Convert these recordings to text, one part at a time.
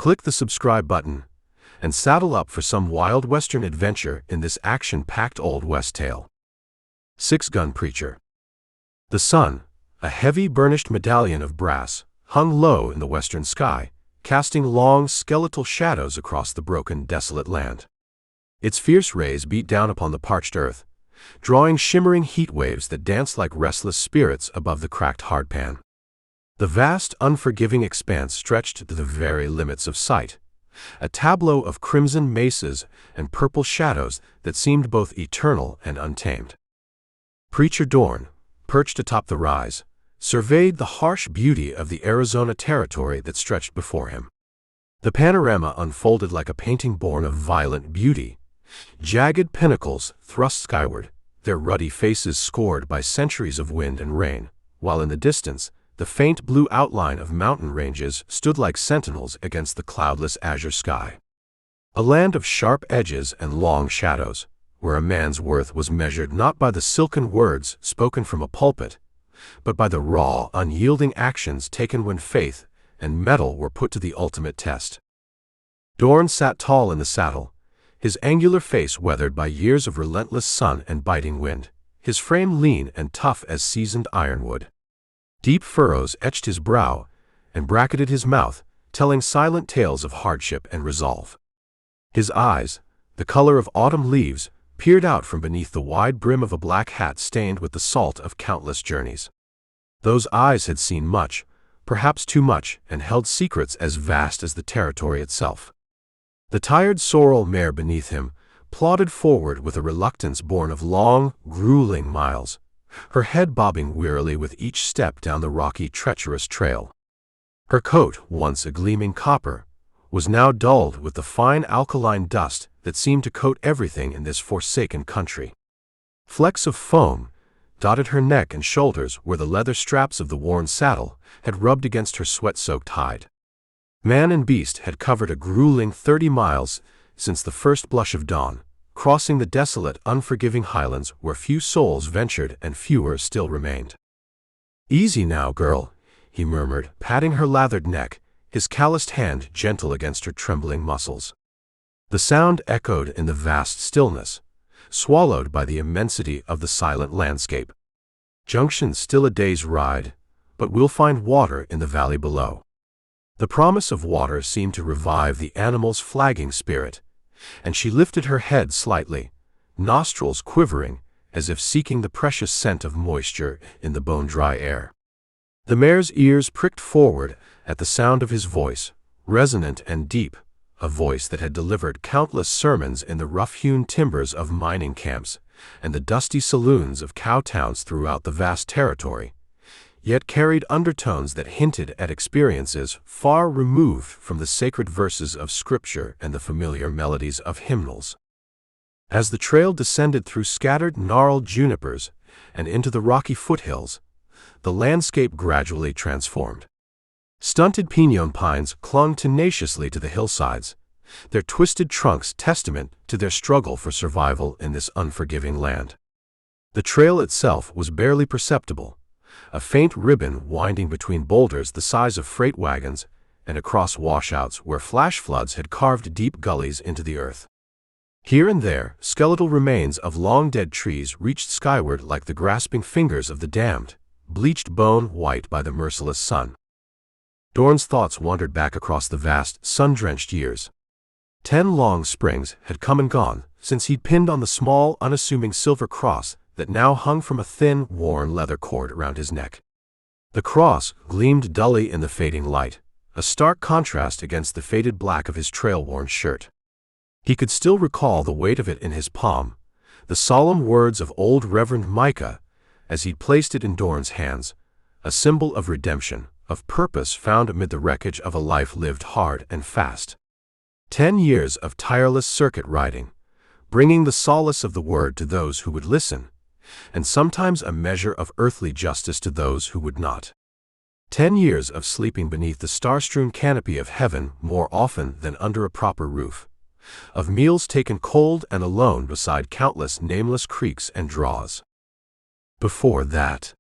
Click the subscribe button and saddle up for some wild western adventure in this action-packed Old West tale. Six-Gun Preacher. The sun, a heavy burnished medallion of brass, hung low in the western sky, casting long, skeletal shadows across the broken, desolate land. Its fierce rays beat down upon the parched earth, drawing shimmering heat waves that danced like restless spirits above the cracked hardpan. The vast, unforgiving expanse stretched to the very limits of sight, a tableau of crimson mesas and purple shadows that seemed both eternal and untamed. Preacher Dorn, perched atop the rise, surveyed the harsh beauty of the Arizona territory that stretched before him. The panorama unfolded like a painting born of violent beauty. Jagged pinnacles thrust skyward, their ruddy faces scored by centuries of wind and rain, while in the distance, the faint blue outline of mountain ranges stood like sentinels against the cloudless azure sky. A land of sharp edges and long shadows, where a man's worth was measured not by the silken words spoken from a pulpit, but by the raw, unyielding actions taken when faith and mettle were put to the ultimate test. Dorn sat tall in the saddle, his angular face weathered by years of relentless sun and biting wind, his frame lean and tough as seasoned ironwood. Deep furrows etched his brow and bracketed his mouth, telling silent tales of hardship and resolve. His eyes, the color of autumn leaves, peered out from beneath the wide brim of a black hat stained with the salt of countless journeys. Those eyes had seen much, perhaps too much, and held secrets as vast as the territory itself. The tired sorrel mare beneath him plodded forward with a reluctance born of long, grueling miles, her head bobbing wearily with each step down the rocky, treacherous trail. Her coat, once a gleaming copper, was now dulled with the fine alkaline dust that seemed to coat everything in this forsaken country. Flecks of foam dotted her neck and shoulders where the leather straps of the worn saddle had rubbed against her sweat-soaked hide. Man and beast had covered a grueling 30 miles since the first blush of dawn, crossing the desolate, unforgiving highlands where few souls ventured and fewer still remained. "Easy now, girl," he murmured, patting her lathered neck, his calloused hand gentle against her trembling muscles. The sound echoed in the vast stillness, swallowed by the immensity of the silent landscape. "Junction's still a day's ride, but we'll find water in the valley below." The promise of water seemed to revive the animal's flagging spirit, and she lifted her head slightly, nostrils quivering as if seeking the precious scent of moisture in the bone-dry air. The mare's ears pricked forward at the sound of his voice, resonant and deep, a voice that had delivered countless sermons in the rough-hewn timbers of mining camps and the dusty saloons of cow towns throughout the vast territory, yet carried undertones that hinted at experiences far removed from the sacred verses of Scripture and the familiar melodies of hymnals. As the trail descended through scattered, gnarled junipers and into the rocky foothills, the landscape gradually transformed. Stunted pinon pines clung tenaciously to the hillsides, their twisted trunks testament to their struggle for survival in this unforgiving land. The trail itself was barely perceptible, a faint ribbon winding between boulders the size of freight wagons and across washouts where flash floods had carved deep gullies into the earth. Here and there, skeletal remains of long-dead trees reached skyward like the grasping fingers of the damned, bleached bone white by the merciless sun. Dorn's thoughts wandered back across the vast, sun-drenched years. 10 long springs had come and gone since he'd pinned on the small, unassuming silver cross that now hung from a thin, worn leather cord around his neck. The cross gleamed dully in the fading light, a stark contrast against the faded black of his trail-worn shirt. He could still recall the weight of it in his palm, the solemn words of old Reverend Micah as he'd placed it in Dorn's hands, a symbol of redemption, of purpose found amid the wreckage of a life lived hard and fast. 10 years of tireless circuit riding, bringing the solace of the word to those who would listen, and sometimes a measure of earthly justice to those who would not. 10 years of sleeping beneath the star-strewn canopy of heaven more often than under a proper roof, of meals taken cold and alone beside countless nameless creeks and draws. Before that,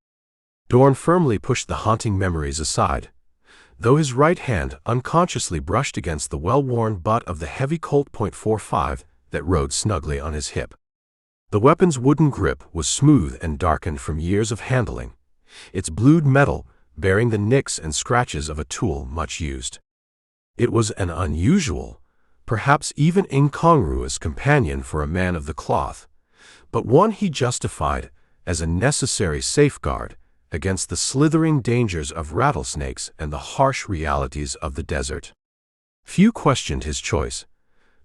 Dorn firmly pushed the haunting memories aside, though his right hand unconsciously brushed against the well-worn butt of the heavy Colt .45 that rode snugly on his hip. The weapon's wooden grip was smooth and darkened from years of handling, its blued metal bearing the nicks and scratches of a tool much used. It was an unusual, perhaps even incongruous companion for a man of the cloth, but one he justified as a necessary safeguard against the slithering dangers of rattlesnakes and the harsh realities of the desert. Few questioned his choice.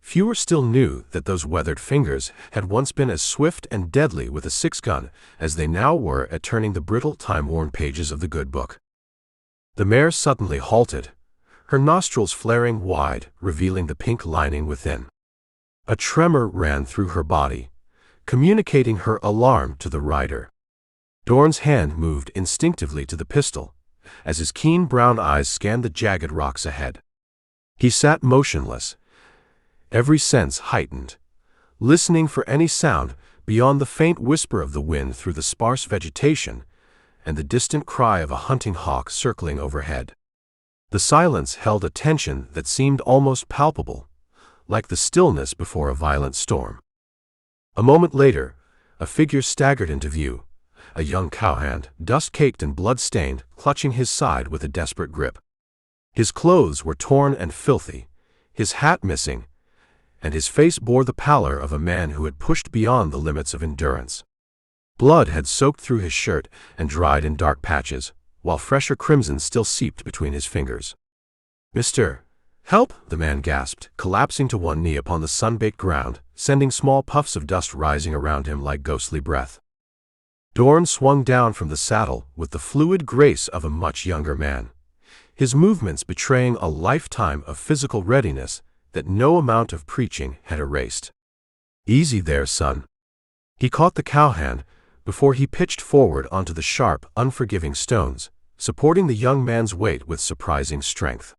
Fewer still knew that those weathered fingers had once been as swift and deadly with a six-gun as they now were at turning the brittle, time-worn pages of the good book. The mare suddenly halted, her nostrils flaring wide, revealing the pink lining within. A tremor ran through her body, communicating her alarm to the rider. Dorn's hand moved instinctively to the pistol, as his keen brown eyes scanned the jagged rocks ahead. He sat motionless, every sense heightened, listening for any sound beyond the faint whisper of the wind through the sparse vegetation and the distant cry of a hunting hawk circling overhead. The silence held a tension that seemed almost palpable, like the stillness before a violent storm. A moment later, a figure staggered into view, a young cowhand, dust-caked and blood-stained, clutching his side with a desperate grip. His clothes were torn and filthy, his hat missing, and his face bore the pallor of a man who had pushed beyond the limits of endurance. Blood had soaked through his shirt and dried in dark patches, while fresher crimson still seeped between his fingers. "Mr. Help!" the man gasped, collapsing to one knee upon the sun-baked ground, sending small puffs of dust rising around him like ghostly breath. Dorn swung down from the saddle with the fluid grace of a much younger man, his movements betraying a lifetime of physical readiness that no amount of preaching had erased. "Easy there, son." He caught the cowhand before he pitched forward onto the sharp, unforgiving stones, supporting the young man's weight with surprising strength.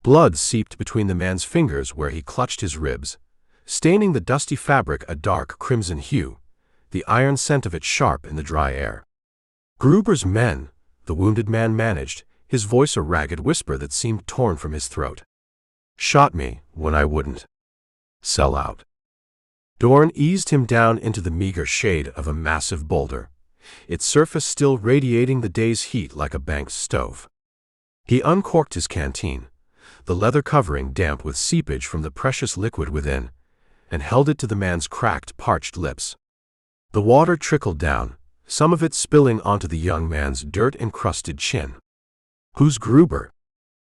Blood seeped between the man's fingers where he clutched his ribs, staining the dusty fabric a dark crimson hue, the iron scent of it sharp in the dry air. "Gruber's men," the wounded man managed, his voice a ragged whisper that seemed torn from his throat. "Shot me when I wouldn't. Sell out." Dorn eased him down into the meager shade of a massive boulder, its surface still radiating the day's heat like a banked stove. He uncorked his canteen, the leather covering damp with seepage from the precious liquid within, and held it to the man's cracked, parched lips. The water trickled down, some of it spilling onto the young man's dirt-encrusted chin. "Who's Gruber?"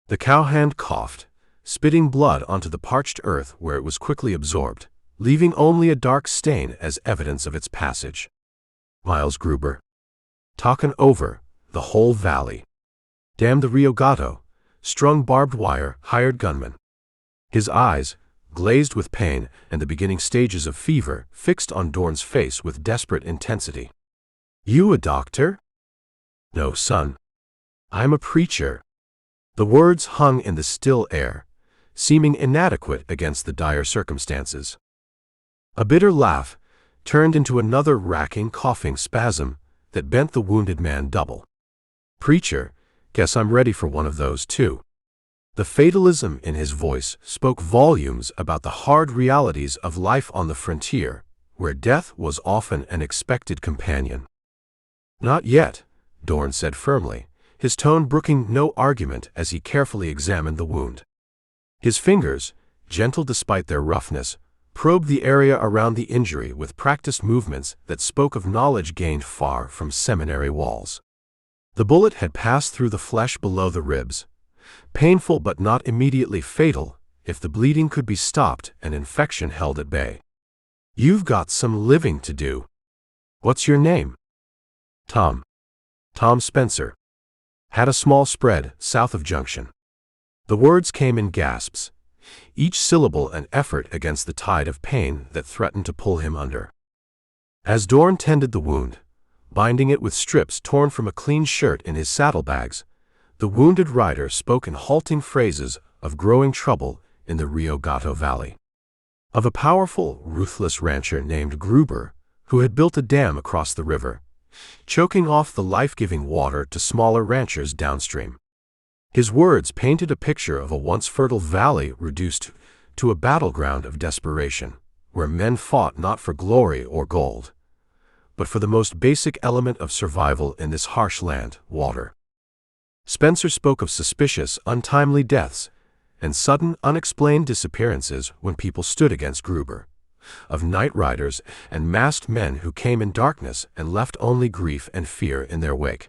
The cowhand coughed, spitting blood onto the parched earth where it was quickly absorbed, leaving only a dark stain as evidence of its passage. "Miles Gruber. Talkin' over the whole valley. Damn the Rio Gato, strung barbed wire, hired gunman." His eyes, glazed with pain and the beginning stages of fever, fixed on Dorn's face with desperate intensity. "You a doctor?" "No, son. I'm a preacher." The words hung in the still air, seeming inadequate against the dire circumstances. A bitter laugh turned into another racking, coughing spasm that bent the wounded man double. "Preacher, guess I'm ready for one of those too." The fatalism in his voice spoke volumes about the hard realities of life on the frontier, where death was often an expected companion. "Not yet," Dorn said firmly, his tone brooking no argument as he carefully examined the wound. His fingers, gentle despite their roughness, probed the area around the injury with practiced movements that spoke of knowledge gained far from seminary walls. The bullet had passed through the flesh below the ribs, painful but not immediately fatal if the bleeding could be stopped and infection held at bay. "You've got some living to do. What's your name?" "Tom. Tom Spencer. Had a small spread south of Junction." The words came in gasps, each syllable an effort against the tide of pain that threatened to pull him under. As Dorn tended the wound, binding it with strips torn from a clean shirt in his saddlebags, the wounded rider spoke in halting phrases of growing trouble in the Rio Gato Valley. Of a powerful, ruthless rancher named Gruber, who had built a dam across the river, choking off the life-giving water to smaller ranchers downstream. His words painted a picture of a once fertile valley reduced to a battleground of desperation, where men fought not for glory or gold, but for the most basic element of survival in this harsh land, water. Spencer spoke of suspicious, untimely deaths and sudden, unexplained disappearances when people stood against Gruber, of night riders and masked men who came in darkness and left only grief and fear in their wake,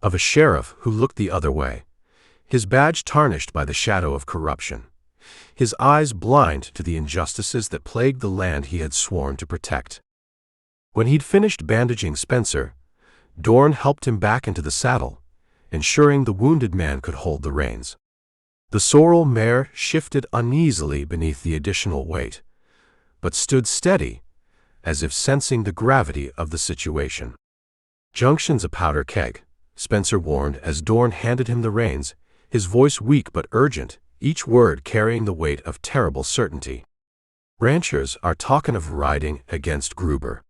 of a sheriff who looked the other way, his badge tarnished by the shadow of corruption, his eyes blind to the injustices that plagued the land he had sworn to protect. When he'd finished bandaging Spencer, Dorn helped him back into the saddle, ensuring the wounded man could hold the reins. The sorrel mare shifted uneasily beneath the additional weight, but stood steady, as if sensing the gravity of the situation. "Junction's a powder keg," Spencer warned as Dorn handed him the reins, his voice weak but urgent, each word carrying the weight of terrible certainty. "Ranchers are talking of riding against Gruber.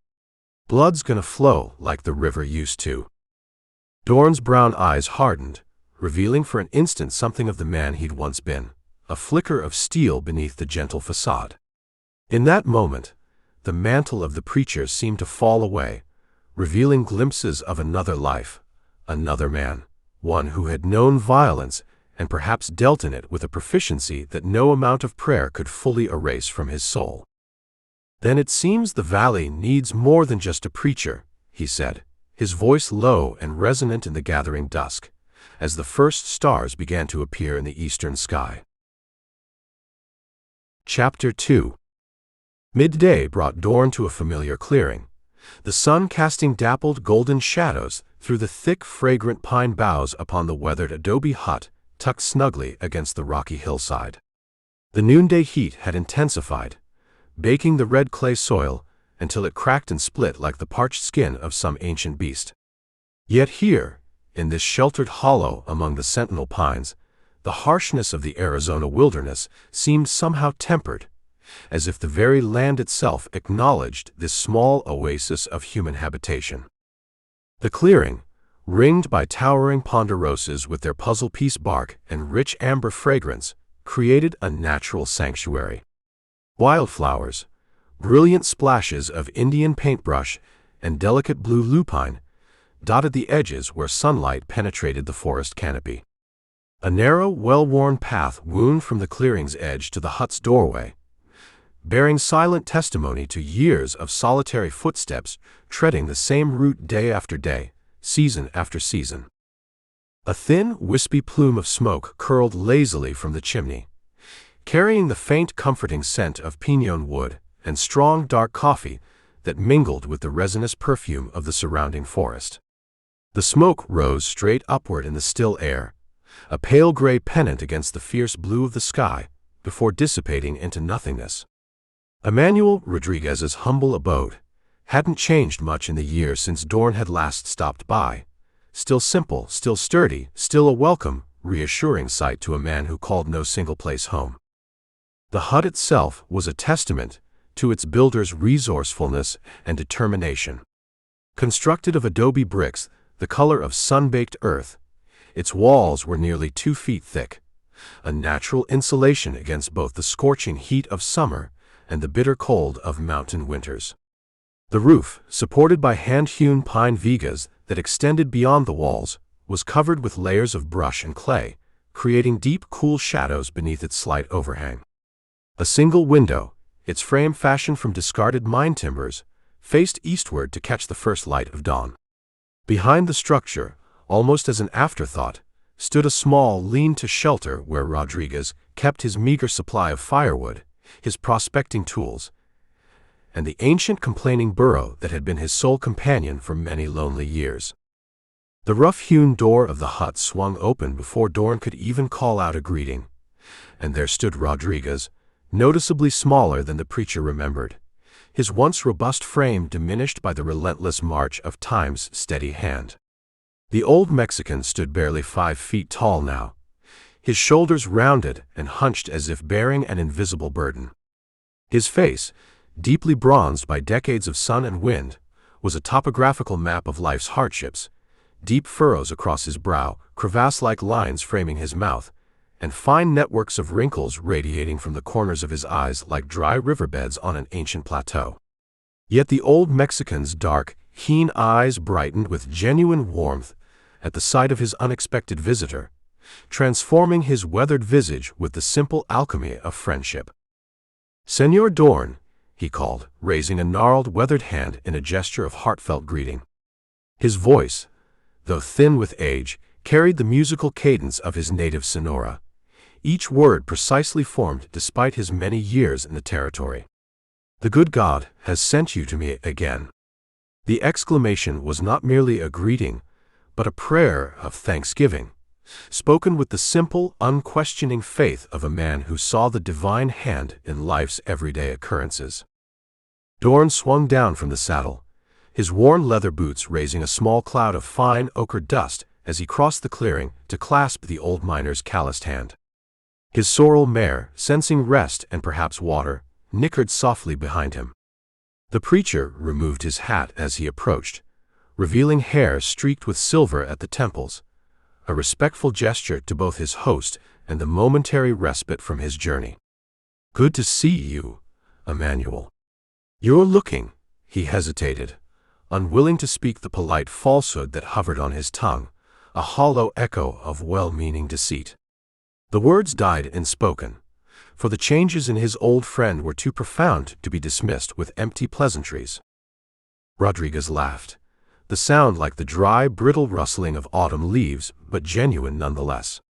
Blood's gonna flow like the river used to." Dorn's brown eyes hardened, revealing for an instant something of the man he'd once been, a flicker of steel beneath the gentle facade. In that moment, the mantle of the preacher seemed to fall away, revealing glimpses of another life, another man, one who had known violence and perhaps dealt in it with a proficiency that no amount of prayer could fully erase from his soul. "Then it seems the valley needs more than just a preacher," he said, his voice low and resonant in the gathering dusk, as the first stars began to appear in the eastern sky. Chapter 2. Midday brought Dorn to a familiar clearing, the sun casting dappled golden shadows through the thick, fragrant pine boughs upon the weathered adobe hut tucked snugly against the rocky hillside. The noonday heat had intensified, baking the red clay soil until it cracked and split like the parched skin of some ancient beast. Yet here, in this sheltered hollow among the sentinel pines, the harshness of the Arizona wilderness seemed somehow tempered, as if the very land itself acknowledged this small oasis of human habitation. The clearing, ringed by towering ponderosas with their puzzle-piece bark and rich amber fragrance, created a natural sanctuary. Wildflowers, brilliant splashes of Indian paintbrush, and delicate blue lupine dotted the edges where sunlight penetrated the forest canopy. A narrow, well-worn path wound from the clearing's edge to the hut's doorway, bearing silent testimony to years of solitary footsteps treading the same route day after day, season after season. A thin, wispy plume of smoke curled lazily from the chimney, carrying the faint, comforting scent of pinon wood and strong, dark coffee that mingled with the resinous perfume of the surrounding forest. The smoke rose straight upward in the still air, a pale gray pennant against the fierce blue of the sky, before dissipating into nothingness. Emmanuel Rodriguez's humble abode hadn't changed much in the years since Dorn had last stopped by, still simple, still sturdy, still a welcome, reassuring sight to a man who called no single place home. The hut itself was a testament to its builder's resourcefulness and determination. Constructed of adobe bricks, the color of sun-baked earth, its walls were nearly 2 feet thick, a natural insulation against both the scorching heat of summer and the bitter cold of mountain winters. The roof, supported by hand-hewn pine vigas that extended beyond the walls, was covered with layers of brush and clay, creating deep, cool shadows beneath its slight overhang. A single window, its frame fashioned from discarded mine timbers, faced eastward to catch the first light of dawn. Behind the structure, almost as an afterthought, stood a small, lean-to shelter where Rodriguez kept his meager supply of firewood, his prospecting tools, and the ancient complaining burro that had been his sole companion for many lonely years. The rough-hewn door of the hut swung open before Dorn could even call out a greeting, and there stood Rodriguez, noticeably smaller than the preacher remembered, his once robust frame diminished by the relentless march of time's steady hand. The old Mexican stood barely 5 feet tall now, his shoulders rounded and hunched as if bearing an invisible burden. His face, deeply bronzed by decades of sun and wind, was a topographical map of life's hardships, deep furrows across his brow, crevasse-like lines framing his mouth, and fine networks of wrinkles radiating from the corners of his eyes like dry riverbeds on an ancient plateau. Yet the old Mexican's dark, keen eyes brightened with genuine warmth at the sight of his unexpected visitor, transforming his weathered visage with the simple alchemy of friendship. "Señor Dorn," he called, raising a gnarled, weathered hand in a gesture of heartfelt greeting. His voice, though thin with age, carried the musical cadence of his native Sonora, each word precisely formed despite his many years in the territory. "The good God has sent you to me again." The exclamation was not merely a greeting, but a prayer of thanksgiving, spoken with the simple, unquestioning faith of a man who saw the divine hand in life's everyday occurrences. Dorn swung down from the saddle, his worn leather boots raising a small cloud of fine ochre dust as he crossed the clearing to clasp the old miner's calloused hand. His sorrel mare, sensing rest and perhaps water, nickered softly behind him. The preacher removed his hat as he approached, revealing hair streaked with silver at the temples, a respectful gesture to both his host and the momentary respite from his journey. "Good to see you, Emmanuel." "You're looking," he hesitated, unwilling to speak the polite falsehood that hovered on his tongue, a hollow echo of well-meaning deceit. The words died unspoken, for the changes in his old friend were too profound to be dismissed with empty pleasantries. Rodriguez laughed, the sound like the dry, brittle rustling of autumn leaves, but genuine nonetheless.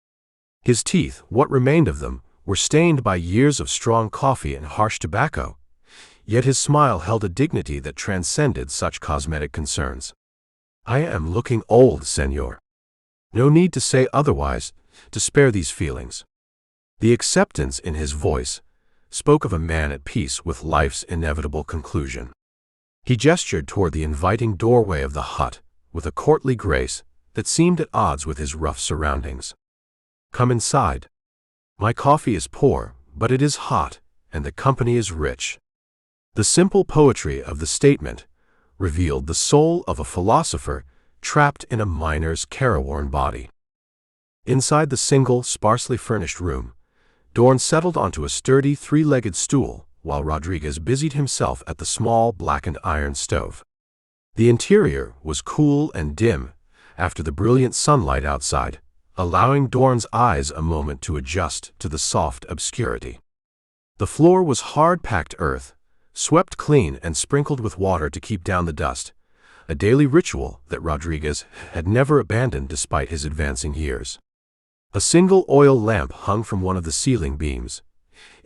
His teeth, what remained of them, were stained by years of strong coffee and harsh tobacco, yet his smile held a dignity that transcended such cosmetic concerns. "I am looking old, Señor. No need to say otherwise, to spare these feelings." The acceptance in his voice spoke of a man at peace with life's inevitable conclusion. He gestured toward the inviting doorway of the hut with a courtly grace that seemed at odds with his rough surroundings. "Come inside. My coffee is poor, but it is hot, and the company is rich." The simple poetry of the statement revealed the soul of a philosopher trapped in a miner's careworn body. Inside the single, sparsely furnished room, Dorn settled onto a sturdy, three-legged stool, while Rodriguez busied himself at the small, blackened iron stove. The interior was cool and dim after the brilliant sunlight outside, allowing Dorn's eyes a moment to adjust to the soft obscurity. The floor was hard-packed earth, swept clean and sprinkled with water to keep down the dust, a daily ritual that Rodriguez had never abandoned despite his advancing years. A single oil lamp hung from one of the ceiling beams,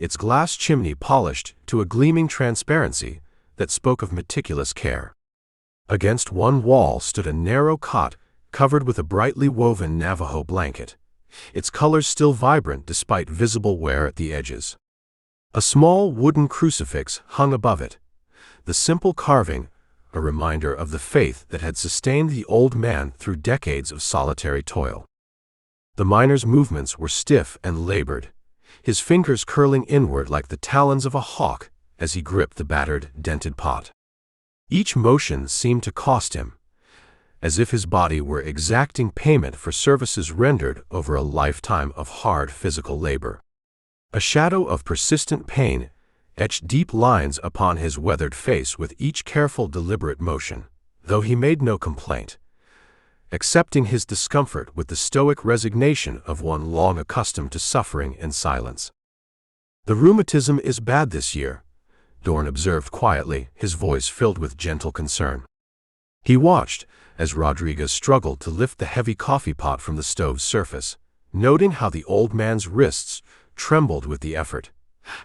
its glass chimney polished to a gleaming transparency that spoke of meticulous care. Against one wall stood a narrow cot covered with a brightly woven Navajo blanket, its colors still vibrant despite visible wear at the edges. A small wooden crucifix hung above it, the simple carving a reminder of the faith that had sustained the old man through decades of solitary toil. The miner's movements were stiff and labored, his fingers curling inward like the talons of a hawk as he gripped the battered, dented pot. Each motion seemed to cost him, as if his body were exacting payment for services rendered over a lifetime of hard physical labor. A shadow of persistent pain etched deep lines upon his weathered face with each careful, deliberate motion, though he made no complaint, accepting his discomfort with the stoic resignation of one long accustomed to suffering in silence. "The rheumatism is bad this year," Dorn observed quietly, his voice filled with gentle concern. He watched as Rodriguez struggled to lift the heavy coffee pot from the stove's surface, noting how the old man's wrists trembled with the effort,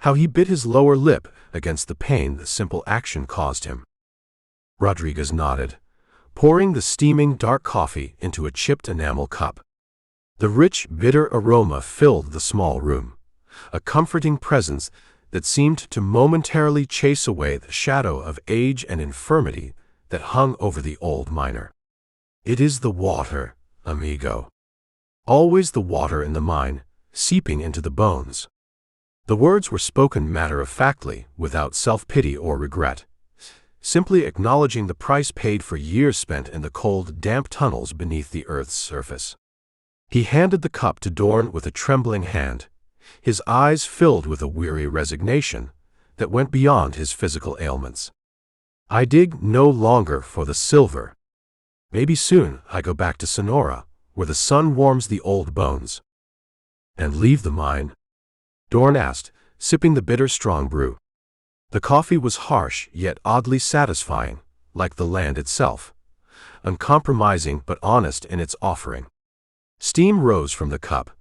how he bit his lower lip against the pain the simple action caused him. Rodriguez nodded, pouring the steaming dark coffee into a chipped enamel cup. The rich, bitter aroma filled the small room, a comforting presence that seemed to momentarily chase away the shadow of age and infirmity that hung over the old miner. "It is the water, amigo. Always the water in the mine, seeping into the bones." The words were spoken matter-of-factly, without self-pity or regret, simply acknowledging the price paid for years spent in the cold, damp tunnels beneath the earth's surface. He handed the cup to Dorn with a trembling hand, his eyes filled with a weary resignation that went beyond his physical ailments. I dig no longer for the silver. Maybe soon I go back to Sonora, where the sun warms the old bones. And leave the mine? Dorn asked, sipping the bitter strong brew. The coffee was harsh yet oddly satisfying, like the land itself, uncompromising but honest in its offering. Steam rose from the cup,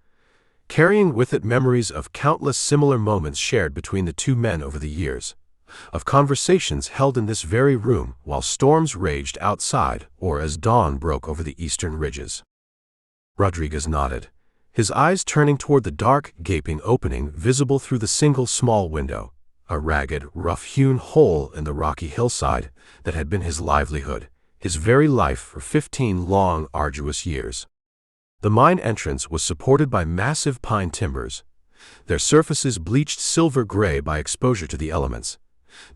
carrying with it memories of countless similar moments shared between the two men over the years, of conversations held in this very room while storms raged outside or as dawn broke over the eastern ridges. Rodriguez nodded, his eyes turning toward the dark, gaping opening visible through the single small window, a ragged, rough-hewn hole in the rocky hillside that had been his livelihood, his very life for 15 long, arduous years. The mine entrance was supported by massive pine timbers, their surfaces bleached silver-gray by exposure to the elements,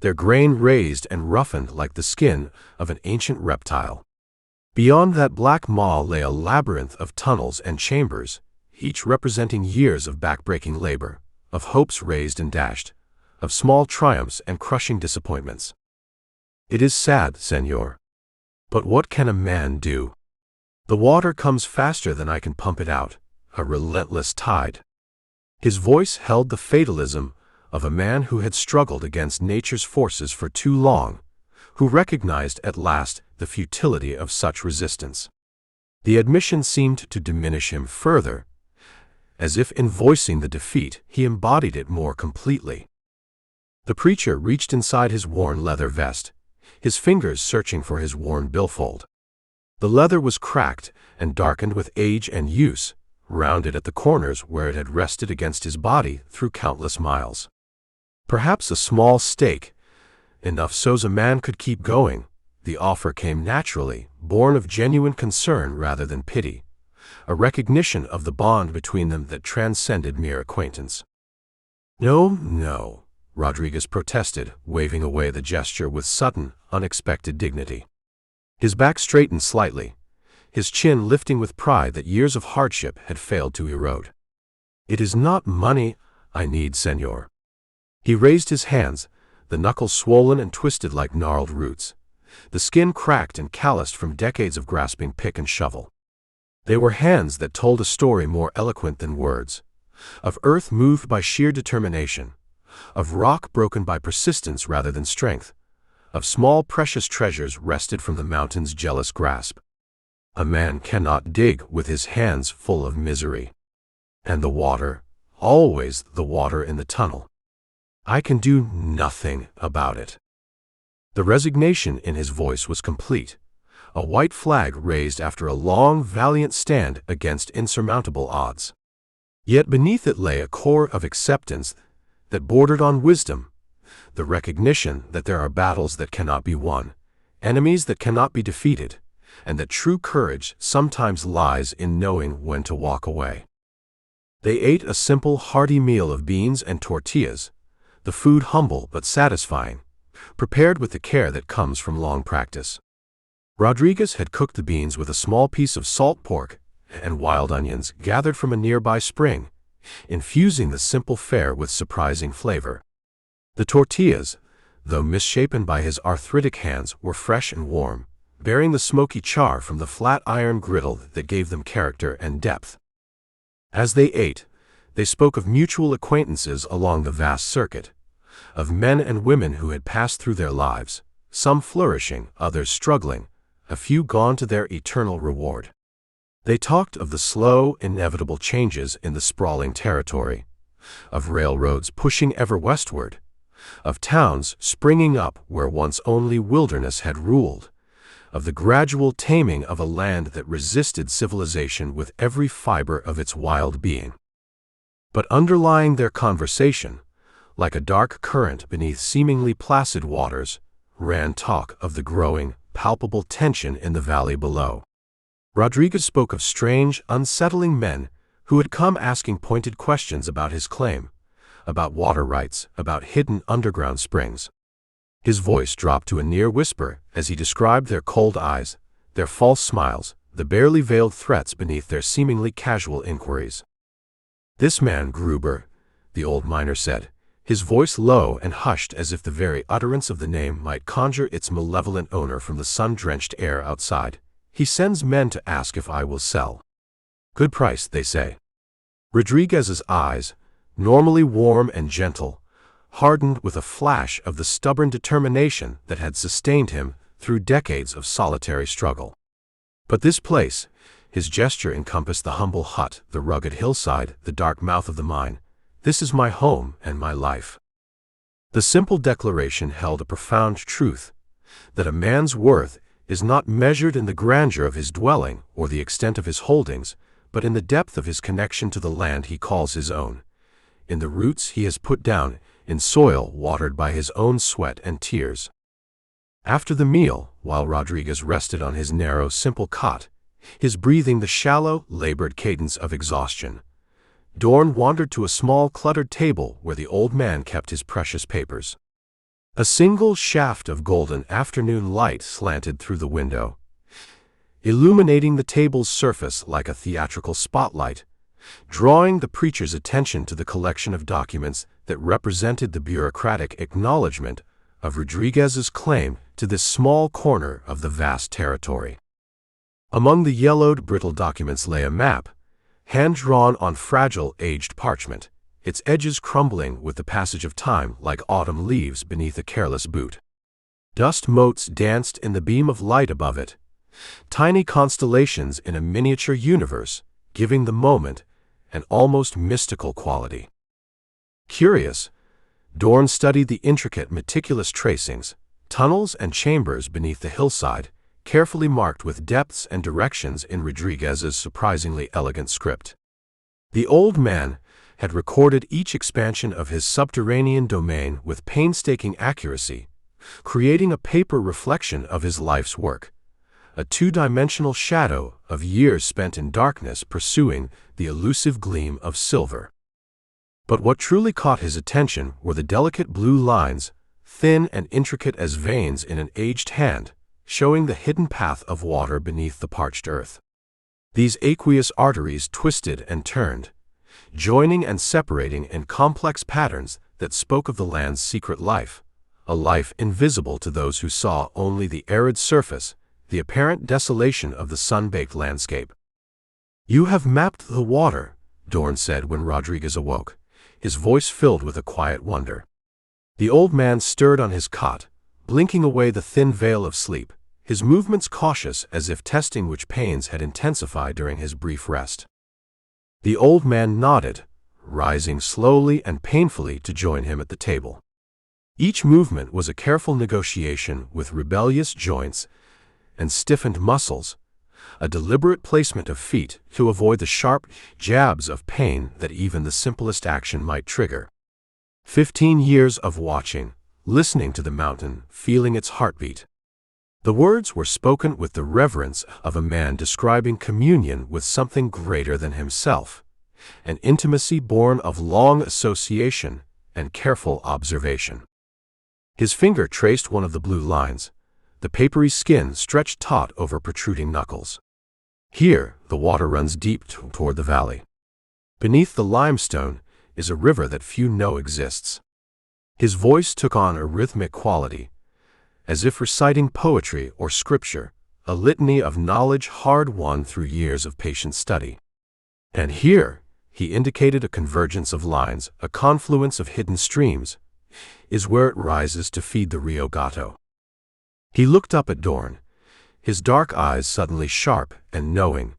their grain raised and roughened like the skin of an ancient reptile. Beyond that black maw lay a labyrinth of tunnels and chambers, each representing years of back-breaking labor, of hopes raised and dashed, of small triumphs and crushing disappointments. It is sad, senor. But what can a man do? The water comes faster than I can pump it out, a relentless tide. His voice held the fatalism of a man who had struggled against nature's forces for too long, who recognized at last the futility of such resistance. The admission seemed to diminish him further, as if in voicing the defeat he embodied it more completely. The preacher reached inside his worn leather vest, his fingers searching for his worn billfold. The leather was cracked and darkened with age and use, rounded at the corners where it had rested against his body through countless miles. Perhaps a small stake, enough so's a man could keep going. The offer came naturally, born of genuine concern rather than pity, a recognition of the bond between them that transcended mere acquaintance. No, no, Rodriguez protested, waving away the gesture with sudden, unexpected dignity. His back straightened slightly, his chin lifting with pride that years of hardship had failed to erode. It is not money I need, senor. He raised his hands, the knuckles swollen and twisted like gnarled roots, the skin cracked and calloused from decades of grasping pick and shovel. They were hands that told a story more eloquent than words, of earth moved by sheer determination, of rock broken by persistence rather than strength, of small precious treasures wrested from the mountain's jealous grasp. A man cannot dig with his hands full of misery. And the water, always the water in the tunnel. I can do nothing about it. The resignation in his voice was complete, a white flag raised after a long, valiant stand against insurmountable odds. Yet beneath it lay a core of acceptance that bordered on wisdom, the recognition that there are battles that cannot be won, enemies that cannot be defeated, and that true courage sometimes lies in knowing when to walk away. They ate a simple, hearty meal of beans and tortillas, the food humble but satisfying, prepared with the care that comes from long practice. Rodriguez had cooked the beans with a small piece of salt pork and wild onions gathered from a nearby spring, infusing the simple fare with surprising flavor. The tortillas, though misshapen by his arthritic hands, were fresh and warm, bearing the smoky char from the flat iron griddle that gave them character and depth. As they ate, they spoke of mutual acquaintances along the vast circuit, of men and women who had passed through their lives, some flourishing, others struggling, a few gone to their eternal reward. They talked of the slow, inevitable changes in the sprawling territory, of railroads pushing ever westward, of towns springing up where once only wilderness had ruled, of the gradual taming of a land that resisted civilization with every fiber of its wild being. But underlying their conversation, like a dark current beneath seemingly placid waters, ran talk of the growing, palpable tension in the valley below. Rodriguez spoke of strange, unsettling men who had come asking pointed questions about his claim, about water rights, about hidden underground springs. His voice dropped to a near whisper as he described their cold eyes, their false smiles, the barely veiled threats beneath their seemingly casual inquiries. "This man, Gruber," the old miner said, his voice low and hushed as if the very utterance of the name might conjure its malevolent owner from the sun-drenched air outside. "He sends men to ask if I will sell. Good price, they say." Rodriguez's eyes, normally warm and gentle, hardened with a flash of the stubborn determination that had sustained him through decades of solitary struggle. "But this place," his gesture encompassed the humble hut, the rugged hillside, the dark mouth of the mine, "this is my home and my life." The simple declaration held a profound truth, that a man's worth is not measured in the grandeur of his dwelling or the extent of his holdings, but in the depth of his connection to the land he calls his own, in the roots he has put down, in soil watered by his own sweat and tears. After the meal, while Rodriguez rested on his narrow, simple cot, his breathing the shallow, labored cadence of exhaustion, Dorn wandered to a small, cluttered table where the old man kept his precious papers. A single shaft of golden afternoon light slanted through the window, illuminating the table's surface like a theatrical spotlight, drawing the preacher's attention to the collection of documents that represented the bureaucratic acknowledgement of Rodriguez's claim to this small corner of the vast territory. Among the yellowed, brittle documents lay a map, hand-drawn on fragile, aged parchment, its edges crumbling with the passage of time like autumn leaves beneath a careless boot. Dust motes danced in the beam of light above it, tiny constellations in a miniature universe, giving the moment an almost mystical quality. Curious, Dorn studied the intricate, meticulous tracings, tunnels and chambers beneath the hillside, carefully marked with depths and directions in Rodriguez's surprisingly elegant script. The old man had recorded each expansion of his subterranean domain with painstaking accuracy, creating a paper reflection of his life's work, a two-dimensional shadow of years spent in darkness pursuing the elusive gleam of silver. But what truly caught his attention were the delicate blue lines, thin and intricate as veins in an aged hand, showing the hidden path of water beneath the parched earth. These aqueous arteries twisted and turned, joining and separating in complex patterns that spoke of the land's secret life, a life invisible to those who saw only the arid surface, the apparent desolation of the sun-baked landscape. "You have mapped the water," Dorn said when Rodriguez awoke, his voice filled with a quiet wonder. The old man stirred on his cot, blinking away the thin veil of sleep, his movements cautious as if testing which pains had intensified during his brief rest. The old man nodded, rising slowly and painfully to join him at the table. Each movement was a careful negotiation with rebellious joints and stiffened muscles, a deliberate placement of feet to avoid the sharp jabs of pain that even the simplest action might trigger. 15 years of watching, listening to the mountain, feeling its heartbeat. The words were spoken with the reverence of a man describing communion with something greater than himself, an intimacy born of long association and careful observation. His finger traced one of the blue lines, the papery skin stretched taut over protruding knuckles. "Here, the water runs deep toward the valley. Beneath the limestone is a river that few know exists." His voice took on a rhythmic quality, as if reciting poetry or scripture, a litany of knowledge hard-won through years of patient study. "And here," he indicated a convergence of lines, a confluence of hidden streams, "is where it rises to feed the Rio Gato." He looked up at Dorn, his dark eyes suddenly sharp and knowing,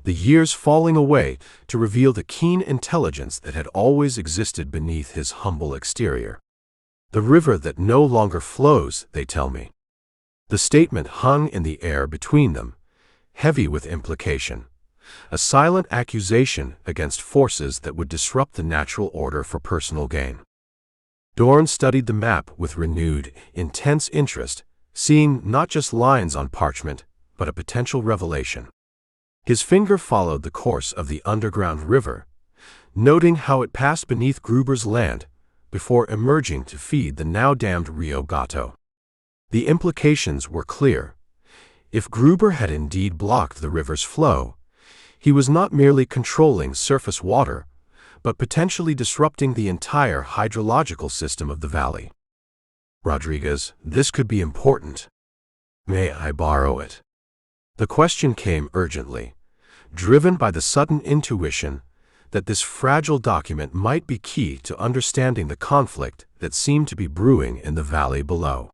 the years falling away to reveal the keen intelligence that had always existed beneath his humble exterior. "The river that no longer flows, they tell me." The statement hung in the air between them, heavy with implication, a silent accusation against forces that would disrupt the natural order for personal gain. Dorn studied the map with renewed, intense interest, seeing not just lines on parchment, but a potential revelation. His finger followed the course of the underground river, noting how it passed beneath Gruber's land before emerging to feed the now dammed Rio Gato. The implications were clear. If Gruber had indeed blocked the river's flow, he was not merely controlling surface water, but potentially disrupting the entire hydrological system of the valley. Rodriguez, this could be important. May I borrow it? The question came urgently, driven by the sudden intuition that this fragile document might be key to understanding the conflict that seemed to be brewing in the valley below.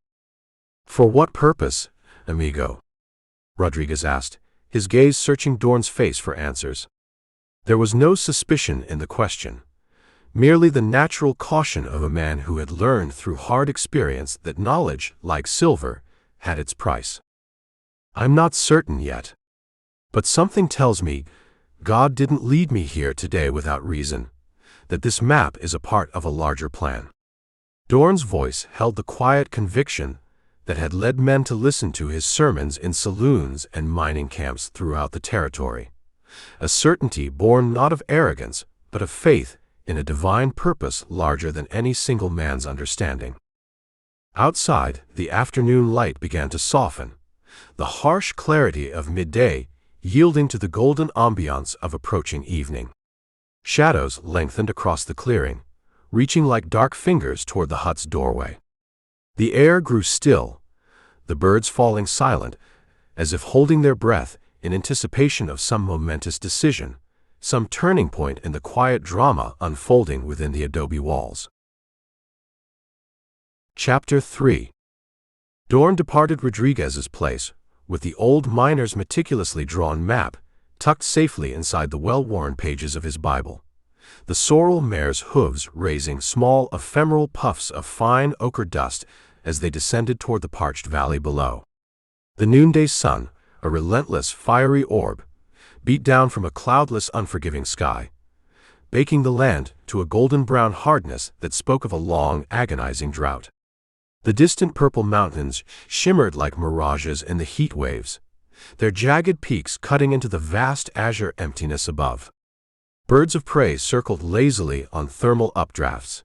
For what purpose, amigo? Rodriguez asked, his gaze searching Dorn's face for answers. There was no suspicion in the question, merely the natural caution of a man who had learned through hard experience that knowledge, like silver, had its price. I'm not certain yet. But something tells me God didn't lead me here today without reason, that this map is a part of a larger plan. Dorn's voice held the quiet conviction that had led men to listen to his sermons in saloons and mining camps throughout the territory, a certainty born not of arrogance, but of faith in a divine purpose larger than any single man's understanding. Outside, the afternoon light began to soften, the harsh clarity of midday yielding to the golden ambiance of approaching evening. Shadows lengthened across the clearing, reaching like dark fingers toward the hut's doorway. The air grew still, the birds falling silent, as if holding their breath in anticipation of some momentous decision, some turning point in the quiet drama unfolding within the adobe walls. Chapter 3. Dorn departed Rodriguez's place, with the old miner's meticulously drawn map tucked safely inside the well-worn pages of his Bible, the sorrel mare's hooves raising small ephemeral puffs of fine ochre dust as they descended toward the parched valley below. The noonday sun, a relentless, fiery orb, beat down from a cloudless, unforgiving sky, baking the land to a golden-brown hardness that spoke of a long, agonizing drought. The distant purple mountains shimmered like mirages in the heat waves, their jagged peaks cutting into the vast azure emptiness above. Birds of prey circled lazily on thermal updrafts,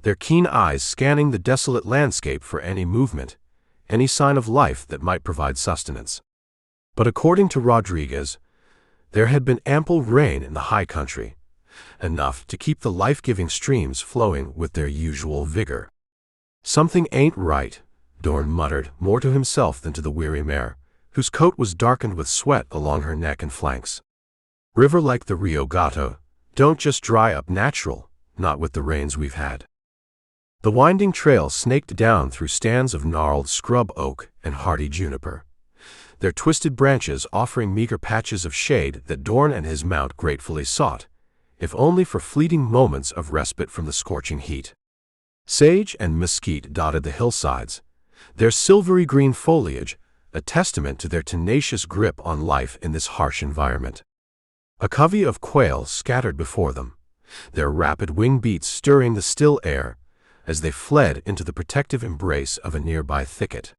their keen eyes scanning the desolate landscape for any movement, any sign of life that might provide sustenance. But according to Rodriguez, there had been ample rain in the high country, enough to keep the life-giving streams flowing with their usual vigor. Something ain't right, Dorn muttered, more to himself than to the weary mare, whose coat was darkened with sweat along her neck and flanks. River like the Rio Gato don't just dry up natural, not with the rains we've had. The winding trail snaked down through stands of gnarled scrub oak and hardy juniper, their twisted branches offering meager patches of shade that Dorn and his mount gratefully sought, if only for fleeting moments of respite from the scorching heat. Sage and mesquite dotted the hillsides, their silvery green foliage a testament to their tenacious grip on life in this harsh environment. A covey of quail scattered before them, their rapid wing beats stirring the still air as they fled into the protective embrace of a nearby thicket,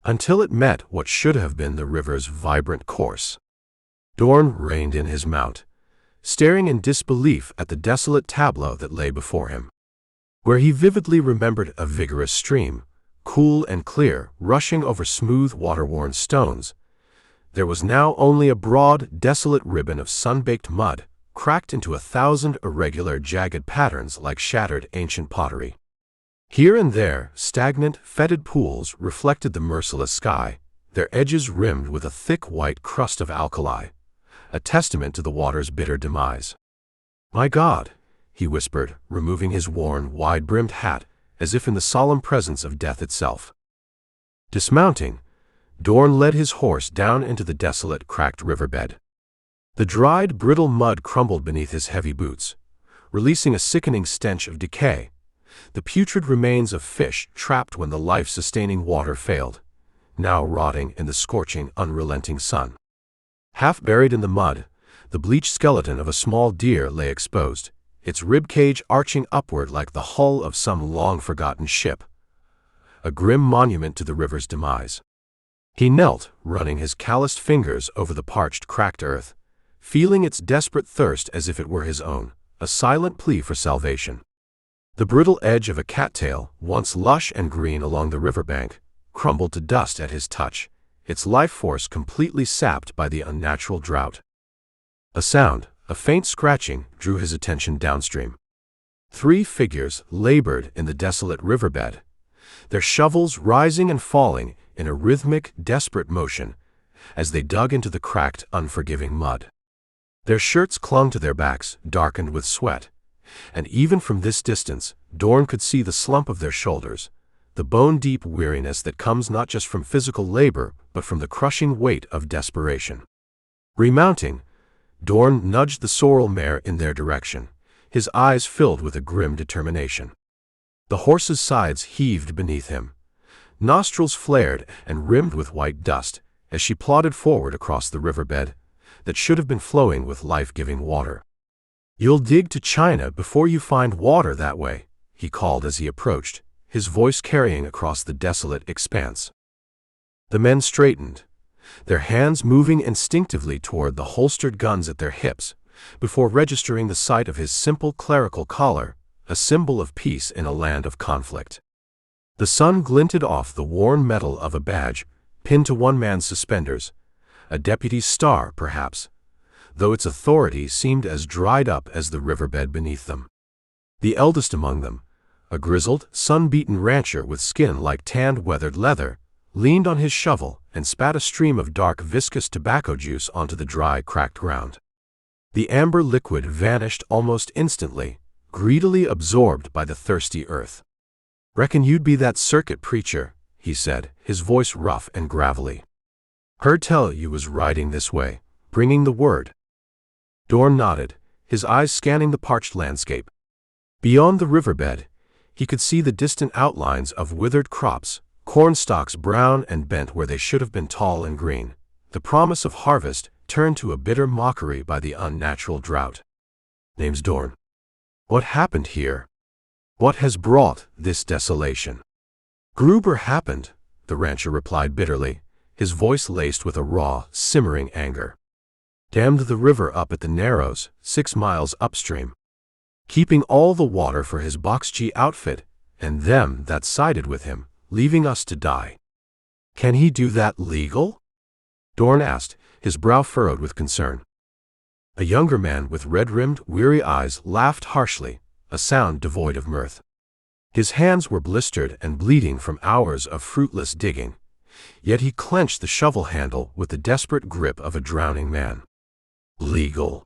until it met what should have been the river's vibrant course. Dorn reined in his mount, staring in disbelief at the desolate tableau that lay before him. Where he vividly remembered a vigorous stream, cool and clear, rushing over smooth, water-worn stones, there was now only a broad, desolate ribbon of sun-baked mud, cracked into 1,000 irregular, jagged patterns like shattered ancient pottery. Here and there, stagnant, fetid pools reflected the merciless sky, their edges rimmed with a thick white crust of alkali, a testament to the water's bitter demise. "My God," he whispered, removing his worn, wide-brimmed hat, as if in the solemn presence of death itself. Dismounting, Dorn led his horse down into the desolate, cracked riverbed. The dried, brittle mud crumbled beneath his heavy boots, releasing a sickening stench of decay, the putrid remains of fish trapped when the life-sustaining water failed, now rotting in the scorching, unrelenting sun. Half buried in the mud, the bleached skeleton of a small deer lay exposed, its ribcage arching upward like the hull of some long-forgotten ship, a grim monument to the river's demise. He knelt, running his calloused fingers over the parched, cracked earth, feeling its desperate thirst as if it were his own, a silent plea for salvation. The brittle edge of a cattail, once lush and green along the riverbank, crumbled to dust at his touch, its life force completely sapped by the unnatural drought. A sound, a faint scratching, drew his attention downstream. 3 figures labored in the desolate riverbed, their shovels rising and falling in a rhythmic, desperate motion as they dug into the cracked, unforgiving mud. Their shirts clung to their backs, darkened with sweat, and even from this distance, Dorn could see the slump of their shoulders, the bone-deep weariness that comes not just from physical labor, but from the crushing weight of desperation. Remounting, Dorn nudged the sorrel mare in their direction, his eyes filled with a grim determination. The horse's sides heaved beneath him, nostrils flared and rimmed with white dust as she plodded forward across the riverbed that should have been flowing with life-giving water. "You'll dig to China before you find water that way," he called as he approached, his voice carrying across the desolate expanse. The men straightened, their hands moving instinctively toward the holstered guns at their hips, before registering the sight of his simple clerical collar, a symbol of peace in a land of conflict. The sun glinted off the worn metal of a badge, pinned to one man's suspenders, a deputy's star, perhaps, though its authority seemed as dried up as the riverbed beneath them. The eldest among them, a grizzled, sun-beaten rancher with skin like tanned weathered leather, leaned on his shovel and spat a stream of dark, viscous tobacco juice onto the dry, cracked ground. The amber liquid vanished almost instantly, greedily absorbed by the thirsty earth. "Reckon you'd be that circuit preacher," he said, his voice rough and gravelly. "Heard tell you was riding this way, bringing the word." Dorn nodded, his eyes scanning the parched landscape. Beyond the riverbed, he could see the distant outlines of withered crops, corn stalks brown and bent where they should have been tall and green, the promise of harvest turned to a bitter mockery by the unnatural drought. "Name's Dorn. What happened here? What has brought this desolation?" "Gruber happened," the rancher replied bitterly, his voice laced with a raw, simmering anger. "Dammed the river up at the Narrows, 6 miles upstream, keeping all the water for his boxgee outfit and them that sided with him, leaving us to die." "Can he do that legal?" Dorn asked, his brow furrowed with concern. A younger man with red-rimmed, weary eyes laughed harshly, a sound devoid of mirth. His hands were blistered and bleeding from hours of fruitless digging, yet he clenched the shovel handle with the desperate grip of a drowning man. "Legal?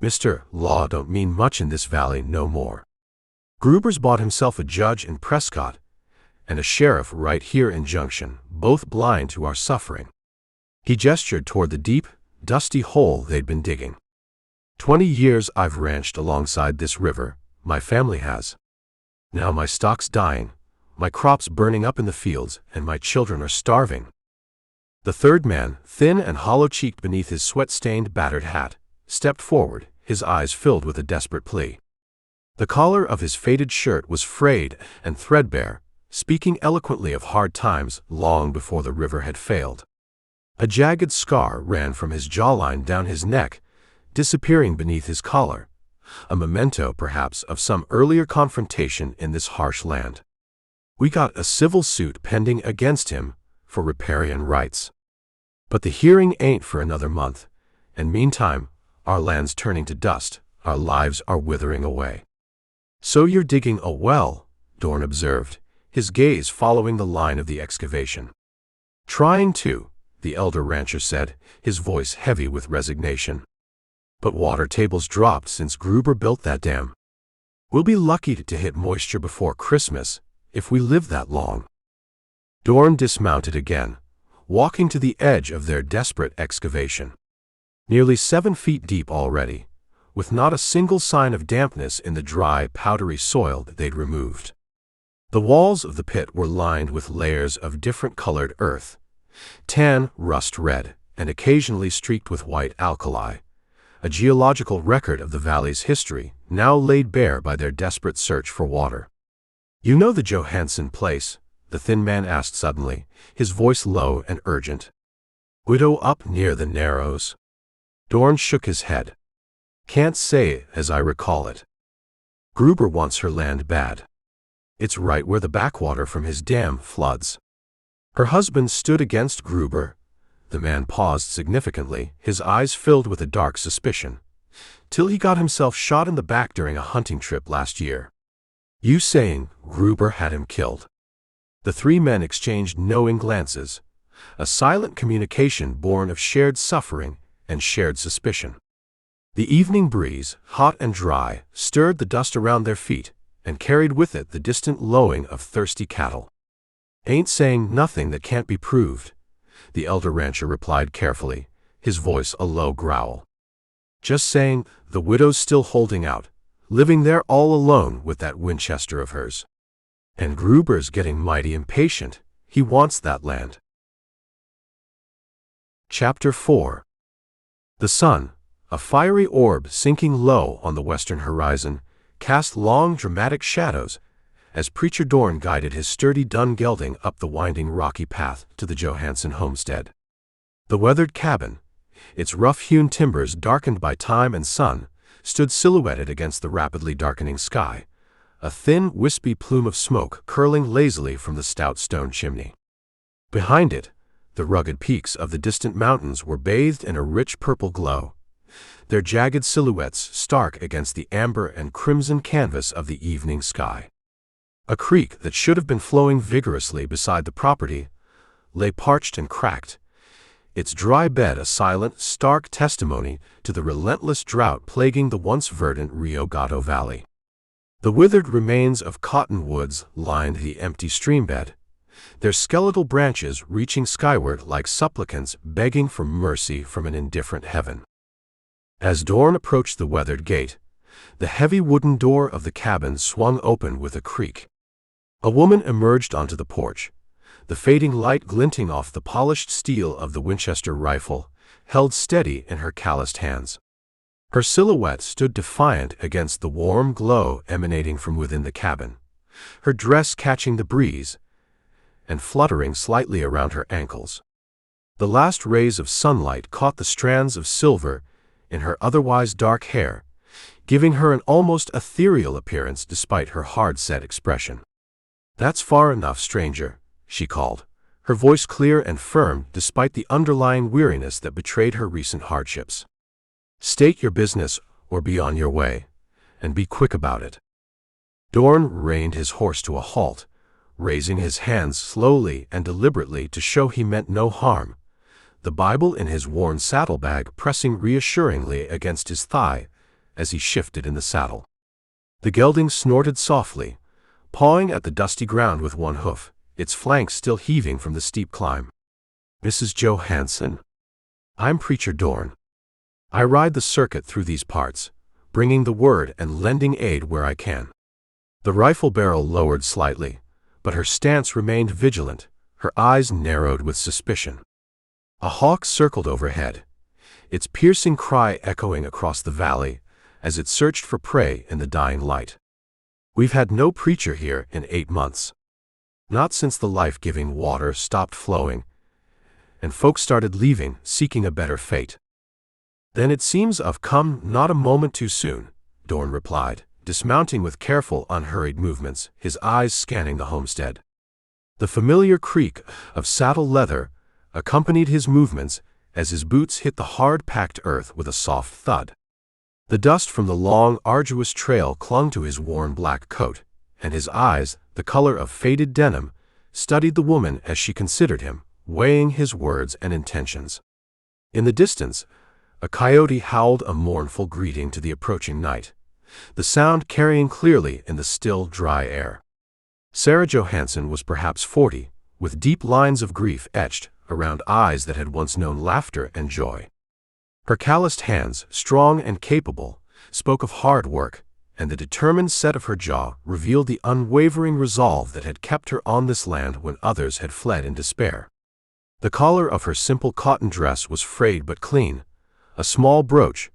Mr. Law don't mean much in this valley no more. Gruber's bought himself a judge in Prescott and a sheriff right here in Junction, both blind to our suffering." He gestured toward the deep, dusty hole they'd been digging. 20 years I've ranched alongside this river, my family has. Now my stock's dying, my crops burning up in the fields, and my children are starving." The third man, thin and hollow-cheeked beneath his sweat-stained, battered hat, stepped forward, his eyes filled with a desperate plea. The collar of his faded shirt was frayed and threadbare, speaking eloquently of hard times long before the river had failed. A jagged scar ran from his jawline down his neck, disappearing beneath his collar, a memento perhaps of some earlier confrontation in this harsh land. "We got a civil suit pending against him for riparian rights. But the hearing ain't for another month, and meantime, our land's turning to dust, our lives are withering away." "So you're digging a well," Dorn observed, his gaze following the line of the excavation. "Trying to," the elder rancher said, his voice heavy with resignation. "But water table's dropped since Gruber built that dam. We'll be lucky to hit moisture before Christmas, if we live that long." Dorn dismounted again, walking to the edge of their desperate excavation. Nearly 7 feet deep already, with not a single sign of dampness in the dry, powdery soil that they'd removed. The walls of the pit were lined with layers of different-colored earth, tan, rust-red, and occasionally streaked with white alkali, a geological record of the valley's history, now laid bare by their desperate search for water. "You know the Johansson place?" the thin man asked suddenly, his voice low and urgent. "Widow up near the Narrows?" Dorn shook his head. "Can't say as I recall it. Gruber wants her land bad. It's right where the backwater from his dam floods." Her husband stood against Gruber. The man paused significantly, his eyes filled with a dark suspicion. Till he got himself shot in the back during a hunting trip last year. You saying Gruber had him killed? The three men exchanged knowing glances, a silent communication born of shared suffering and shared suspicion. The evening breeze, hot and dry, stirred the dust around their feet and carried with it the distant lowing of thirsty cattle. Ain't saying nothing that can't be proved, the elder rancher replied carefully, his voice a low growl. Just saying the widow's still holding out, living there all alone with that Winchester of hers. And Gruber's getting mighty impatient. He wants that land. Chapter 4. The sun, a fiery orb sinking low on the western horizon, cast long dramatic shadows as Preacher Dorn guided his sturdy dun gelding up the winding rocky path to the Johansson homestead. The weathered cabin, its rough-hewn timbers darkened by time and sun, stood silhouetted against the rapidly darkening sky, a thin, wispy plume of smoke curling lazily from the stout stone chimney. Behind it, the rugged peaks of the distant mountains were bathed in a rich purple glow, their jagged silhouettes stark against the amber and crimson canvas of the evening sky. A creek that should have been flowing vigorously beside the property lay parched and cracked, its dry bed a silent, stark testimony to the relentless drought plaguing the once verdant Rio Gato Valley. The withered remains of cottonwoods lined the empty streambed, their skeletal branches reaching skyward like supplicants begging for mercy from an indifferent heaven. As Dorn approached the weathered gate, the heavy wooden door of the cabin swung open with a creak. A woman emerged onto the porch, the fading light glinting off the polished steel of the Winchester rifle, held steady in her calloused hands. Her silhouette stood defiant against the warm glow emanating from within the cabin, her dress catching the breeze and fluttering slightly around her ankles. The last rays of sunlight caught the strands of silver in her otherwise dark hair, giving her an almost ethereal appearance despite her hard-set expression. "That's far enough, stranger," she called, her voice clear and firm despite the underlying weariness that betrayed her recent hardships. "State your business or be on your way, and be quick about it." Dorn reined his horse to a halt, raising his hands slowly and deliberately to show he meant no harm, the Bible in his worn saddlebag pressing reassuringly against his thigh as he shifted in the saddle. The gelding snorted softly, pawing at the dusty ground with one hoof, its flanks still heaving from the steep climb. "Mrs. Johansson. I'm Preacher Dorn. I ride the circuit through these parts, bringing the word and lending aid where I can." The rifle barrel lowered slightly, but her stance remained vigilant, her eyes narrowed with suspicion. A hawk circled overhead, its piercing cry echoing across the valley as it searched for prey in the dying light. "We've had no preacher here in 8 months. Not since the life-giving water stopped flowing, and folks started leaving, seeking a better fate." "Then it seems I've come not a moment too soon," Dorn replied, dismounting with careful, unhurried movements, his eyes scanning the homestead. The familiar creak of saddle leather accompanied his movements as his boots hit the hard-packed earth with a soft thud. The dust from the long, arduous trail clung to his worn black coat, and his eyes, the color of faded denim, studied the woman as she considered him, weighing his words and intentions. In the distance, a coyote howled a mournful greeting to the approaching night, the sound carrying clearly in the still, dry air. Sarah Johansson was perhaps 40, with deep lines of grief etched around eyes that had once known laughter and joy. Her calloused hands, strong and capable, spoke of hard work, and the determined set of her jaw revealed the unwavering resolve that had kept her on this land when others had fled in despair. The collar of her simple cotton dress was frayed but clean, a small brooch,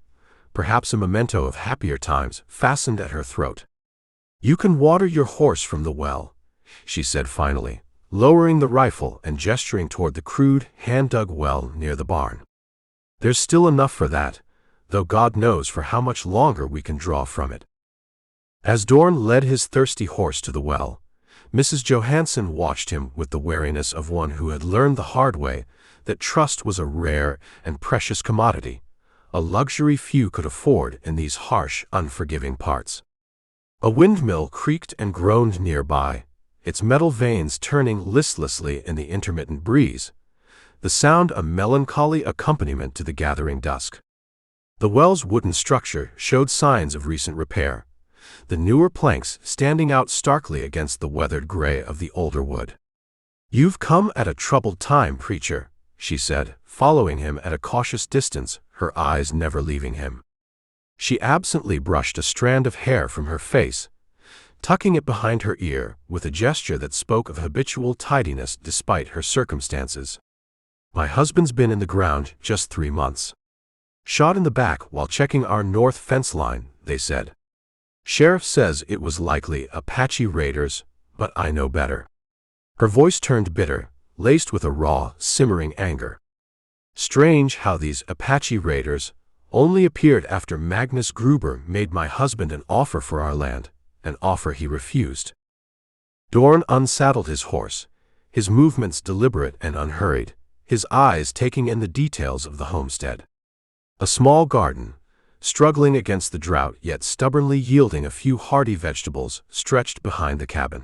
perhaps a memento of happier times, fastened at her throat. "You can water your horse from the well," she said finally, lowering the rifle and gesturing toward the crude, hand-dug well near the barn. "There's still enough for that, though God knows for how much longer we can draw from it." As Dorn led his thirsty horse to the well, Mrs. Johansson watched him with the wariness of one who had learned the hard way that trust was a rare and precious commodity, a luxury few could afford in these harsh, unforgiving parts. A windmill creaked and groaned nearby, its metal vanes turning listlessly in the intermittent breeze, the sound a melancholy accompaniment to the gathering dusk. The well's wooden structure showed signs of recent repair, the newer planks standing out starkly against the weathered gray of the older wood. "You've come at a troubled time, preacher," she said, following him at a cautious distance, her eyes never leaving him. She absently brushed a strand of hair from her face, tucking it behind her ear with a gesture that spoke of habitual tidiness despite her circumstances. "My husband's been in the ground just 3 months. Shot in the back while checking our north fence line," they said. "Sheriff says it was likely Apache raiders, but I know better." Her voice turned bitter, laced with a raw, simmering anger. "Strange how these Apache raiders only appeared after Magnus Gruber made my husband an offer for our land, an offer he refused." Dorn unsaddled his horse, his movements deliberate and unhurried, his eyes taking in the details of the homestead. A small garden, struggling against the drought yet stubbornly yielding a few hardy vegetables, stretched behind the cabin.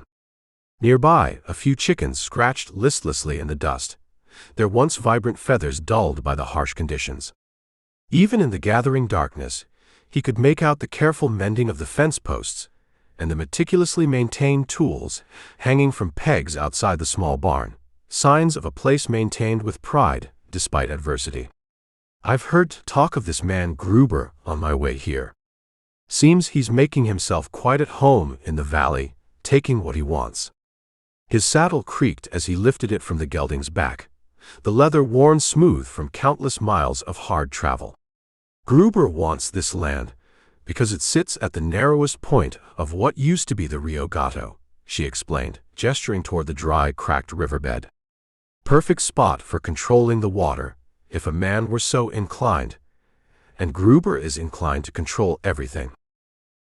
Nearby, a few chickens scratched listlessly in the dust, their once vibrant feathers dulled by the harsh conditions. Even in the gathering darkness, he could make out the careful mending of the fence posts and the meticulously maintained tools hanging from pegs outside the small barn, signs of a place maintained with pride despite adversity. "I've heard talk of this man Gruber on my way here. Seems he's making himself quite at home in the valley, taking what he wants." His saddle creaked as he lifted it from the gelding's back, the leather worn smooth from countless miles of hard travel. "Gruber wants this land because it sits at the narrowest point of what used to be the Rio Gato," she explained, gesturing toward the dry, cracked riverbed. "Perfect spot for controlling the water, if a man were so inclined, and Gruber is inclined to control everything."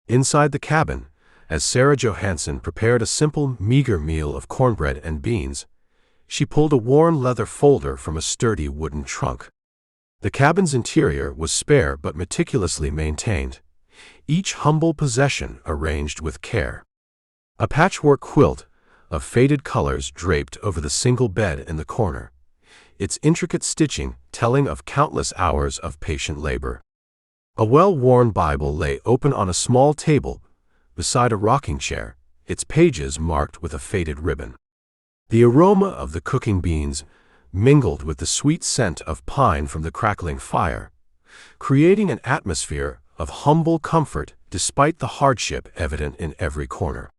Inside the cabin, as Sarah Johansson prepared a simple, meager meal of cornbread and beans, she pulled a worn leather folder from a sturdy wooden trunk. The cabin's interior was spare but meticulously maintained, each humble possession arranged with care. A patchwork quilt of faded colors draped over the single bed in the corner, its intricate stitching telling of countless hours of patient labor. A well-worn Bible lay open on a small table beside a rocking chair, its pages marked with a faded ribbon. The aroma of the cooking beans mingled with the sweet scent of pine from the crackling fire, creating an atmosphere of humble comfort despite the hardship evident in every corner.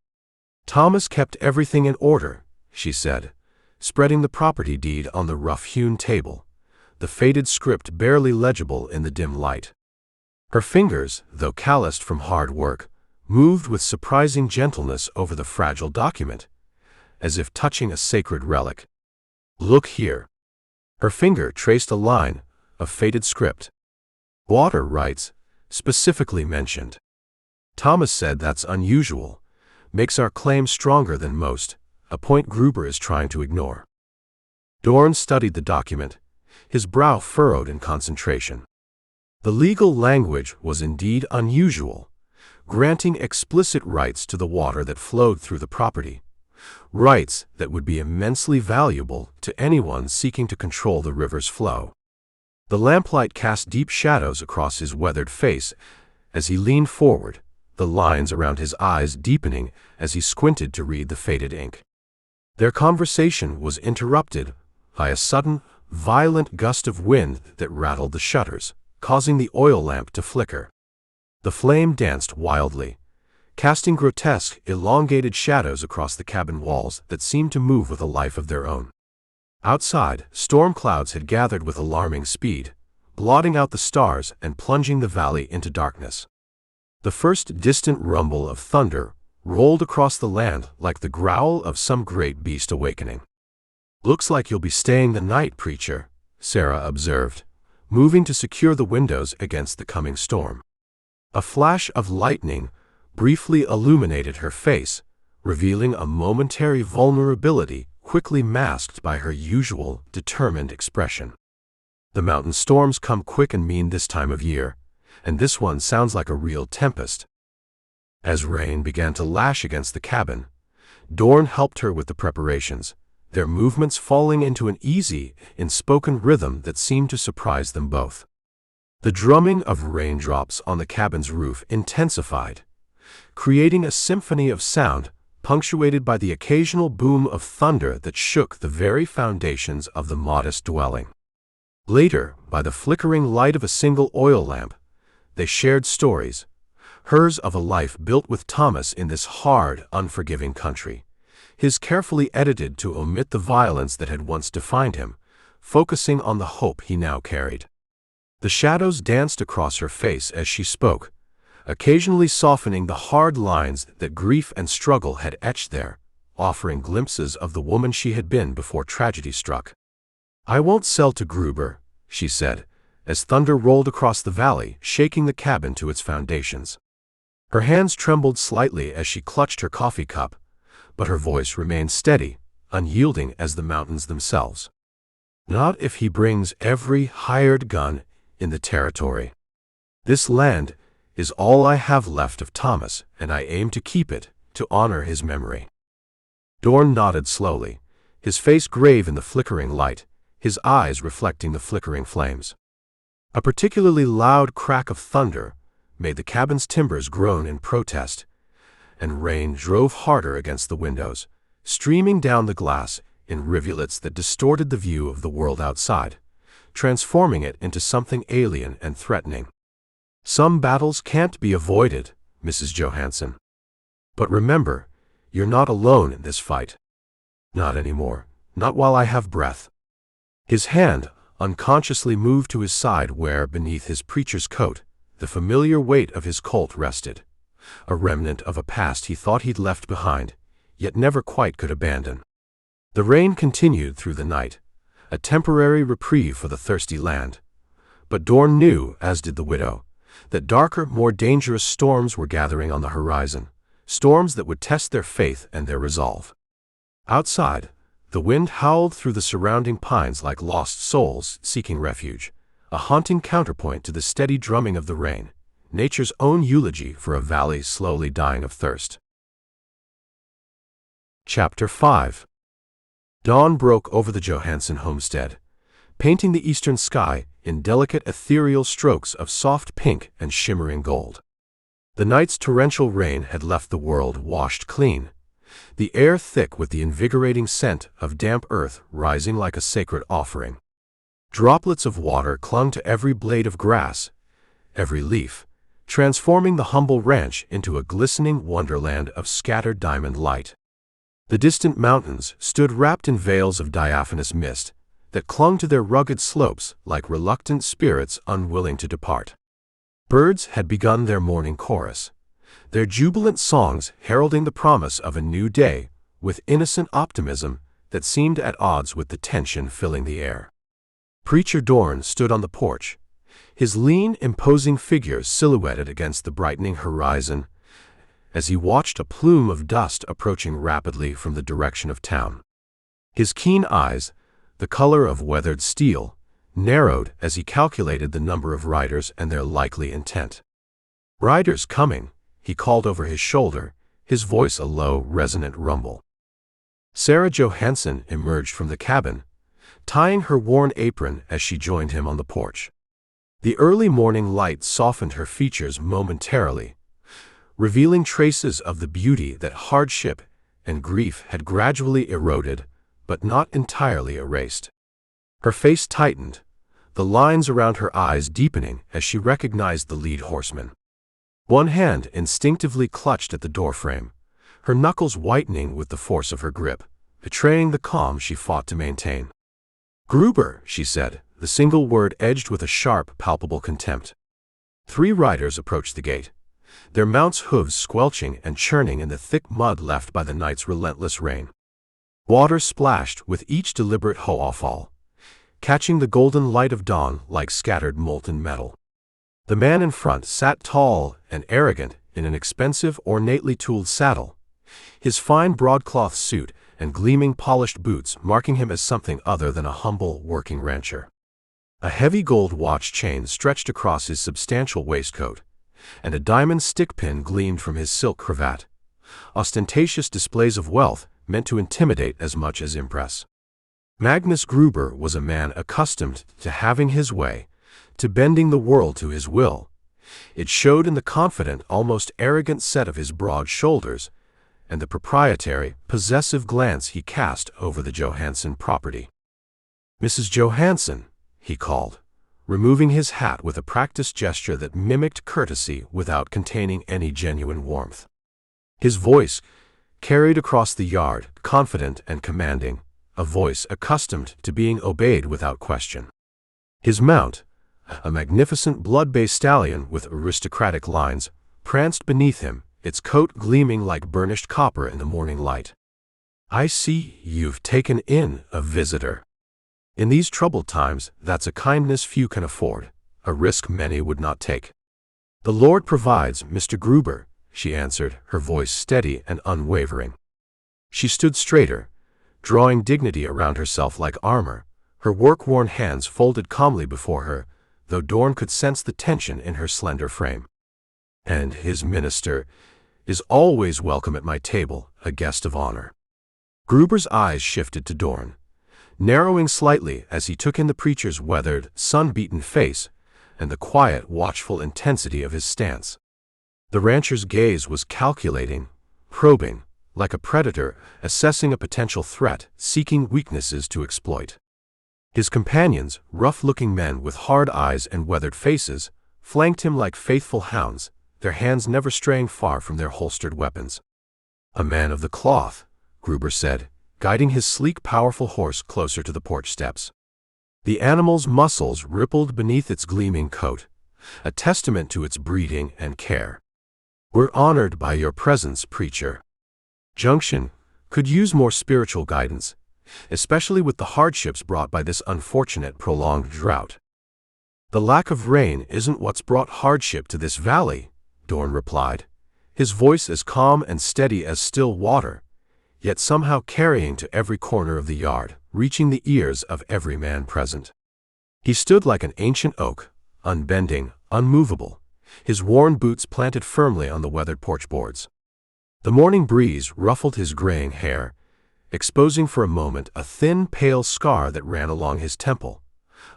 "Thomas kept everything in order," she said, spreading the property deed on the rough-hewn table, the faded script barely legible in the dim light. Her fingers, though calloused from hard work, moved with surprising gentleness over the fragile document, as if touching a sacred relic. "Look here." Her finger traced a line of faded script. "Water rights, specifically mentioned. Thomas said that's unusual, makes our claim stronger than most, a point Gruber is trying to ignore." Dorn studied the document, his brow furrowed in concentration. The legal language was indeed unusual, granting explicit rights to the water that flowed through the property, rights that would be immensely valuable to anyone seeking to control the river's flow. The lamplight cast deep shadows across his weathered face as he leaned forward, the lines around his eyes deepening as he squinted to read the faded ink. Their conversation was interrupted by a sudden, violent gust of wind that rattled the shutters, causing the oil lamp to flicker. The flame danced wildly, casting grotesque, elongated shadows across the cabin walls that seemed to move with a life of their own. Outside, storm clouds had gathered with alarming speed, blotting out the stars and plunging the valley into darkness. The first distant rumble of thunder rolled across the land like the growl of some great beast awakening. "Looks like you'll be staying the night, preacher," Sarah observed, moving to secure the windows against the coming storm. A flash of lightning briefly illuminated her face, revealing a momentary vulnerability quickly masked by her usual determined expression. The mountain storms come quick and mean this time of year, and this one sounds like a real tempest. As rain began to lash against the cabin, Dorn helped her with the preparations, their movements falling into an easy, inspoken rhythm that seemed to surprise them both. The drumming of raindrops on the cabin's roof intensified, creating a symphony of sound punctuated by the occasional boom of thunder that shook the very foundations of the modest dwelling. Later, by the flickering light of a single oil lamp, they shared stories, hers of a life built with Thomas in this hard, unforgiving country, his carefully edited to omit the violence that had once defined him, focusing on the hope he now carried. The shadows danced across her face as she spoke, occasionally softening the hard lines that grief and struggle had etched there, offering glimpses of the woman she had been before tragedy struck. "I won't sell to Gruber," she said, as thunder rolled across the valley, shaking the cabin to its foundations. Her hands trembled slightly as she clutched her coffee cup, but her voice remained steady, unyielding as the mountains themselves. "Not if he brings every hired gun in the territory. This land is all I have left of Thomas, and I aim to keep it, to honor his memory." Dorn nodded slowly, his face grave in the flickering light, his eyes reflecting the flickering flames. A particularly loud crack of thunder made the cabin's timbers groan in protest, and rain drove harder against the windows, streaming down the glass in rivulets that distorted the view of the world outside, transforming it into something alien and threatening. "Some battles can't be avoided, Mrs. Johansson. But remember, you're not alone in this fight. Not anymore, not while I have breath." His hand unconsciously moved to his side where, beneath his preacher's coat, the familiar weight of his Colt rested, a remnant of a past he thought he'd left behind, yet never quite could abandon. The rain continued through the night, a temporary reprieve for the thirsty land, but Dorn knew, as did the widow, that darker, more dangerous storms were gathering on the horizon, storms that would test their faith and their resolve. Outside, the wind howled through the surrounding pines like lost souls seeking refuge, a haunting counterpoint to the steady drumming of the rain, nature's own eulogy for a valley slowly dying of thirst. Chapter 5. Dawn broke over the Johansson homestead, painting the eastern sky in delicate ethereal strokes of soft pink and shimmering gold. The night's torrential rain had left the world washed clean, the air thick with the invigorating scent of damp earth rising like a sacred offering. Droplets of water clung to every blade of grass, every leaf, transforming the humble ranch into a glistening wonderland of scattered diamond light. The distant mountains stood wrapped in veils of diaphanous mist that clung to their rugged slopes like reluctant spirits unwilling to depart. Birds had begun their morning chorus, their jubilant songs heralding the promise of a new day with innocent optimism that seemed at odds with the tension filling the air. Preacher Dorn stood on the porch, his lean, imposing figure silhouetted against the brightening horizon as he watched a plume of dust approaching rapidly from the direction of town. His keen eyes, the color of weathered steel, narrowed as he calculated the number of riders and their likely intent. "Riders coming," he called over his shoulder, his voice a low, resonant rumble. Sarah Johansson emerged from the cabin, tying her worn apron as she joined him on the porch. The early morning light softened her features momentarily, revealing traces of the beauty that hardship and grief had gradually eroded, but not entirely erased. Her face tightened, the lines around her eyes deepening as she recognized the lead horseman. One hand instinctively clutched at the doorframe, her knuckles whitening with the force of her grip, betraying the calm she fought to maintain. "Gruber," she said, the single word edged with a sharp, palpable contempt. 3 riders approached the gate, their mounts' hooves squelching and churning in the thick mud left by the night's relentless rain. Water splashed with each deliberate hoo-fall, catching the golden light of dawn like scattered molten metal. The man in front sat tall and arrogant in an expensive, ornately tooled saddle, his fine broadcloth suit and gleaming polished boots marking him as something other than a humble working rancher. A heavy gold watch chain stretched across his substantial waistcoat, and a diamond stick pin gleamed from his silk cravat, ostentatious displays of wealth meant to intimidate as much as impress. Magnus Gruber was a man accustomed to having his way, to bending the world to his will. It showed in the confident, almost arrogant set of his broad shoulders, and the proprietary, possessive glance he cast over the Johansson property. "Mrs. Johansson," he called, removing his hat with a practiced gesture that mimicked courtesy without containing any genuine warmth. His voice carried across the yard, confident and commanding, a voice accustomed to being obeyed without question. His mount, a magnificent blood-bay stallion with aristocratic lines, pranced beneath him, its coat gleaming like burnished copper in the morning light. "I see you've taken in a visitor. In these troubled times, that's a kindness few can afford, a risk many would not take." "The Lord provides, Mr. Gruber," she answered, her voice steady and unwavering. She stood straighter, drawing dignity around herself like armor, her work-worn hands folded calmly before her, though Dorn could sense the tension in her slender frame. "And his minister is always welcome at my table, a guest of honor." Gruber's eyes shifted to Dorn, narrowing slightly as he took in the preacher's weathered, sun-beaten face and the quiet, watchful intensity of his stance. The rancher's gaze was calculating, probing, like a predator assessing a potential threat, seeking weaknesses to exploit. His companions, rough-looking men with hard eyes and weathered faces, flanked him like faithful hounds, their hands never straying far from their holstered weapons. "A man of the cloth," Gruber said, guiding his sleek, powerful horse closer to the porch steps. The animal's muscles rippled beneath its gleaming coat, a testament to its breeding and care. "We're honored by your presence, preacher. Junction could use more spiritual guidance, especially with the hardships brought by this unfortunate prolonged drought." "The lack of rain isn't what's brought hardship to this valley," Dorn replied, his voice as calm and steady as still water, yet somehow carrying to every corner of the yard, reaching the ears of every man present. He stood like an ancient oak, unbending, unmovable, his worn boots planted firmly on the weathered porch boards. The morning breeze ruffled his graying hair, exposing for a moment a thin, pale scar that ran along his temple,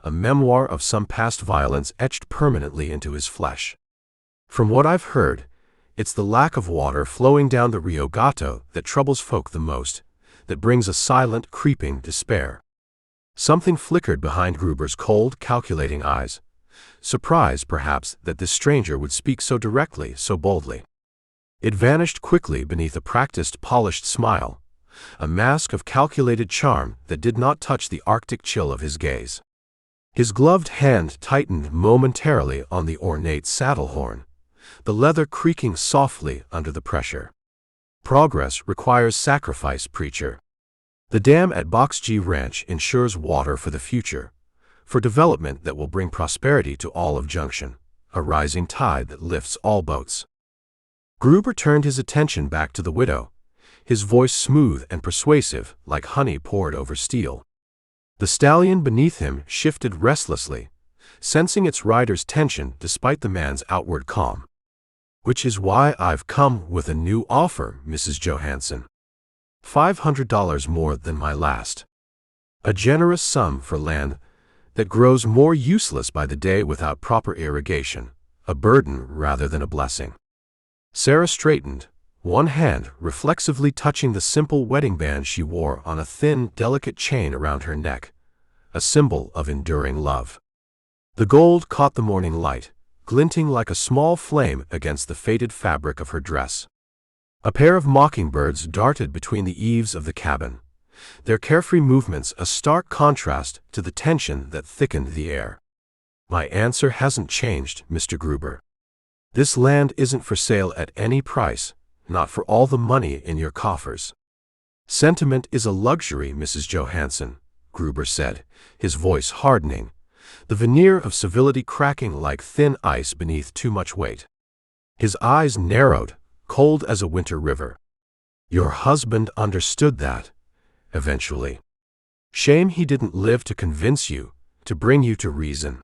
a memoir of some past violence etched permanently into his flesh. "From what I've heard, it's the lack of water flowing down the Rio Gato that troubles folk the most, that brings a silent, creeping despair." Something flickered behind Gruber's cold, calculating eyes, surprise, perhaps, that this stranger would speak so directly, so boldly. It vanished quickly beneath a practiced, polished smile, a mask of calculated charm that did not touch the arctic chill of his gaze. His gloved hand tightened momentarily on the ornate saddle horn, the leather creaking softly under the pressure. "Progress requires sacrifice, preacher. The dam at Box G Ranch ensures water for the future, for development that will bring prosperity to all of Junction, a rising tide that lifts all boats." Gruber turned his attention back to the widow, his voice smooth and persuasive, like honey poured over steel. The stallion beneath him shifted restlessly, sensing its rider's tension despite the man's outward calm. "Which is why I've come with a new offer, Mrs. Johansson. $500 more than my last. A generous sum for land that grows more useless by the day without proper irrigation, a burden rather than a blessing." Sarah straightened, one hand reflexively touching the simple wedding band she wore on a thin, delicate chain around her neck, a symbol of enduring love. The gold caught the morning light, glinting like a small flame against the faded fabric of her dress. A pair of mockingbirds darted between the eaves of the cabin, their carefree movements a stark contrast to the tension that thickened the air. "My answer hasn't changed, Mr. Gruber. This land isn't for sale at any price, not for all the money in your coffers." "Sentiment is a luxury, Mrs. Johansson," Gruber said, his voice hardening, the veneer of civility cracking like thin ice beneath too much weight. His eyes narrowed, cold as a winter river. Your husband understood that, eventually. Shame he didn't live to convince you, to bring you to reason.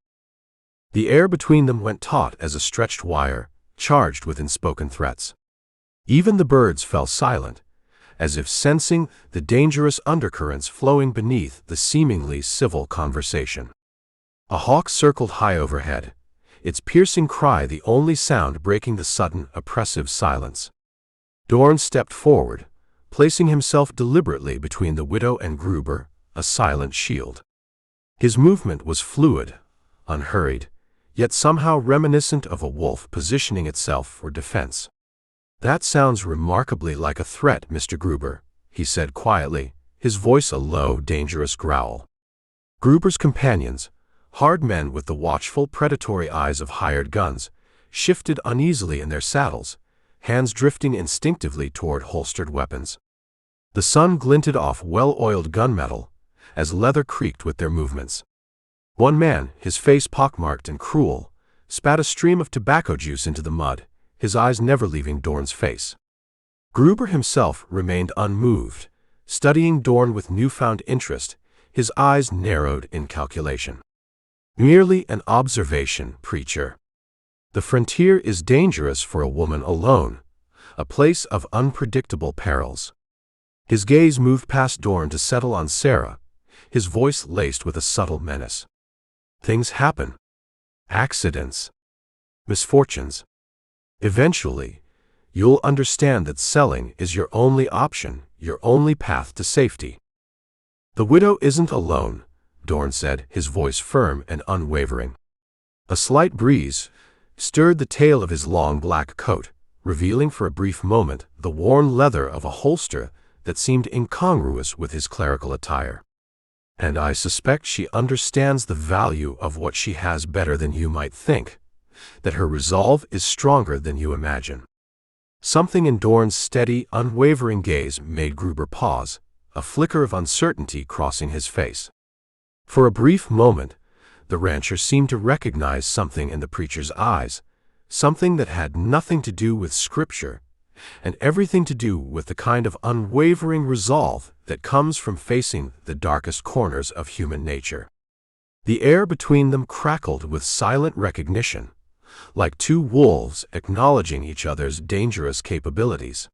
The air between them went taut as a stretched wire, charged with unspoken threats. Even the birds fell silent, as if sensing the dangerous undercurrents flowing beneath the seemingly civil conversation. A hawk circled high overhead, its piercing cry the only sound breaking the sudden, oppressive silence. Dorn stepped forward, placing himself deliberately between the widow and Gruber, a silent shield. His movement was fluid, unhurried, yet somehow reminiscent of a wolf positioning itself for defense. "That sounds remarkably like a threat, Mr. Gruber," he said quietly, his voice a low, dangerous growl. Gruber's companions, hard men with the watchful, predatory eyes of hired guns, shifted uneasily in their saddles, hands drifting instinctively toward holstered weapons. The sun glinted off well-oiled gunmetal, as leather creaked with their movements. One man, his face pockmarked and cruel, spat a stream of tobacco juice into the mud, his eyes never leaving Dorn's face. Gruber himself remained unmoved, studying Dorn with newfound interest, his eyes narrowed in calculation. "Merely an observation, preacher. The frontier is dangerous for a woman alone, a place of unpredictable perils." His gaze moved past Dorn to settle on Sarah, his voice laced with a subtle menace. "Things happen. Accidents. Misfortunes. Eventually, you'll understand that selling is your only option, your only path to safety." "The widow isn't alone," Dorn said, his voice firm and unwavering. A slight breeze stirred the tail of his long black coat, revealing for a brief moment the worn leather of a holster that seemed incongruous with his clerical attire. "And I suspect she understands the value of what she has better than you might think, that her resolve is stronger than you imagine." Something in Dorn's steady, unwavering gaze made Gruber pause, a flicker of uncertainty crossing his face. For a brief moment, the rancher seemed to recognize something in the preacher's eyes, something that had nothing to do with Scripture, and everything to do with the kind of unwavering resolve that comes from facing the darkest corners of human nature. The air between them crackled with silent recognition, like two wolves acknowledging each other's dangerous capabilities.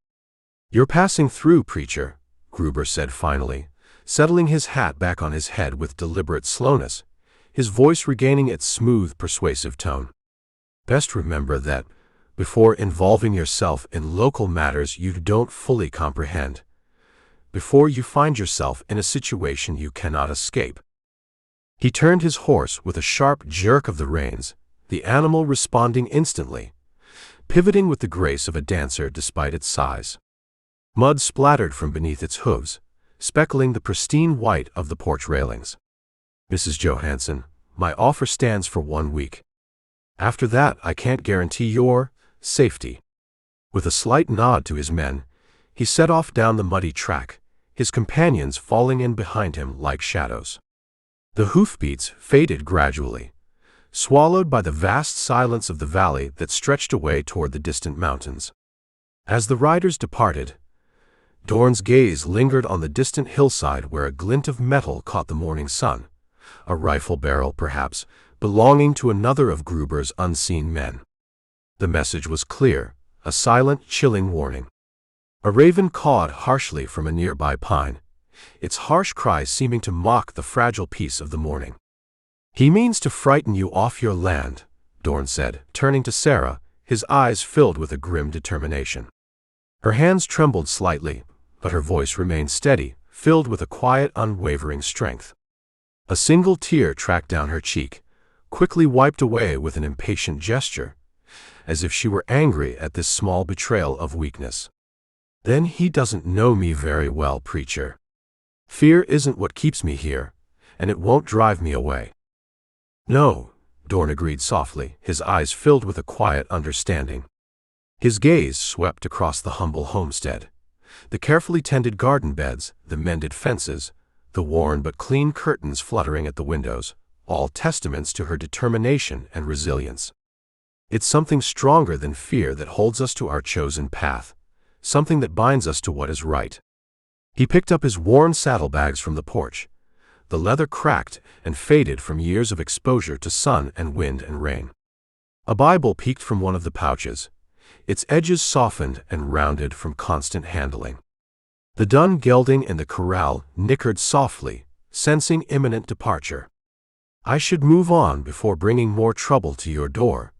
"You're passing through, preacher," Gruber said finally, settling his hat back on his head with deliberate slowness, his voice regaining its smooth, persuasive tone. "Best remember that, before involving yourself in local matters you don't fully comprehend, before you find yourself in a situation you cannot escape." He turned his horse with a sharp jerk of the reins, the animal responding instantly, pivoting with the grace of a dancer despite its size. Mud splattered from beneath its hooves, speckling the pristine white of the porch railings. "Mrs. Johansson, my offer stands for 1 week. After that I can't guarantee your safety." With a slight nod to his men, he set off down the muddy track, his companions falling in behind him like shadows. The hoofbeats faded gradually, swallowed by the vast silence of the valley that stretched away toward the distant mountains. As the riders departed, Dorn's gaze lingered on the distant hillside where a glint of metal caught the morning sun, a rifle barrel perhaps, belonging to another of Gruber's unseen men. The message was clear, a silent, chilling warning. A raven cawed harshly from a nearby pine, its harsh cry seeming to mock the fragile peace of the morning. "He means to frighten you off your land," Dorn said, turning to Sarah, his eyes filled with a grim determination. Her hands trembled slightly, but her voice remained steady, filled with a quiet, unwavering strength. A single tear tracked down her cheek, quickly wiped away with an impatient gesture, as if she were angry at this small betrayal of weakness. "Then he doesn't know me very well, preacher. Fear isn't what keeps me here, and it won't drive me away." "No," Dorn agreed softly, his eyes filled with a quiet understanding. His gaze swept across the humble homestead, the carefully tended garden beds, the mended fences, the worn but clean curtains fluttering at the windows, all testaments to her determination and resilience. "It's something stronger than fear that holds us to our chosen path," something that binds us to what is right." He picked up his worn saddlebags from the porch. The leather cracked and faded from years of exposure to sun and wind and rain. A Bible peeked from one of the pouches, its edges softened and rounded from constant handling. The dun gelding in the corral nickered softly, sensing imminent departure. "I should move on before bringing more trouble to your door,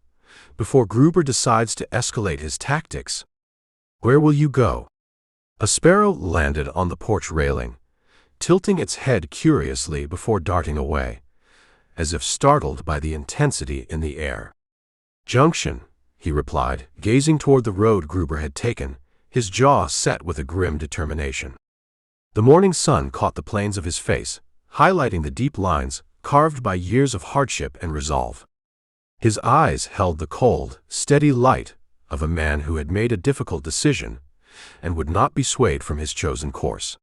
before Gruber decides to escalate his tactics. Where will you go?" A sparrow landed on the porch railing, tilting its head curiously before darting away, as if startled by the intensity in the air. "Junction," he replied, gazing toward the road Gruber had taken, his jaw set with a grim determination. The morning sun caught the planes of his face, highlighting the deep lines carved by years of hardship and resolve. His eyes held the cold, steady light of a man who had made a difficult decision and would not be swayed from his chosen course.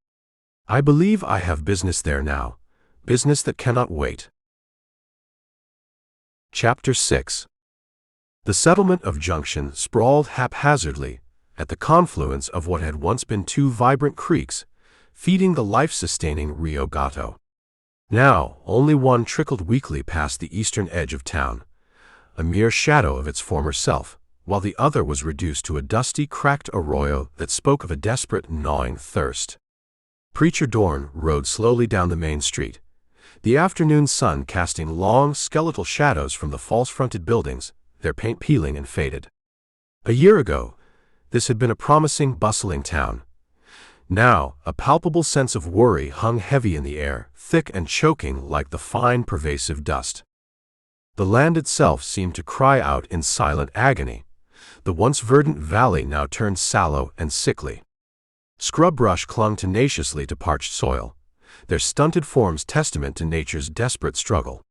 "I believe I have business there now, business that cannot wait." Chapter 6. The settlement of Junction sprawled haphazardly at the confluence of what had once been two vibrant creeks, feeding the life-sustaining Rio Gato. Now, only one trickled weakly past the eastern edge of town, a mere shadow of its former self, while the other was reduced to a dusty, cracked arroyo that spoke of a desperate, gnawing thirst. Preacher Dorn rode slowly down the main street, the afternoon sun casting long, skeletal shadows from the false-fronted buildings, their paint peeling and faded. A year ago, this had been a promising, bustling town. Now, a palpable sense of worry hung heavy in the air, thick and choking like the fine, pervasive dust. The land itself seemed to cry out in silent agony. The once verdant valley now turned sallow and sickly. Scrub brush clung tenaciously to parched soil, their stunted forms testament to nature's desperate struggle.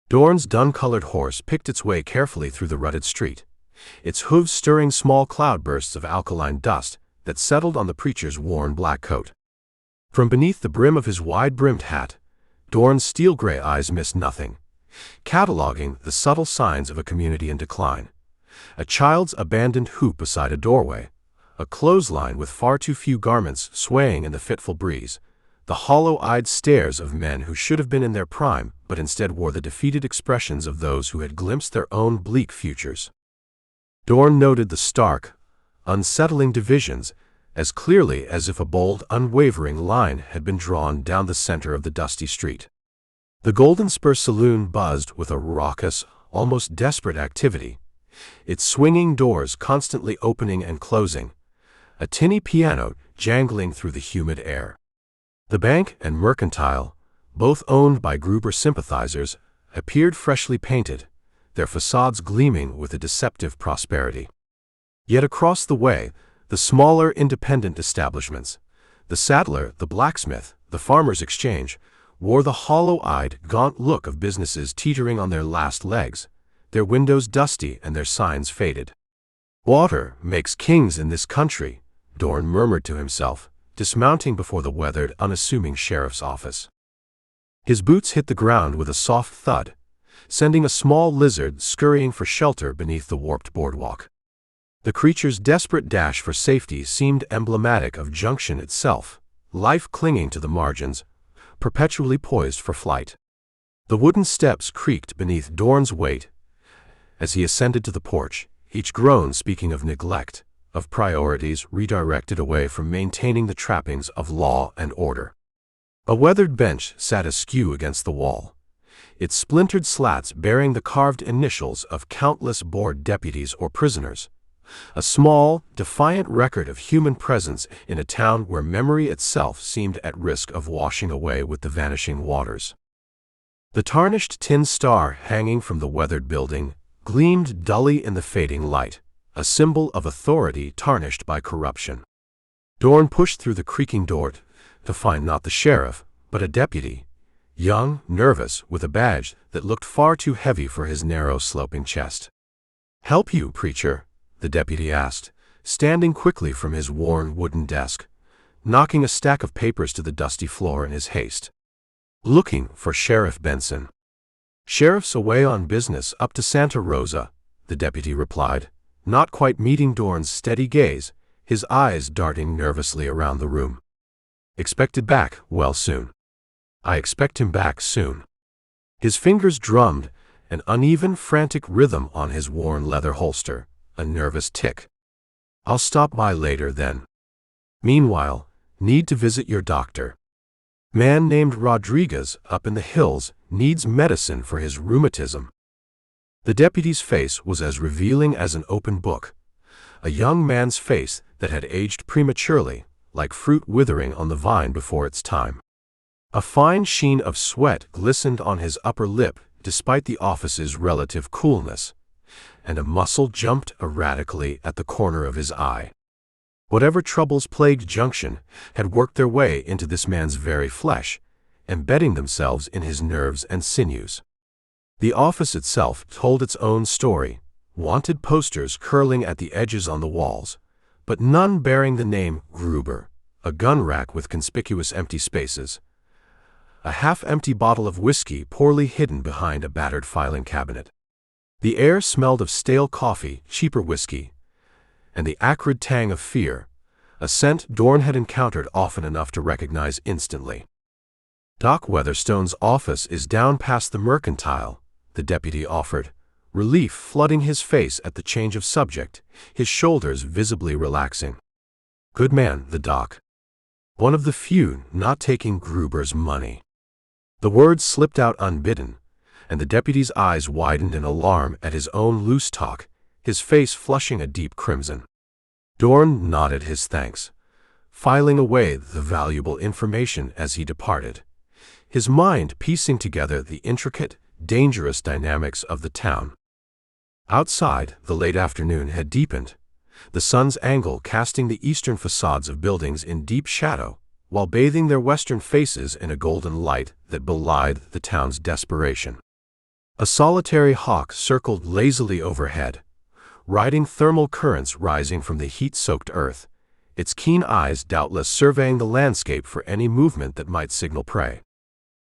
Dorn's dun-colored horse picked its way carefully through the rutted street, its hooves stirring small cloudbursts of alkaline dust that settled on the preacher's worn black coat. From beneath the brim of his wide-brimmed hat, Dorn's steel-gray eyes missed nothing, cataloging the subtle signs of a community in decline. A child's abandoned hoop beside a doorway, a clothesline with far too few garments swaying in the fitful breeze, the hollow-eyed stares of men who should have been in their prime but instead wore the defeated expressions of those who had glimpsed their own bleak futures. Dorn noted the stark, unsettling divisions as clearly as if a bold, unwavering line had been drawn down the center of the dusty street. The Golden Spur Saloon buzzed with a raucous, almost desperate activity, its swinging doors constantly opening and closing, a tinny piano jangling through the humid air. The bank and mercantile, both owned by Gruber sympathizers, appeared freshly painted, their facades gleaming with a deceptive prosperity. Yet across the way, the smaller independent establishments, the saddler, the blacksmith, the farmer's exchange, wore the hollow-eyed, gaunt look of businesses teetering on their last legs, their windows dusty and their signs faded. "Water makes kings in this country," Dorn murmured to himself, dismounting before the weathered, unassuming sheriff's office. His boots hit the ground with a soft thud, sending a small lizard scurrying for shelter beneath the warped boardwalk. The creature's desperate dash for safety seemed emblematic of Junction itself, life clinging to the margins, perpetually poised for flight. The wooden steps creaked beneath Dorn's weight as he ascended to the porch, each groan speaking of neglect, of priorities redirected away from maintaining the trappings of law and order. A weathered bench sat askew against the wall, its splintered slats bearing the carved initials of countless bored deputies or prisoners, a small, defiant record of human presence in a town where memory itself seemed at risk of washing away with the vanishing waters. The tarnished tin star hanging from the weathered building gleamed dully in the fading light, a symbol of authority tarnished by corruption. Dorn pushed through the creaking door to find not the sheriff, but a deputy, young, nervous, with a badge that looked far too heavy for his narrow, sloping chest. "Help you, preacher?" the deputy asked, standing quickly from his worn wooden desk, knocking a stack of papers to the dusty floor in his haste. "Looking for Sheriff Benson." "Sheriff's away on business up to Santa Rosa," the deputy replied, not quite meeting Dorn's steady gaze, his eyes darting nervously around the room. "Expected back, well, soon. I expect him back soon." His fingers drummed, an uneven, frantic rhythm on his worn leather holster, a nervous tick. "I'll stop by later, then. Meanwhile, need to visit your doctor. Man named Rodriguez up in the hills needs medicine for his rheumatism." The deputy's face was as revealing as an open book, a young man's face that had aged prematurely, like fruit withering on the vine before its time. A fine sheen of sweat glistened on his upper lip despite the office's relative coolness, and a muscle jumped erratically at the corner of his eye. Whatever troubles plagued Junction had worked their way into this man's very flesh, embedding themselves in his nerves and sinews. The office itself told its own story, wanted posters curling at the edges on the walls, but none bearing the name Gruber, a gun rack with conspicuous empty spaces, a half-empty bottle of whiskey poorly hidden behind a battered filing cabinet. The air smelled of stale coffee, cheaper whiskey, and the acrid tang of fear, a scent Dorn had encountered often enough to recognize instantly. "Doc Weatherstone's office is down past the Mercantile," the deputy offered, relief flooding his face at the change of subject, his shoulders visibly relaxing. "Good man, the doc. One of the few not taking Gruber's money." The words slipped out unbidden, and the deputy's eyes widened in alarm at his own loose talk, his face flushing a deep crimson. Dorn nodded his thanks, filing away the valuable information as he departed, his mind piecing together the intricate, dangerous dynamics of the town. Outside, the late afternoon had deepened, the sun's angle casting the eastern facades of buildings in deep shadow, while bathing their western faces in a golden light that belied the town's desperation. A solitary hawk circled lazily overhead, riding thermal currents rising from the heat-soaked earth, its keen eyes doubtless surveying the landscape for any movement that might signal prey.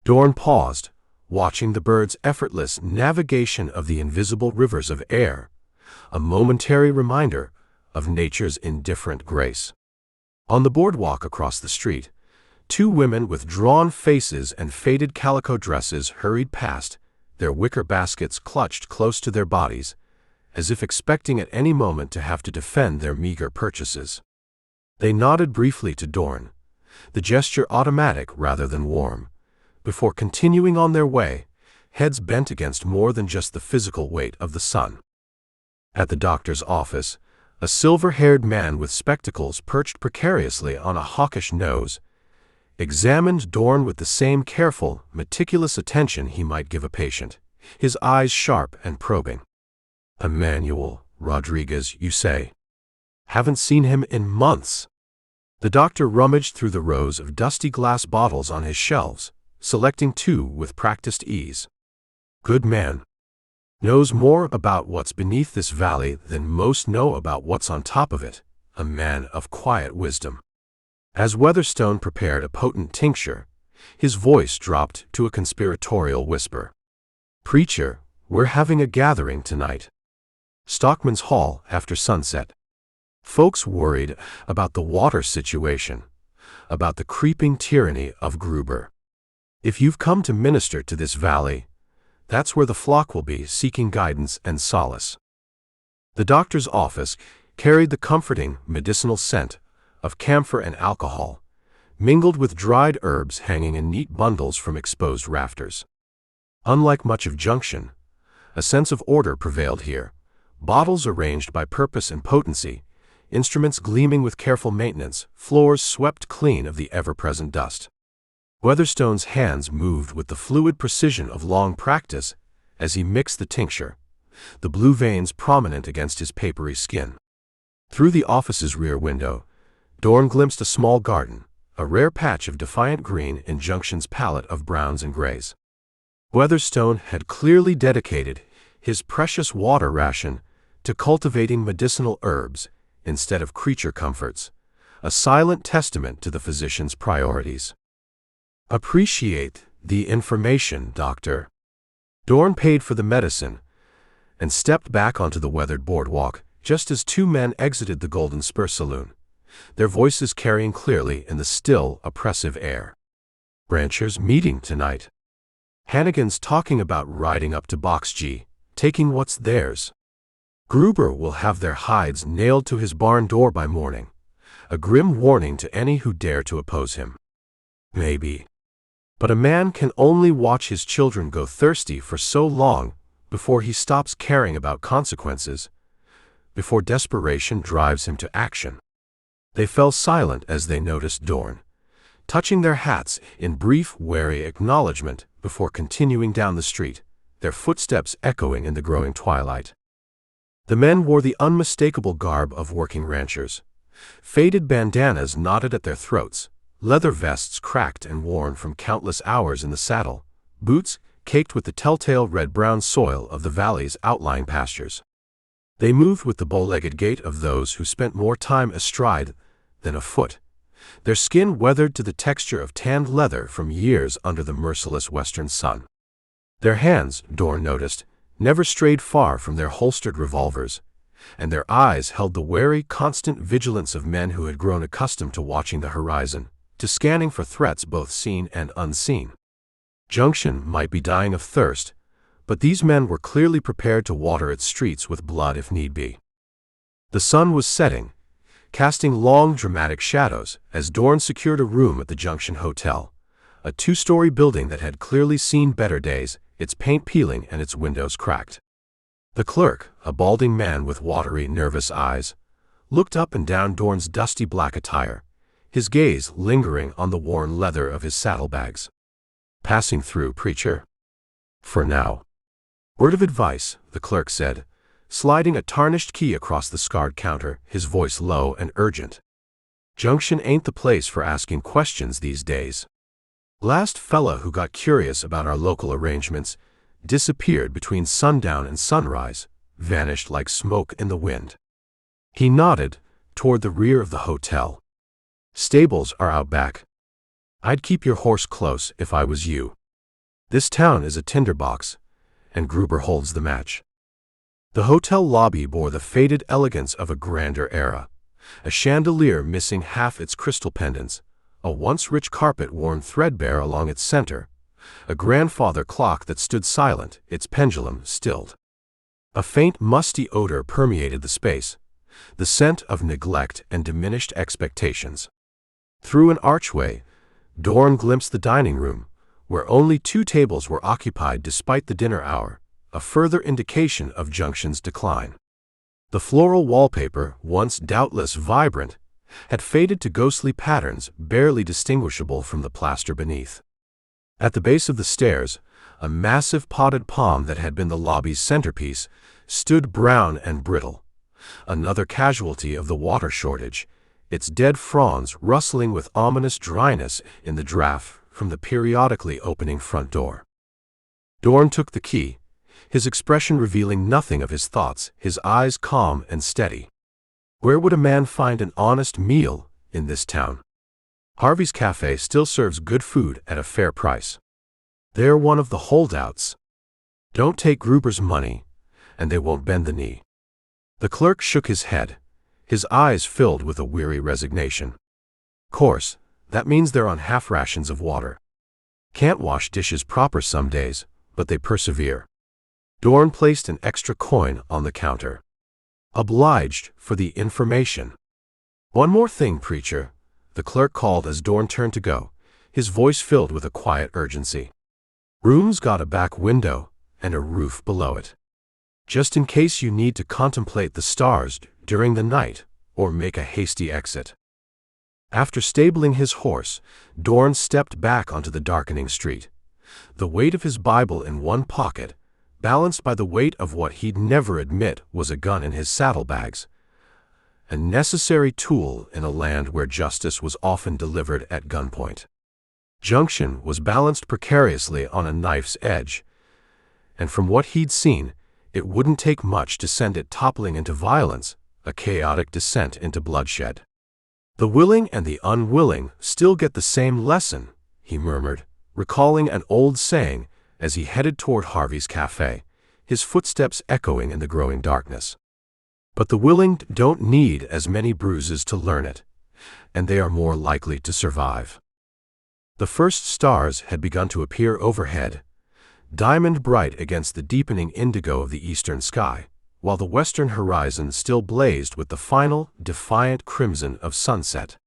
Dorn paused, watching the bird's effortless navigation of the invisible rivers of air, a momentary reminder of nature's indifferent grace. On the boardwalk across the street, two women with drawn faces and faded calico dresses hurried past, their wicker baskets clutched close to their bodies, as if expecting at any moment to have to defend their meager purchases. They nodded briefly to Dorn, the gesture automatic rather than warm, before continuing on their way, heads bent against more than just the physical weight of the sun. At the doctor's office, a silver-haired man with spectacles perched precariously on a hawkish nose examined Dorn with the same careful, meticulous attention he might give a patient, his eyes sharp and probing. "Emmanuel Rodriguez, you say? Haven't seen him in months." The doctor rummaged through the rows of dusty glass bottles on his shelves, selecting two with practiced ease. "Good man. Knows more about what's beneath this valley than most know about what's on top of it, a man of quiet wisdom." As Weatherstone prepared a potent tincture, his voice dropped to a conspiratorial whisper. "Preacher, we're having a gathering tonight. Stockman's Hall after sunset. Folks worried about the water situation, about the creeping tyranny of Gruber. If you've come to minister to this valley, that's where the flock will be seeking guidance and solace." The doctor's office carried the comforting, medicinal scent of camphor and alcohol, mingled with dried herbs hanging in neat bundles from exposed rafters. Unlike much of Junction, a sense of order prevailed here, bottles arranged by purpose and potency, instruments gleaming with careful maintenance, floors swept clean of the ever-present dust. Weatherstone's hands moved with the fluid precision of long practice as he mixed the tincture, the blue veins prominent against his papery skin. Through the office's rear window, Dorn glimpsed a small garden, a rare patch of defiant green in Junction's palette of browns and grays. Weatherstone had clearly dedicated his precious water ration to cultivating medicinal herbs instead of creature comforts, a silent testament to the physician's priorities. "Appreciate the information, Doctor." Dorn paid for the medicine and stepped back onto the weathered boardwalk just as two men exited the Golden Spur Saloon, their voices carrying clearly in the still, oppressive air. Ranchers meeting tonight. Hannigan's talking about riding up to Box G, taking what's theirs. Gruber will have their hides nailed to his barn door by morning, a grim warning to any who dare to oppose him. Maybe. But a man can only watch his children go thirsty for so long before he stops caring about consequences, before desperation drives him to action. They fell silent as they noticed Dorn, touching their hats in brief, wary acknowledgement before continuing down the street, their footsteps echoing in the growing twilight. The men wore the unmistakable garb of working ranchers. Faded bandanas knotted at their throats, leather vests cracked and worn from countless hours in the saddle, boots caked with the telltale red-brown soil of the valley's outlying pastures. They moved with the bow-legged gait of those who spent more time astride than afoot, their skin weathered to the texture of tanned leather from years under the merciless western sun. Their hands, Dorn noticed, never strayed far from their holstered revolvers, and their eyes held the wary, constant vigilance of men who had grown accustomed to watching the horizon, to scanning for threats both seen and unseen. Junction might be dying of thirst, but these men were clearly prepared to water its streets with blood if need be. The sun was setting, casting long, dramatic shadows as Dorn secured a room at the Junction Hotel, a two-story building that had clearly seen better days, its paint peeling and its windows cracked. The clerk, a balding man with watery, nervous eyes, looked up and down Dorn's dusty black attire, his gaze lingering on the worn leather of his saddlebags. "Passing through, preacher?" "For now." "Word of advice," the clerk said, sliding a tarnished key across the scarred counter, his voice low and urgent. "Junction ain't the place for asking questions these days. Last fella who got curious about our local arrangements disappeared between sundown and sunrise, vanished like smoke in the wind." He nodded toward the rear of the hotel. "Stables are out back. I'd keep your horse close if I was you. This town is a tinderbox, and Gruber holds the match." The hotel lobby bore the faded elegance of a grander era, a chandelier missing half its crystal pendants, a once rich carpet worn threadbare along its center, a grandfather clock that stood silent, its pendulum stilled. A faint, musty odor permeated the space, the scent of neglect and diminished expectations. Through an archway, Dorn glimpsed the dining room, where only 2 tables were occupied despite the dinner hour, a further indication of Junction's decline. The floral wallpaper, once doubtless vibrant, had faded to ghostly patterns barely distinguishable from the plaster beneath. At the base of the stairs, a massive potted palm that had been the lobby's centerpiece stood brown and brittle, another casualty of the water shortage, its dead fronds rustling with ominous dryness in the draft from the periodically opening front door. Dorn took the key, his expression revealing nothing of his thoughts, his eyes calm and steady. Where would a man find an honest meal in this town? Harvey's Cafe still serves good food at a fair price. They're one of the holdouts. Don't take Gruber's money, and they won't bend the knee. The clerk shook his head, his eyes filled with a weary resignation. Course, that means they're on half rations of water. Can't wash dishes proper some days, but they persevere. Dorn placed an extra coin on the counter. "Obliged for the information." "One more thing, preacher," the clerk called as Dorn turned to go, his voice filled with a quiet urgency. "Room's got a back window and a roof below it. Just in case you need to contemplate the stars during the night or make a hasty exit." After stabling his horse, Dorn stepped back onto the darkening street, the weight of his Bible in one pocket, balanced by the weight of what he'd never admit was a gun in his saddlebags, a necessary tool in a land where justice was often delivered at gunpoint. Junction was balanced precariously on a knife's edge, and from what he'd seen, it wouldn't take much to send it toppling into violence, a chaotic descent into bloodshed. "The willing and the unwilling still get the same lesson," he murmured, recalling an old saying as he headed toward Harvey's Cafe, his footsteps echoing in the growing darkness. "But the willing don't need as many bruises to learn it," and they are more likely to survive. The first stars had begun to appear overhead, diamond bright against the deepening indigo of the eastern sky, while the western horizon still blazed with the final, defiant crimson of sunset.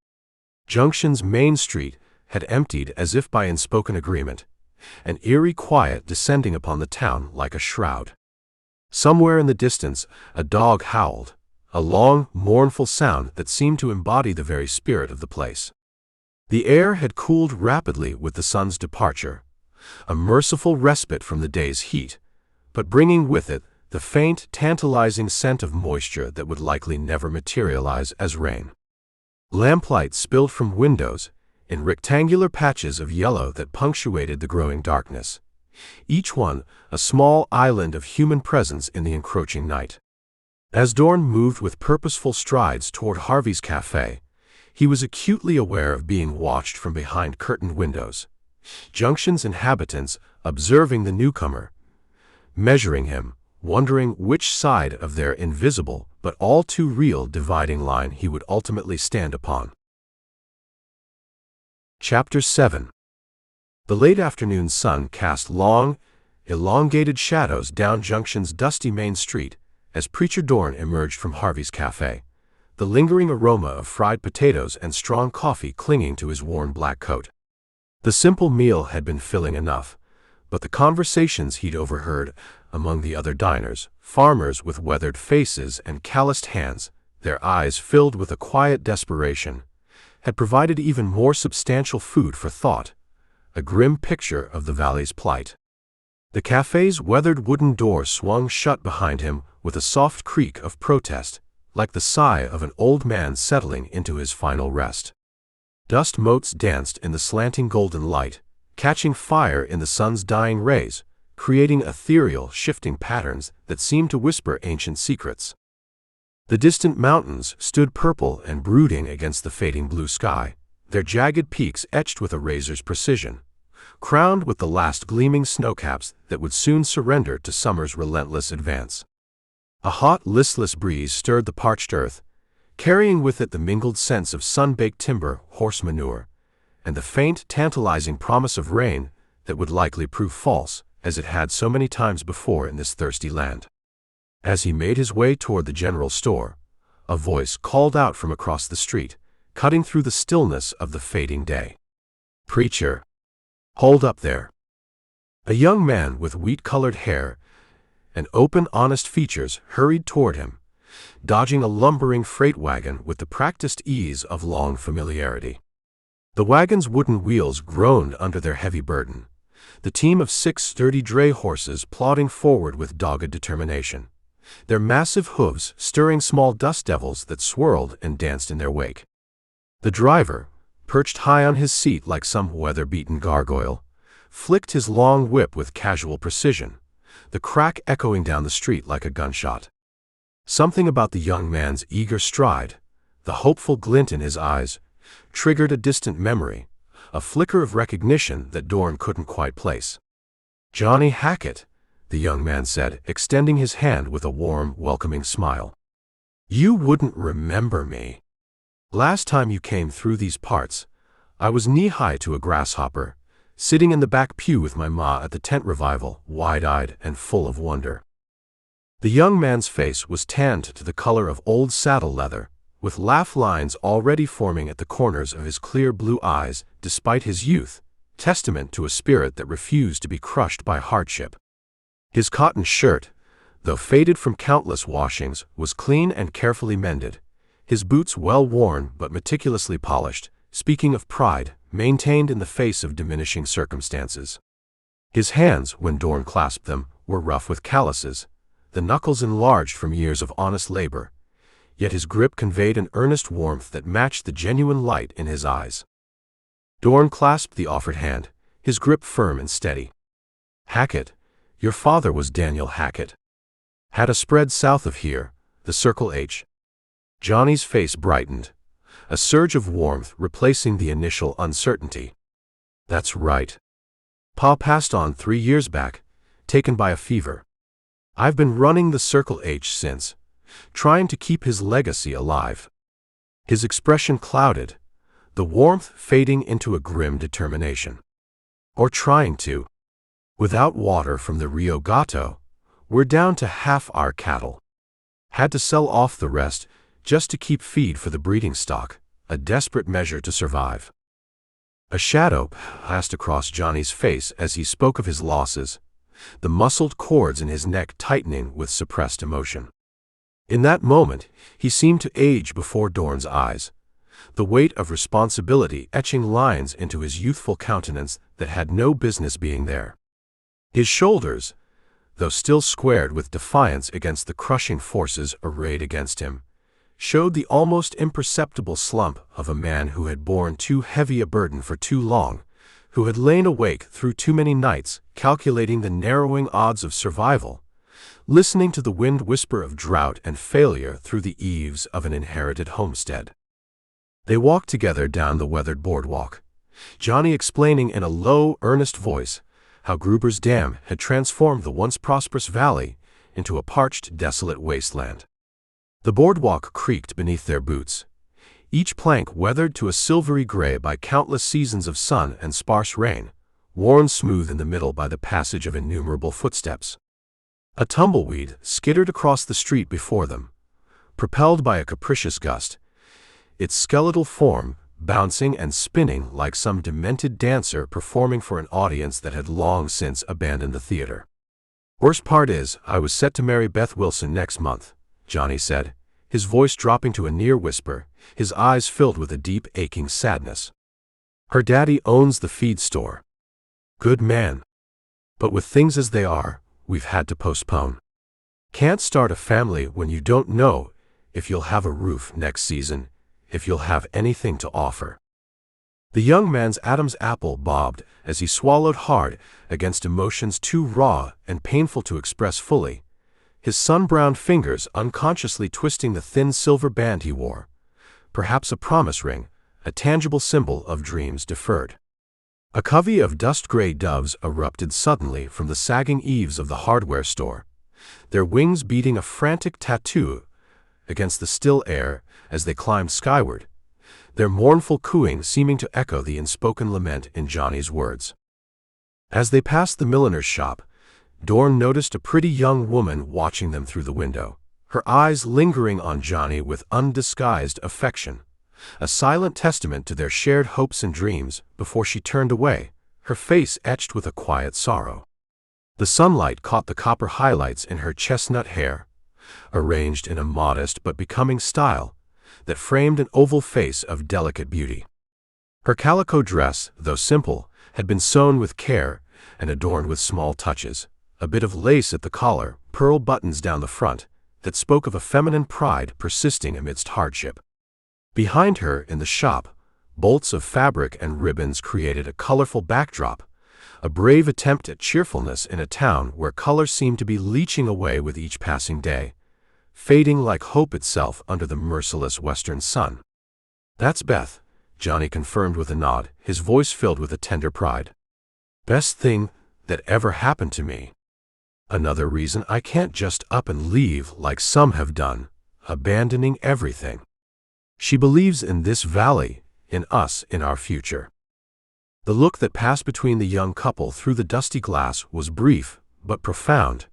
Junction's main street had emptied as if by unspoken agreement, an eerie quiet descending upon the town like a shroud. Somewhere in the distance, a dog howled, a long, mournful sound that seemed to embody the very spirit of the place. The air had cooled rapidly with the sun's departure, a merciful respite from the day's heat, but bringing with it the faint, tantalizing scent of moisture that would likely never materialize as rain. Lamplight spilled from windows in rectangular patches of yellow that punctuated the growing darkness, each one a small island of human presence in the encroaching night. As Dorn moved with purposeful strides toward Harvey's cafe, he was acutely aware of being watched from behind curtained windows, Junction's inhabitants observing the newcomer, measuring him, wondering which side of their invisible but all too real dividing line he would ultimately stand upon. Chapter 7. The late afternoon sun cast long, elongated shadows down Junction's dusty main street as Preacher Dorn emerged from Harvey's cafe, the lingering aroma of fried potatoes and strong coffee clinging to his worn black coat. The simple meal had been filling enough, but the conversations he'd overheard among the other diners, farmers with weathered faces and calloused hands, their eyes filled with a quiet desperation, had provided even more substantial food for thought, a grim picture of the valley's plight. The cafe's weathered wooden door swung shut behind him with a soft creak of protest, like the sigh of an old man settling into his final rest. Dust motes danced in the slanting golden light, catching fire in the sun's dying rays, creating ethereal, shifting patterns that seemed to whisper ancient secrets. The distant mountains stood purple and brooding against the fading blue sky, their jagged peaks etched with a razor's precision, crowned with the last gleaming snowcaps that would soon surrender to summer's relentless advance. A hot, listless breeze stirred the parched earth, carrying with it the mingled scents of sun-baked timber, horse manure, and the faint, tantalizing promise of rain that would likely prove false, as it had so many times before in this thirsty land. As he made his way toward the general store, a voice called out from across the street, cutting through the stillness of the fading day. "Preacher! Hold up there!" A young man with wheat-colored hair and open, honest features hurried toward him, dodging a lumbering freight wagon with the practiced ease of long familiarity. The wagon's wooden wheels groaned under their heavy burden, the team of 6 sturdy dray horses plodding forward with dogged determination, their massive hooves stirring small dust devils that swirled and danced in their wake. The driver, perched high on his seat like some weather-beaten gargoyle, flicked his long whip with casual precision, the crack echoing down the street like a gunshot. Something about the young man's eager stride, the hopeful glint in his eyes, triggered a distant memory, a flicker of recognition that Dorn couldn't quite place. "Johnny Hackett," the young man said, extending his hand with a warm, welcoming smile. "You wouldn't remember me. Last time you came through these parts, I was knee-high to a grasshopper, sitting in the back pew with my ma at the tent revival, wide-eyed and full of wonder." The young man's face was tanned to the color of old saddle leather, with laugh lines already forming at the corners of his clear blue eyes despite his youth, testament to a spirit that refused to be crushed by hardship. His cotton shirt, though faded from countless washings, was clean and carefully mended, his boots well worn but meticulously polished, speaking of pride, maintained in the face of diminishing circumstances. His hands, when Dorn clasped them, were rough with calluses, the knuckles enlarged from years of honest labor, yet his grip conveyed an earnest warmth that matched the genuine light in his eyes. Dorn clasped the offered hand, his grip firm and steady. "Hackett, your father was Daniel Hackett. Had a spread south of here, the Circle H." Johnny's face brightened, a surge of warmth replacing the initial uncertainty. "That's right. Pa passed on 3 years back, taken by a fever. I've been running the Circle H since, trying to keep his legacy alive." His expression clouded, the warmth fading into a grim determination. Or trying to. Without water from the Rio Gato, we're down to half our cattle. Had to sell off the rest just to keep feed for the breeding stock, a desperate measure to survive. A shadow passed across Johnny's face as he spoke of his losses, the muscled cords in his neck tightening with suppressed emotion. In that moment, he seemed to age before Dorn's eyes, the weight of responsibility etching lines into his youthful countenance that had no business being there. His shoulders, though still squared with defiance against the crushing forces arrayed against him, showed the almost imperceptible slump of a man who had borne too heavy a burden for too long, who had lain awake through too many nights calculating the narrowing odds of survival, listening to the wind whisper of drought and failure through the eaves of an inherited homestead. They walked together down the weathered boardwalk, Johnny explaining in a low, earnest voice how Gruber's dam had transformed the once prosperous valley into a parched, desolate wasteland. The boardwalk creaked beneath their boots, each plank weathered to a silvery gray by countless seasons of sun and sparse rain, worn smooth in the middle by the passage of innumerable footsteps. A tumbleweed skittered across the street before them, propelled by a capricious gust, its skeletal form bouncing and spinning like some demented dancer performing for an audience that had long since abandoned the theater. "Worst part is, I was set to marry Beth Wilson next month," Johnny said, his voice dropping to a near whisper, his eyes filled with a deep, aching sadness. "Her daddy owns the feed store. Good man. But with things as they are, we've had to postpone. Can't start a family when you don't know if you'll have a roof next season, if you'll have anything to offer." The young man's Adam's apple bobbed as he swallowed hard against emotions too raw and painful to express fully, his sun-browned fingers unconsciously twisting the thin silver band he wore, perhaps a promise ring, a tangible symbol of dreams deferred. A covey of dust-gray doves erupted suddenly from the sagging eaves of the hardware store, their wings beating a frantic tattoo against the still air as they climbed skyward, their mournful cooing seeming to echo the unspoken lament in Johnny's words. As they passed the milliner's shop, Dorn noticed a pretty young woman watching them through the window, her eyes lingering on Johnny with undisguised affection, a silent testament to their shared hopes and dreams before she turned away, her face etched with a quiet sorrow. The sunlight caught the copper highlights in her chestnut hair, arranged in a modest but becoming style that framed an oval face of delicate beauty. Her calico dress, though simple, had been sewn with care and adorned with small touches, a bit of lace at the collar, pearl buttons down the front, that spoke of a feminine pride persisting amidst hardship. Behind her, in the shop, bolts of fabric and ribbons created a colorful backdrop, a brave attempt at cheerfulness in a town where color seemed to be leaching away with each passing day, fading like hope itself under the merciless western sun. "That's Beth," Johnny confirmed with a nod, his voice filled with a tender pride. "Best thing that ever happened to me. Another reason I can't just up and leave like some have done, abandoning everything. She believes in this valley, in us, in our future." The look that passed between the young couple through the dusty glass was brief but profound,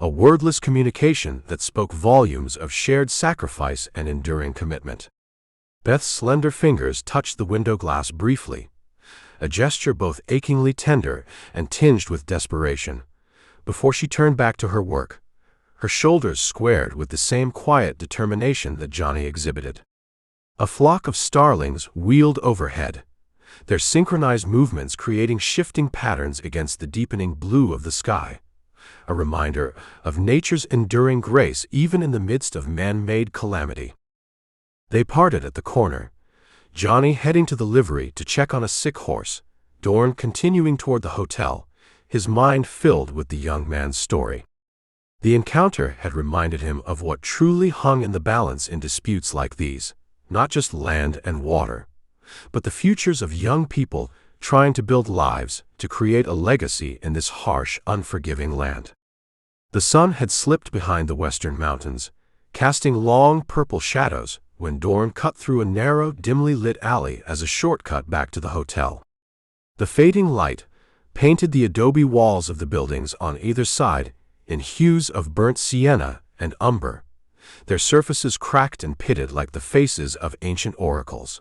a wordless communication that spoke volumes of shared sacrifice and enduring commitment. Beth's slender fingers touched the window glass briefly, a gesture both achingly tender and tinged with desperation, before she turned back to her work, her shoulders squared with the same quiet determination that Johnny exhibited. A flock of starlings wheeled overhead, their synchronized movements creating shifting patterns against the deepening blue of the sky, a reminder of nature's enduring grace even in the midst of man-made calamity. They parted at the corner, Johnny heading to the livery to check on a sick horse, Dorn continuing toward the hotel, his mind filled with the young man's story. The encounter had reminded him of what truly hung in the balance in disputes like these, not just land and water, but the futures of young people trying to build lives, to create a legacy in this harsh, unforgiving land. The sun had slipped behind the western mountains, casting long purple shadows when Dorn cut through a narrow, dimly lit alley as a shortcut back to the hotel. The fading light painted the adobe walls of the buildings on either side in hues of burnt sienna and umber, their surfaces cracked and pitted like the faces of ancient oracles.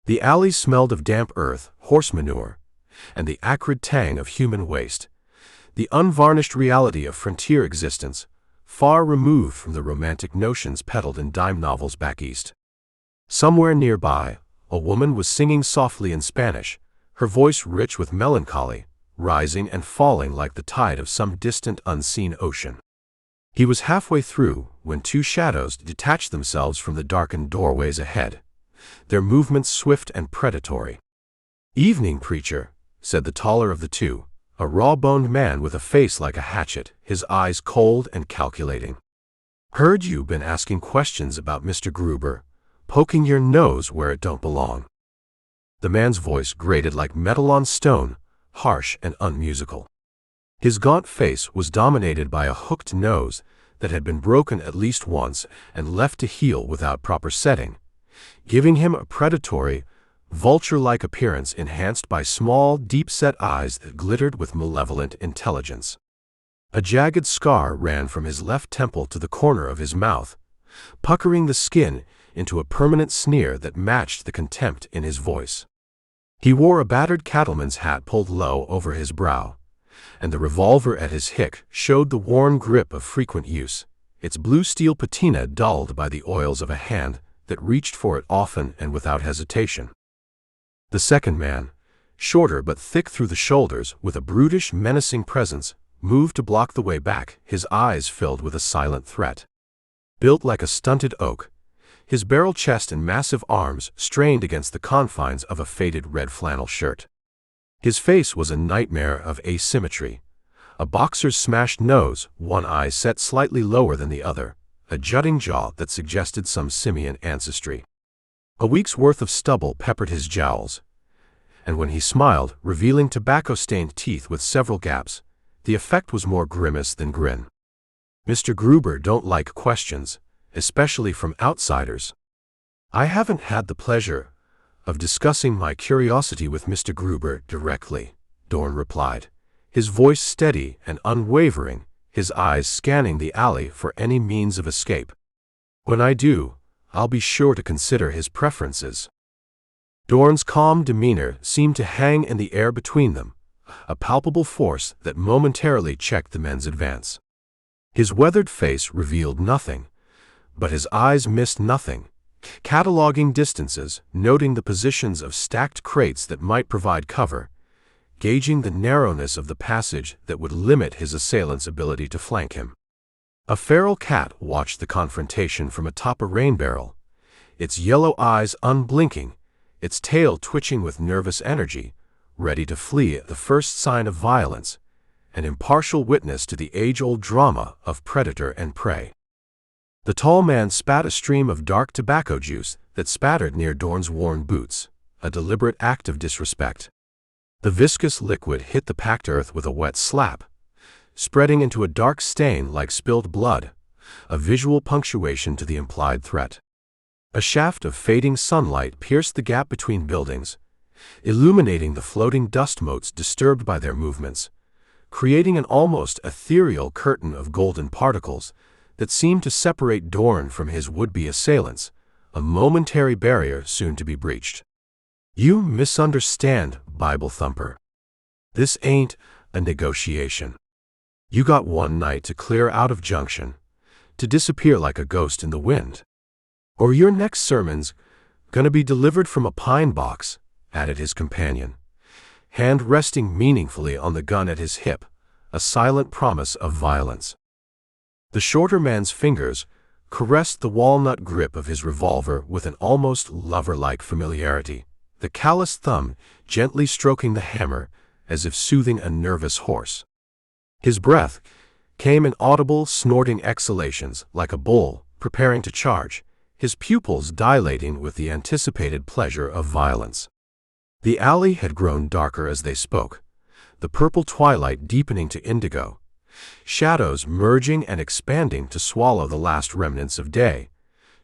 The alleys smelled of damp earth, horse manure, and the acrid tang of human waste, the unvarnished reality of frontier existence, far removed from the romantic notions peddled in dime novels back east. Somewhere nearby, a woman was singing softly in Spanish, her voice rich with melancholy, rising and falling like the tide of some distant unseen ocean. He was halfway through when two shadows detached themselves from the darkened doorways ahead, their movements swift and predatory. "Evening, preacher," said the taller of the two, a raw-boned man with a face like a hatchet, his eyes cold and calculating. "Heard you been asking questions about Mr. Gruber, poking your nose where it don't belong." The man's voice grated like metal on stone, harsh and unmusical. His gaunt face was dominated by a hooked nose that had been broken at least once and left to heal without proper setting, giving him a predatory, vulture-like appearance enhanced by small, deep-set eyes that glittered with malevolent intelligence. A jagged scar ran from his left temple to the corner of his mouth, puckering the skin into a permanent sneer that matched the contempt in his voice. He wore a battered cattleman's hat pulled low over his brow, and the revolver at his hick showed the worn grip of frequent use, its blue steel patina dulled by the oils of a hand that reached for it often and without hesitation. The second man, shorter but thick through the shoulders, with a brutish, menacing presence, moved to block the way back, his eyes filled with a silent threat. Built like a stunted oak, his barrel chest and massive arms strained against the confines of a faded red flannel shirt. His face was a nightmare of asymmetry, a boxer's smashed nose, one eye set slightly lower than the other, a jutting jaw that suggested some simian ancestry. A week's worth of stubble peppered his jowls, and when he smiled, revealing tobacco-stained teeth with several gaps, the effect was more grimace than grin. "Mr. Gruber don't like questions, especially from outsiders." "I haven't had the pleasure of discussing my curiosity with Mr. Gruber directly," Dorn replied, his voice steady and unwavering, his eyes scanning the alley for any means of escape. "When I do, I'll be sure to consider his preferences." Dorn's calm demeanor seemed to hang in the air between them, a palpable force that momentarily checked the men's advance. His weathered face revealed nothing, but his eyes missed nothing, cataloging distances, noting the positions of stacked crates that might provide cover, gauging the narrowness of the passage that would limit his assailant's ability to flank him. A feral cat watched the confrontation from atop a rain barrel, its yellow eyes unblinking, its tail twitching with nervous energy, ready to flee at the first sign of violence, an impartial witness to the age-old drama of predator and prey. The tall man spat a stream of dark tobacco juice that spattered near Dorn's worn boots, a deliberate act of disrespect. The viscous liquid hit the packed earth with a wet slap, spreading into a dark stain like spilled blood, a visual punctuation to the implied threat. A shaft of fading sunlight pierced the gap between buildings, illuminating the floating dust motes disturbed by their movements, creating an almost ethereal curtain of golden particles that seemed to separate Dorn from his would-be assailants, a momentary barrier soon to be breached. "You misunderstand, Bible thumper. This ain't a negotiation. You got one night to clear out of Junction, to disappear like a ghost in the wind. Or your next sermon's gonna be delivered from a pine box," added his companion, hand resting meaningfully on the gun at his hip, a silent promise of violence. The shorter man's fingers caressed the walnut grip of his revolver with an almost lover-like familiarity, the calloused thumb gently stroking the hammer as if soothing a nervous horse. His breath came in audible, snorting exhalations like a bull preparing to charge, his pupils dilating with the anticipated pleasure of violence. The alley had grown darker as they spoke, the purple twilight deepening to indigo, shadows merging and expanding to swallow the last remnants of day,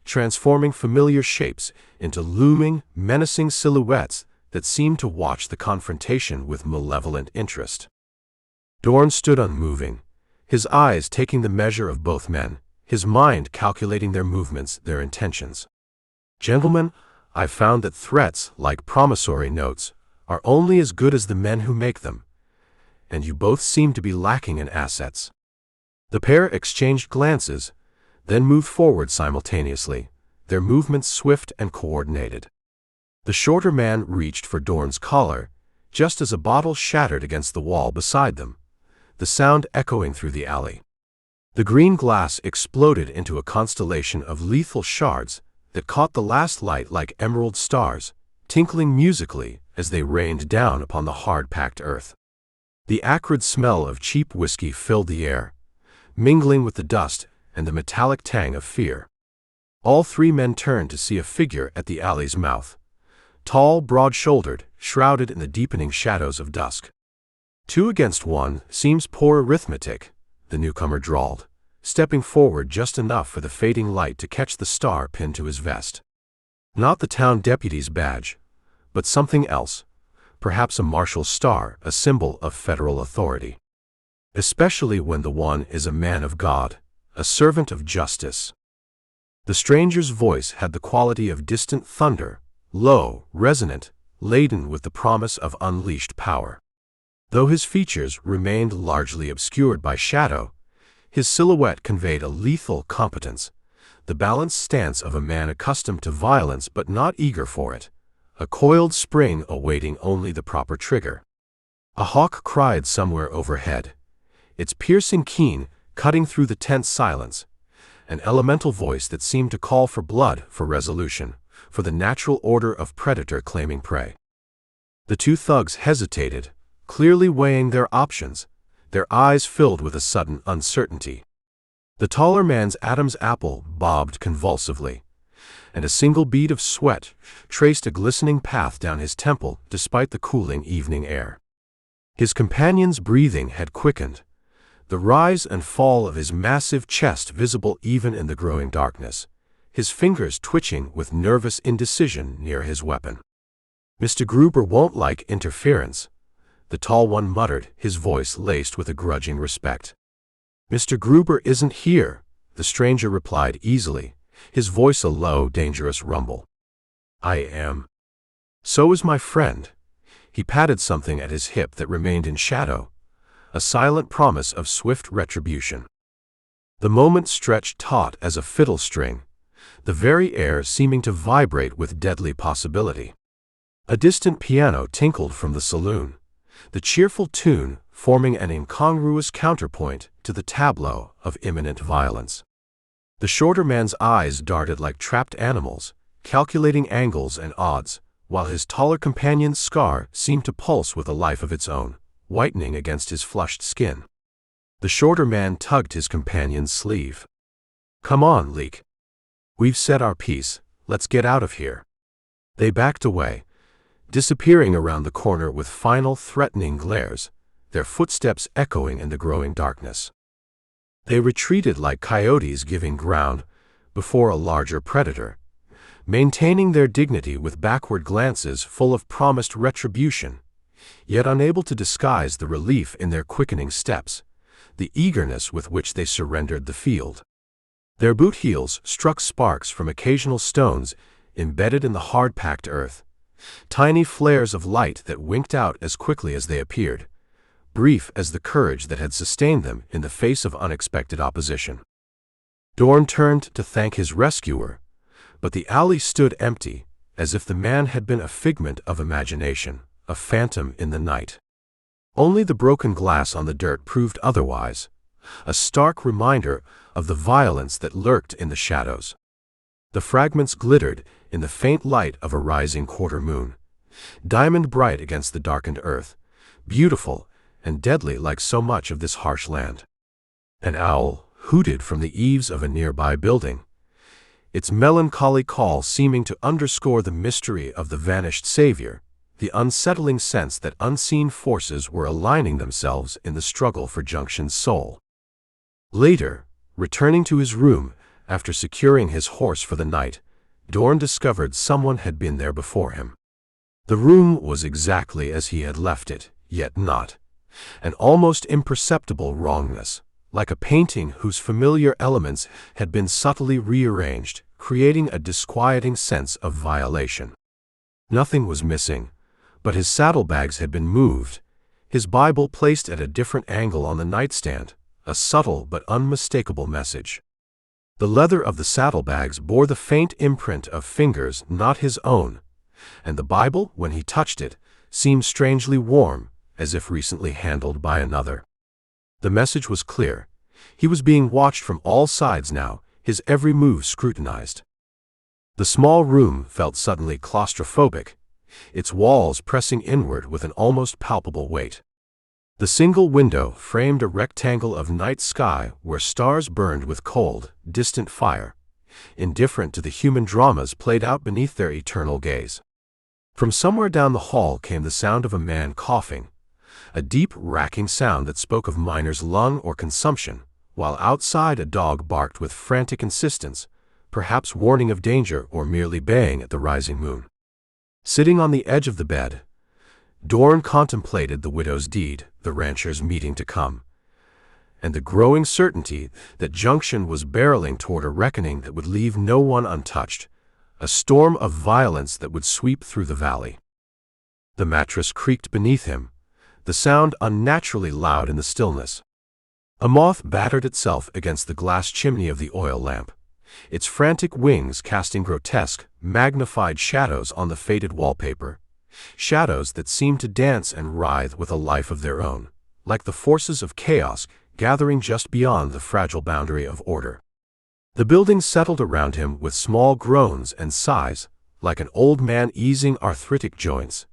transforming familiar shapes into looming, menacing silhouettes that seemed to watch the confrontation with malevolent interest. Dorn stood unmoving, his eyes taking the measure of both men, his mind calculating their movements, their intentions. "Gentlemen, I've found that threats, like promissory notes, are only as good as the men who make them, and you both seem to be lacking in assets." The pair exchanged glances, then moved forward simultaneously, their movements swift and coordinated. The shorter man reached for Dorn's collar, just as a bottle shattered against the wall beside them, the sound echoing through the alley. The green glass exploded into a constellation of lethal shards that caught the last light like emerald stars, tinkling musically as they rained down upon the hard-packed earth. The acrid smell of cheap whiskey filled the air, mingling with the dust and the metallic tang of fear. All three men turned to see a figure at the alley's mouth, tall, broad-shouldered, shrouded in the deepening shadows of dusk. "2 against 1 seems poor arithmetic," the newcomer drawled, stepping forward just enough for the fading light to catch the star pinned to his vest. Not the town deputy's badge, but something else, perhaps a marshal's star, a symbol of federal authority. Especially when the one is a man of God, a servant of justice. The stranger's voice had the quality of distant thunder, low, resonant, laden with the promise of unleashed power. Though his features remained largely obscured by shadow, his silhouette conveyed a lethal competence, the balanced stance of a man accustomed to violence but not eager for it, a coiled spring awaiting only the proper trigger. A hawk cried somewhere overhead, its piercing keen cutting through the tense silence, an elemental voice that seemed to call for blood, for resolution, for the natural order of predator claiming prey. The two thugs hesitated, clearly weighing their options, their eyes filled with a sudden uncertainty. The taller man's Adam's apple bobbed convulsively, and a single bead of sweat traced a glistening path down his temple despite the cooling evening air. His companion's breathing had quickened, the rise and fall of his massive chest visible even in the growing darkness, his fingers twitching with nervous indecision near his weapon. "Mr. Gruber won't like interference," the tall one muttered, his voice laced with a grudging respect. "Mr. Gruber isn't here," the stranger replied easily, his voice a low, dangerous rumble. "I am. So is my friend." He patted something at his hip that remained in shadow, a silent promise of swift retribution. The moment stretched taut as a fiddle string, the very air seeming to vibrate with deadly possibility. A distant piano tinkled from the saloon, the cheerful tune forming an incongruous counterpoint to the tableau of imminent violence. The shorter man's eyes darted like trapped animals, calculating angles and odds, while his taller companion's scar seemed to pulse with a life of its own, whitening against his flushed skin. The shorter man tugged his companion's sleeve. "Come on, Leek. We've said our piece, let's get out of here." They backed away, disappearing around the corner with final threatening glares, their footsteps echoing in the growing darkness. They retreated like coyotes giving ground before a larger predator, maintaining their dignity with backward glances full of promised retribution, yet unable to disguise the relief in their quickening steps, the eagerness with which they surrendered the field. Their boot heels struck sparks from occasional stones embedded in the hard-packed earth, tiny flares of light that winked out as quickly as they appeared, brief as the courage that had sustained them in the face of unexpected opposition. Dorn turned to thank his rescuer, but the alley stood empty, as if the man had been a figment of imagination, a phantom in the night. Only the broken glass on the dirt proved otherwise, a stark reminder of the violence that lurked in the shadows. The fragments glittered in the faint light of a rising quarter moon, diamond bright against the darkened earth, beautiful and deadly like so much of this harsh land. An owl hooted from the eaves of a nearby building, its melancholy call seeming to underscore the mystery of the vanished savior, the unsettling sense that unseen forces were aligning themselves in the struggle for Junction's soul. Later, returning to his room After securing his horse for the night, Dorn discovered someone had been there before him. The room was exactly as he had left it, yet not. An almost imperceptible wrongness, like a painting whose familiar elements had been subtly rearranged, creating a disquieting sense of violation. Nothing was missing, but his saddlebags had been moved, his Bible placed at a different angle on the nightstand, a subtle but unmistakable message. The leather of the saddlebags bore the faint imprint of fingers not his own, and the Bible, when he touched it, seemed strangely warm, as if recently handled by another. The message was clear. He was being watched from all sides now, his every move scrutinized. The small room felt suddenly claustrophobic, its walls pressing inward with an almost palpable weight. The single window framed a rectangle of night sky where stars burned with cold, distant fire, indifferent to the human dramas played out beneath their eternal gaze. From somewhere down the hall came the sound of a man coughing, a deep, racking sound that spoke of miner's lung or consumption, while outside a dog barked with frantic insistence, perhaps warning of danger or merely baying at the rising moon. Sitting on the edge of the bed, Dorn contemplated the widow's deed, the rancher's meeting to come, and the growing certainty that Junction was barreling toward a reckoning that would leave no one untouched, a storm of violence that would sweep through the valley. The mattress creaked beneath him, the sound unnaturally loud in the stillness. A moth battered itself against the glass chimney of the oil lamp, its frantic wings casting grotesque, magnified shadows on the faded wallpaper, shadows that seemed to dance and writhe with a life of their own, like the forces of chaos gathering just beyond the fragile boundary of order. The building settled around him with small groans and sighs, like an old man easing arthritic joints,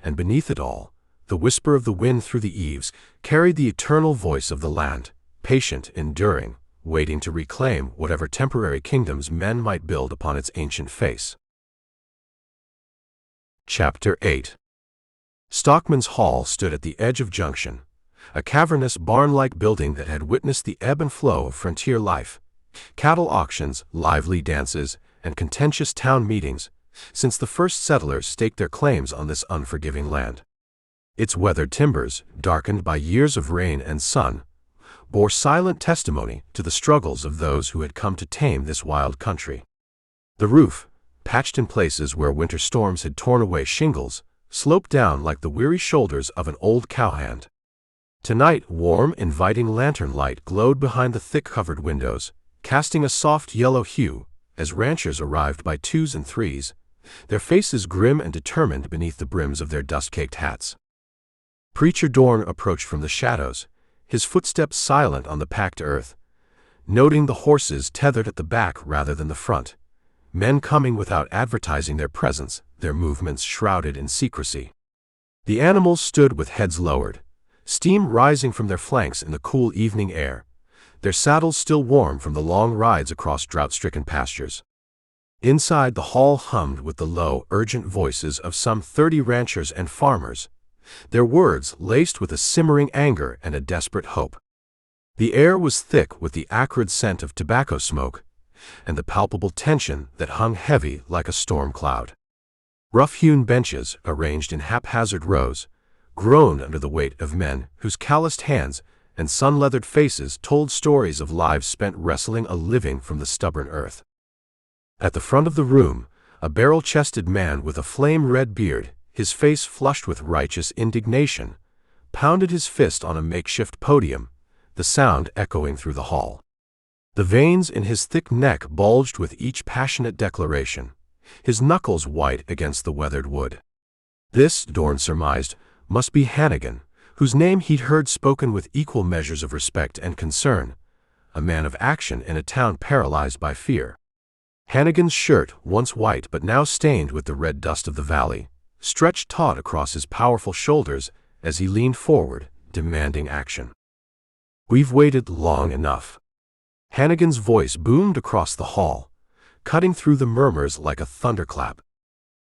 and beneath it all, the whisper of the wind through the eaves carried the eternal voice of the land, patient, enduring, waiting to reclaim whatever temporary kingdoms men might build upon its ancient face. Chapter 8. Stockman's Hall stood at the edge of Junction, a cavernous barn-like building that had witnessed the ebb and flow of frontier life, cattle auctions, lively dances, and contentious town meetings, since the first settlers staked their claims on this unforgiving land. Its weathered timbers, darkened by years of rain and sun, bore silent testimony to the struggles of those who had come to tame this wild country. The roof, patched in places where winter storms had torn away shingles, sloped down like the weary shoulders of an old cowhand. Tonight, warm, inviting lantern light glowed behind the thick-covered windows, casting a soft yellow hue as ranchers arrived by twos and threes, their faces grim and determined beneath the brims of their dust-caked hats. Preacher Dorn approached from the shadows, his footsteps silent on the packed earth, noting the horses tethered at the back rather than the front, men coming without advertising their presence, their movements shrouded in secrecy. The animals stood with heads lowered, steam rising from their flanks in the cool evening air, their saddles still warm from the long rides across drought-stricken pastures. Inside, the hall hummed with the low, urgent voices of some 30 ranchers and farmers, their words laced with a simmering anger and a desperate hope. The air was thick with the acrid scent of tobacco smoke and the palpable tension that hung heavy like a storm cloud. Rough-hewn benches, arranged in haphazard rows, groaned under the weight of men whose calloused hands and sun-leathered faces told stories of lives spent wrestling a living from the stubborn earth. At the front of the room, a barrel-chested man with a flame-red beard, his face flushed with righteous indignation, pounded his fist on a makeshift podium, the sound echoing through the hall. The veins in his thick neck bulged with each passionate declaration, his knuckles white against the weathered wood. This, Dorn surmised, must be Hannigan, whose name he'd heard spoken with equal measures of respect and concern, a man of action in a town paralyzed by fear. Hannigan's shirt, once white but now stained with the red dust of the valley, stretched taut across his powerful shoulders as he leaned forward, demanding action. "We've waited long enough." Hannigan's voice boomed across the hall, cutting through the murmurs like a thunderclap.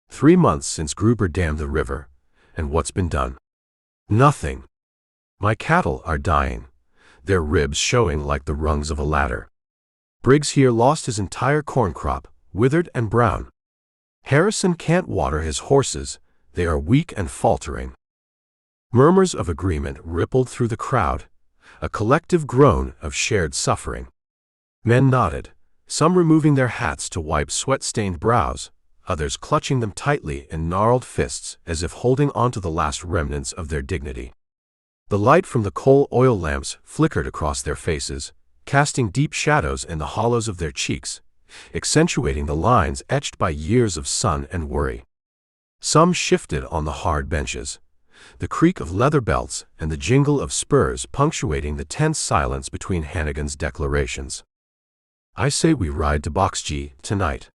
3 months since Gruber dammed the river, and what's been done? Nothing. My cattle are dying, their ribs showing like the rungs of a ladder. Briggs here lost his entire corn crop, withered and brown. Harrison can't water his horses, they are weak and faltering. Murmurs of agreement rippled through the crowd, a collective groan of shared suffering. Men nodded, some removing their hats to wipe sweat-stained brows, others clutching them tightly in gnarled fists as if holding on to the last remnants of their dignity. The light from the coal oil lamps flickered across their faces, casting deep shadows in the hollows of their cheeks, accentuating the lines etched by years of sun and worry. Some shifted on the hard benches, the creak of leather belts and the jingle of spurs punctuating the tense silence between Hannigan's declarations. "I say we ride to Box G tonight."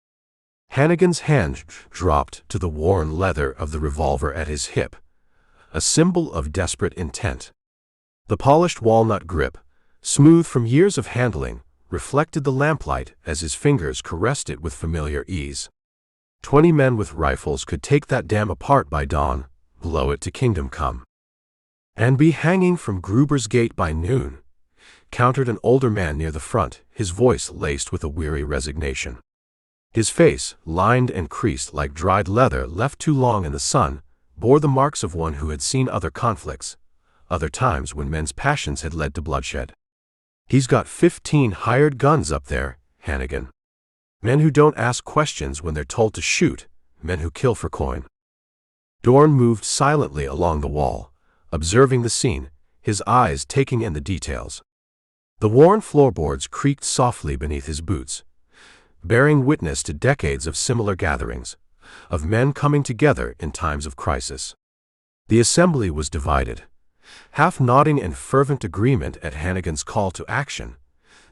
Hannigan's hand dropped to the worn leather of the revolver at his hip, a symbol of desperate intent. The polished walnut grip, smooth from years of handling, reflected the lamplight as his fingers caressed it with familiar ease. 20 men with rifles could take that dam apart by dawn, blow it to kingdom come, and be hanging from Gruber's gate by noon, countered an older man near the front, his voice laced with a weary resignation. His face, lined and creased like dried leather left too long in the sun, bore the marks of one who had seen other conflicts, other times when men's passions had led to bloodshed. "He's got 15 hired guns up there, Hannigan. Men who don't ask questions when they're told to shoot, men who kill for coin." Dorn moved silently along the wall, observing the scene, his eyes taking in the details. The worn floorboards creaked softly beneath his boots, bearing witness to decades of similar gatherings, of men coming together in times of crisis. The assembly was divided, half nodding in fervent agreement at Hannigan's call to action,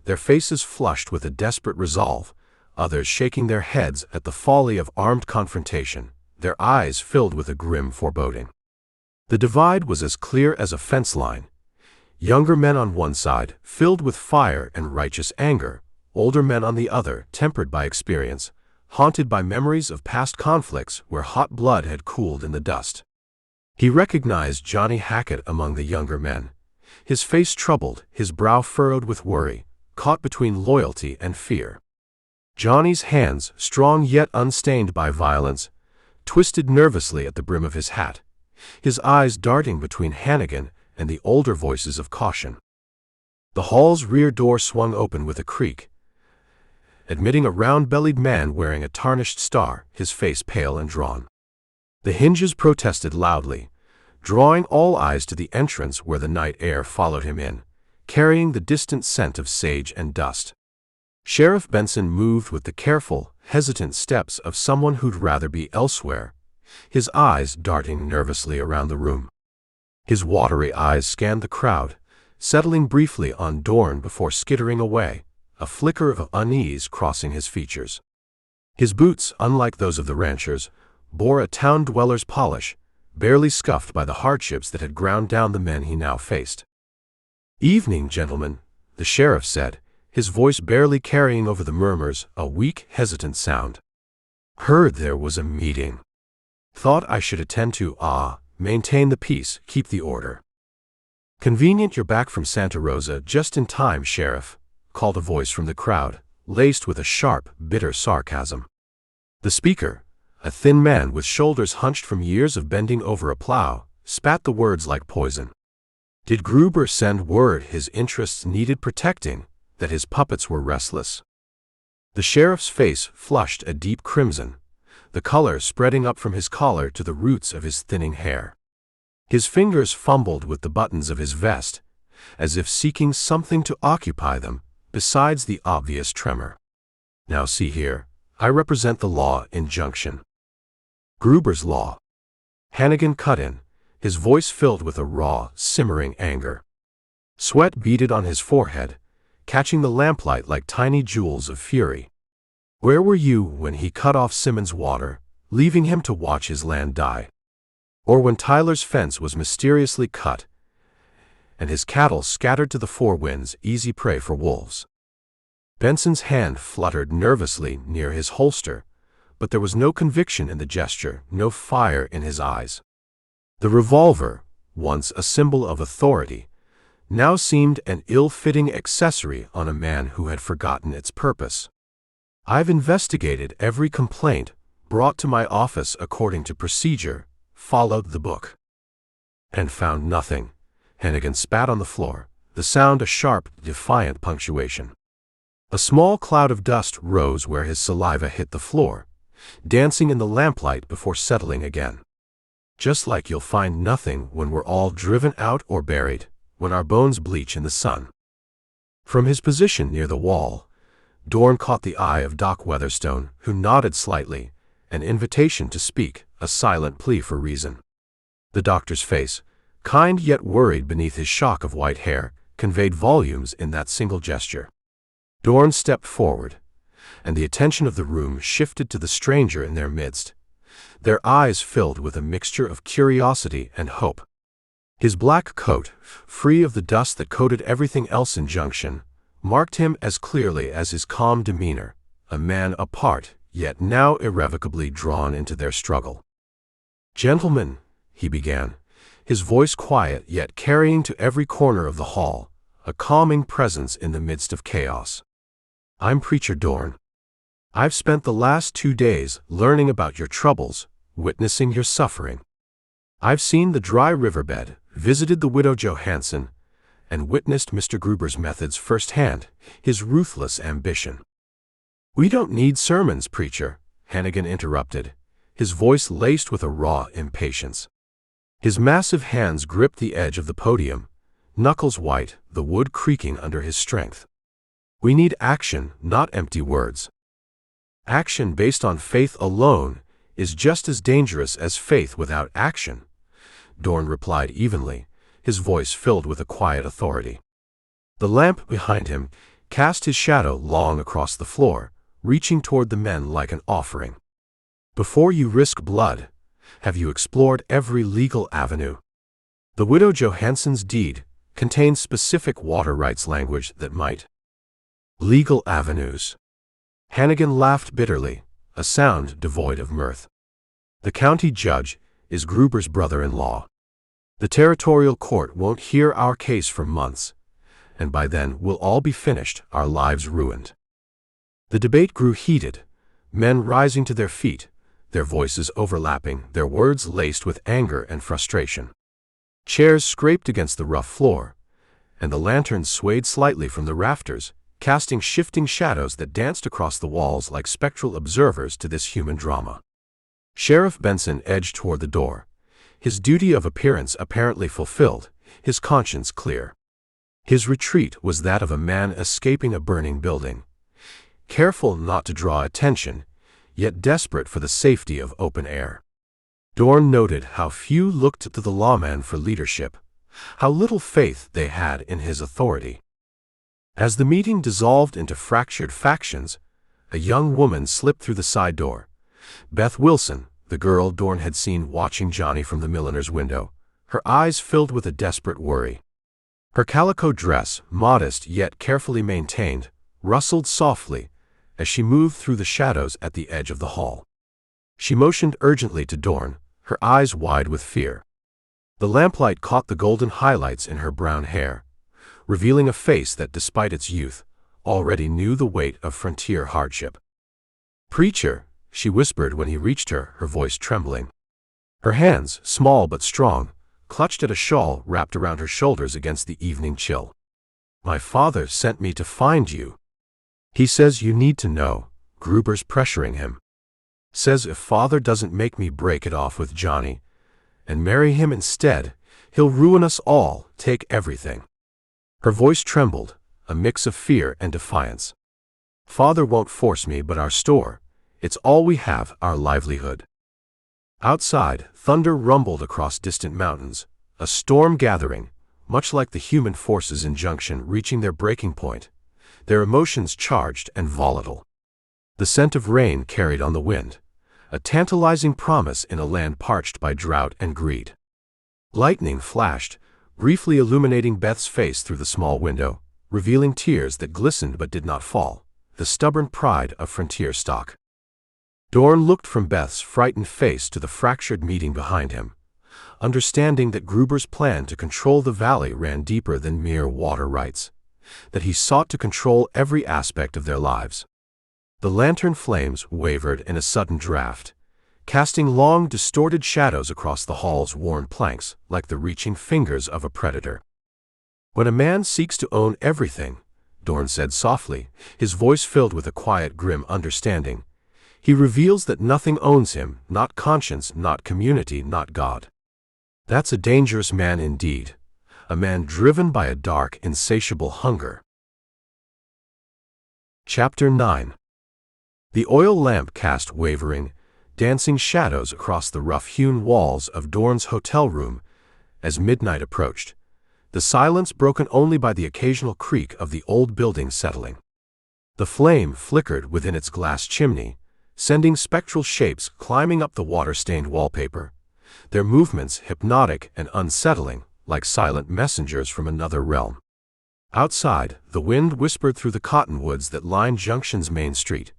their faces flushed with a desperate resolve, others shaking their heads at the folly of armed confrontation, their eyes filled with a grim foreboding. The divide was as clear as a fence line. Younger men on one side, filled with fire and righteous anger, older men on the other, tempered by experience, haunted by memories of past conflicts where hot blood had cooled in the dust. He recognized Johnny Hackett among the younger men, his face troubled, his brow furrowed with worry, caught between loyalty and fear. Johnny's hands, strong yet unstained by violence, twisted nervously at the brim of his hat, his eyes darting between Hannigan and the older voices of caution. The hall's rear door swung open with a creak, admitting a round-bellied man wearing a tarnished star, his face pale and drawn. The hinges protested loudly, drawing all eyes to the entrance where the night air followed him in, carrying the distant scent of sage and dust. Sheriff Benson moved with the careful, hesitant steps of someone who'd rather be elsewhere, his eyes darting nervously around the room. His watery eyes scanned the crowd, settling briefly on Dorn before skittering away, a flicker of unease crossing his features. His boots, unlike those of the ranchers, bore a town dweller's polish, barely scuffed by the hardships that had ground down the men he now faced. "Evening, gentlemen," the sheriff said, his voice barely carrying over the murmurs, a weak, hesitant sound. "Heard there was a meeting. Thought I should attend to, maintain the peace, keep the order." "Convenient you're back from Santa Rosa just in time, Sheriff," called a voice from the crowd, laced with a sharp, bitter sarcasm. The speaker, a thin man with shoulders hunched from years of bending over a plow, spat the words like poison. Did Gruber send word his interests needed protecting, that his puppets were restless? The sheriff's face flushed a deep crimson, the color spreading up from his collar to the roots of his thinning hair. His fingers fumbled with the buttons of his vest, as if seeking something to occupy them, besides the obvious tremor. "Now see here, I represent the law injunction." "Gruber's law." Hannigan cut in, his voice filled with a raw, simmering anger. Sweat beaded on his forehead, catching the lamplight like tiny jewels of fury. "Where were you when he cut off Simmons' water, leaving him to watch his land die? Or when Tyler's fence was mysteriously cut, and his cattle scattered to the four winds, easy prey for wolves?" Benson's hand fluttered nervously near his holster, but there was no conviction in the gesture, no fire in his eyes. The revolver, once a symbol of authority, now seemed an ill-fitting accessory on a man who had forgotten its purpose. "I've investigated every complaint brought to my office according to procedure," followed the book, "and found nothing." Hannigan spat on the floor, the sound a sharp, defiant punctuation. A small cloud of dust rose where his saliva hit the floor, dancing in the lamplight before settling again. "Just like you'll find nothing when we're all driven out or buried, when our bones bleach in the sun." From his position near the wall, Dorn caught the eye of Doc Weatherstone, who nodded slightly, an invitation to speak, a silent plea for reason. The doctor's face, kind yet worried beneath his shock of white hair, conveyed volumes in that single gesture. Dorn stepped forward, and the attention of the room shifted to the stranger in their midst, their eyes filled with a mixture of curiosity and hope. His black coat, free of the dust that coated everything else in Junction, marked him as clearly as his calm demeanor, a man apart, yet now irrevocably drawn into their struggle. "Gentlemen," he began, his voice quiet yet carrying to every corner of the hall, a calming presence in the midst of chaos. "I'm Preacher Dorn. I've spent the last 2 days learning about your troubles, witnessing your suffering. I've seen the dry riverbed, visited the widow Johansson, and witnessed Mr. Gruber's methods firsthand, his ruthless ambition." "We don't need sermons, Preacher," Hannigan interrupted, his voice laced with a raw impatience. His massive hands gripped the edge of the podium, knuckles white, the wood creaking under his strength. "We need action, not empty words. Action based on faith alone is just as dangerous as faith without action," Dorn replied evenly, his voice filled with a quiet authority. The lamp behind him cast his shadow long across the floor, reaching toward the men like an offering. "Before you risk blood, have you explored every legal avenue? The widow Johansson's deed contains specific water rights language that might—" "Legal avenues." Hannigan laughed bitterly, a sound devoid of mirth. "The county judge is Gruber's brother-in-law. The territorial court won't hear our case for months, and by then we'll all be finished, our lives ruined." The debate grew heated, men rising to their feet, their voices overlapping, their words laced with anger and frustration. Chairs scraped against the rough floor, and the lanterns swayed slightly from the rafters, casting shifting shadows that danced across the walls like spectral observers to this human drama. Sheriff Benson edged toward the door, his duty of appearance apparently fulfilled, his conscience clear. His retreat was that of a man escaping a burning building, careful not to draw attention, yet desperate for the safety of open air. Dorn noted how few looked to the lawman for leadership, how little faith they had in his authority. As the meeting dissolved into fractured factions, a young woman slipped through the side door. Beth Wilson, the girl Dorn had seen watching Johnny from the milliner's window, her eyes filled with a desperate worry. Her calico dress, modest yet carefully maintained, rustled softly as she moved through the shadows at the edge of the hall. She motioned urgently to Dorn, her eyes wide with fear. The lamplight caught the golden highlights in her brown hair, revealing a face that, despite its youth, already knew the weight of frontier hardship. "Preacher," she whispered when he reached her, her voice trembling. Her hands, small but strong, clutched at a shawl wrapped around her shoulders against the evening chill. "My father sent me to find you. He says you need to know. Gruber's pressuring him. Says if father doesn't make me break it off with Johnny and marry him instead, he'll ruin us all, take everything." Her voice trembled, a mix of fear and defiance. "Father won't force me, but our store, it's all we have, our livelihood." Outside, thunder rumbled across distant mountains, a storm gathering, much like the human forces in Junction reaching their breaking point, their emotions charged and volatile. The scent of rain carried on the wind, a tantalizing promise in a land parched by drought and greed. Lightning flashed, briefly illuminating Beth's face through the small window, revealing tears that glistened but did not fall, the stubborn pride of frontier stock. Dorn looked from Beth's frightened face to the fractured meeting behind him, understanding that Gruber's plan to control the valley ran deeper than mere water rights, that he sought to control every aspect of their lives. The lantern flames wavered in a sudden draft, casting long, distorted shadows across the hall's worn planks like the reaching fingers of a predator. "When a man seeks to own everything," Dorn said softly, his voice filled with a quiet, grim understanding, "he reveals that nothing owns him, not conscience, not community, not God. That's a dangerous man indeed, a man driven by a dark, insatiable hunger." Chapter 9. The oil lamp cast wavering, dancing shadows across the rough-hewn walls of Dorn's hotel room as midnight approached, the silence broken only by the occasional creak of the old building settling. The flame flickered within its glass chimney, sending spectral shapes climbing up the water-stained wallpaper, their movements hypnotic and unsettling, like silent messengers from another realm. Outside, the wind whispered through the cottonwoods that lined Junction's main street,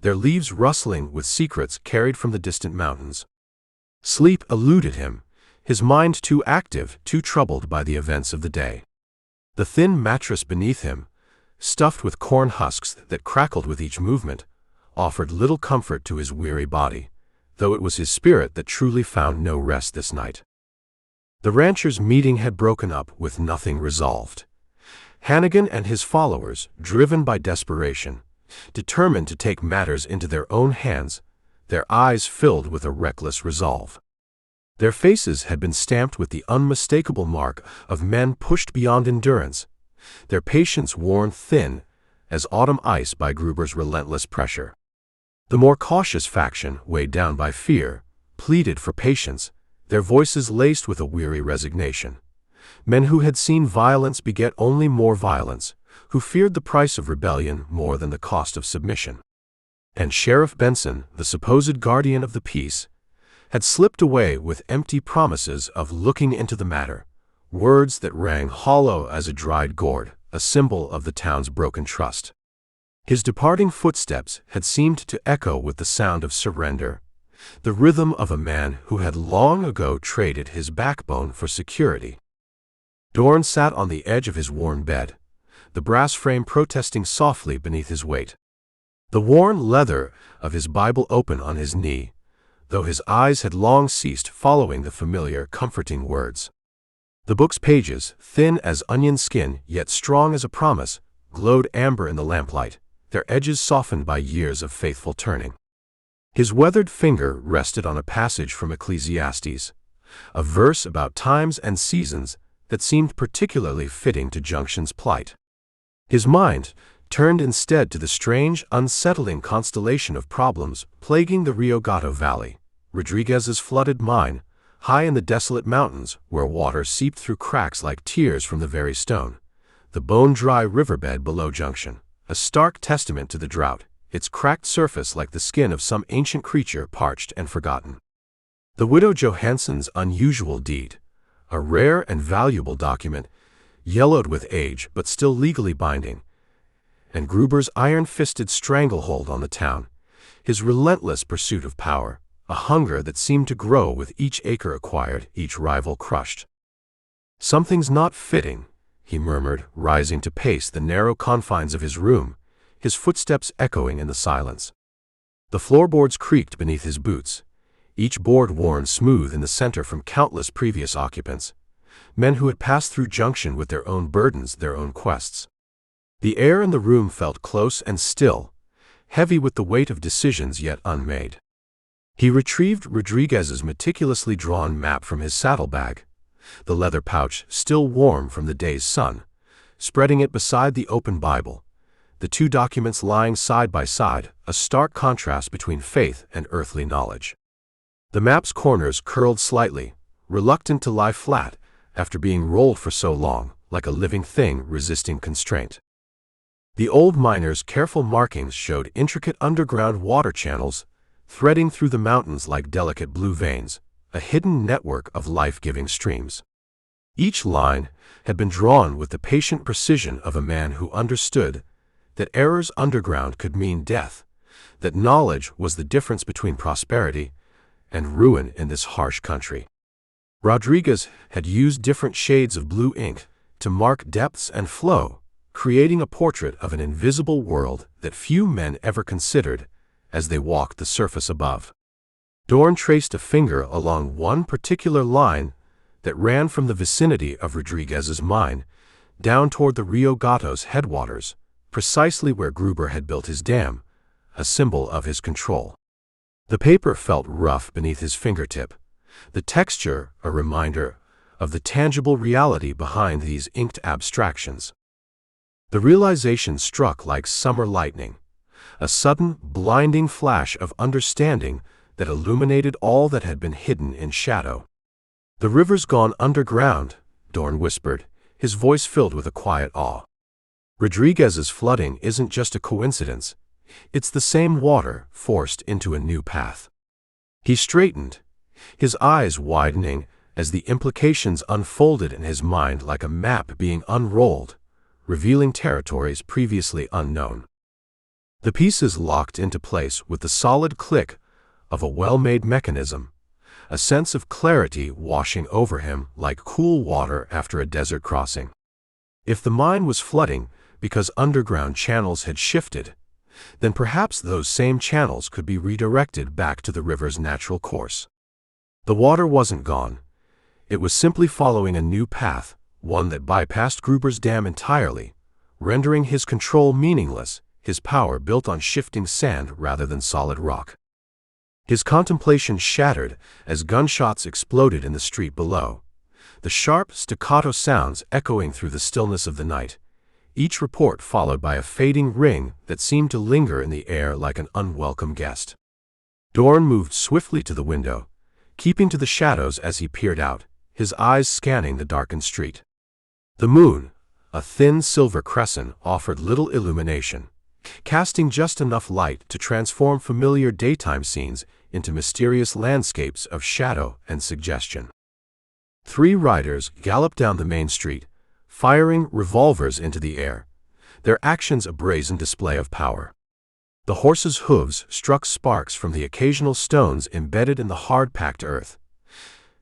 their leaves rustling with secrets carried from the distant mountains. Sleep eluded him, his mind too active, too troubled by the events of the day. The thin mattress beneath him, stuffed with corn husks that crackled with each movement, offered little comfort to his weary body, though it was his spirit that truly found no rest this night. The ranchers' meeting had broken up with nothing resolved. Hannigan and his followers, driven by desperation, determined to take matters into their own hands, their eyes filled with a reckless resolve. Their faces had been stamped with the unmistakable mark of men pushed beyond endurance, their patience worn thin as autumn ice by Gruber's relentless pressure. The more cautious faction, weighed down by fear, pleaded for patience, their voices laced with a weary resignation. Men who had seen violence beget only more violence, who feared the price of rebellion more than the cost of submission. And Sheriff Benson, the supposed guardian of the peace, had slipped away with empty promises of looking into the matter, words that rang hollow as a dried gourd, a symbol of the town's broken trust. His departing footsteps had seemed to echo with the sound of surrender, the rhythm of a man who had long ago traded his backbone for security. Dorn sat on the edge of his worn bed, the brass frame protesting softly beneath his weight. The worn leather of his Bible open on his knee, though his eyes had long ceased following the familiar, comforting words. The book's pages, thin as onion skin yet strong as a promise, glowed amber in the lamplight, their edges softened by years of faithful turning. His weathered finger rested on a passage from Ecclesiastes, a verse about times and seasons that seemed particularly fitting to Junction's plight. His mind turned instead to the strange, unsettling constellation of problems plaguing the Rio Gato Valley, Rodriguez's flooded mine, high in the desolate mountains where water seeped through cracks like tears from the very stone, the bone-dry riverbed below Junction, a stark testament to the drought, its cracked surface like the skin of some ancient creature parched and forgotten. The widow Johanssons' unusual deed, a rare and valuable document, yellowed with age but still legally binding, and Gruber's iron-fisted stranglehold on the town, his relentless pursuit of power, a hunger that seemed to grow with each acre acquired, each rival crushed. "Something's not fitting," he murmured, rising to pace the narrow confines of his room, his footsteps echoing in the silence. The floorboards creaked beneath his boots, each board worn smooth in the center from countless previous occupants, men who had passed through Junction with their own burdens, their own quests. The air in the room felt close and still, heavy with the weight of decisions yet unmade. He retrieved Rodriguez's meticulously drawn map from his saddlebag, the leather pouch still warm from the day's sun, spreading it beside the open Bible, the two documents lying side by side, a stark contrast between faith and earthly knowledge. The map's corners curled slightly, reluctant to lie flat after being rolled for so long, like a living thing resisting constraint. The old miner's careful markings showed intricate underground water channels threading through the mountains like delicate blue veins, a hidden network of life-giving streams. Each line had been drawn with the patient precision of a man who understood that errors underground could mean death, that knowledge was the difference between prosperity and ruin in this harsh country. Rodriguez had used different shades of blue ink to mark depths and flow, creating a portrait of an invisible world that few men ever considered as they walked the surface above. Dorn traced a finger along one particular line that ran from the vicinity of Rodriguez's mine down toward the Rio Gato's headwaters, precisely where Gruber had built his dam, a symbol of his control. The paper felt rough beneath his fingertip, the texture a reminder of the tangible reality behind these inked abstractions. The realization struck like summer lightning, a sudden, blinding flash of understanding that illuminated all that had been hidden in shadow. "The river's gone underground," Dorn whispered, his voice filled with a quiet awe. "Rodriguez's flooding isn't just a coincidence. It's the same water forced into a new path." He straightened, his eyes widening as the implications unfolded in his mind like a map being unrolled, revealing territories previously unknown. The pieces locked into place with the solid click of a well-made mechanism, a sense of clarity washing over him like cool water after a desert crossing. If the mine was flooding because underground channels had shifted, then perhaps those same channels could be redirected back to the river's natural course. The water wasn't gone. It was simply following a new path, one that bypassed Gruber's dam entirely, rendering his control meaningless, his power built on shifting sand rather than solid rock. His contemplation shattered as gunshots exploded in the street below, the sharp, staccato sounds echoing through the stillness of the night, each report followed by a fading ring that seemed to linger in the air like an unwelcome guest. Dorn moved swiftly to the window, keeping to the shadows as he peered out, his eyes scanning the darkened street. The moon, a thin silver crescent, offered little illumination, casting just enough light to transform familiar daytime scenes into mysterious landscapes of shadow and suggestion. 3 riders galloped down the main street, firing revolvers into the air, their actions a brazen display of power. The horses' hooves struck sparks from the occasional stones embedded in the hard-packed earth,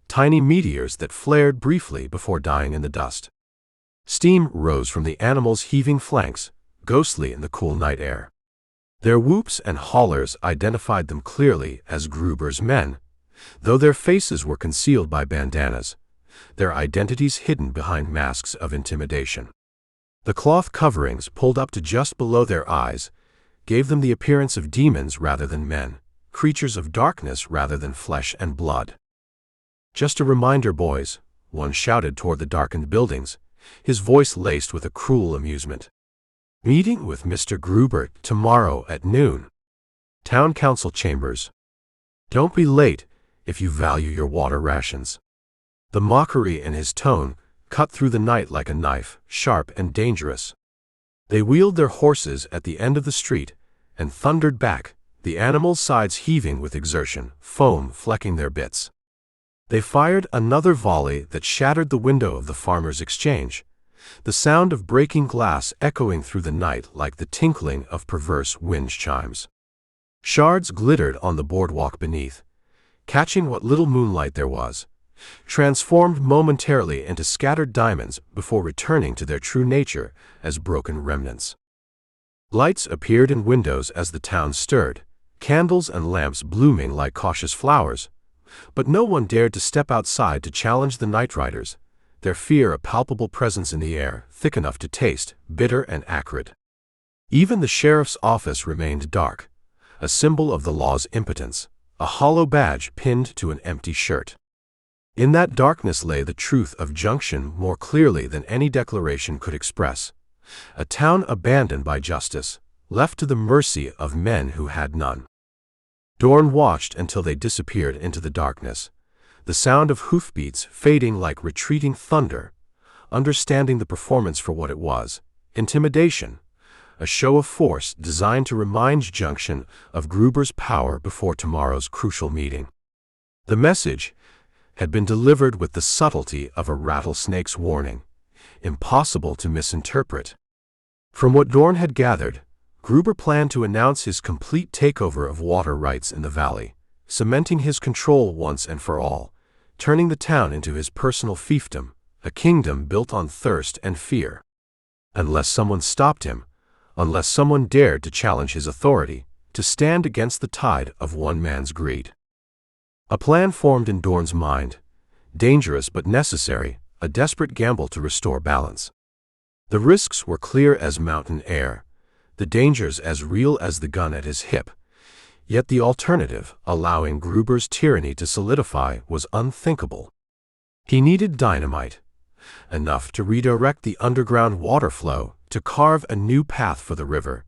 tiny meteors that flared briefly before dying in the dust. Steam rose from the animals' heaving flanks, ghostly in the cool night air. Their whoops and hollers identified them clearly as Gruber's men, though their faces were concealed by bandanas, their identities hidden behind masks of intimidation. The cloth coverings pulled up to just below their eyes gave them the appearance of demons rather than men, creatures of darkness rather than flesh and blood. "Just a reminder, boys," one shouted toward the darkened buildings, his voice laced with a cruel amusement. "Meeting with Mr. Gruber tomorrow at noon. Town council chambers. Don't be late if you value your water rations." The mockery in his tone cut through the night like a knife, sharp and dangerous. They wheeled their horses at the end of the street and thundered back, the animals' sides heaving with exertion, foam flecking their bits. They fired another volley that shattered the window of the farmer's exchange, the sound of breaking glass echoing through the night like the tinkling of perverse wind chimes. Shards glittered on the boardwalk beneath, catching what little moonlight there was, transformed momentarily into scattered diamonds before returning to their true nature as broken remnants. Lights appeared in windows as the town stirred, candles and lamps blooming like cautious flowers, but no one dared to step outside to challenge the night riders, their fear a palpable presence in the air, thick enough to taste, bitter and acrid. Even the sheriff's office remained dark, a symbol of the law's impotence, a hollow badge pinned to an empty shirt. In that darkness lay the truth of Junction more clearly than any declaration could express. A town abandoned by justice, left to the mercy of men who had none. Dorn watched until they disappeared into the darkness, the sound of hoofbeats fading like retreating thunder, understanding the performance for what it was, intimidation, a show of force designed to remind Junction of Gruber's power before tomorrow's crucial meeting. The message had been delivered with the subtlety of a rattlesnake's warning, impossible to misinterpret. From what Dorn had gathered, Gruber planned to announce his complete takeover of water rights in the valley, cementing his control once and for all, turning the town into his personal fiefdom, a kingdom built on thirst and fear. Unless someone stopped him, unless someone dared to challenge his authority, to stand against the tide of one man's greed. A plan formed in Dorn's mind, dangerous but necessary, a desperate gamble to restore balance. The risks were clear as mountain air, the dangers as real as the gun at his hip. Yet the alternative, allowing Gruber's tyranny to solidify, was unthinkable. He needed dynamite, enough to redirect the underground water flow, to carve a new path for the river.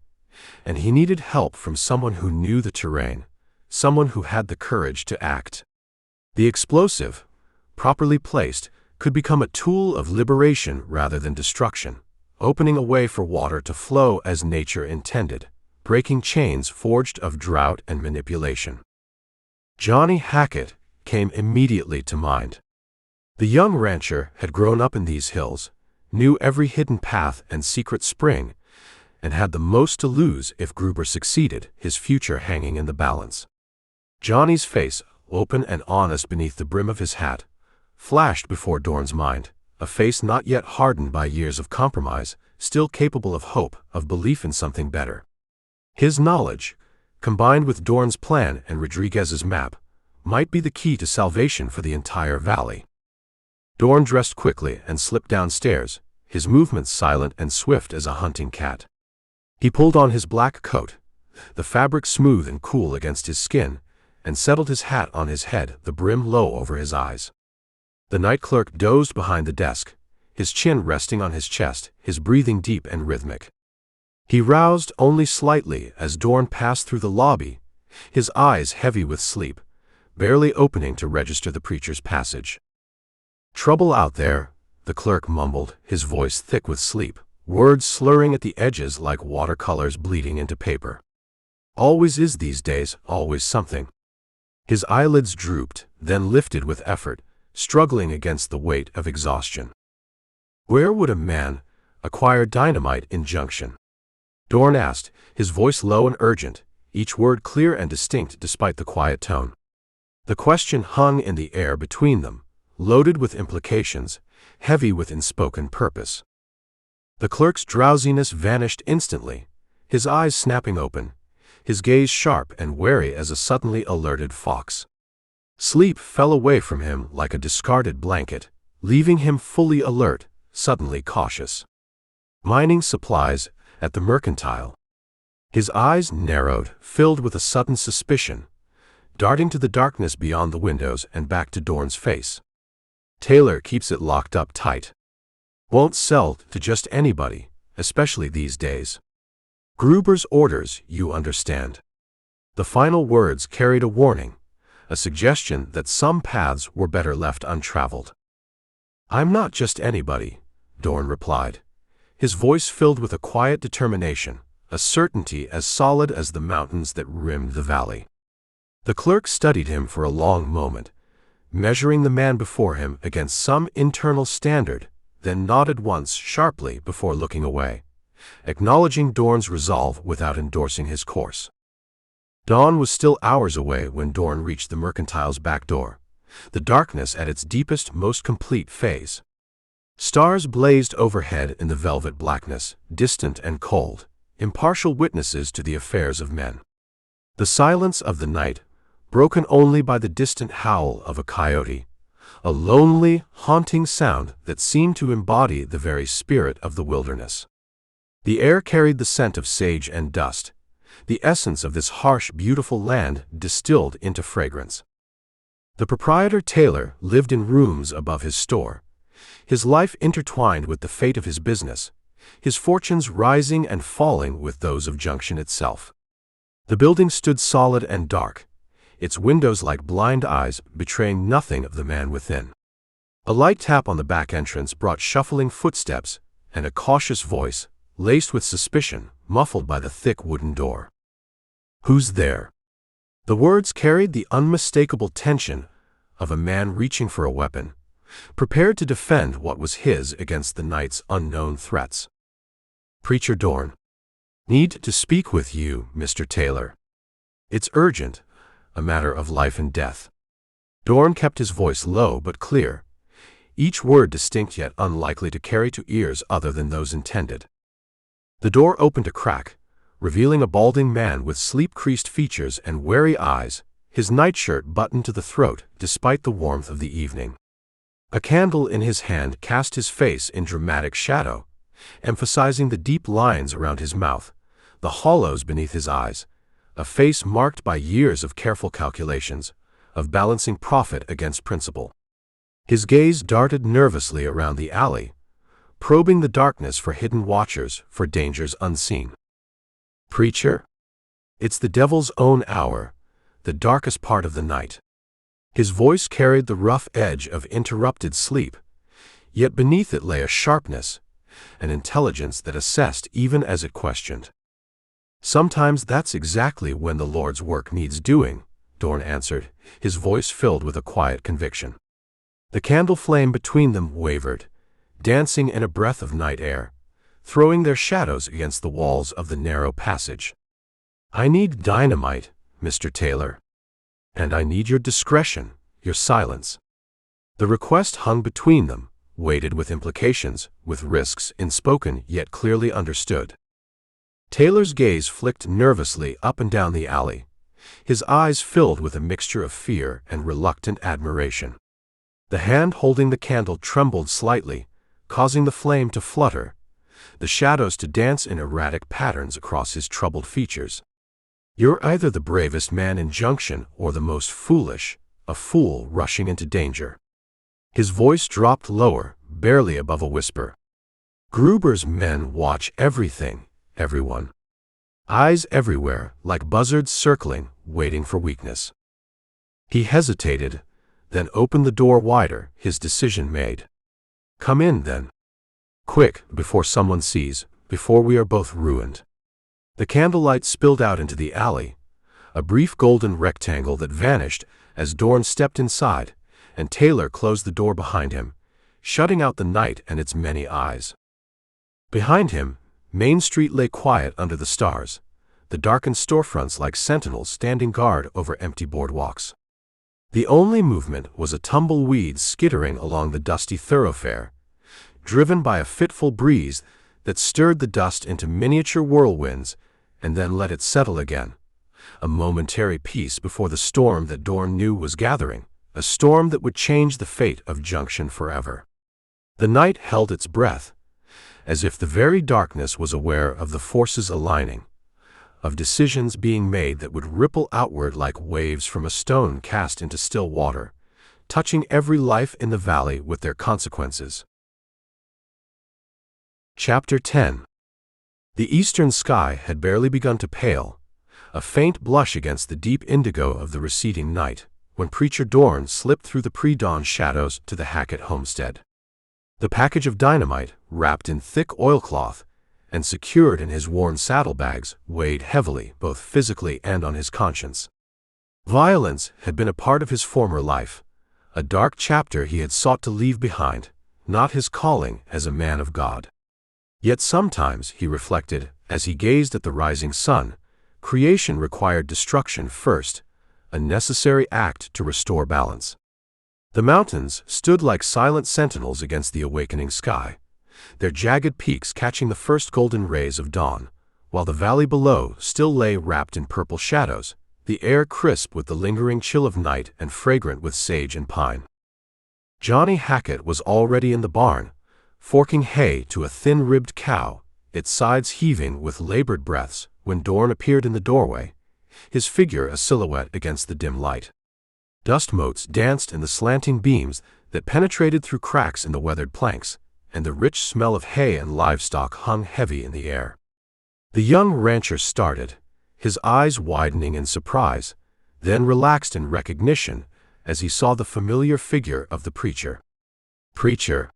And he needed help from someone who knew the terrain, someone who had the courage to act. The explosive, properly placed, could become a tool of liberation rather than destruction, opening a way for water to flow as nature intended, breaking chains forged of drought and manipulation. Johnny Hackett came immediately to mind. The young rancher had grown up in these hills, knew every hidden path and secret spring, and had the most to lose if Gruber succeeded, his future hanging in the balance. Johnny's face, open and honest beneath the brim of his hat, flashed before Dorn's mind, a face not yet hardened by years of compromise, still capable of hope, of belief in something better. His knowledge, combined with Dorn's plan and Rodriguez's map, might be the key to salvation for the entire valley. Dorn dressed quickly and slipped downstairs, his movements silent and swift as a hunting cat. He pulled on his black coat, the fabric smooth and cool against his skin, and settled his hat on his head, the brim low over his eyes. The night clerk dozed behind the desk, his chin resting on his chest, his breathing deep and rhythmic. He roused only slightly as Dorn passed through the lobby, his eyes heavy with sleep, barely opening to register the preacher's passage. "Trouble out there," the clerk mumbled, his voice thick with sleep, words slurring at the edges like watercolors bleeding into paper. "Always is these days, always something." His eyelids drooped, then lifted with effort, struggling against the weight of exhaustion. Where would a man acquire dynamite in Junction? Dorn asked, his voice low and urgent, each word clear and distinct despite the quiet tone. The question hung in the air between them, loaded with implications, heavy with unspoken purpose. The clerk's drowsiness vanished instantly, his eyes snapping open, his gaze sharp and wary as a suddenly alerted fox. Sleep fell away from him like a discarded blanket, leaving him fully alert, suddenly cautious. Mining supplies at the mercantile. His eyes narrowed, filled with a sudden suspicion, darting to the darkness beyond the windows and back to Dorn's face. "Taylor keeps it locked up tight. Won't sell to just anybody, especially these days. Gruber's orders, you understand." The final words carried a warning, a suggestion that some paths were better left untraveled. "I'm not just anybody," Dorn replied, his voice filled with a quiet determination, a certainty as solid as the mountains that rimmed the valley. The clerk studied him for a long moment, measuring the man before him against some internal standard, then nodded once sharply before looking away, acknowledging Dorn's resolve without endorsing his course. Dawn was still hours away when Dorn reached the mercantile's back door, the darkness at its deepest, most complete phase. Stars blazed overhead in the velvet blackness, distant and cold, impartial witnesses to the affairs of men. The silence of the night, broken only by the distant howl of a coyote, a lonely, haunting sound that seemed to embody the very spirit of the wilderness. The air carried the scent of sage and dust, the essence of this harsh, beautiful land distilled into fragrance. The proprietor Taylor lived in rooms above his store, his life intertwined with the fate of his business, his fortunes rising and falling with those of Junction itself. The building stood solid and dark, its windows like blind eyes betraying nothing of the man within. A light tap on the back entrance brought shuffling footsteps and a cautious voice, laced with suspicion, muffled by the thick wooden door. "Who's there?" The words carried the unmistakable tension of a man reaching for a weapon, prepared to defend what was his against the night's unknown threats. "Preacher Dorn. Need to speak with you, Mr. Taylor. It's urgent, a matter of life and death." Dorn kept his voice low but clear, each word distinct yet unlikely to carry to ears other than those intended. The door opened a crack, revealing a balding man with sleep-creased features and wary eyes, his nightshirt buttoned to the throat despite the warmth of the evening. A candle in his hand cast his face in dramatic shadow, emphasizing the deep lines around his mouth, the hollows beneath his eyes, a face marked by years of careful calculations, of balancing profit against principle. His gaze darted nervously around the alley, probing the darkness for hidden watchers, for dangers unseen. "Preacher? It's the devil's own hour, the darkest part of the night." His voice carried the rough edge of interrupted sleep, yet beneath it lay a sharpness, an intelligence that assessed even as it questioned. "Sometimes that's exactly when the Lord's work needs doing," Dorn answered, his voice filled with a quiet conviction. The candle flame between them wavered, dancing in a breath of night air, throwing their shadows against the walls of the narrow passage. "I need dynamite, Mr. Taylor. And I need your discretion, your silence." The request hung between them, weighted with implications, with risks unspoken yet clearly understood. Taylor's gaze flicked nervously up and down the alley, his eyes filled with a mixture of fear and reluctant admiration. The hand holding the candle trembled slightly, causing the flame to flutter, the shadows to dance in erratic patterns across his troubled features. "You're either the bravest man in Junction or the most foolish, a fool rushing into danger." His voice dropped lower, barely above a whisper. "Gruber's men watch everything, everyone. Eyes everywhere, like buzzards circling, waiting for weakness." He hesitated, then opened the door wider, his decision made. "Come in, then. Quick, before someone sees, before we are both ruined." The candlelight spilled out into the alley, a brief golden rectangle that vanished as Dorn stepped inside, and Taylor closed the door behind him, shutting out the night and its many eyes. Behind him, Main Street lay quiet under the stars, the darkened storefronts like sentinels standing guard over empty boardwalks. The only movement was a tumbleweed skittering along the dusty thoroughfare, driven by a fitful breeze that stirred the dust into miniature whirlwinds and then let it settle again, a momentary peace before the storm that Dorn knew was gathering, a storm that would change the fate of Junction forever. The night held its breath, as if the very darkness was aware of the forces aligning, of decisions being made that would ripple outward like waves from a stone cast into still water, touching every life in the valley with their consequences. Chapter 10. The eastern sky had barely begun to pale, a faint blush against the deep indigo of the receding night, when Preacher Dorn slipped through the pre-dawn shadows to the Hackett homestead. The package of dynamite, wrapped in thick oilcloth and secured in his worn saddlebags, weighed heavily both physically and on his conscience. Violence had been a part of his former life, a dark chapter he had sought to leave behind, not his calling as a man of God. Yet sometimes, he reflected, as he gazed at the rising sun, creation required destruction first, a necessary act to restore balance. The mountains stood like silent sentinels against the awakening sky, their jagged peaks catching the first golden rays of dawn, while the valley below still lay wrapped in purple shadows, the air crisp with the lingering chill of night and fragrant with sage and pine. Johnny Hackett was already in the barn, forking hay to a thin-ribbed cow, its sides heaving with labored breaths, when Dorn appeared in the doorway, his figure a silhouette against the dim light. Dust motes danced in the slanting beams that penetrated through cracks in the weathered planks, and the rich smell of hay and livestock hung heavy in the air. The young rancher started, his eyes widening in surprise, then relaxed in recognition as he saw the familiar figure of the preacher. "Preacher,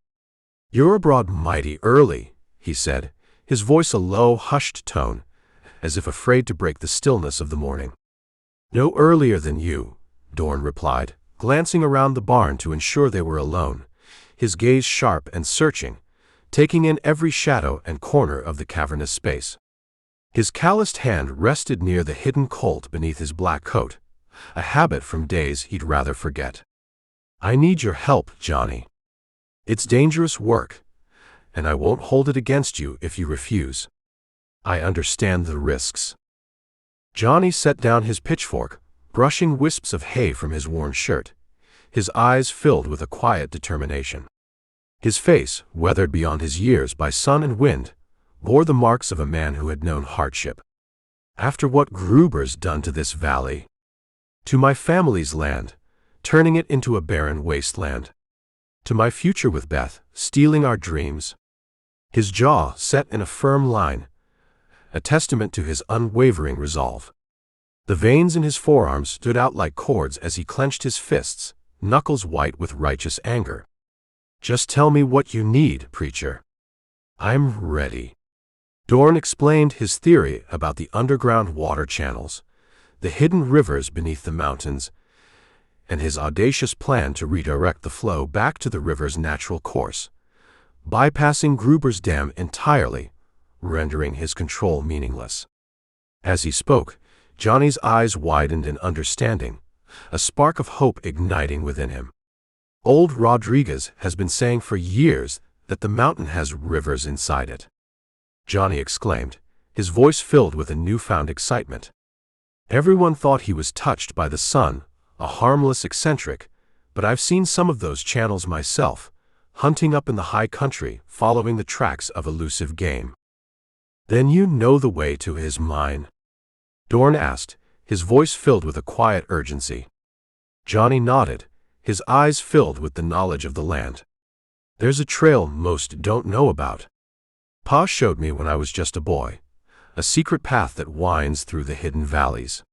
you're abroad mighty early," he said, his voice a low, hushed tone, as if afraid to break the stillness of the morning. "No earlier than you," Dorn replied, glancing around the barn to ensure they were alone, his gaze sharp and searching, taking in every shadow and corner of the cavernous space. His calloused hand rested near the hidden colt beneath his black coat, a habit from days he'd rather forget. I need your help, Johnny. It's dangerous work, and I won't hold it against you if you refuse. I understand the risks. Johnny set down his pitchfork, brushing wisps of hay from his worn shirt, his eyes filled with a quiet determination. His face, weathered beyond his years by sun and wind, bore the marks of a man who had known hardship. After what Gruber's done to this valley, to my family's land, turning it into a barren wasteland, to my future with Beth, stealing our dreams. His jaw set in a firm line, a testament to his unwavering resolve. The veins in his forearms stood out like cords as he clenched his fists, knuckles white with righteous anger. Just tell me what you need, preacher. I'm ready. Dorn explained his theory about the underground water channels, the hidden rivers beneath the mountains, and his audacious plan to redirect the flow back to the river's natural course, bypassing Gruber's dam entirely, rendering his control meaningless. As he spoke, Johnny's eyes widened in understanding, a spark of hope igniting within him. Old Rodriguez has been saying for years that the mountain has rivers inside it. Johnny exclaimed, his voice filled with a newfound excitement. Everyone thought he was touched by the sun, a harmless eccentric, but I've seen some of those channels myself, hunting up in the high country, following the tracks of elusive game. Then you know the way to his mine? Dorn asked, his voice filled with a quiet urgency. Johnny nodded, his eyes filled with the knowledge of the land. There's a trail most don't know about. Pa showed me when I was just a boy, a secret path that winds through the hidden valleys.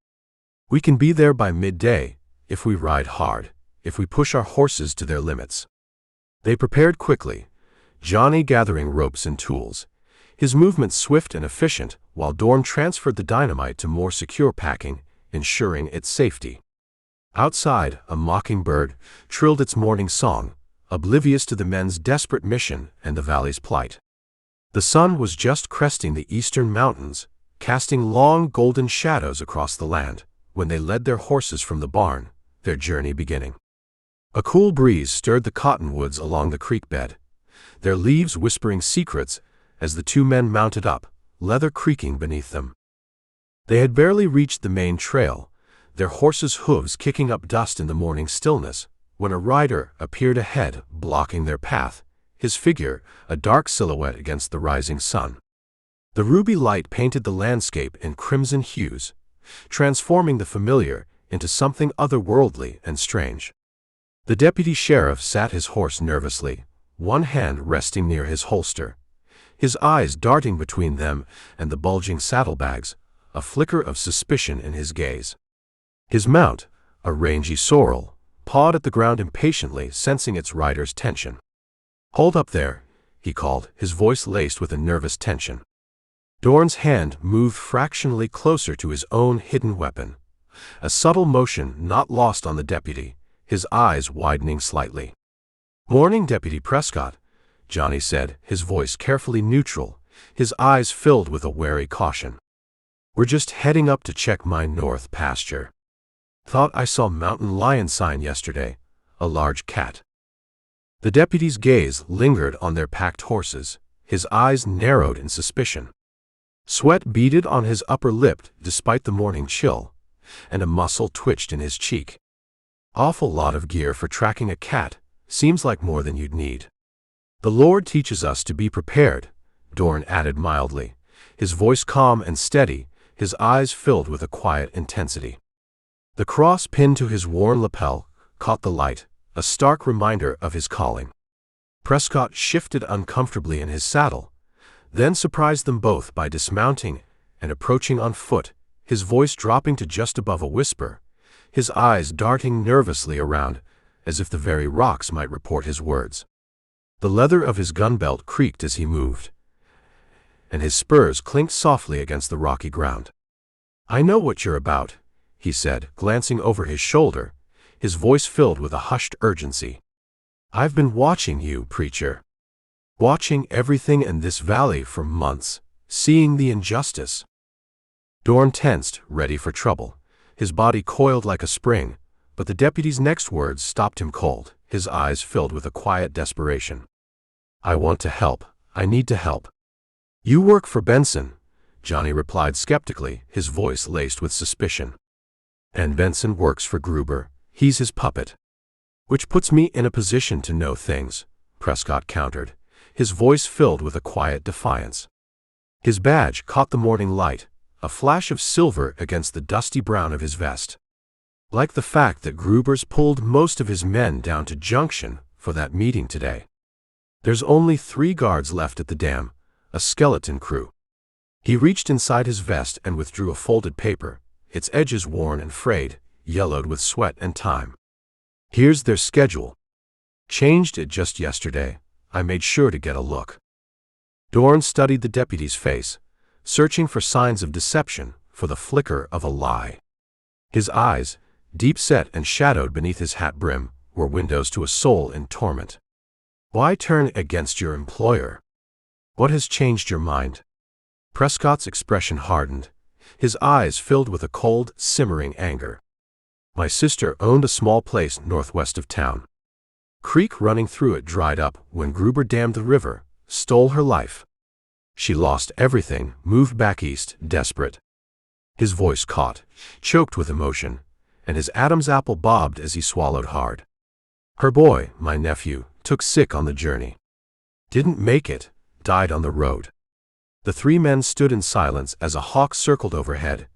We can be there by midday, if we ride hard, if we push our horses to their limits. They prepared quickly, Johnny gathering ropes and tools, his movements swift and efficient, while Dorn transferred the dynamite to more secure packing, ensuring its safety. Outside, a mockingbird trilled its morning song, oblivious to the men's desperate mission and the valley's plight. The sun was just cresting the eastern mountains, casting long golden shadows across the land, when they led their horses from the barn, their journey beginning. A cool breeze stirred the cottonwoods along the creek bed, their leaves whispering secrets as the two men mounted up, leather creaking beneath them. They had barely reached the main trail, their horses' hooves kicking up dust in the morning stillness, when a rider appeared ahead, blocking their path, his figure a dark silhouette against the rising sun. The ruby light painted the landscape in crimson hues, transforming the familiar into something otherworldly and strange. The deputy sheriff sat his horse nervously, one hand resting near his holster, his eyes darting between them and the bulging saddlebags, a flicker of suspicion in his gaze. His mount, a rangy sorrel, pawed at the ground impatiently, sensing its rider's tension. "Hold up there," he called, his voice laced with a nervous tension. Dorn's hand moved fractionally closer to his own hidden weapon, a subtle motion not lost on the deputy, his eyes widening slightly. "Morning, Deputy Prescott," Johnny said, his voice carefully neutral, his eyes filled with a wary caution. "We're just heading up to check my north pasture. Thought I saw mountain lion sign yesterday, a large cat." The deputy's gaze lingered on their packed horses, his eyes narrowed in suspicion. Sweat beaded on his upper lip despite the morning chill, and a muscle twitched in his cheek. "Awful lot of gear for tracking a cat, seems like more than you'd need." "The Lord teaches us to be prepared," Dorn added mildly, his voice calm and steady, his eyes filled with a quiet intensity. The cross pinned to his worn lapel caught the light, a stark reminder of his calling. Prescott shifted uncomfortably in his saddle, then surprised them both by dismounting and approaching on foot, his voice dropping to just above a whisper, his eyes darting nervously around, as if the very rocks might report his words. The leather of his gun belt creaked as he moved, and his spurs clinked softly against the rocky ground. "I know what you're about," he said, glancing over his shoulder, his voice filled with a hushed urgency. "I've been watching you, preacher. Watching everything in this valley for months, seeing the injustice." Dorn tensed, ready for trouble, his body coiled like a spring, but the deputy's next words stopped him cold, his eyes filled with a quiet desperation. "I want to help. I need to help." "You work for Benson," Johnny replied skeptically, his voice laced with suspicion. "And Benson works for Gruber. He's his puppet." "Which puts me in a position to know things," Prescott countered, his voice filled with a quiet defiance. His badge caught the morning light, a flash of silver against the dusty brown of his vest. Like the fact that Gruber's pulled most of his men down to Junction for that meeting today. "There's only 3 guards left at the dam, a skeleton crew." He reached inside his vest and withdrew a folded paper, its edges worn and frayed, yellowed with sweat and time. "Here's their schedule. Changed it just yesterday. I made sure to get a look." Dorn studied the deputy's face, searching for signs of deception, for the flicker of a lie. His eyes, deep set and shadowed beneath his hat brim, were windows to a soul in torment. "Why turn against your employer? What has changed your mind?" Prescott's expression hardened, his eyes filled with a cold, simmering anger. "My sister owned a small place northwest of town. Creek running through it dried up when Gruber dammed the river, stole her life. She lost everything, moved back east, desperate." His voice caught, choked with emotion, and his Adam's apple bobbed as he swallowed hard. "Her boy, my nephew, took sick on the journey. Didn't make it, died on the road." The 3 men stood in silence as a hawk circled overhead,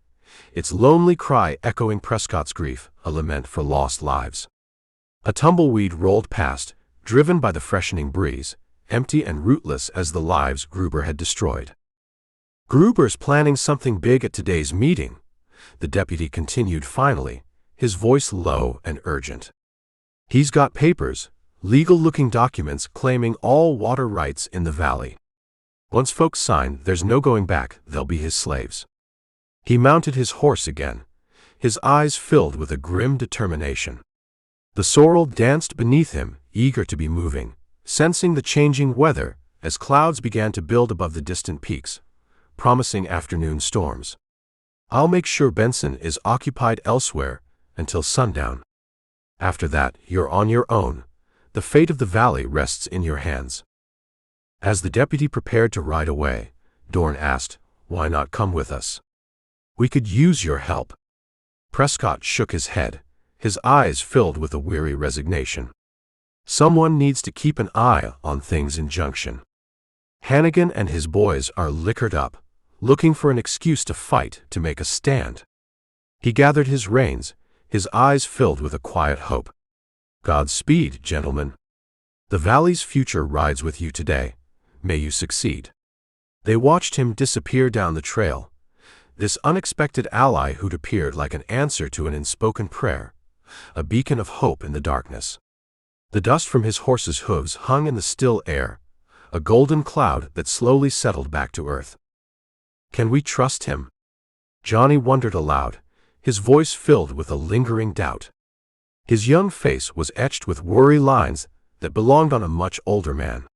its lonely cry echoing Prescott's grief, a lament for lost lives. A tumbleweed rolled past, driven by the freshening breeze, empty and rootless as the lives Gruber had destroyed. "Gruber's planning something big at today's meeting," the deputy continued finally, his voice low and urgent. "He's got papers, legal-looking documents claiming all water rights in the valley. Once folks sign, there's no going back, they'll be his slaves." He mounted his horse again, his eyes filled with a grim determination. The sorrel danced beneath him, eager to be moving, sensing the changing weather as clouds began to build above the distant peaks, promising afternoon storms. "I'll make sure Benson is occupied elsewhere until sundown. After that, you're on your own. The fate of the valley rests in your hands." As the deputy prepared to ride away, Dorn asked, "Why not come with us? We could use your help." Prescott shook his head, his eyes filled with a weary resignation. "Someone needs to keep an eye on things in Junction. Hannigan and his boys are liquored up, looking for an excuse to fight, to make a stand." He gathered his reins, his eyes filled with a quiet hope. "Godspeed, gentlemen. The valley's future rides with you today. May you succeed." They watched him disappear down the trail, this unexpected ally who'd appeared like an answer to an unspoken prayer, a beacon of hope in the darkness. The dust from his horse's hooves hung in the still air, a golden cloud that slowly settled back to earth. "Can we trust him?" Johnny wondered aloud, his voice filled with a lingering doubt. His young face was etched with worry lines that belonged on a much older man.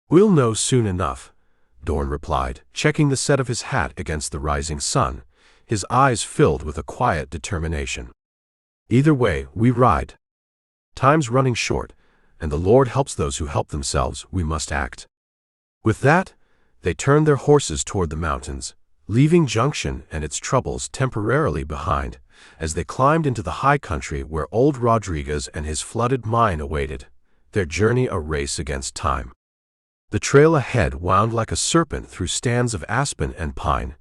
"We'll know soon enough," Dorn replied, checking the set of his hat against the rising sun, his eyes filled with a quiet determination. "Either way, we ride. Time's running short, and the Lord helps those who help themselves. We must act." With that, they turned their horses toward the mountains, leaving Junction and its troubles temporarily behind, as they climbed into the high country where old Rodriguez and his flooded mine awaited, their journey a race against time. The trail ahead wound like a serpent through stands of aspen and pine,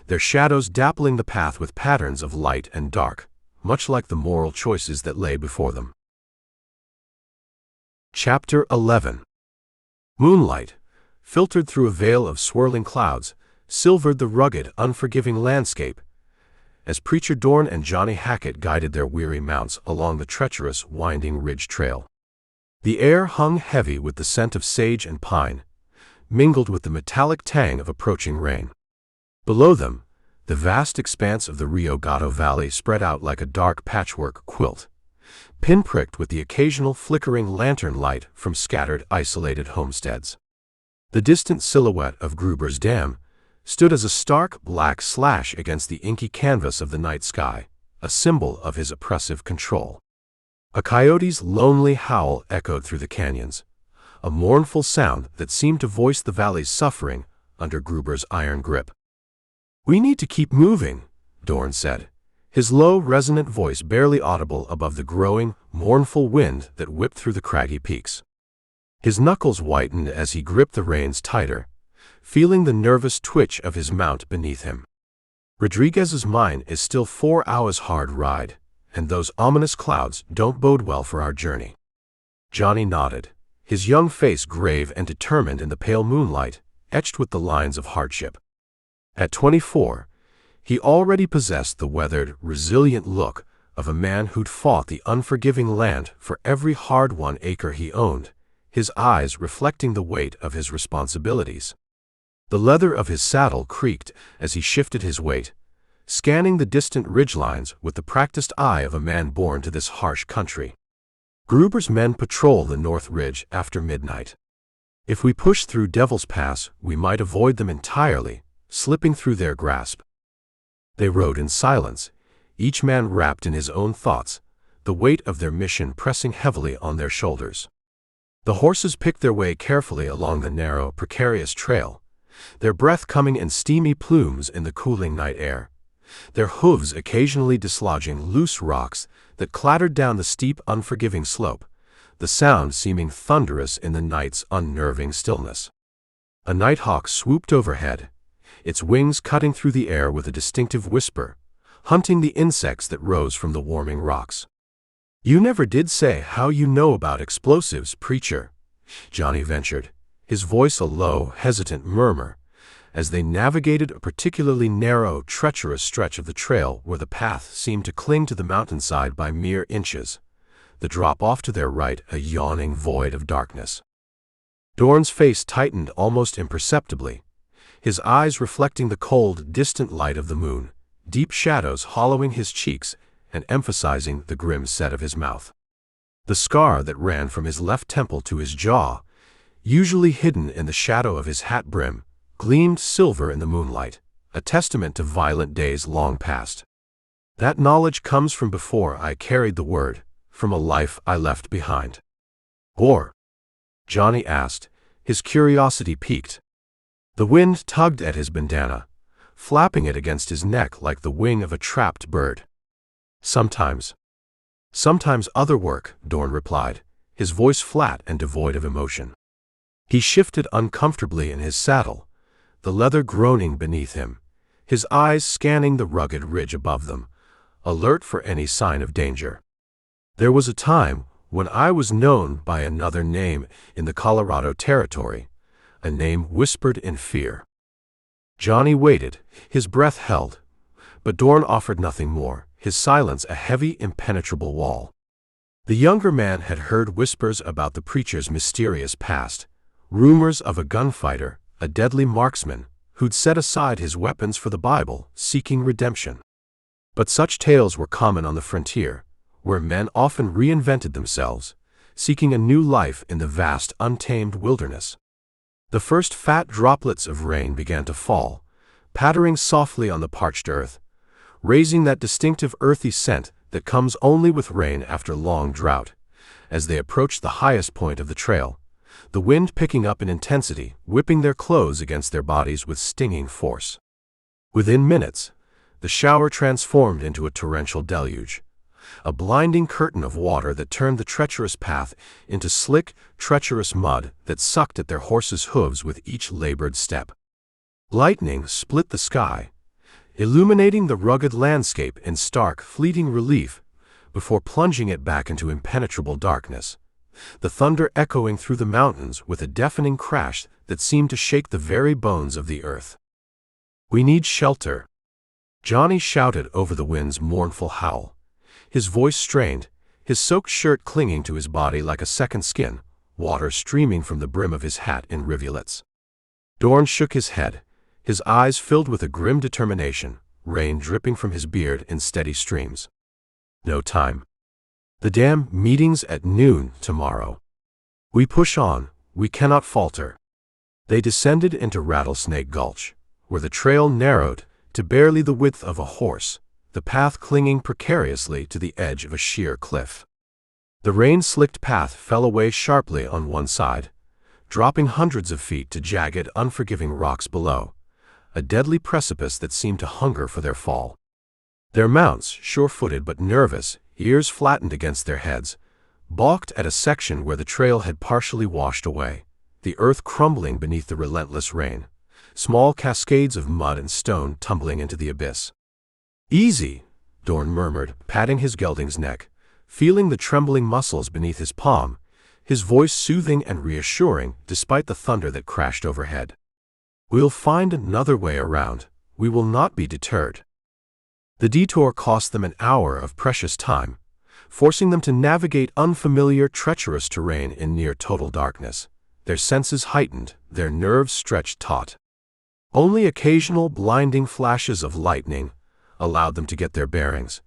their shadows dappling the path with patterns of light and dark, much like the moral choices that lay before them. Chapter 11. Moonlight, filtered through a veil of swirling clouds, silvered the rugged, unforgiving landscape, as Preacher Dorn and Johnny Hackett guided their weary mounts along the treacherous, winding ridge trail. The air hung heavy with the scent of sage and pine, mingled with the metallic tang of approaching rain. Below them, the vast expanse of the Rio Gato Valley spread out like a dark patchwork quilt, pinpricked with the occasional flickering lantern light from scattered, isolated homesteads. The distant silhouette of Gruber's dam stood as a stark black slash against the inky canvas of the night sky, a symbol of his oppressive control. A coyote's lonely howl echoed through the canyons, a mournful sound that seemed to voice the valley's suffering under Gruber's iron grip. "We need to keep moving," Dorn said, his low, resonant voice barely audible above the growing, mournful wind that whipped through the craggy peaks. His knuckles whitened as he gripped the reins tighter, feeling the nervous twitch of his mount beneath him. "Rodriguez's mine is still 4 hours' hard ride, and those ominous clouds don't bode well for our journey." Johnny nodded, his young face grave and determined in the pale moonlight, etched with the lines of hardship. At 24, he already possessed the weathered, resilient look of a man who'd fought the unforgiving land for every hard-won acre he owned, his eyes reflecting the weight of his responsibilities. The leather of his saddle creaked as he shifted his weight, scanning the distant ridgelines with the practiced eye of a man born to this harsh country. Gruber's men patrol the North Ridge after midnight. If we push through Devil's Pass, we might avoid them entirely, slipping through their grasp. They rode in silence, each man wrapped in his own thoughts, the weight of their mission pressing heavily on their shoulders. The horses picked their way carefully along the narrow, precarious trail, their breath coming in steamy plumes in the cooling night air, their hooves occasionally dislodging loose rocks that clattered down the steep, unforgiving slope, the sound seeming thunderous in the night's unnerving stillness. A nighthawk swooped overhead, its wings cutting through the air with a distinctive whisper, hunting the insects that rose from the warming rocks. "You never did say how you know about explosives, preacher," Johnny ventured, his voice a low, hesitant murmur, as they navigated a particularly narrow, treacherous stretch of the trail where the path seemed to cling to the mountainside by mere inches, the drop-off to their right a yawning void of darkness. Dorn's face tightened almost imperceptibly, his eyes reflecting the cold, distant light of the moon, deep shadows hollowing his cheeks and emphasizing the grim set of his mouth. The scar that ran from his left temple to his jaw, usually hidden in the shadow of his hat brim, gleamed silver in the moonlight, a testament to violent days long past. "That knowledge comes from before I carried the word, from a life I left behind." "Or?" Johnny asked, his curiosity piqued. The wind tugged at his bandana, flapping it against his neck like the wing of a trapped bird. "Sometimes. Sometimes other work," Dorn replied, his voice flat and devoid of emotion. He shifted uncomfortably in his saddle, the leather groaning beneath him, his eyes scanning the rugged ridge above them, alert for any sign of danger. "There was a time when I was known by another name in the Colorado Territory, a name whispered in fear." Johnny waited, his breath held, but Dorn offered nothing more, his silence a heavy, impenetrable wall. The younger man had heard whispers about the preacher's mysterious past, rumors of a gunfighter, a deadly marksman, who'd set aside his weapons for the Bible, seeking redemption. But such tales were common on the frontier, where men often reinvented themselves, seeking a new life in the vast, untamed wilderness. The first fat droplets of rain began to fall, pattering softly on the parched earth, raising that distinctive earthy scent that comes only with rain after long drought. As they approached the highest point of the trail, the wind picking up in intensity, whipping their clothes against their bodies with stinging force. Within minutes, the shower transformed into a torrential deluge, a blinding curtain of water that turned the treacherous path into slick, treacherous mud that sucked at their horses' hooves with each labored step. Lightning split the sky, illuminating the rugged landscape in stark, fleeting relief before plunging it back into impenetrable darkness, the thunder echoing through the mountains with a deafening crash that seemed to shake the very bones of the earth. "We need shelter," Johnny shouted over the wind's mournful howl, his voice strained, his soaked shirt clinging to his body like a second skin, water streaming from the brim of his hat in rivulets. Dorn shook his head, his eyes filled with a grim determination, rain dripping from his beard in steady streams. "No time. The damn meeting's at noon tomorrow. We push on, we cannot falter." They descended into Rattlesnake Gulch, where the trail narrowed to barely the width of a horse, the path clinging precariously to the edge of a sheer cliff. The rain-slicked path fell away sharply on one side, dropping hundreds of feet to jagged, unforgiving rocks below, a deadly precipice that seemed to hunger for their fall. Their mounts, sure-footed but nervous, ears flattened against their heads, balked at a section where the trail had partially washed away, the earth crumbling beneath the relentless rain, small cascades of mud and stone tumbling into the abyss. "Easy," Dorn murmured, patting his gelding's neck, feeling the trembling muscles beneath his palm, his voice soothing and reassuring despite the thunder that crashed overhead. "We'll find another way around. We will not be deterred." The detour cost them an hour of precious time, forcing them to navigate unfamiliar, treacherous terrain in near total darkness, their senses heightened, their nerves stretched taut. Only occasional blinding flashes of lightning allowed them to get their bearings,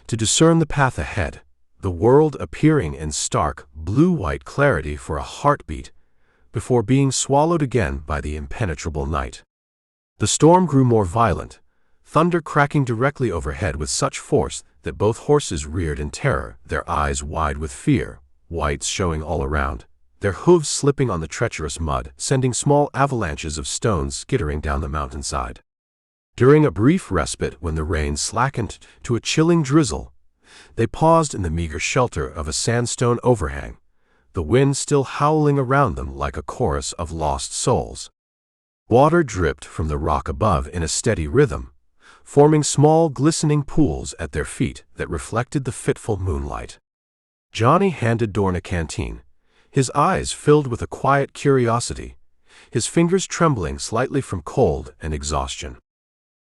to discern the path ahead, the world appearing in stark, blue-white clarity for a heartbeat, before being swallowed again by the impenetrable night. The storm grew more violent, thunder cracking directly overhead with such force that both horses reared in terror, their eyes wide with fear, whites showing all around, their hooves slipping on the treacherous mud, sending small avalanches of stones skittering down the mountainside. During a brief respite when the rain slackened to a chilling drizzle, they paused in the meager shelter of a sandstone overhang, the wind still howling around them like a chorus of lost souls. Water dripped from the rock above in a steady rhythm, forming small glistening pools at their feet that reflected the fitful moonlight. Johnny handed Dorn a canteen, his eyes filled with a quiet curiosity, his fingers trembling slightly from cold and exhaustion.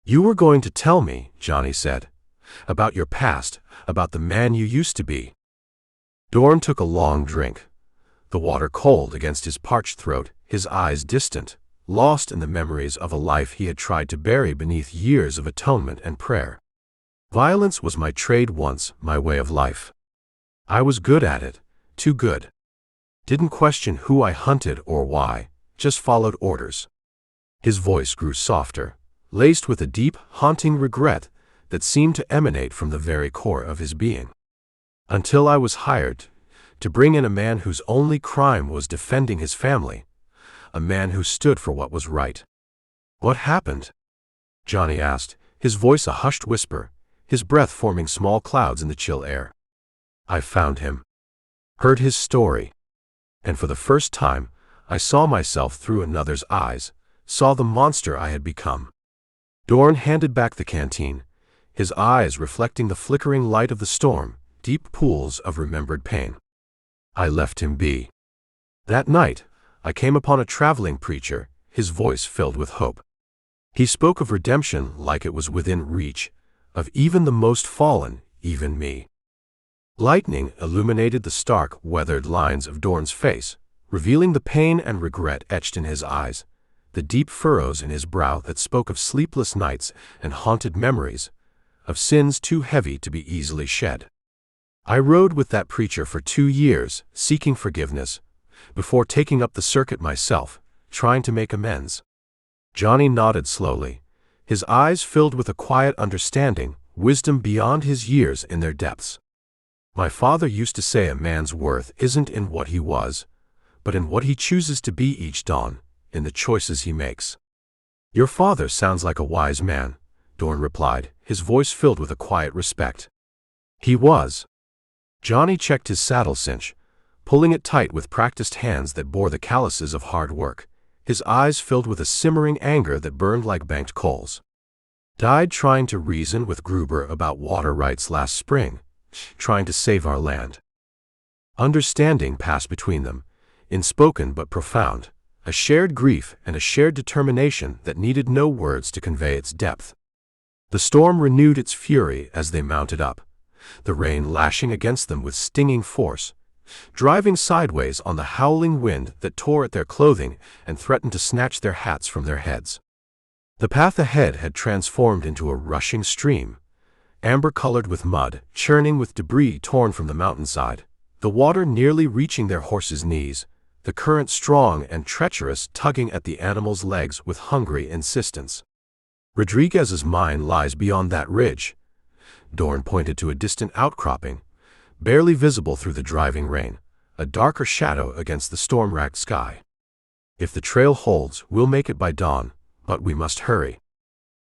"You were going to tell me," Johnny said, "about your past, about the man you used to be." Dorn took a long drink, the water cold against his parched throat, his eyes distant, lost in the memories of a life he had tried to bury beneath years of atonement and prayer. "Violence was my trade once, my way of life. I was good at it, too good. Didn't question who I hunted or why, just followed orders." His voice grew softer, laced with a deep, haunting regret that seemed to emanate from the very core of his being. "Until I was hired to bring in a man whose only crime was defending his family, a man who stood for what was right." "What happened?" Johnny asked, his voice a hushed whisper, his breath forming small clouds in the chill air. "I found him, heard his story, and for the first time, I saw myself through another's eyes, saw the monster I had become." Dorn handed back the canteen, his eyes reflecting the flickering light of the storm, deep pools of remembered pain. "I left him be. That night, I came upon a traveling preacher, his voice filled with hope. He spoke of redemption like it was within reach, of even the most fallen, even me." Lightning illuminated the stark, weathered lines of Dorn's face, revealing the pain and regret etched in his eyes, the deep furrows in his brow that spoke of sleepless nights and haunted memories, of sins too heavy to be easily shed. "I rode with that preacher for 2 years, seeking forgiveness, before taking up the circuit myself, trying to make amends." Johnny nodded slowly, his eyes filled with a quiet understanding, wisdom beyond his years in their depths. "My father used to say a man's worth isn't in what he was, but in what he chooses to be each dawn, in the choices he makes." "Your father sounds like a wise man," Dorn replied, his voice filled with a quiet respect. "He was." Johnny checked his saddle cinch, pulling it tight with practiced hands that bore the calluses of hard work, his eyes filled with a simmering anger that burned like banked coals. "Died trying to reason with Gruber about water rights last spring, trying to save our land." Understanding passed between them, unspoken but profound, a shared grief and a shared determination that needed no words to convey its depth. The storm renewed its fury as they mounted up, the rain lashing against them with stinging force, driving sideways on the howling wind that tore at their clothing and threatened to snatch their hats from their heads. The path ahead had transformed into a rushing stream, amber-colored with mud, churning with debris torn from the mountainside, the water nearly reaching their horses' knees, the current strong and treacherous tugging at the animals' legs with hungry insistence. "Rodriguez's mine lies beyond that ridge." Dorn pointed to a distant outcropping, barely visible through the driving rain, a darker shadow against the storm-racked sky. "If the trail holds, we'll make it by dawn, but we must hurry."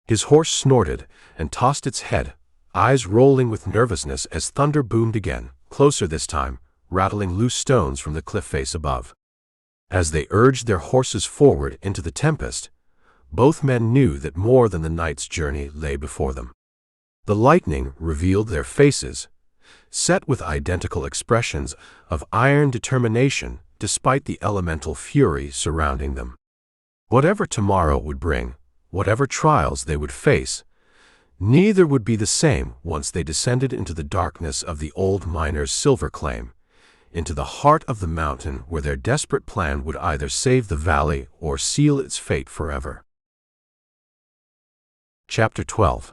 His horse snorted and tossed its head, eyes rolling with nervousness as thunder boomed again, closer this time, rattling loose stones from the cliff face above. As they urged their horses forward into the tempest, both men knew that more than the night's journey lay before them. The lightning revealed their faces, set with identical expressions of iron determination despite the elemental fury surrounding them. Whatever tomorrow would bring, whatever trials they would face, neither would be the same once they descended into the darkness of the old miner's silver claim, into the heart of the mountain where their desperate plan would either save the valley or seal its fate forever. Chapter 12.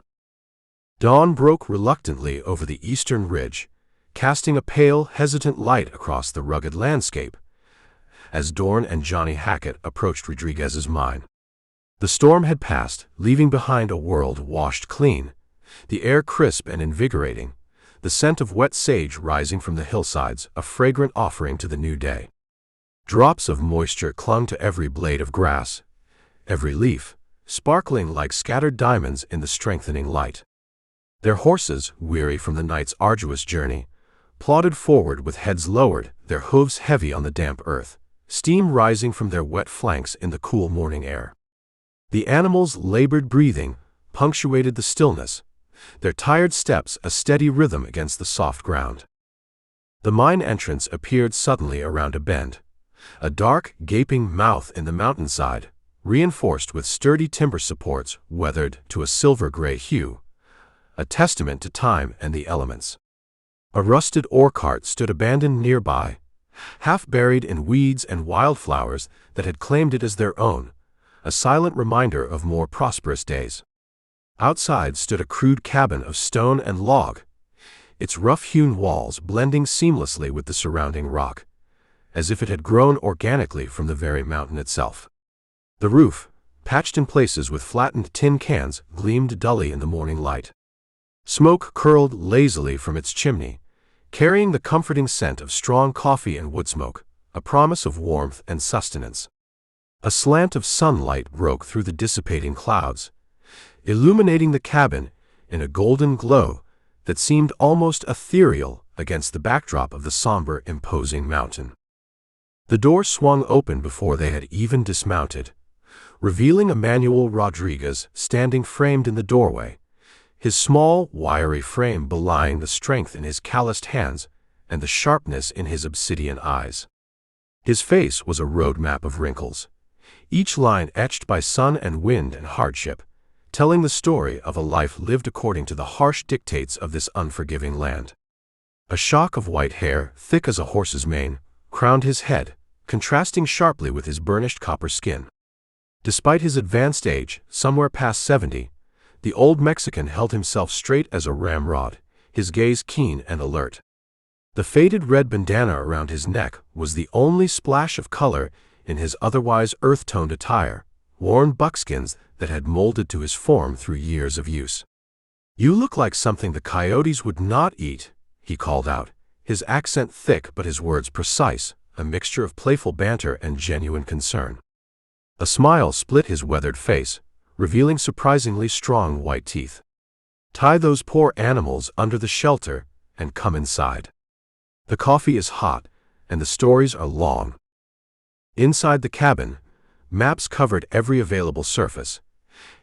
Dawn broke reluctantly over the eastern ridge, casting a pale, hesitant light across the rugged landscape, as Dorn and Johnny Hackett approached Rodriguez's mine. The storm had passed, leaving behind a world washed clean, the air crisp and invigorating, the scent of wet sage rising from the hillsides, a fragrant offering to the new day. Drops of moisture clung to every blade of grass, every leaf, sparkling like scattered diamonds in the strengthening light. Their horses, weary from the night's arduous journey, plodded forward with heads lowered, their hooves heavy on the damp earth, steam rising from their wet flanks in the cool morning air. The animals' labored breathing punctuated the stillness, their tired steps a steady rhythm against the soft ground. The mine entrance appeared suddenly around a bend, a dark, gaping mouth in the mountainside, reinforced with sturdy timber supports weathered to a silver-gray hue, a testament to time and the elements. A rusted ore cart stood abandoned nearby, half buried in weeds and wildflowers that had claimed it as their own, a silent reminder of more prosperous days. Outside stood a crude cabin of stone and log, its rough-hewn walls blending seamlessly with the surrounding rock, as if it had grown organically from the very mountain itself. The roof, patched in places with flattened tin cans, gleamed dully in the morning light. Smoke curled lazily from its chimney, carrying the comforting scent of strong coffee and wood smoke, a promise of warmth and sustenance. A slant of sunlight broke through the dissipating clouds, illuminating the cabin in a golden glow that seemed almost ethereal against the backdrop of the somber, imposing mountain. The door swung open before they had even dismounted, revealing Emmanuel Rodriguez standing framed in the doorway, his small, wiry frame belying the strength in his calloused hands and the sharpness in his obsidian eyes. His face was a roadmap of wrinkles, each line etched by sun and wind and hardship, telling the story of a life lived according to the harsh dictates of this unforgiving land. A shock of white hair, thick as a horse's mane, crowned his head, contrasting sharply with his burnished copper skin. Despite his advanced age, somewhere past 70, the old Mexican held himself straight as a ramrod, his gaze keen and alert. The faded red bandana around his neck was the only splash of color in his otherwise earth-toned attire, worn buckskins that had molded to his form through years of use. "You look like something the coyotes would not eat," he called out, his accent thick but his words precise, a mixture of playful banter and genuine concern. A smile split his weathered face, revealing surprisingly strong white teeth. "Tie those poor animals under the shelter and come inside. The coffee is hot and the stories are long." Inside the cabin, maps covered every available surface,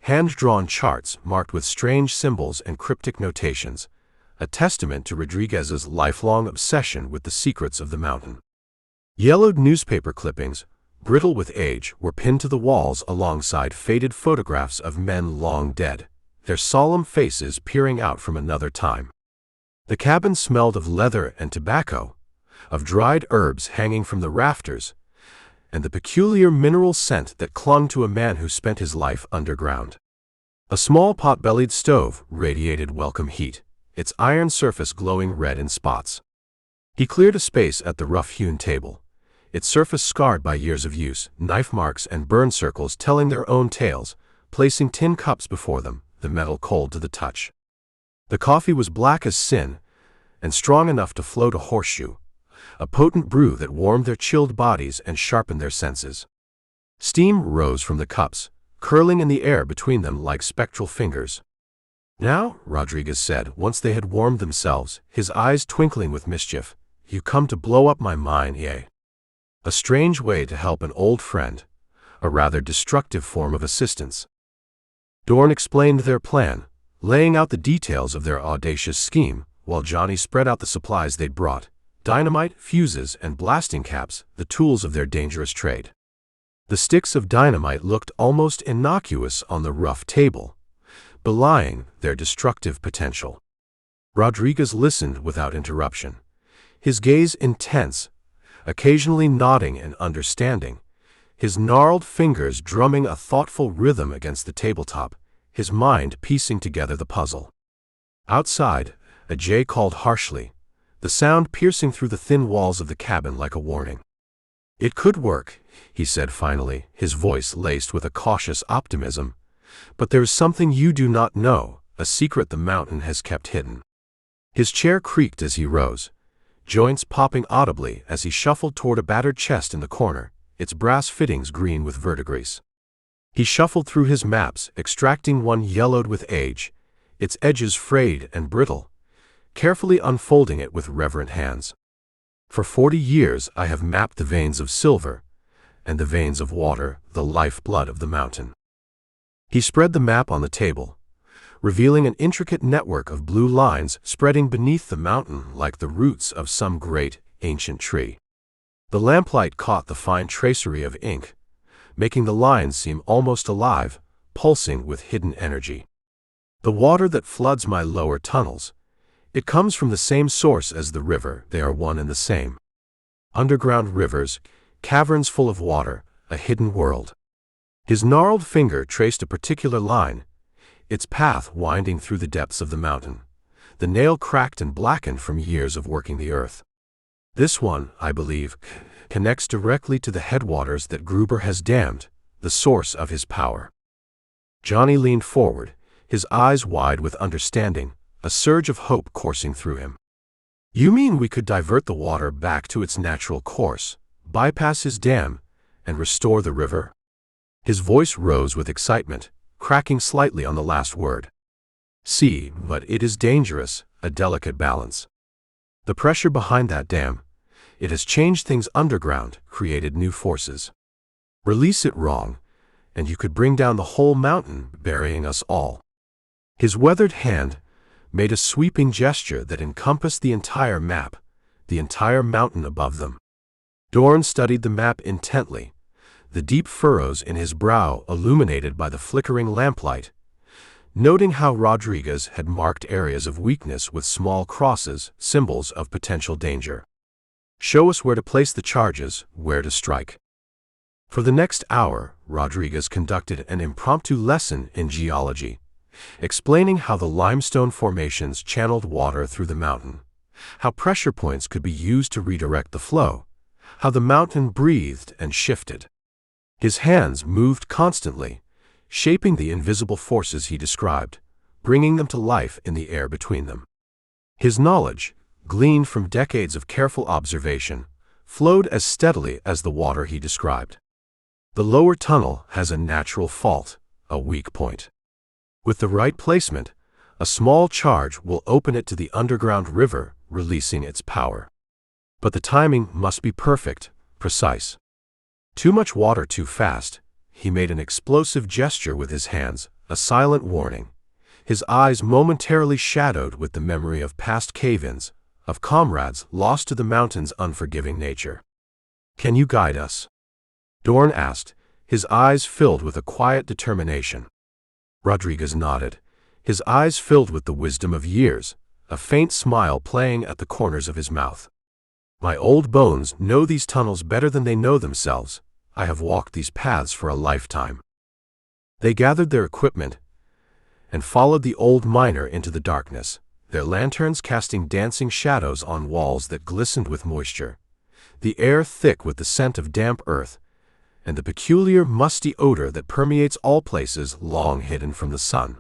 hand-drawn charts marked with strange symbols and cryptic notations, a testament to Rodriguez's lifelong obsession with the secrets of the mountain. Yellowed newspaper clippings, brittle with age, were pinned to the walls alongside faded photographs of men long dead, their solemn faces peering out from another time. The cabin smelled of leather and tobacco, of dried herbs hanging from the rafters, and the peculiar mineral scent that clung to a man who spent his life underground. A small pot-bellied stove radiated welcome heat, its iron surface glowing red in spots. He cleared a space at the rough-hewn table, its surface scarred by years of use, knife marks and burn circles telling their own tales, placing tin cups before them, the metal cold to the touch. The coffee was black as sin, and strong enough to float a horseshoe, a potent brew that warmed their chilled bodies and sharpened their senses. Steam rose from the cups, curling in the air between them like spectral fingers. "Now," Rodriguez said, once they had warmed themselves, his eyes twinkling with mischief, "you come to blow up my mind, eh?" A strange way to help an old friend, a rather destructive form of assistance. Dorn explained their plan, laying out the details of their audacious scheme, while Johnny spread out the supplies they'd brought: dynamite, fuses, and blasting caps, the tools of their dangerous trade. The sticks of dynamite looked almost innocuous on the rough table, belying their destructive potential. Rodriguez listened without interruption, his gaze intense, occasionally nodding and understanding, his gnarled fingers drumming a thoughtful rhythm against the tabletop, his mind piecing together the puzzle. Outside, a jay called harshly, the sound piercing through the thin walls of the cabin like a warning. "It could work," he said finally, his voice laced with a cautious optimism, "but there is something you do not know, a secret the mountain has kept hidden." His chair creaked as he rose, joints popping audibly as he shuffled toward a battered chest in the corner, its brass fittings green with verdigris. He shuffled through his maps, extracting one yellowed with age, its edges frayed and brittle, carefully unfolding it with reverent hands. "For 40 years I have mapped the veins of silver, and the veins of water, the lifeblood of the mountain." He spread the map on the table, revealing an intricate network of blue lines spreading beneath the mountain like the roots of some great, ancient tree. The lamplight caught the fine tracery of ink, making the lines seem almost alive, pulsing with hidden energy. "The water that floods my lower tunnels, it comes from the same source as the river, they are one and the same. Underground rivers, caverns full of water, a hidden world." His gnarled finger traced a particular line, its path winding through the depths of the mountain, the nail cracked and blackened from years of working the earth. "This one, I believe, connects directly to the headwaters that Gruber has dammed, the source of his power." Johnny leaned forward, his eyes wide with understanding, a surge of hope coursing through him. "You mean we could divert the water back to its natural course, bypass his dam, and restore the river?" His voice rose with excitement, cracking slightly on the last word. "See, but it is dangerous, a delicate balance. The pressure behind that dam, it has changed things underground, created new forces. Release it wrong, and you could bring down the whole mountain, burying us all." His weathered hand made a sweeping gesture that encompassed the entire map, the entire mountain above them. Dorn studied the map intently, the deep furrows in his brow illuminated by the flickering lamplight, noting how Rodriguez had marked areas of weakness with small crosses, symbols of potential danger. "Show us where to place the charges, where to strike." For the next hour, Rodriguez conducted an impromptu lesson in geology, explaining how the limestone formations channeled water through the mountain, how pressure points could be used to redirect the flow, how the mountain breathed and shifted. His hands moved constantly, shaping the invisible forces he described, bringing them to life in the air between them. His knowledge, gleaned from decades of careful observation, flowed as steadily as the water he described. The lower tunnel has a natural fault, a weak point. With the right placement, a small charge will open it to the underground river, releasing its power. But the timing must be perfect, precise. Too much water too fast. He made an explosive gesture with his hands, a silent warning, his eyes momentarily shadowed with the memory of past cave-ins, of comrades lost to the mountain's unforgiving nature. "Can you guide us?" Dorn asked, his eyes filled with a quiet determination. Rodriguez nodded, his eyes filled with the wisdom of years, a faint smile playing at the corners of his mouth. "My old bones know these tunnels better than they know themselves. I have walked these paths for a lifetime." They gathered their equipment and followed the old miner into the darkness, their lanterns casting dancing shadows on walls that glistened with moisture, the air thick with the scent of damp earth, and the peculiar musty odor that permeates all places long hidden from the sun.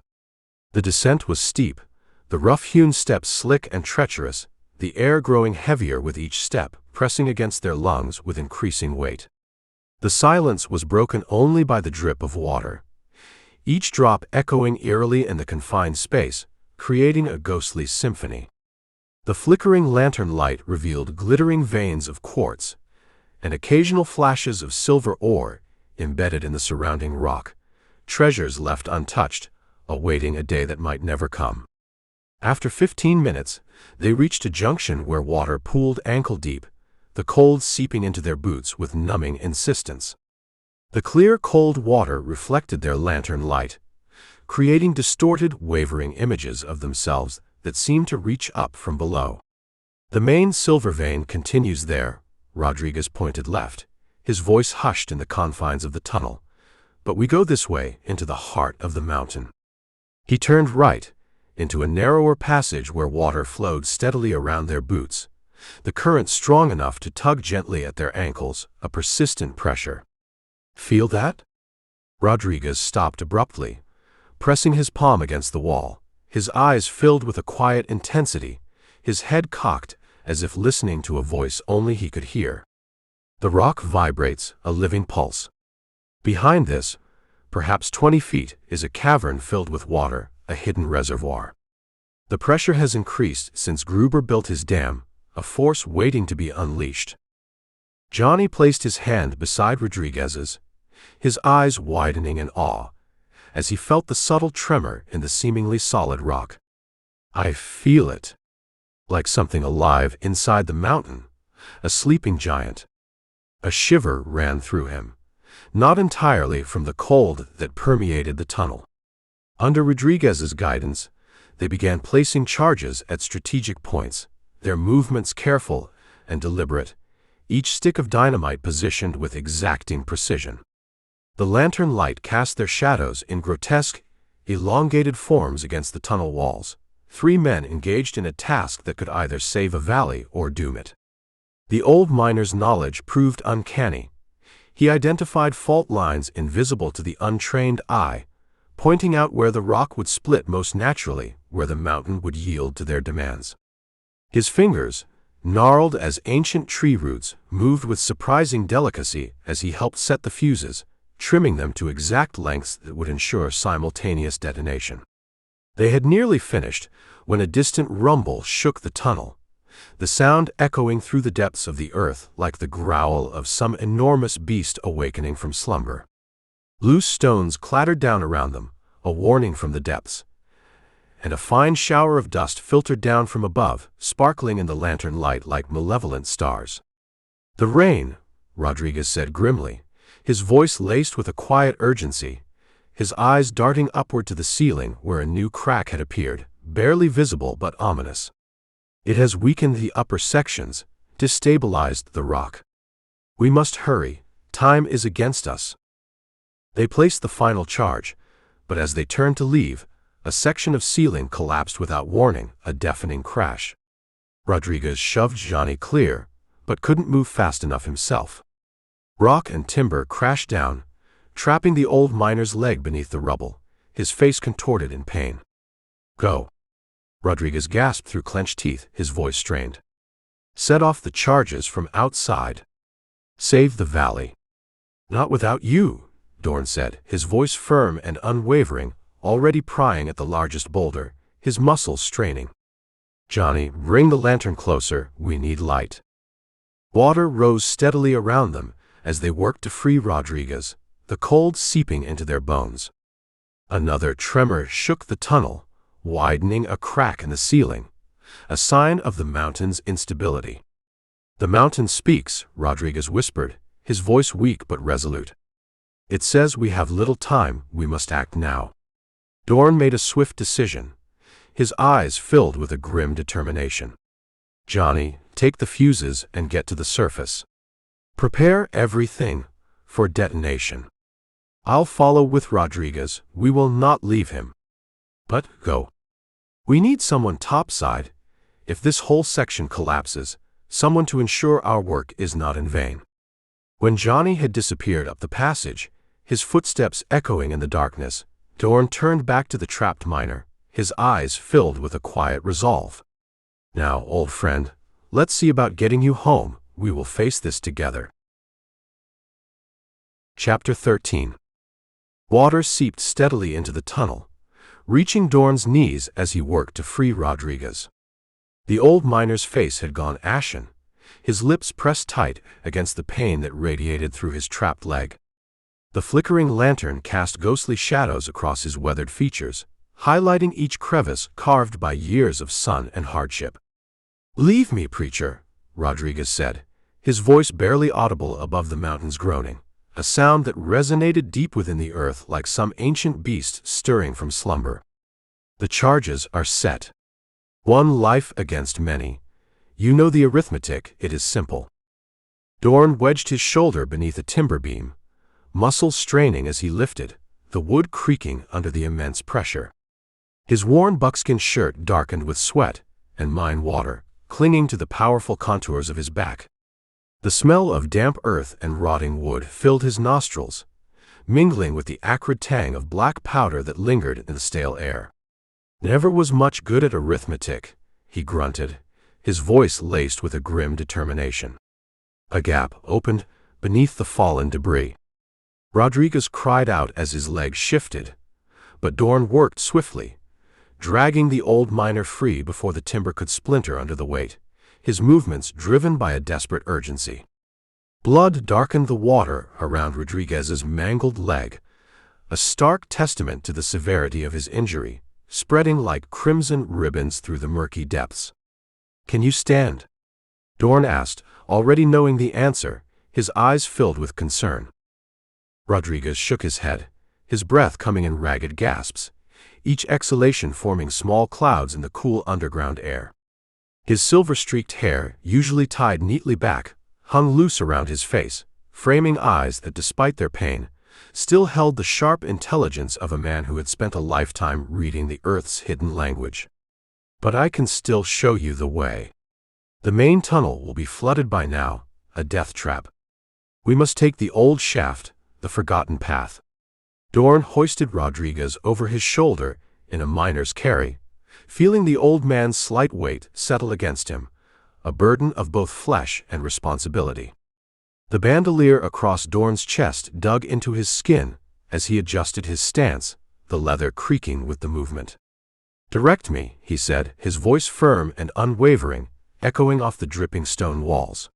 The descent was steep, the rough-hewn steps slick and treacherous, the air growing heavier with each step, pressing against their lungs with increasing weight. The silence was broken only by the drip of water, each drop echoing eerily in the confined space, creating a ghostly symphony. The flickering lantern light revealed glittering veins of quartz and occasional flashes of silver ore embedded in the surrounding rock, treasures left untouched, awaiting a day that might never come. After 15 minutes, they reached a junction where water pooled ankle-deep, the cold seeping into their boots with numbing insistence. The clear, cold water reflected their lantern light, creating distorted, wavering images of themselves that seemed to reach up from below. "The main silver vein continues there," Rodriguez pointed left, his voice hushed in the confines of the tunnel. "But we go this way, into the heart of the mountain." He turned right, into a narrower passage where water flowed steadily around their boots, the current strong enough to tug gently at their ankles, a persistent pressure. "Feel that?" Rodriguez stopped abruptly, pressing his palm against the wall, his eyes filled with a quiet intensity, his head cocked as if listening to a voice only he could hear. The rock vibrates, a living pulse. Behind this, perhaps 20 feet, is a cavern filled with water, a hidden reservoir. The pressure has increased since Gruber built his dam, a force waiting to be unleashed. Johnny placed his hand beside Rodriguez's, his eyes widening in awe, as he felt the subtle tremor in the seemingly solid rock. "I feel it. Like something alive inside the mountain, a sleeping giant." A shiver ran through him, not entirely from the cold that permeated the tunnel. Under Rodriguez's guidance, they began placing charges at strategic points, their movements careful and deliberate, each stick of dynamite positioned with exacting precision. The lantern light cast their shadows in grotesque, elongated forms against the tunnel walls, 3 men engaged in a task that could either save a valley or doom it. The old miner's knowledge proved uncanny. He identified fault lines invisible to the untrained eye, pointing out where the rock would split most naturally, where the mountain would yield to their demands. His fingers, gnarled as ancient tree roots, moved with surprising delicacy as he helped set the fuses, trimming them to exact lengths that would ensure simultaneous detonation. They had nearly finished when a distant rumble shook the tunnel, the sound echoing through the depths of the earth like the growl of some enormous beast awakening from slumber. Loose stones clattered down around them, a warning from the depths, and a fine shower of dust filtered down from above, sparkling in the lantern light like malevolent stars. "The rain," Rodriguez said grimly, his voice laced with a quiet urgency, his eyes darting upward to the ceiling where a new crack had appeared, barely visible but ominous. "It has weakened the upper sections, destabilized the rock. We must hurry, time is against us." They placed the final charge, but as they turned to leave, a section of ceiling collapsed without warning, a deafening crash. Rodriguez shoved Johnny clear, but couldn't move fast enough himself. Rock and timber crashed down, trapping the old miner's leg beneath the rubble, his face contorted in pain. "Go." Rodriguez gasped through clenched teeth, his voice strained. "Set off the charges from outside. Save the valley." "Not without you," Dorn said, his voice firm and unwavering, already prying at the largest boulder, his muscles straining. "Johnny, bring the lantern closer, we need light." Water rose steadily around them as they worked to free Rodriguez, the cold seeping into their bones. Another tremor shook the tunnel, widening a crack in the ceiling, a sign of the mountain's instability. "The mountain speaks," Rodriguez whispered, his voice weak but resolute. "It says we have little time, we must act now." Dorn made a swift decision, his eyes filled with a grim determination. "Johnny, take the fuses and get to the surface. Prepare everything for detonation. I'll follow with Rodriguez, we will not leave him. But go. We need someone topside. If this whole section collapses, someone to ensure our work is not in vain." When Johnny had disappeared up the passage, his footsteps echoing in the darkness, Dorn turned back to the trapped miner, his eyes filled with a quiet resolve. Now, old friend, let's see about getting you home. We will face this together. Chapter 13. Water seeped steadily into the tunnel, reaching Dorn's knees as he worked to free Rodriguez. The old miner's face had gone ashen, his lips pressed tight against the pain that radiated through his trapped leg. The flickering lantern cast ghostly shadows across his weathered features, highlighting each crevice carved by years of sun and hardship. "Leave me, preacher," Rodriguez said, his voice barely audible above the mountain's groaning, a sound that resonated deep within the earth like some ancient beast stirring from slumber. "The charges are set. One life against many. You know the arithmetic, it is simple." Dorn wedged his shoulder beneath a timber beam, muscles straining as he lifted, the wood creaking under the immense pressure. His worn buckskin shirt darkened with sweat and mine water, clinging to the powerful contours of his back. The smell of damp earth and rotting wood filled his nostrils, mingling with the acrid tang of black powder that lingered in the stale air. "Never was much good at arithmetic," he grunted, his voice laced with a grim determination. A gap opened beneath the fallen debris. Rodriguez cried out as his leg shifted, but Dorn worked swiftly, dragging the old miner free before the timber could splinter under the weight, his movements driven by a desperate urgency. Blood darkened the water around Rodriguez's mangled leg, a stark testament to the severity of his injury, spreading like crimson ribbons through the murky depths. "Can you stand?" Dorn asked, already knowing the answer, his eyes filled with concern. Rodriguez shook his head, his breath coming in ragged gasps, each exhalation forming small clouds in the cool underground air. His silver-streaked hair, usually tied neatly back, hung loose around his face, framing eyes that, despite their pain, still held the sharp intelligence of a man who had spent a lifetime reading the Earth's hidden language. "But I can still show you the way. The main tunnel will be flooded by now, a death trap. We must take the old shaft, the forgotten path." Dorn hoisted Rodriguez over his shoulder in a miner's carry, feeling the old man's slight weight settle against him, a burden of both flesh and responsibility. The bandolier across Dorn's chest dug into his skin as he adjusted his stance, the leather creaking with the movement. "Direct me," he said, his voice firm and unwavering, echoing off the dripping stone walls.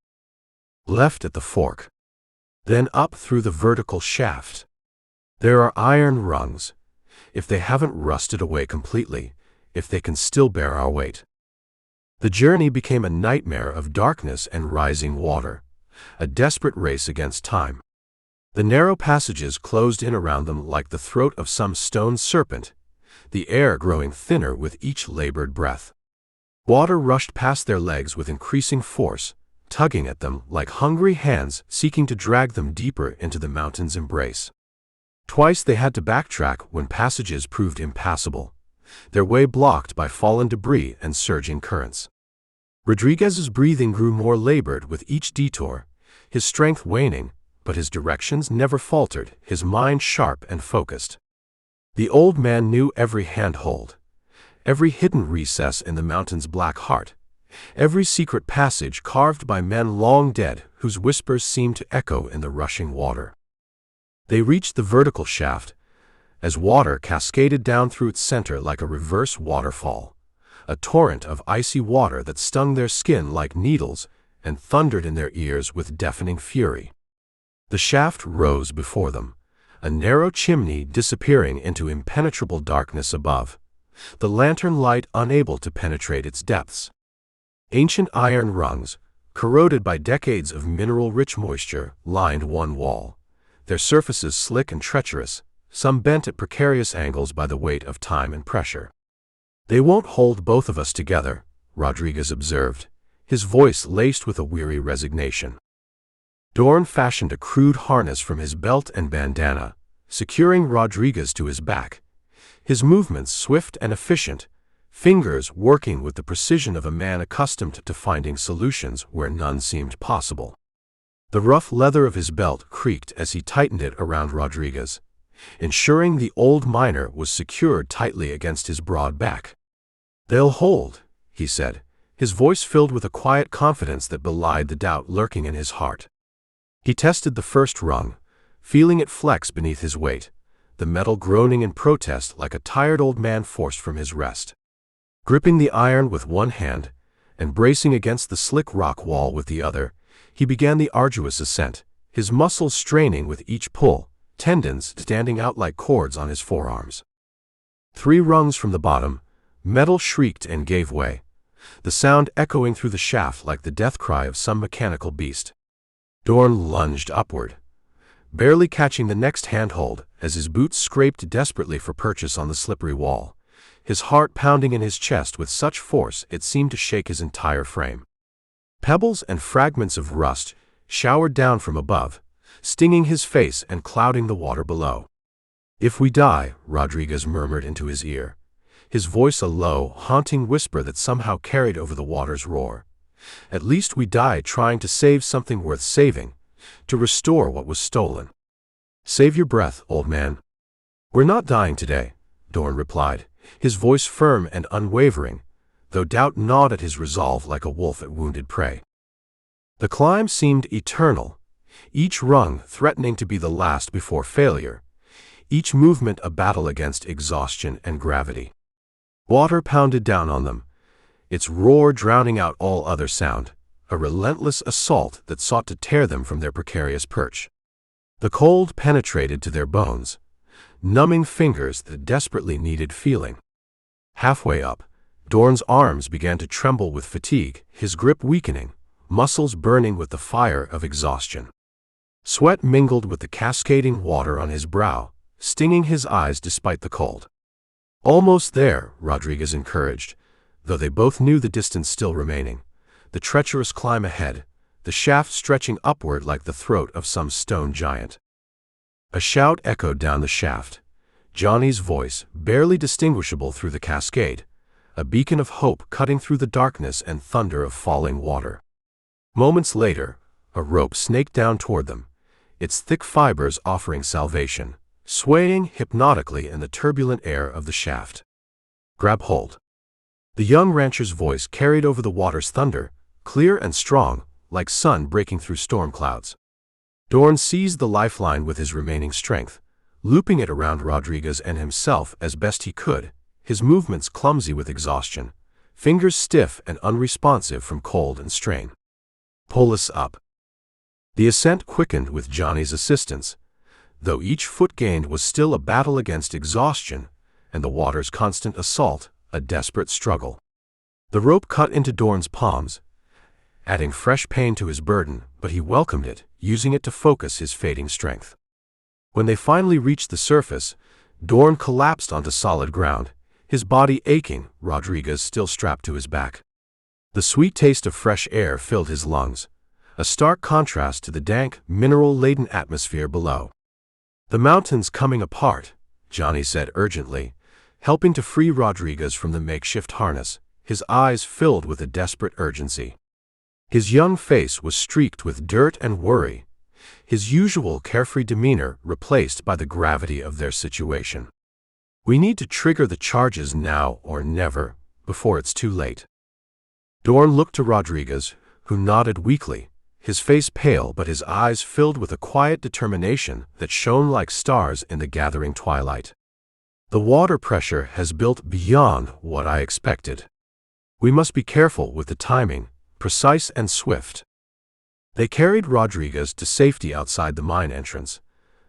"Left at the fork. Then up through the vertical shaft. There are iron rungs, if they haven't rusted away completely, if they can still bear our weight." The journey became a nightmare of darkness and rising water, a desperate race against time. The narrow passages closed in around them like the throat of some stone serpent, the air growing thinner with each labored breath. Water rushed past their legs with increasing force, tugging at them like hungry hands seeking to drag them deeper into the mountain's embrace. Twice they had to backtrack when passages proved impassable, their way blocked by fallen debris and surging currents. Rodriguez's breathing grew more labored with each detour, his strength waning, but his directions never faltered, his mind sharp and focused. The old man knew every handhold, every hidden recess in the mountain's black heart, every secret passage carved by men long dead whose whispers seemed to echo in the rushing water. They reached the vertical shaft, as water cascaded down through its center like a reverse waterfall, a torrent of icy water that stung their skin like needles and thundered in their ears with deafening fury. The shaft rose before them, a narrow chimney disappearing into impenetrable darkness above, the lantern light unable to penetrate its depths. Ancient iron rungs, corroded by decades of mineral-rich moisture, lined one wall, their surfaces slick and treacherous, some bent at precarious angles by the weight of time and pressure. "They won't hold both of us together," Rodriguez observed, his voice laced with a weary resignation. Dorn fashioned a crude harness from his belt and bandana, securing Rodriguez to his back, his movements swift and efficient, fingers working with the precision of a man accustomed to finding solutions where none seemed possible. The rough leather of his belt creaked as he tightened it around Rodriguez, ensuring the old miner was secured tightly against his broad back. "They'll hold," he said, his voice filled with a quiet confidence that belied the doubt lurking in his heart. He tested the first rung, feeling it flex beneath his weight, the metal groaning in protest like a tired old man forced from his rest. Gripping the iron with one hand and bracing against the slick rock wall with the other, he began the arduous ascent, his muscles straining with each pull, tendons standing out like cords on his forearms. 3 rungs from the bottom, metal shrieked and gave way, the sound echoing through the shaft like the death cry of some mechanical beast. Dorn lunged upward, barely catching the next handhold as his boots scraped desperately for purchase on the slippery wall, his heart pounding in his chest with such force it seemed to shake his entire frame. Pebbles and fragments of rust showered down from above, stinging his face and clouding the water below. "If we die," Rodriguez murmured into his ear, his voice a low, haunting whisper that somehow carried over the water's roar. "At least we die trying to save something worth saving, to restore what was stolen. Save your breath, old man." "We're not dying today," Dorn replied, his voice firm and unwavering, though doubt gnawed at his resolve like a wolf at wounded prey. The climb seemed eternal, each rung threatening to be the last before failure, each movement a battle against exhaustion and gravity. Water pounded down on them, its roar drowning out all other sound, a relentless assault that sought to tear them from their precarious perch. The cold penetrated to their bones, numbing fingers that desperately needed feeling. Halfway up, Dorn's arms began to tremble with fatigue, his grip weakening, muscles burning with the fire of exhaustion. Sweat mingled with the cascading water on his brow, stinging his eyes despite the cold. "Almost there," Rodriguez encouraged, though they both knew the distance still remaining, the treacherous climb ahead, the shaft stretching upward like the throat of some stone giant. A shout echoed down the shaft, Johnny's voice, barely distinguishable through the cascade, a beacon of hope cutting through the darkness and thunder of falling water. Moments later, a rope snaked down toward them, its thick fibers offering salvation, swaying hypnotically in the turbulent air of the shaft. "Grab hold." The young rancher's voice carried over the water's thunder, clear and strong, like sun breaking through storm clouds. Dorn seized the lifeline with his remaining strength, looping it around Rodriguez and himself as best he could, his movements clumsy with exhaustion, fingers stiff and unresponsive from cold and strain. "Pull us up." The ascent quickened with Johnny's assistance, though each foot gained was still a battle against exhaustion and the water's constant assault, a desperate struggle. The rope cut into Dorn's palms, adding fresh pain to his burden, but he welcomed it, using it to focus his fading strength. When they finally reached the surface, Dorn collapsed onto solid ground, his body aching, Rodriguez still strapped to his back. The sweet taste of fresh air filled his lungs, a stark contrast to the dank, mineral-laden atmosphere below. "The mountain's coming apart," Johnny said urgently, helping to free Rodriguez from the makeshift harness, his eyes filled with a desperate urgency. His young face was streaked with dirt and worry, his usual carefree demeanor replaced by the gravity of their situation. "We need to trigger the charges now or never, before it's too late." Dorn looked to Rodriguez, who nodded weakly, his face pale but his eyes filled with a quiet determination that shone like stars in the gathering twilight. "The water pressure has built beyond what I expected. We must be careful with the timing, precise and swift." They carried Rodriguez to safety outside the mine entrance,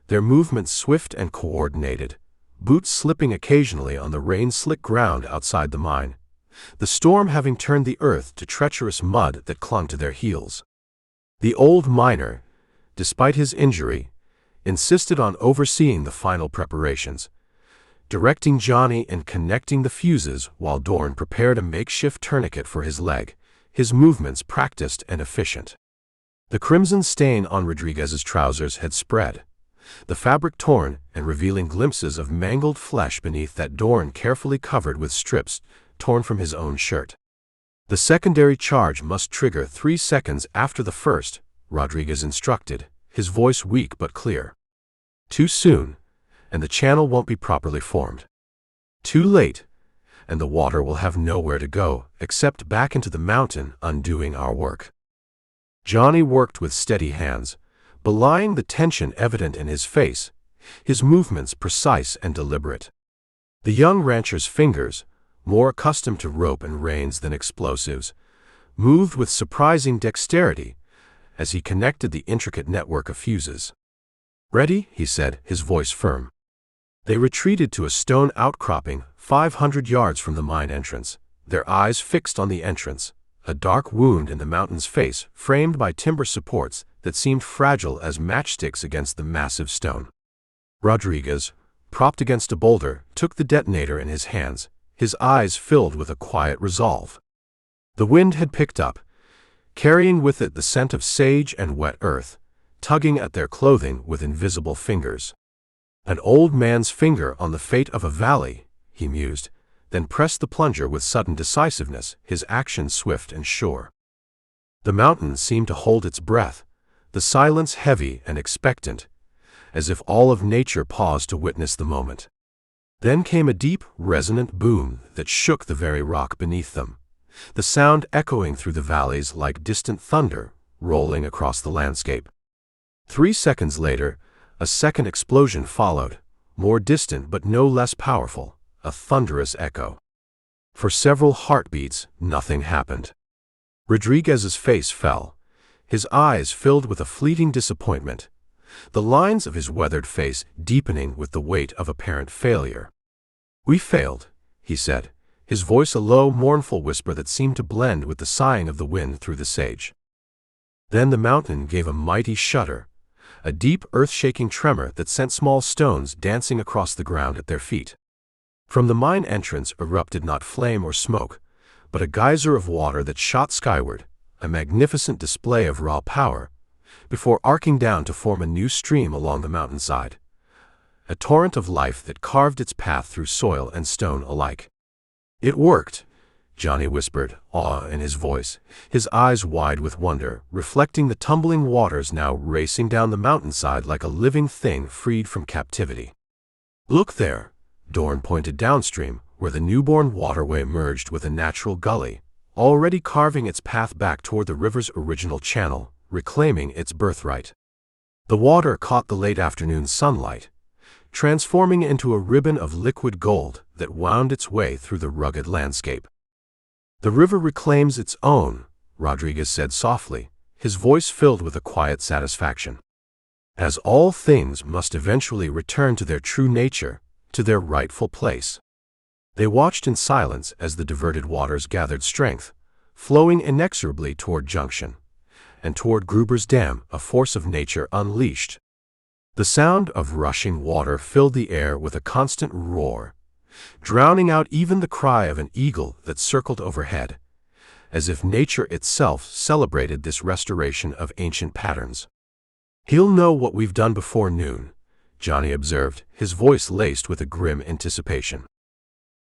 their movements swift and coordinated, boots slipping occasionally on the rain-slick ground outside the mine, the storm having turned the earth to treacherous mud that clung to their heels. The old miner, despite his injury, insisted on overseeing the final preparations, directing Johnny and connecting the fuses while Dorn prepared a makeshift tourniquet for his leg, his movements practiced and efficient. The crimson stain on Rodriguez's trousers had spread, the fabric torn and revealing glimpses of mangled flesh beneath that Dorn carefully covered with strips torn from his own shirt. "The secondary charge must trigger 3 seconds after the first," Rodriguez instructed, his voice weak but clear. "Too soon, and the channel won't be properly formed. Too late, and the water will have nowhere to go except back into the mountain, undoing our work." Johnny worked with steady hands, belying the tension evident in his face, his movements precise and deliberate. The young rancher's fingers, more accustomed to rope and reins than explosives, moved with surprising dexterity as he connected the intricate network of fuses. "Ready?" he said, his voice firm. They retreated to a stone outcropping 500 yards from the mine entrance, their eyes fixed on the entrance, a dark wound in the mountain's face framed by timber supports that seemed fragile as matchsticks against the massive stone. Rodriguez, propped against a boulder, took the detonator in his hands, his eyes filled with a quiet resolve. The wind had picked up, carrying with it the scent of sage and wet earth, tugging at their clothing with invisible fingers. "An old man's finger on the fate of a valley," he mused, then pressed the plunger with sudden decisiveness, his action swift and sure. The mountain seemed to hold its breath, the silence heavy and expectant, as if all of nature paused to witness the moment. Then came a deep, resonant boom that shook the very rock beneath them, the sound echoing through the valleys like distant thunder rolling across the landscape. 3 seconds later, a second explosion followed, more distant but no less powerful, a thunderous echo. For several heartbeats, nothing happened. Rodriguez's face fell, his eyes filled with a fleeting disappointment, the lines of his weathered face deepening with the weight of apparent failure. "We failed," he said, his voice a low, mournful whisper that seemed to blend with the sighing of the wind through the sage. Then the mountain gave a mighty shudder, a deep, earth-shaking tremor that sent small stones dancing across the ground at their feet. From the mine entrance erupted not flame or smoke, but a geyser of water that shot skyward, a magnificent display of raw power, before arcing down to form a new stream along the mountainside, a torrent of life that carved its path through soil and stone alike. "It worked," Johnny whispered, awe in his voice, his eyes wide with wonder, reflecting the tumbling waters now racing down the mountainside like a living thing freed from captivity. "Look there," Dorn pointed downstream, where the newborn waterway merged with a natural gully, already carving its path back toward the river's original channel, reclaiming its birthright. The water caught the late afternoon sunlight, transforming it into a ribbon of liquid gold that wound its way through the rugged landscape. "The river reclaims its own," Rodriguez said softly, his voice filled with a quiet satisfaction. "As all things must eventually return to their true nature, to their rightful place." They watched in silence as the diverted waters gathered strength, flowing inexorably toward Junction, and toward Gruber's dam, a force of nature unleashed. The sound of rushing water filled the air with a constant roar, drowning out even the cry of an eagle that circled overhead, as if nature itself celebrated this restoration of ancient patterns. "He'll know what we've done before noon," Johnny observed, his voice laced with a grim anticipation.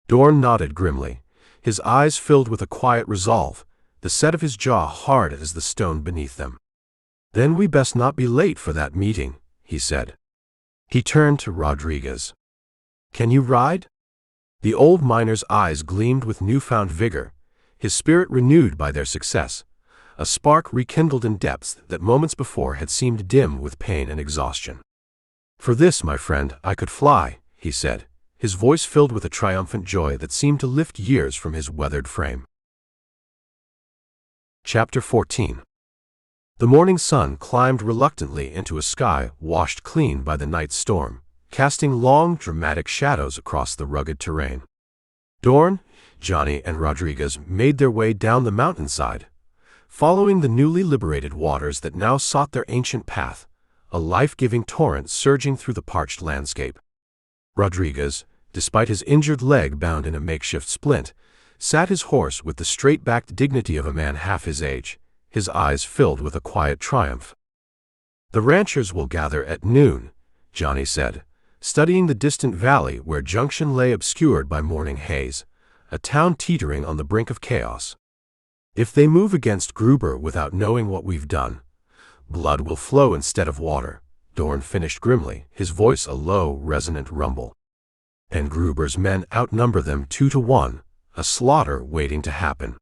Dorn nodded grimly, his eyes filled with a quiet resolve, the set of his jaw hard as the stone beneath them. "Then we best not be late for that meeting," he said. He turned to Rodriguez. "Can you ride?" The old miner's eyes gleamed with newfound vigor, his spirit renewed by their success, a spark rekindled in depths that moments before had seemed dim with pain and exhaustion. "For this, my friend, I could fly," he said, his voice filled with a triumphant joy that seemed to lift years from his weathered frame. Chapter 14. The morning sun climbed reluctantly into a sky washed clean by the night's storm, casting long, dramatic shadows across the rugged terrain. Dorn, Johnny, and Rodriguez made their way down the mountainside, following the newly liberated waters that now sought their ancient path, a life-giving torrent surging through the parched landscape. Rodriguez, despite his injured leg bound in a makeshift splint, sat his horse with the straight-backed dignity of a man half his age, his eyes filled with a quiet triumph. "The ranchers will gather at noon," Johnny said, studying the distant valley where Junction lay obscured by morning haze, a town teetering on the brink of chaos. "If they move against Gruber without knowing what we've done, blood will flow instead of water," Dorn finished grimly, his voice a low, resonant rumble. and Gruber's men outnumber them 2-1, a slaughter waiting to happen.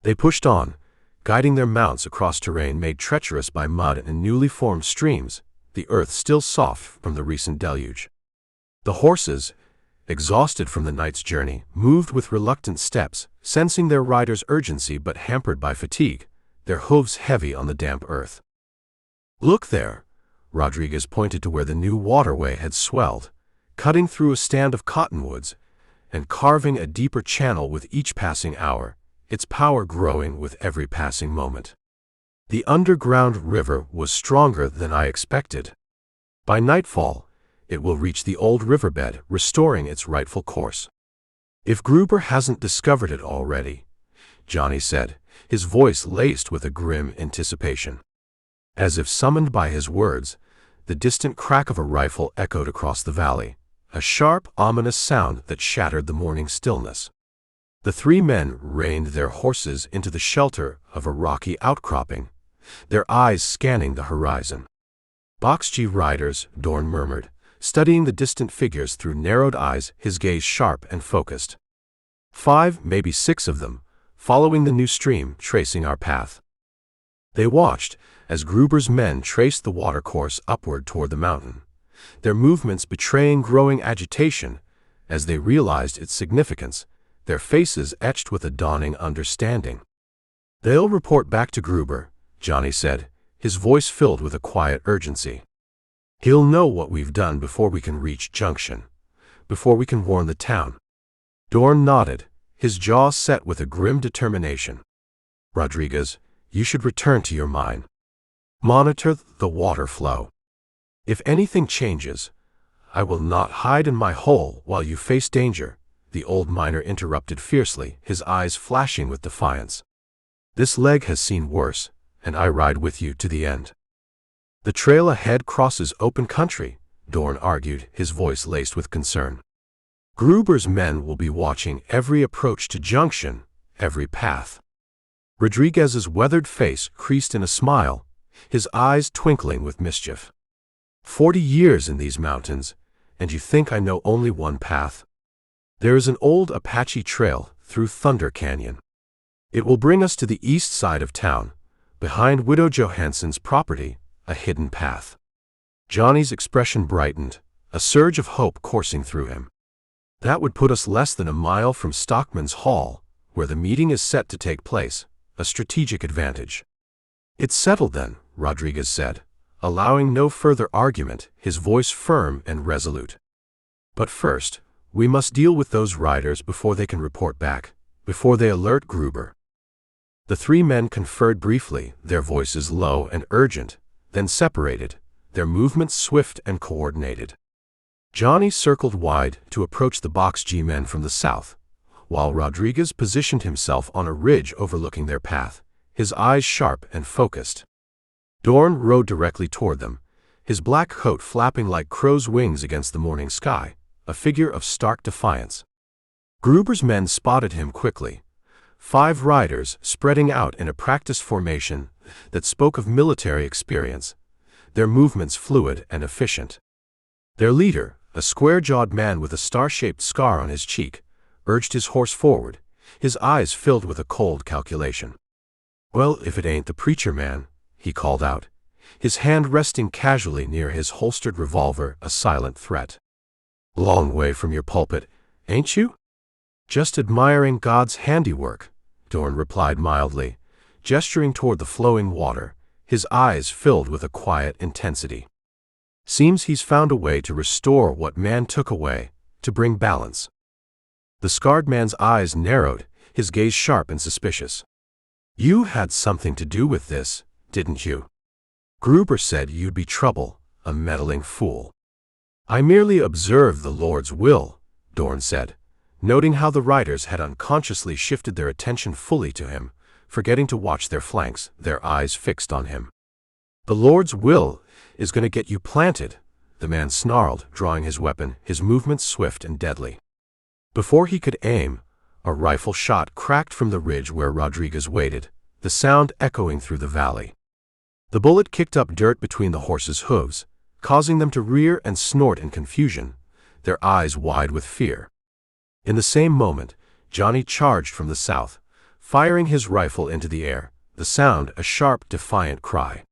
They pushed on, guiding their mounts across terrain made treacherous by mud and newly formed streams, the earth still soft from the recent deluge. The horses, exhausted from the night's journey, moved with reluctant steps, sensing their riders' urgency but hampered by fatigue, their hooves heavy on the damp earth. "Look there!" Rodriguez pointed to where the new waterway had swelled, cutting through a stand of cottonwoods and carving a deeper channel with each passing hour, its power growing with every passing moment. The underground river was stronger than I expected. By nightfall, it will reach the old riverbed, restoring its rightful course. "If Gruber hasn't discovered it already," Johnny said, his voice laced with a grim anticipation. As if summoned by his words, the distant crack of a rifle echoed across the valley, a sharp, ominous sound that shattered the morning stillness. The three men reined their horses into the shelter of a rocky outcropping, their eyes scanning the horizon. "Boxg riders," Dorn murmured, studying the distant figures through narrowed eyes, his gaze sharp and focused. "5, maybe 6 of them, following the new stream, tracing our path." They watched as Gruber's men traced the watercourse upward toward the mountain, their movements betraying growing agitation as they realized its significance, their faces etched with a dawning understanding. "They'll report back to Gruber," Johnny said, his voice filled with a quiet urgency. "He'll know what we've done before we can reach Junction, before we can warn the town." Dorn nodded, his jaw set with a grim determination. "Rodriguez, you should return to your mine. Monitor the water flow. If anything changes, I will not hide in my hole while you face danger," the old miner interrupted fiercely, his eyes flashing with defiance. "This leg has seen worse, and I ride with you to the end." "The trail ahead crosses open country," Dorn argued, his voice laced with concern. "Gruber's men will be watching every approach to Junction, every path." Rodriguez's weathered face creased in a smile, his eyes twinkling with mischief. 40 years in these mountains, and you think I know only one path? There is an old Apache trail through Thunder Canyon. It will bring us to the east side of town, behind Widow Johanssons' property, a hidden path." Johnny's expression brightened, a surge of hope coursing through him. "That would put us less than a mile from Stockman's Hall, where the meeting is set to take place, a strategic advantage." "It's settled then," Rodriguez said, allowing no further argument, his voice firm and resolute. "But first, we must deal with those riders before they can report back, before they alert Gruber." The three men conferred briefly, their voices low and urgent, then separated, their movements swift and coordinated. Johnny circled wide to approach the Boxg men from the south, while Rodriguez positioned himself on a ridge overlooking their path, his eyes sharp and focused. Dorn rode directly toward them, his black coat flapping like crow's wings against the morning sky, a figure of stark defiance. Gruber's men spotted him quickly, 5 riders spreading out in a practiced formation that spoke of military experience, their movements fluid and efficient. Their leader, a square-jawed man with a star-shaped scar on his cheek, urged his horse forward, his eyes filled with a cold calculation. "Well, if it ain't the preacher man," he called out, his hand resting casually near his holstered revolver, a silent threat. "Long way from your pulpit, ain't you?" "Just admiring God's handiwork," Dorn replied mildly, gesturing toward the flowing water, his eyes filled with a quiet intensity. "Seems he's found a way to restore what man took away, to bring balance." The scarred man's eyes narrowed, his gaze sharp and suspicious. "You had something to do with this, didn't you? Gruber said you'd be trouble, a meddling fool." "I merely observed the Lord's will," Dorn said, noting how the riders had unconsciously shifted their attention fully to him, forgetting to watch their flanks, their eyes fixed on him. "The Lord's will is going to get you planted," the man snarled, drawing his weapon, his movements swift and deadly. Before he could aim, a rifle shot cracked from the ridge where Rodriguez waited, the sound echoing through the valley. The bullet kicked up dirt between the horses' hooves, causing them to rear and snort in confusion, their eyes wide with fear. In the same moment, Johnny charged from the south, firing his rifle into the air, the sound a sharp, defiant cry.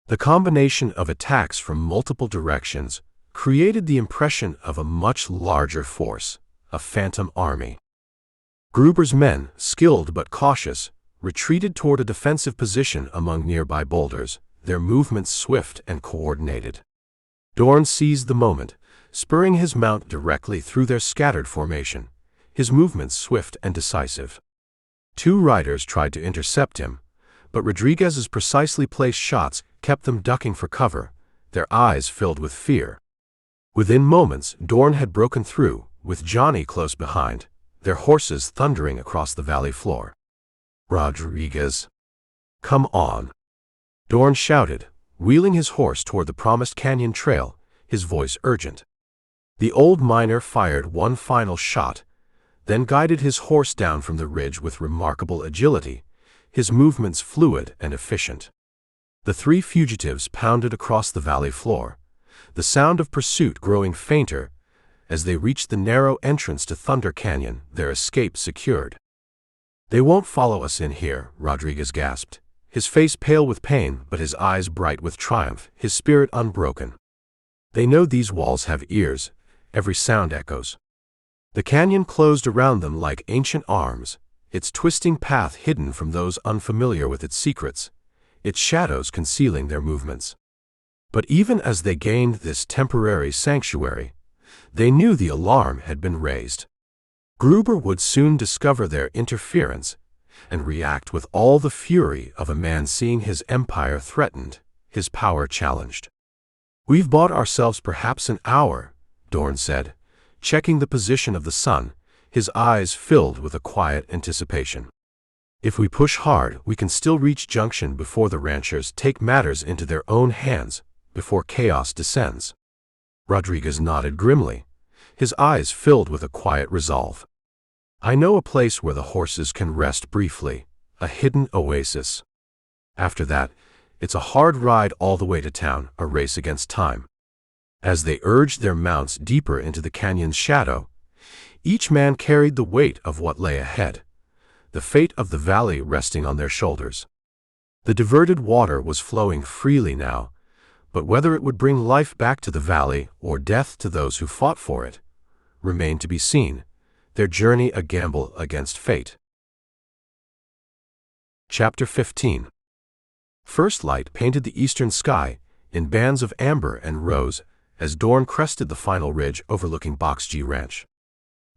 The combination of attacks from multiple directions created the impression of a much larger force, a phantom army. Gruber's men, skilled but cautious, retreated toward a defensive position among nearby boulders, their movements swift and coordinated. Dorn seized the moment, spurring his mount directly through their scattered formation, his movements swift and decisive. Two riders tried to intercept him, but Rodriguez's precisely placed shots kept them ducking for cover, their eyes filled with fear. Within moments, Dorn had broken through, with Johnny close behind, their horses thundering across the valley floor. "Rodriguez, come on!" Dorn shouted, wheeling his horse toward the promised canyon trail, his voice urgent. The old miner fired one final shot, then guided his horse down from the ridge with remarkable agility, his movements fluid and efficient. The three fugitives pounded across the valley floor, the sound of pursuit growing fainter as they reached the narrow entrance to Thunder Canyon, their escape secured. "They won't follow us in here," Rodriguez gasped, his face pale with pain but his eyes bright with triumph, his spirit unbroken. "They know these walls have ears, every sound echoes." The canyon closed around them like ancient arms, its twisting path hidden from those unfamiliar with its secrets, its shadows concealing their movements. But even as they gained this temporary sanctuary, they knew the alarm had been raised. Gruber would soon discover their interference and react with all the fury of a man seeing his empire threatened, his power challenged. "We've bought ourselves perhaps an hour," Dorn said, checking the position of the sun, his eyes filled with a quiet anticipation. "If we push hard, we can still reach Junction before the ranchers take matters into their own hands, before chaos descends." Rodriguez nodded grimly, his eyes filled with a quiet resolve. "I know a place where the horses can rest briefly, a hidden oasis. After that, it's a hard ride all the way to town, a race against time." As they urged their mounts deeper into the canyon's shadow, each man carried the weight of what lay ahead, the fate of the valley resting on their shoulders. The diverted water was flowing freely now, but whether it would bring life back to the valley or death to those who fought for it remained to be seen, their journey a gamble against fate. Chapter 15. First light painted the eastern sky in bands of amber and rose as Dorn crested the final ridge overlooking Box G Ranch.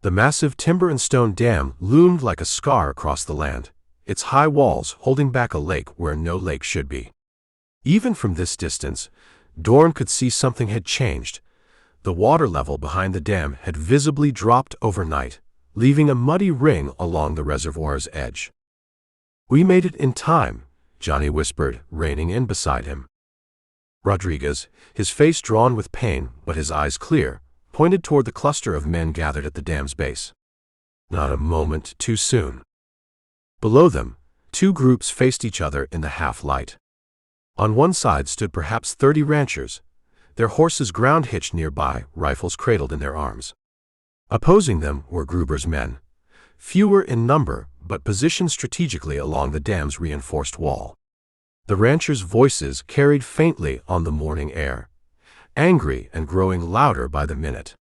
The massive timber and stone dam loomed like a scar across the land, its high walls holding back a lake where no lake should be. Even from this distance, Dorn could see something had changed. The water level behind the dam had visibly dropped overnight, leaving a muddy ring along the reservoir's edge. "We made it in time," Johnny whispered, reining in beside him. Rodriguez, his face drawn with pain but his eyes clear, pointed toward the cluster of men gathered at the dam's base. Not a moment too soon. Below them, two groups faced each other in the half-light. On one side stood perhaps 30 ranchers, their horses ground-hitched nearby, rifles cradled in their arms. Opposing them were Gruber's men, fewer in number but positioned strategically along the dam's reinforced wall. The ranchers' voices carried faintly on the morning air, angry and growing louder by the minute.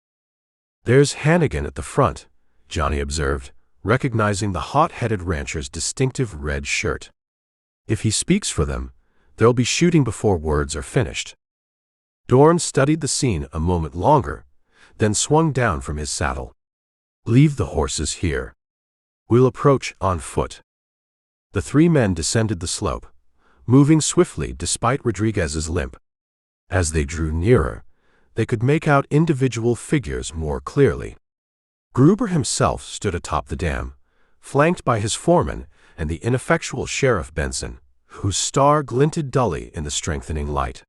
"There's Hannigan at the front," Johnny observed, recognizing the hot-headed rancher's distinctive red shirt. "If he speaks for them, there'll be shooting before words are finished." Dorn studied the scene a moment longer, then swung down from his saddle. "Leave the horses here. We'll approach on foot." The three men descended the slope, moving swiftly despite Rodriguez's limp. As they drew nearer, they could make out individual figures more clearly. Gruber himself stood atop the dam, flanked by his foreman and the ineffectual Sheriff Benson, whose star glinted dully in the strengthening light.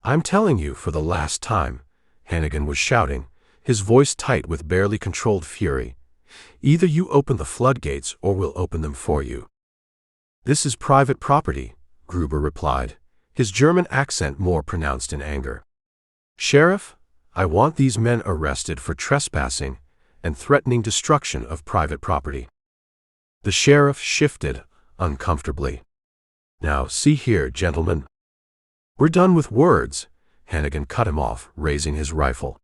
"I'm telling you for the last time," Hannigan was shouting, his voice tight with barely controlled fury. "Either you open the floodgates or we'll open them for you." "This is private property," Gruber replied, his German accent more pronounced in anger. "Sheriff, I want these men arrested for trespassing and threatening destruction of private property. The sheriff shifted uncomfortably. Now, see here, gentlemen. We're done with words. Hannigan cut him off, raising his rifle.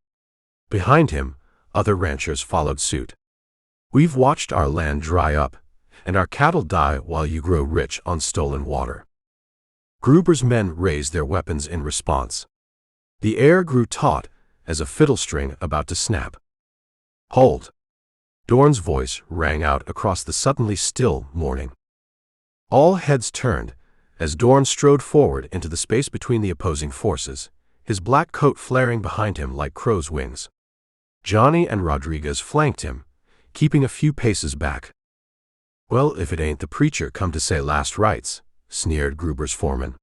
Behind him, other ranchers followed suit. We've watched our land dry up, and our cattle die while you grow rich on stolen water. Gruber's men raised their weapons in response. The air grew taut as a fiddle string about to snap. Hold! Dorn's voice rang out across the suddenly still morning. All heads turned as Dorn strode forward into the space between the opposing forces, his black coat flaring behind him like crow's wings. Johnny and Rodriguez flanked him, keeping a few paces back. Well, if it ain't the preacher come to say last rites, sneered Gruber's foreman.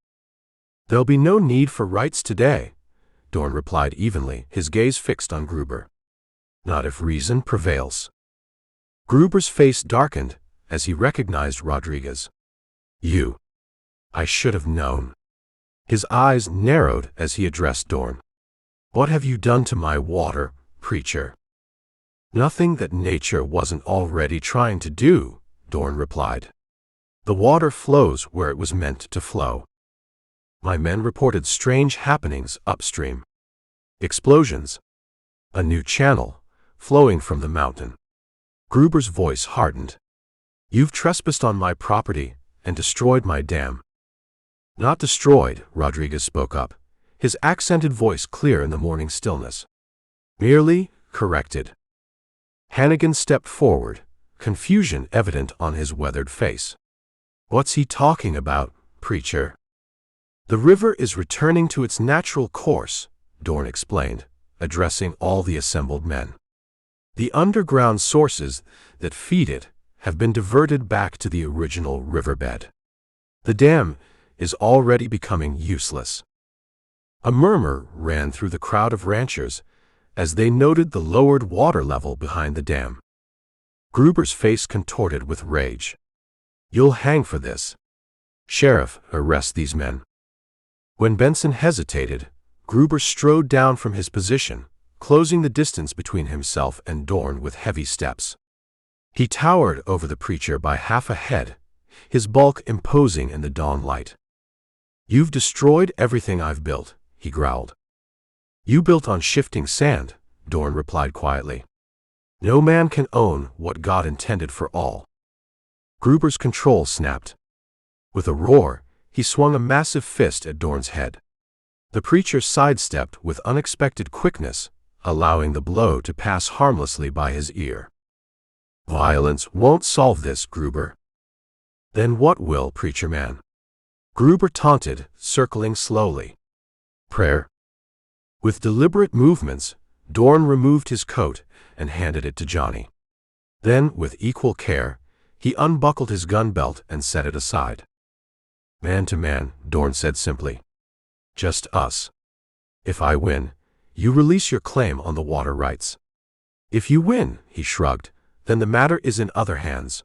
There'll be no need for rites today, Dorn replied evenly, his gaze fixed on Gruber. Not if reason prevails. Gruber's face darkened as he recognized Rodriguez. You. I should have known. His eyes narrowed as he addressed Dorn. What have you done to my water, preacher? Nothing that nature wasn't already trying to do, Dorn replied. The water flows where it was meant to flow. My men reported strange happenings upstream. Explosions. A new channel, flowing from the mountain. Gruber's voice hardened. You've trespassed on my property and destroyed my dam. Not destroyed, Rodriguez spoke up, his accented voice clear in the morning stillness. Merely corrected. Hannigan stepped forward, confusion evident on his weathered face. What's he talking about, preacher? The river is returning to its natural course, Dorn explained, addressing all the assembled men. The underground sources that feed it have been diverted back to the original riverbed. The dam is already becoming useless. A murmur ran through the crowd of ranchers as they noted the lowered water level behind the dam. Gruber's face contorted with rage. You'll hang for this. Sheriff, arrest these men. When Benson hesitated, Gruber strode down from his position, closing the distance between himself and Dorn with heavy steps. He towered over the preacher by half a head, his bulk imposing in the dawn light. You've destroyed everything I've built, he growled. You built on shifting sand, Dorn replied quietly. No man can own what God intended for all. Gruber's control snapped. With a roar, he swung a massive fist at Dorn's head. The preacher sidestepped with unexpected quickness, allowing the blow to pass harmlessly by his ear. Violence won't solve this, Gruber. Then what will, preacher man? Gruber taunted, circling slowly. Prayer. With deliberate movements, Dorn removed his coat and handed it to Johnny. Then, with equal care, he unbuckled his gun belt and set it aside. Man to man, Dorn said simply. Just us. If I win, you release your claim on the water rights. If you win, he shrugged, then the matter is in other hands.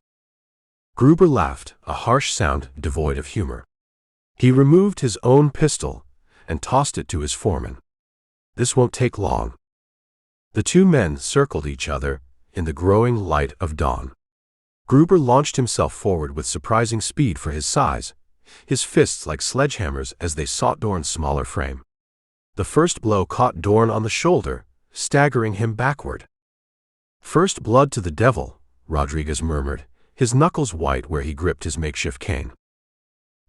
Gruber laughed, a harsh sound devoid of humor. He removed his own pistol and tossed it to his foreman. This won't take long. The two men circled each other in the growing light of dawn. Gruber launched himself forward with surprising speed for his size, his fists like sledgehammers as they sought Dorn's smaller frame. The first blow caught Dorn on the shoulder, staggering him backward. First blood to the devil, Rodriguez murmured, his knuckles white where he gripped his makeshift cane.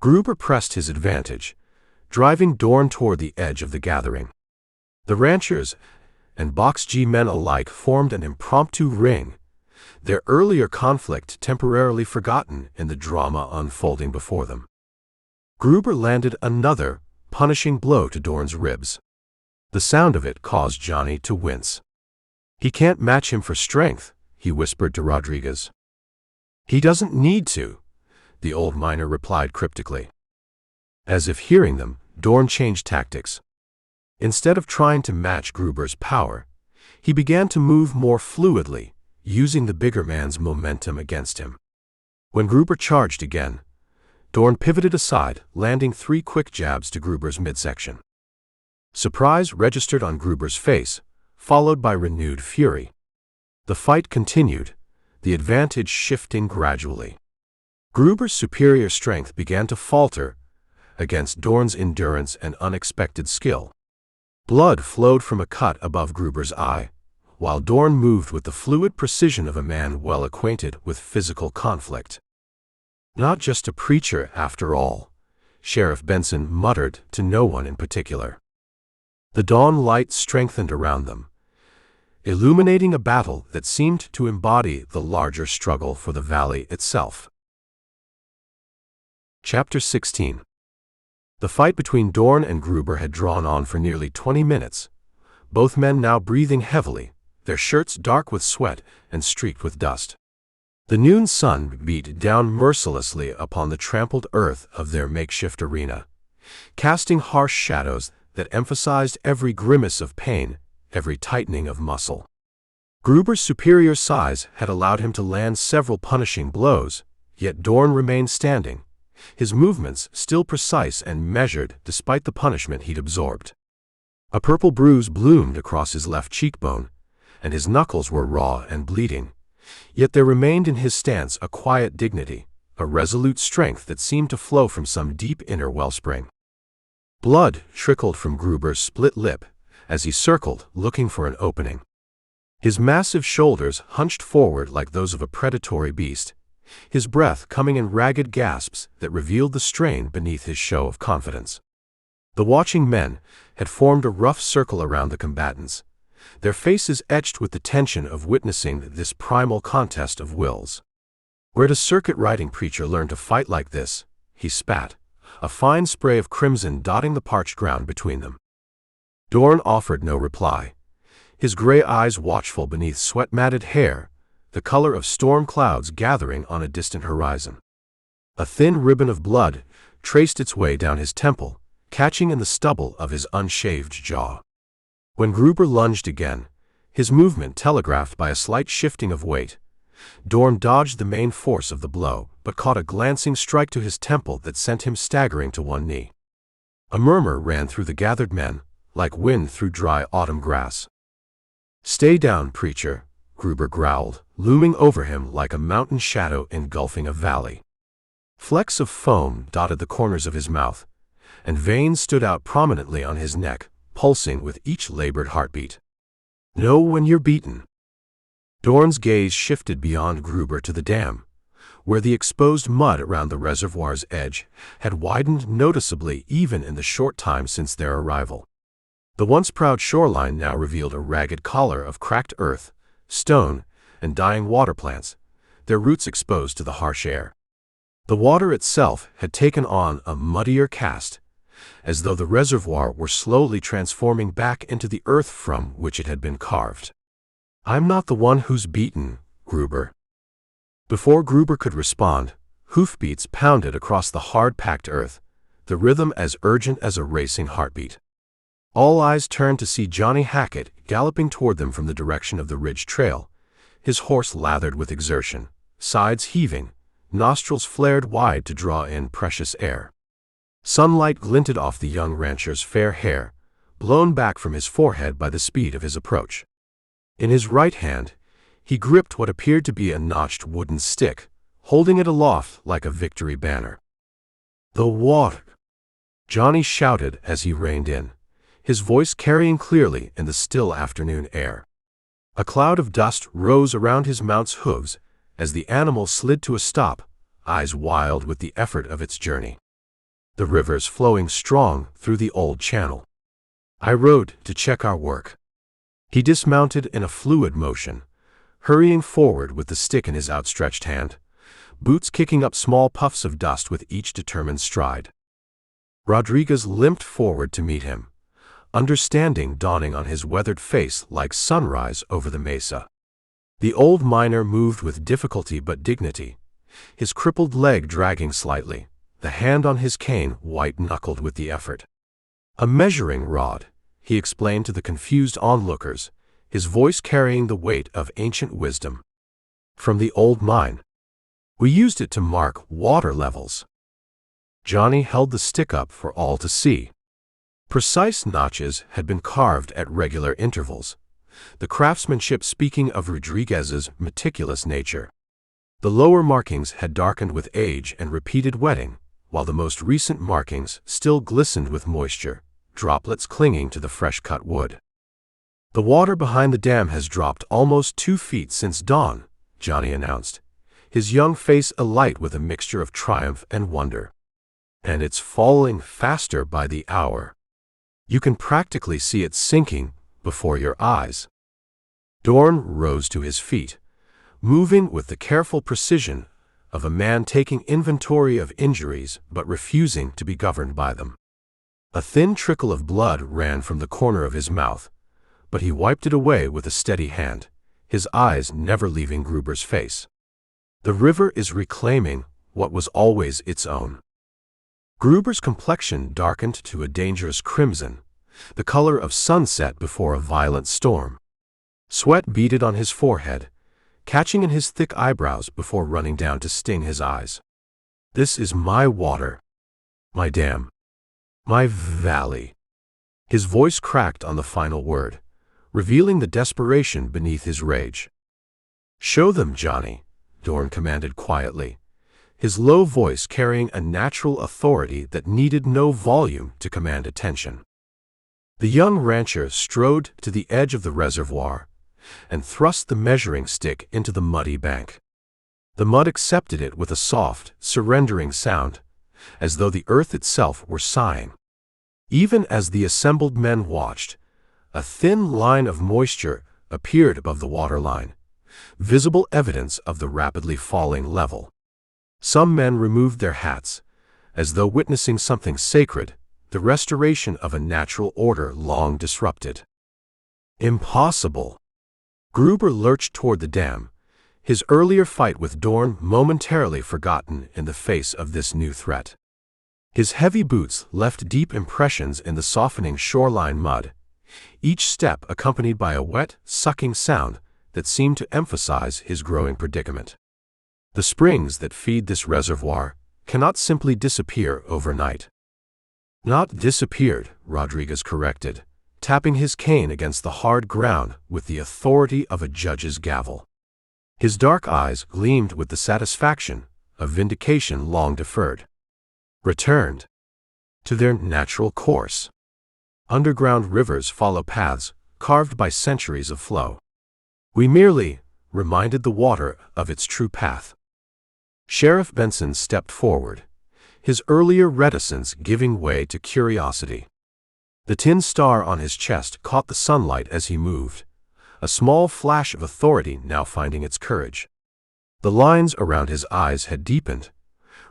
Gruber pressed his advantage, driving Dorn toward the edge of the gathering. The ranchers and Box G men alike formed an impromptu ring, their earlier conflict temporarily forgotten in the drama unfolding before them. Gruber landed another, punishing blow to Dorn's ribs. The sound of it caused Johnny to wince. He can't match him for strength, he whispered to Rodriguez. He doesn't need to, the old miner replied cryptically. As if hearing them, Dorn changed tactics. Instead of trying to match Gruber's power, he began to move more fluidly, using the bigger man's momentum against him. When Gruber charged again, Dorn pivoted aside, landing 3 quick jabs to Gruber's midsection. Surprise registered on Gruber's face, followed by renewed fury. The fight continued, the advantage shifting gradually. Gruber's superior strength began to falter against Dorn's endurance and unexpected skill. Blood flowed from a cut above Gruber's eye, while Dorn moved with the fluid precision of a man well acquainted with physical conflict. Not just a preacher, after all, Sheriff Benson muttered to no one in particular. The dawn light strengthened around them, illuminating a battle that seemed to embody the larger struggle for the valley itself. Chapter 16. The fight between Dorn and Gruber had drawn on for nearly 20 minutes, both men now breathing heavily, their shirts dark with sweat and streaked with dust. The noon sun beat down mercilessly upon the trampled earth of their makeshift arena, casting harsh shadows that emphasized every grimace of pain, every tightening of muscle. Gruber's superior size had allowed him to land several punishing blows, yet Dorn remained standing, his movements still precise and measured despite the punishment he'd absorbed. A purple bruise bloomed across his left cheekbone, and his knuckles were raw and bleeding, yet there remained in his stance a quiet dignity, a resolute strength that seemed to flow from some deep inner wellspring. Blood trickled from Gruber's split lip as he circled, looking for an opening. His massive shoulders hunched forward like those of a predatory beast, his breath coming in ragged gasps that revealed the strain beneath his show of confidence. The watching men had formed a rough circle around the combatants, their faces etched with the tension of witnessing this primal contest of wills. "Where'd a circuit-riding preacher learn to fight like this?" he spat, a fine spray of crimson dotting the parched ground between them. Dorn offered no reply, his gray eyes watchful beneath sweat-matted hair, the color of storm clouds gathering on a distant horizon. A thin ribbon of blood traced its way down his temple, catching in the stubble of his unshaved jaw. When Gruber lunged again, his movement telegraphed by a slight shifting of weight, Dorn dodged the main force of the blow, but caught a glancing strike to his temple that sent him staggering to one knee. A murmur ran through the gathered men, like wind through dry autumn grass. "Stay down, preacher," Gruber growled, looming over him like a mountain shadow engulfing a valley. Flecks of foam dotted the corners of his mouth, and veins stood out prominently on his neck, pulsing with each labored heartbeat. "Know when you're beaten." Dorn's gaze shifted beyond Gruber to the dam, where the exposed mud around the reservoir's edge had widened noticeably even in the short time since their arrival. The once proud shoreline now revealed a ragged collar of cracked earth, stone, and dying water plants, their roots exposed to the harsh air. The water itself had taken on a muddier cast, as though the reservoir were slowly transforming back into the earth from which it had been carved. "I'm not the one who's beaten, Gruber." Before Gruber could respond, hoofbeats pounded across the hard-packed earth, the rhythm as urgent as a racing heartbeat. All eyes turned to see Johnny Hackett galloping toward them from the direction of the ridge trail, his horse lathered with exertion, sides heaving, nostrils flared wide to draw in precious air. Sunlight glinted off the young rancher's fair hair, blown back from his forehead by the speed of his approach. In his right hand, he gripped what appeared to be a notched wooden stick, holding it aloft like a victory banner. "The water!" Johnny shouted as he reined in, his voice carrying clearly in the still afternoon air. A cloud of dust rose around his mount's hooves as the animal slid to a stop, eyes wild with the effort of its journey. The river's flowing strong through the old channel. "I rode to check our work." He dismounted in a fluid motion, hurrying forward with the stick in his outstretched hand, boots kicking up small puffs of dust with each determined stride. Rodriguez limped forward to meet him, understanding dawning on his weathered face like sunrise over the mesa. The old miner moved with difficulty but dignity, his crippled leg dragging slightly, the hand on his cane white-knuckled with the effort. "A measuring rod," he explained to the confused onlookers, his voice carrying the weight of ancient wisdom. "From the old mine. We used it to mark water levels." Johnny held the stick up for all to see. Precise notches had been carved at regular intervals, the craftsmanship speaking of Rodriguez's meticulous nature. The lower markings had darkened with age and repeated wetting, while the most recent markings still glistened with moisture, droplets clinging to the fresh-cut wood. "The water behind the dam has dropped almost 2 feet since dawn," Johnny announced, his young face alight with a mixture of triumph and wonder. "And it's falling faster by the hour. You can practically see it sinking before your eyes." Dorn rose to his feet, moving with the careful precision of a man taking inventory of injuries but refusing to be governed by them. A thin trickle of blood ran from the corner of his mouth, but he wiped it away with a steady hand, his eyes never leaving Gruber's face. "The river is reclaiming what was always its own." Gruber's complexion darkened to a dangerous crimson, the color of sunset before a violent storm. Sweat beaded on his forehead, catching in his thick eyebrows before running down to sting his eyes. "This is my water, my dam, my valley." His voice cracked on the final word, revealing the desperation beneath his rage. "Show them, Johnny," Dorn commanded quietly, his low voice carrying a natural authority that needed no volume to command attention. The young rancher strode to the edge of the reservoir and thrust the measuring stick into the muddy bank. The mud accepted it with a soft, surrendering sound, as though the earth itself were sighing. Even as the assembled men watched, a thin line of moisture appeared above the waterline, visible evidence of the rapidly falling level. Some men removed their hats, as though witnessing something sacred, the restoration of a natural order long disrupted. "Impossible!" Gruber lurched toward the dam, his earlier fight with Dorn momentarily forgotten in the face of this new threat. His heavy boots left deep impressions in the softening shoreline mud, each step accompanied by a wet, sucking sound that seemed to emphasize his growing predicament. "The springs that feed this reservoir cannot simply disappear overnight." "Not disappeared," Rodriguez corrected, tapping his cane against the hard ground with the authority of a judge's gavel. His dark eyes gleamed with the satisfaction of vindication long deferred. "Returned to their natural course. Underground rivers follow paths carved by centuries of flow. We merely reminded the water of its true path." Sheriff Benson stepped forward, his earlier reticence giving way to curiosity. The tin star on his chest caught the sunlight as he moved, a small flash of authority now finding its courage. The lines around his eyes had deepened,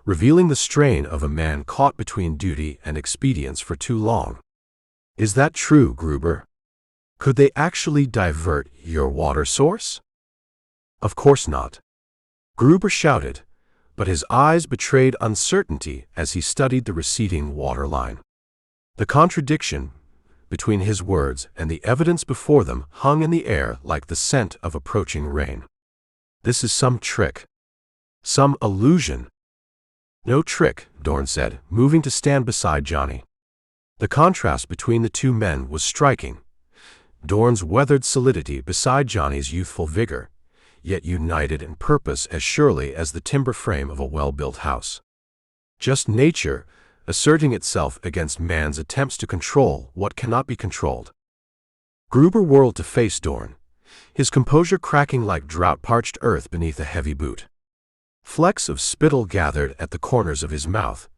revealing the strain of a man caught between duty and expedience for too long. "Is that true, Gruber? Could they actually divert your water source?" "Of course not," Gruber shouted, but his eyes betrayed uncertainty as he studied the receding water line. The contradiction between his words and the evidence before them hung in the air like the scent of approaching rain. "This is some trick. Some illusion." "No trick," Dorn said, moving to stand beside Johnny. The contrast between the two men was striking. Dorn's weathered solidity beside Johnny's youthful vigor, yet united in purpose as surely as the timber frame of a well-built house. Just nature asserting itself against man's attempts to control what cannot be controlled. Gruber whirled to face Dorn, his composure cracking like drought-parched earth beneath a heavy boot. Flecks of spittle gathered at the corners of his mouth,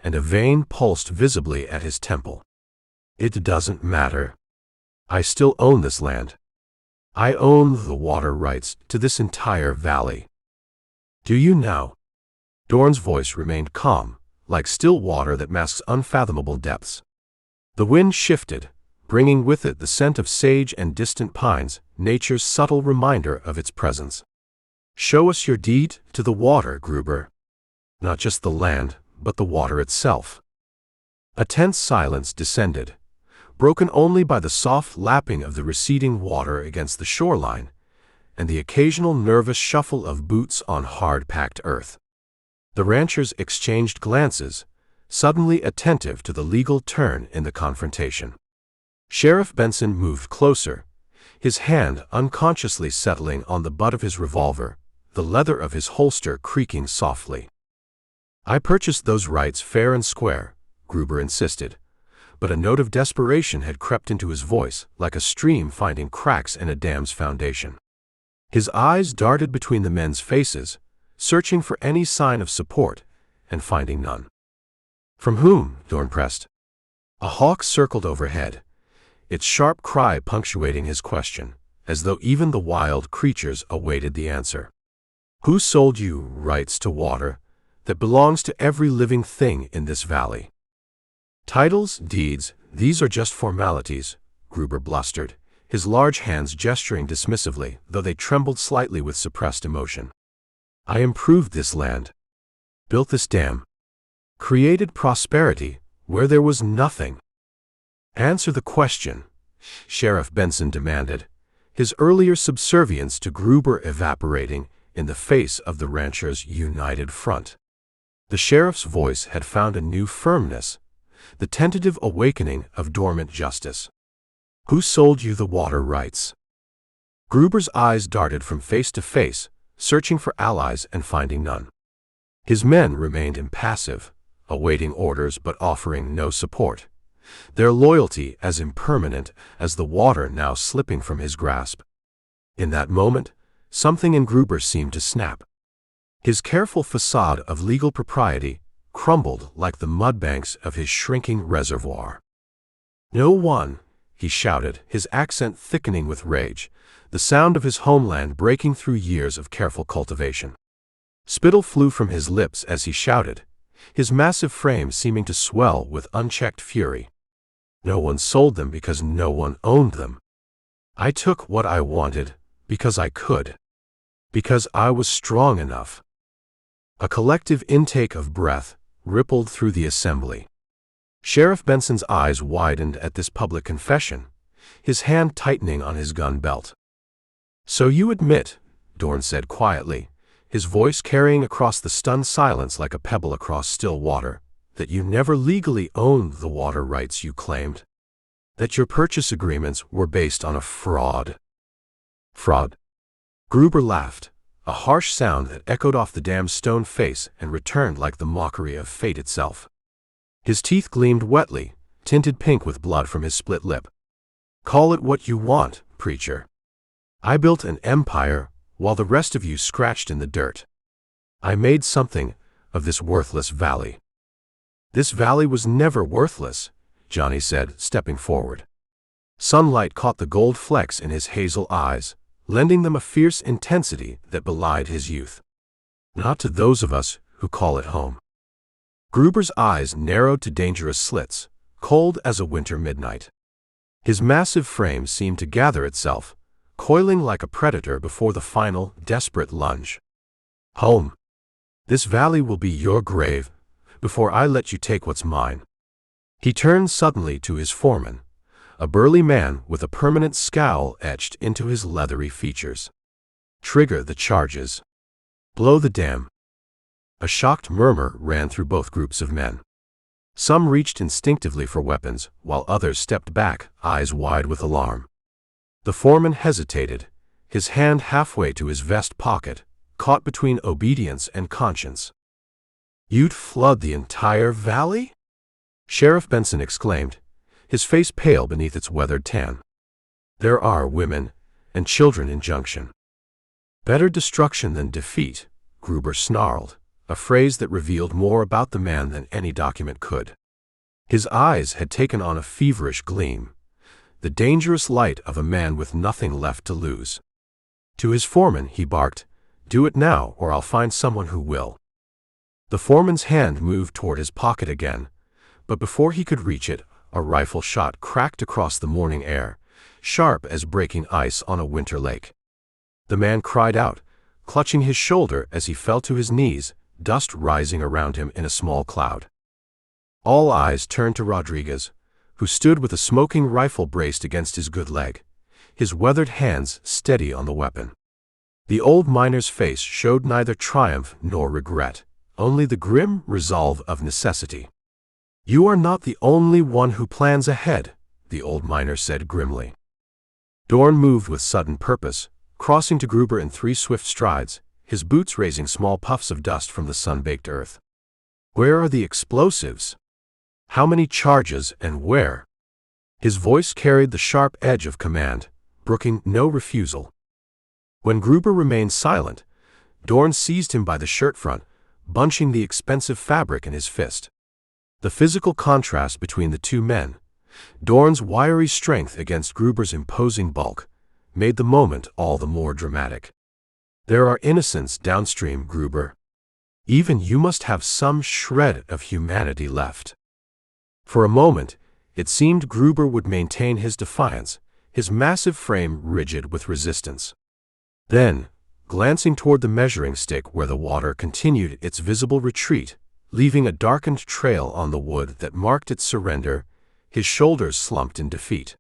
and a vein pulsed visibly at his temple. "It doesn't matter. I still own this land. I own the water rights to this entire valley." "Do you now?" Dorn's voice remained calm, like still water that masks unfathomable depths. The wind shifted, bringing with it the scent of sage and distant pines, nature's subtle reminder of its presence. "Show us your deed to the water, Gruber. Not just the land, but the water itself." A tense silence descended, broken only by the soft lapping of the receding water against the shoreline and the occasional nervous shuffle of boots on hard-packed earth. The ranchers exchanged glances, suddenly attentive to the legal turn in the confrontation. Sheriff Benson moved closer, his hand unconsciously settling on the butt of his revolver, the leather of his holster creaking softly. "I purchased those rights fair and square," Gruber insisted, but a note of desperation had crept into his voice, like a stream finding cracks in a dam's foundation. His eyes darted between the men's faces, searching for any sign of support, and finding none. "From whom?" Dorn pressed. A hawk circled overhead, its sharp cry punctuating his question, as though even the wild creatures awaited the answer. "Who sold you rights to water that belongs to every living thing in this valley?" "Titles, deeds, these are just formalities," Gruber blustered, his large hands gesturing dismissively, though they trembled slightly with suppressed emotion. "I improved this land, built this dam, created prosperity where there was nothing." "Answer the question," Sheriff Benson demanded, his earlier subservience to Gruber evaporating in the face of the ranchers' united front. The sheriff's voice had found a new firmness, the tentative awakening of dormant justice. "Who sold you the water rights?" Gruber's eyes darted from face to face, searching for allies and finding none. His men remained impassive, awaiting orders but offering no support, their loyalty as impermanent as the water now slipping from his grasp. In that moment, something in Gruber seemed to snap. His careful facade of legal propriety crumbled like the mudbanks of his shrinking reservoir. "No one," he shouted, his accent thickening with rage, the sound of his homeland breaking through years of careful cultivation. Spittle flew from his lips as he shouted, his massive frame seeming to swell with unchecked fury. "No one sold them because no one owned them. I took what I wanted because I could. Because I was strong enough." A collective intake of breath rippled through the assembly. Sheriff Benson's eyes widened at this public confession, his hand tightening on his gun belt. "So you admit," Dorn said quietly, his voice carrying across the stunned silence like a pebble across still water, "that you never legally owned the water rights you claimed? That your purchase agreements were based on a fraud?" "Fraud?" Gruber laughed, a harsh sound that echoed off the dam's stone face and returned like the mockery of fate itself. His teeth gleamed wetly, tinted pink with blood from his split lip. "Call it what you want, preacher. I built an empire while the rest of you scratched in the dirt. I made something of this worthless valley." "This valley was never worthless," Johnny said, stepping forward. Sunlight caught the gold flecks in his hazel eyes, lending them a fierce intensity that belied his youth. "Not to those of us who call it home." Gruber's eyes narrowed to dangerous slits, cold as a winter midnight. His massive frame seemed to gather itself, coiling like a predator before the final, desperate lunge. "Home. This valley will be your grave before I let you take what's mine." He turned suddenly to his foreman, a burly man with a permanent scowl etched into his leathery features. "Trigger the charges. Blow the dam." A shocked murmur ran through both groups of men. Some reached instinctively for weapons, while others stepped back, eyes wide with alarm. The foreman hesitated, his hand halfway to his vest pocket, caught between obedience and conscience. "You'd flood the entire valley?" Sheriff Benson exclaimed, his face pale beneath its weathered tan. "There are women and children in junction." "Better destruction than defeat," Gruber snarled, a phrase that revealed more about the man than any document could. His eyes had taken on a feverish gleam, the dangerous light of a man with nothing left to lose. To his foreman he barked, "Do it now or I'll find someone who will." The foreman's hand moved toward his pocket again, but before he could reach it, a rifle shot cracked across the morning air, sharp as breaking ice on a winter lake. The man cried out, clutching his shoulder as he fell to his knees, dust rising around him in a small cloud. All eyes turned to Rodriguez, who stood with a smoking rifle braced against his good leg, his weathered hands steady on the weapon. The old miner's face showed neither triumph nor regret, only the grim resolve of necessity. "You are not the only one who plans ahead," the old miner said grimly. Dorn moved with sudden purpose, crossing to Gruber in 3 swift strides, his boots raising small puffs of dust from the sun-baked earth. "Where are the explosives? How many charges and where?" His voice carried the sharp edge of command, brooking no refusal. When Gruber remained silent, Dorn seized him by the shirt front, bunching the expensive fabric in his fist. The physical contrast between the two men, Dorn's wiry strength against Gruber's imposing bulk, made the moment all the more dramatic. "There are innocents downstream, Gruber. Even you must have some shred of humanity left." For a moment, it seemed Gruber would maintain his defiance, his massive frame rigid with resistance. Then, glancing toward the measuring stick where the water continued its visible retreat, leaving a darkened trail on the wood that marked its surrender, his shoulders slumped in defeat.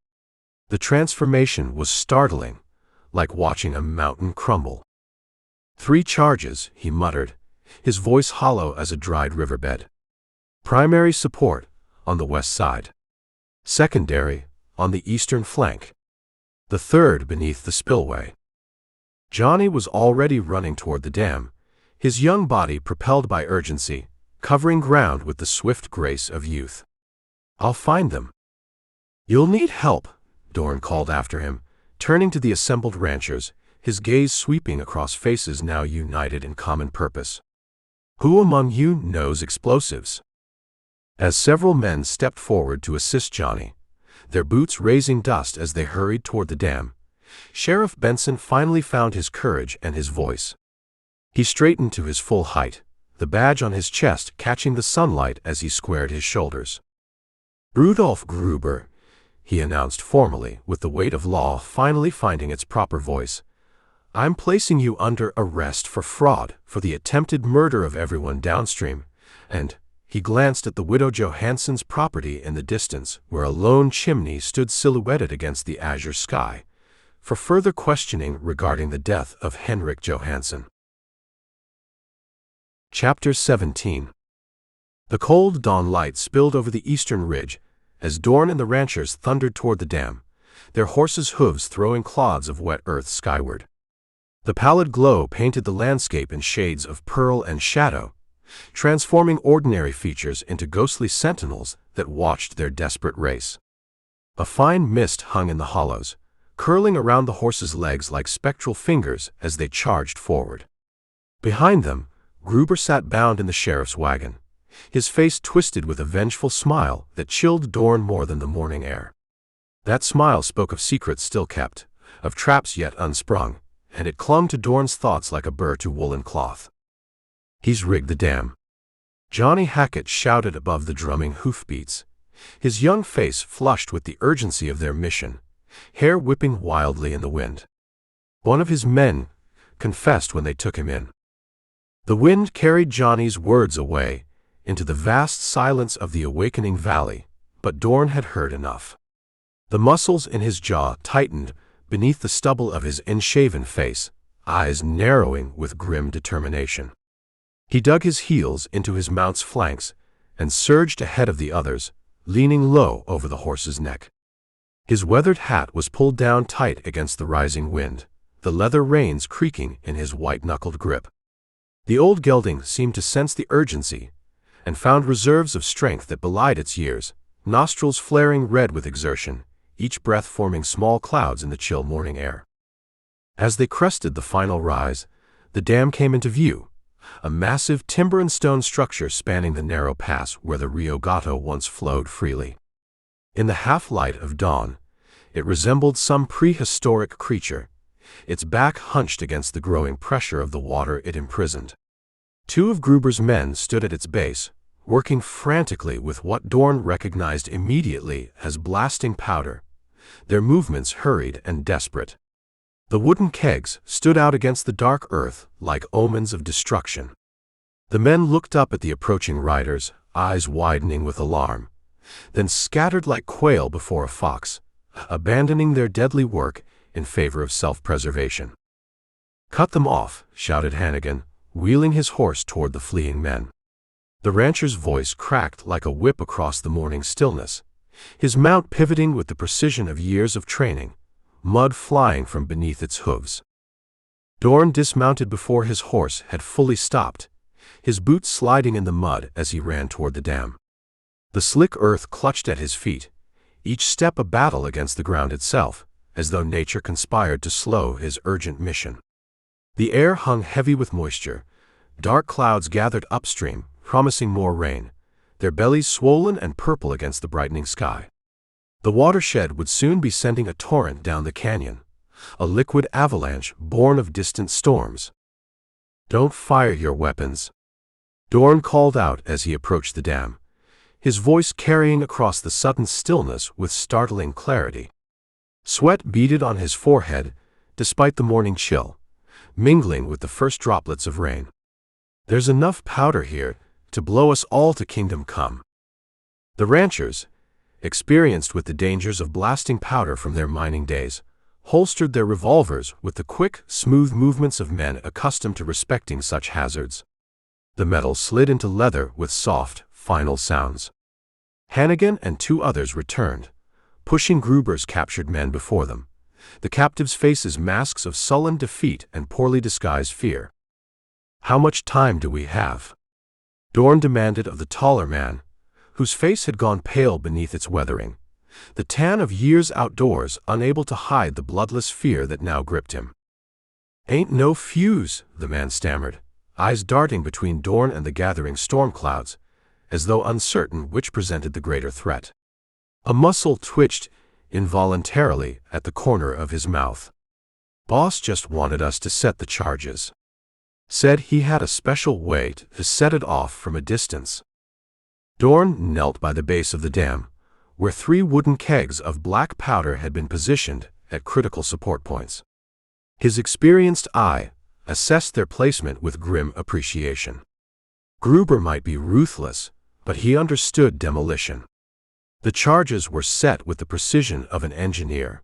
The transformation was startling, like watching a mountain crumble. "3 charges," he muttered, his voice hollow as a dried riverbed. "Primary support, on the west side. Secondary, on the eastern flank. The third beneath the spillway." Johnny was already running toward the dam, his young body propelled by urgency, covering ground with the swift grace of youth. "I'll find them." "You'll need help," Dorn called after him, turning to the assembled ranchers, his gaze sweeping across faces now united in common purpose. "Who among you knows explosives?" As several men stepped forward to assist Johnny, their boots raising dust as they hurried toward the dam, Sheriff Benson finally found his courage and his voice. He straightened to his full height, the badge on his chest catching the sunlight as he squared his shoulders. "Rudolph Gruber," he announced formally, with the weight of law finally finding its proper voice, "I'm placing you under arrest for fraud, for the attempted murder of everyone downstream, and—" He glanced at the widow Johanssons' property in the distance, where a lone chimney stood silhouetted against the azure sky, "for further questioning regarding the death of Henrik Johansson." Chapter 17. The cold dawn light spilled over the eastern ridge as Dorn and the ranchers thundered toward the dam, their horses' hooves throwing clods of wet earth skyward. The pallid glow painted the landscape in shades of pearl and shadow, transforming ordinary features into ghostly sentinels that watched their desperate race. A fine mist hung in the hollows, curling around the horses' legs like spectral fingers as they charged forward. Behind them, Gruber sat bound in the sheriff's wagon, his face twisted with a vengeful smile that chilled Dorn more than the morning air. That smile spoke of secrets still kept, of traps yet unsprung, and it clung to Dorn's thoughts like a burr to woolen cloth. "He's rigged the dam," Johnny Hackett shouted above the drumming hoofbeats, his young face flushed with the urgency of their mission, hair whipping wildly in the wind. "One of his men confessed when they took him in." The wind carried Johnny's words away into the vast silence of the awakening valley, but Dorn had heard enough. The muscles in his jaw tightened beneath the stubble of his unshaven face, eyes narrowing with grim determination. He dug his heels into his mount's flanks and surged ahead of the others, leaning low over the horse's neck. His weathered hat was pulled down tight against the rising wind, the leather reins creaking in his white-knuckled grip. The old gelding seemed to sense the urgency and found reserves of strength that belied its years, nostrils flaring red with exertion, each breath forming small clouds in the chill morning air. As they crested the final rise, the dam came into view, a massive timber and stone structure spanning the narrow pass where the Rio Gato once flowed freely. In the half-light of dawn, it resembled some prehistoric creature, its back hunched against the growing pressure of the water it imprisoned. 2 of Gruber's men stood at its base, working frantically with what Dorn recognized immediately as blasting powder, their movements hurried and desperate. The wooden kegs stood out against the dark earth like omens of destruction. The men looked up at the approaching riders, eyes widening with alarm, then scattered like quail before a fox, abandoning their deadly work in favor of self-preservation. "Cut them off," shouted Hannigan, wheeling his horse toward the fleeing men. The rancher's voice cracked like a whip across the morning stillness, his mount pivoting with the precision of years of training, mud flying from beneath its hooves. Dorn dismounted before his horse had fully stopped, his boots sliding in the mud as he ran toward the dam. The slick earth clutched at his feet, each step a battle against the ground itself, as though nature conspired to slow his urgent mission. The air hung heavy with moisture. Dark clouds gathered upstream, promising more rain, their bellies swollen and purple against the brightening sky. The watershed would soon be sending a torrent down the canyon, a liquid avalanche born of distant storms. "Don't fire your weapons," Dorn called out as he approached the dam, his voice carrying across the sudden stillness with startling clarity. Sweat beaded on his forehead, despite the morning chill, mingling with the first droplets of rain. "There's enough powder here to blow us all to kingdom come." The ranchers, experienced with the dangers of blasting powder from their mining days, holstered their revolvers with the quick, smooth movements of men accustomed to respecting such hazards. The metal slid into leather with soft, final sounds. Hannigan and 2 others returned, pushing Gruber's captured men before them, the captives' faces masks of sullen defeat and poorly disguised fear. "How much time do we have?" Dorn demanded of the taller man, whose face had gone pale beneath its weathering, the tan of years outdoors unable to hide the bloodless fear that now gripped him. "Ain't no fuse," the man stammered, eyes darting between Dorn and the gathering storm clouds, as though uncertain which presented the greater threat. A muscle twitched involuntarily at the corner of his mouth. "Boss just wanted us to set the charges. Said he had a special way to set it off from a distance." Dorn knelt by the base of the dam, where 3 wooden kegs of black powder had been positioned at critical support points. His experienced eye assessed their placement with grim appreciation. Gruber might be ruthless, but he understood demolition. The charges were set with the precision of an engineer,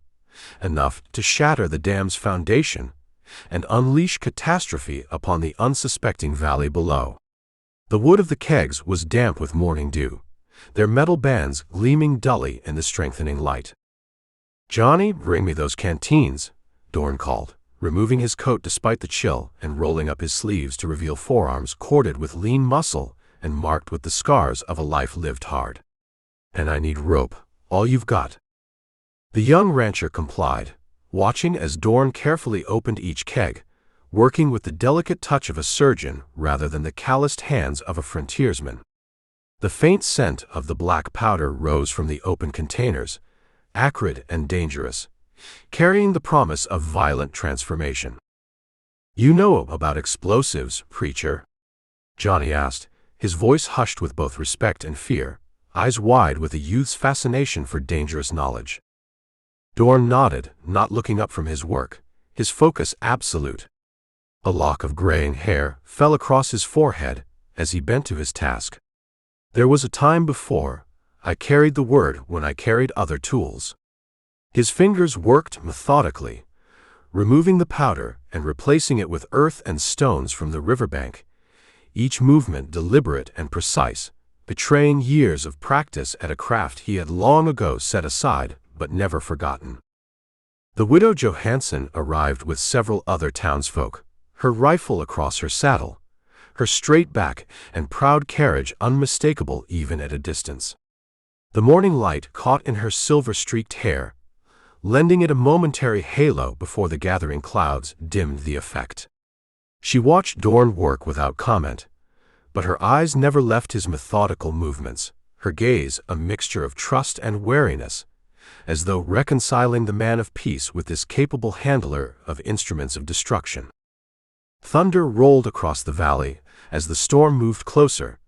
enough to shatter the dam's foundation and unleash catastrophe upon the unsuspecting valley below. The wood of the kegs was damp with morning dew, their metal bands gleaming dully in the strengthening light. "Johnny, bring me those canteens," Dorn called, removing his coat despite the chill and rolling up his sleeves to reveal forearms corded with lean muscle and marked with the scars of a life lived hard. "And I need rope, all you've got." The young rancher complied, watching as Dorn carefully opened each keg, working with the delicate touch of a surgeon rather than the calloused hands of a frontiersman. The faint scent of the black powder rose from the open containers, acrid and dangerous, carrying the promise of violent transformation. "You know about explosives, preacher?" Johnny asked, his voice hushed with both respect and fear, eyes wide with a youth's fascination for dangerous knowledge. Dorn nodded, not looking up from his work, his focus absolute. A lock of graying hair fell across his forehead as he bent to his task. "There was a time before I carried the word when I carried other tools." His fingers worked methodically, removing the powder and replacing it with earth and stones from the riverbank, each movement deliberate and precise, betraying years of practice at a craft he had long ago set aside but never forgotten. The widow Johansson arrived with several other townsfolk, her rifle across her saddle, her straight back and proud carriage unmistakable even at a distance. The morning light caught in her silver-streaked hair, lending it a momentary halo before the gathering clouds dimmed the effect. She watched Dorn work without comment, but her eyes never left his methodical movements, her gaze a mixture of trust and wariness, as though reconciling the man of peace with this capable handler of instruments of destruction. Thunder rolled across the valley as the storm moved closer,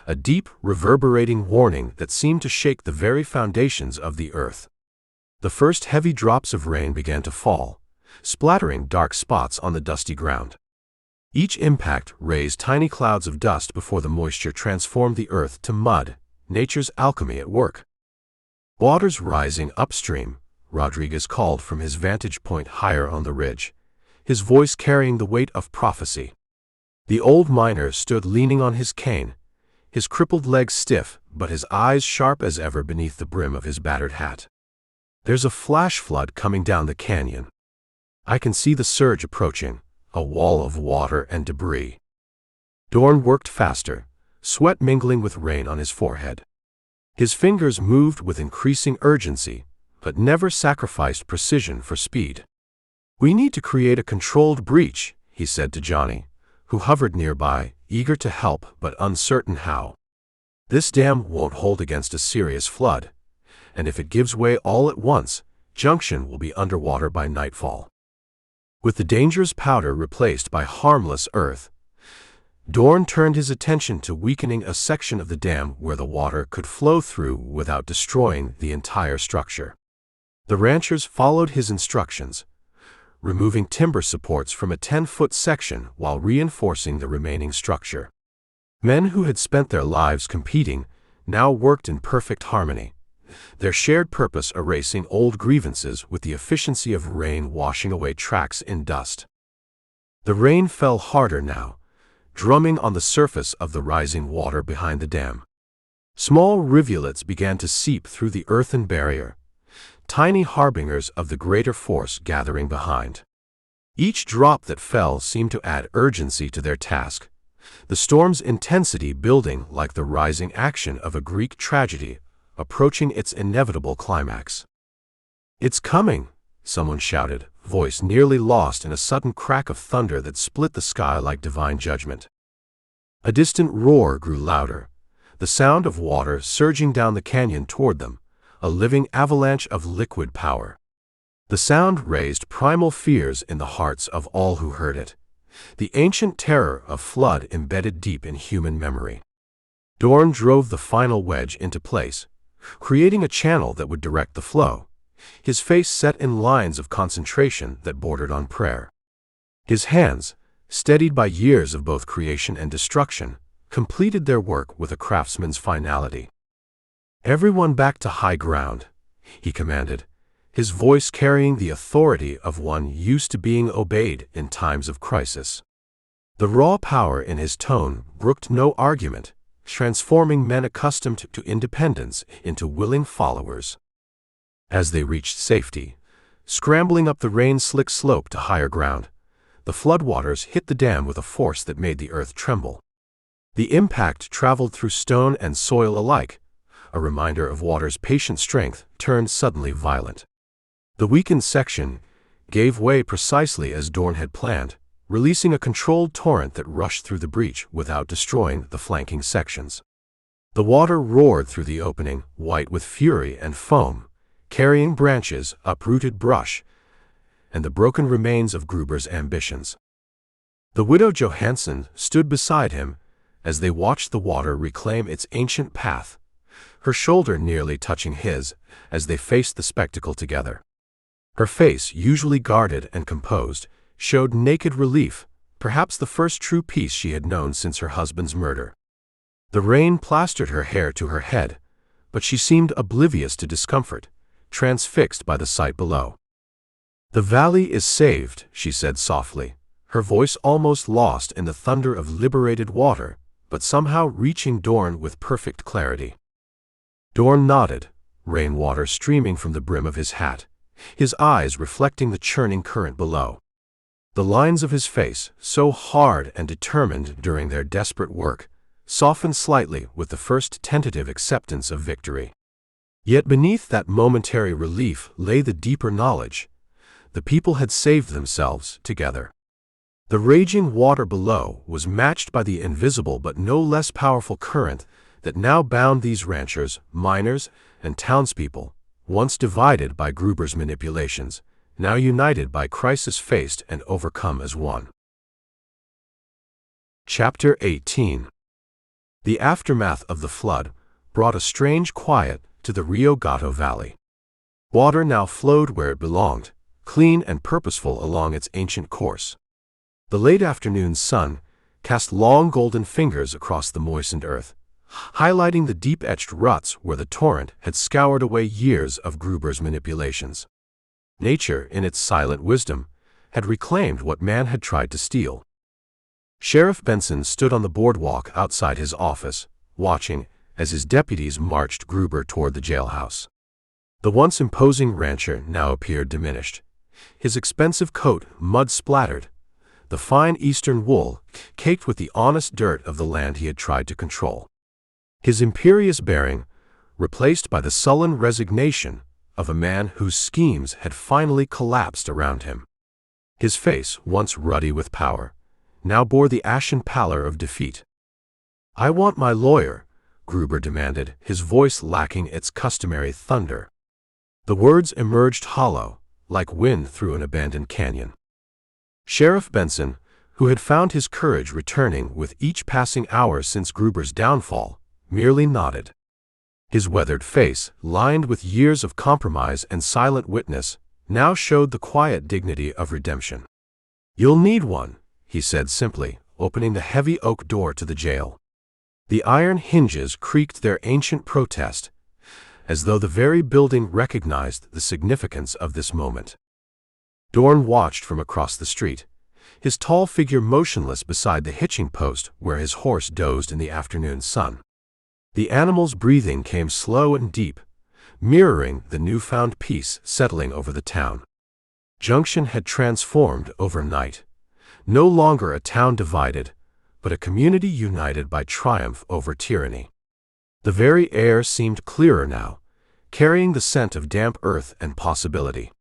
a deep, reverberating warning that seemed to shake the very foundations of the earth. The first heavy drops of rain began to fall, splattering dark spots on the dusty ground. Each impact raised tiny clouds of dust before the moisture transformed the earth to mud, nature's alchemy at work. "Water's rising upstream," Rodriguez called from his vantage point higher on the ridge, his voice carrying the weight of prophecy. The old miner stood leaning on his cane, his crippled legs stiff, but his eyes sharp as ever beneath the brim of his battered hat. "There's a flash flood coming down the canyon. I can see the surge approaching, a wall of water and debris." Dorn worked faster, sweat mingling with rain on his forehead. His fingers moved with increasing urgency, but never sacrificed precision for speed. "We need to create a controlled breach," he said to Johnny, who hovered nearby, eager to help but uncertain how. "This dam won't hold against a serious flood, and if it gives way all at once, Junction will be underwater by nightfall." With the dangerous powder replaced by harmless earth, Dorn turned his attention to weakening a section of the dam where the water could flow through without destroying the entire structure. The ranchers followed his instructions, removing timber supports from a 10-foot section while reinforcing the remaining structure. Men who had spent their lives competing now worked in perfect harmony, their shared purpose erasing old grievances with the efficiency of rain washing away tracks in dust. The rain fell harder now, drumming on the surface of the rising water behind the dam. Small rivulets began to seep through the earthen barrier, tiny harbingers of the greater force gathering behind. Each drop that fell seemed to add urgency to their task, the storm's intensity building like the rising action of a Greek tragedy approaching its inevitable climax. "It's coming," someone shouted, voice nearly lost in a sudden crack of thunder that split the sky like divine judgment. A distant roar grew louder, the sound of water surging down the canyon toward them, a living avalanche of liquid power. The sound raised primal fears in the hearts of all who heard it, the ancient terror of flood embedded deep in human memory. Dorn drove the final wedge into place, creating a channel that would direct the flow, his face set in lines of concentration that bordered on prayer. His hands, steadied by years of both creation and destruction, completed their work with a craftsman's finality. "Everyone back to high ground," he commanded, his voice carrying the authority of one used to being obeyed in times of crisis. The raw power in his tone brooked no argument, transforming men accustomed to independence into willing followers. As they reached safety, scrambling up the rain-slick slope to higher ground, the floodwaters hit the dam with a force that made the earth tremble. The impact traveled through stone and soil alike, a reminder of water's patient strength turned suddenly violent. The weakened section gave way precisely as Dorn had planned, releasing a controlled torrent that rushed through the breach without destroying the flanking sections. The water roared through the opening, white with fury and foam, carrying branches, uprooted brush, and the broken remains of Gruber's ambitions. The widow Johansson stood beside him as they watched the water reclaim its ancient path, her shoulder nearly touching his as they faced the spectacle together. Her face, usually guarded and composed, showed naked relief, perhaps the first true peace she had known since her husband's murder. The rain plastered her hair to her head, but she seemed oblivious to discomfort, transfixed by the sight below. "The valley is saved," she said softly, her voice almost lost in the thunder of liberated water, but somehow reaching Dorn with perfect clarity. Dorn nodded, rainwater streaming from the brim of his hat, his eyes reflecting the churning current below. The lines of his face, so hard and determined during their desperate work, softened slightly with the first tentative acceptance of victory. Yet beneath that momentary relief lay the deeper knowledge: the people had saved themselves together. The raging water below was matched by the invisible but no less powerful current that now bound these ranchers, miners, and townspeople, once divided by Gruber's manipulations, now united by crisis faced and overcome as one. Chapter 18. The aftermath of the flood brought a strange quiet to the Rio Gato Valley. Water now flowed where it belonged, clean and purposeful along its ancient course. The late afternoon sun cast long golden fingers across the moistened earth, highlighting the deep-etched ruts where the torrent had scoured away years of Gruber's manipulations. Nature, in its silent wisdom, had reclaimed what man had tried to steal. Sheriff Benson stood on the boardwalk outside his office, watching as his deputies marched Gruber toward the jailhouse. The once imposing rancher now appeared diminished, his expensive coat mud-splattered, the fine eastern wool caked with the honest dirt of the land he had tried to control. His imperious bearing replaced by the sullen resignation of a man whose schemes had finally collapsed around him. His face, once ruddy with power, now bore the ashen pallor of defeat. "I want my lawyer," Gruber demanded, his voice lacking its customary thunder. The words emerged hollow, like wind through an abandoned canyon. Sheriff Benson, who had found his courage returning with each passing hour since Gruber's downfall, merely nodded. His weathered face, lined with years of compromise and silent witness, now showed the quiet dignity of redemption. "You'll need one," he said simply, opening the heavy oak door to the jail. The iron hinges creaked their ancient protest, as though the very building recognized the significance of this moment. Dorn watched from across the street, his tall figure motionless beside the hitching post where his horse dozed in the afternoon sun. The animal's breathing came slow and deep, mirroring the newfound peace settling over the town. Junction had transformed overnight, no longer a town divided, but a community united by triumph over tyranny. The very air seemed clearer now, carrying the scent of damp earth and possibility.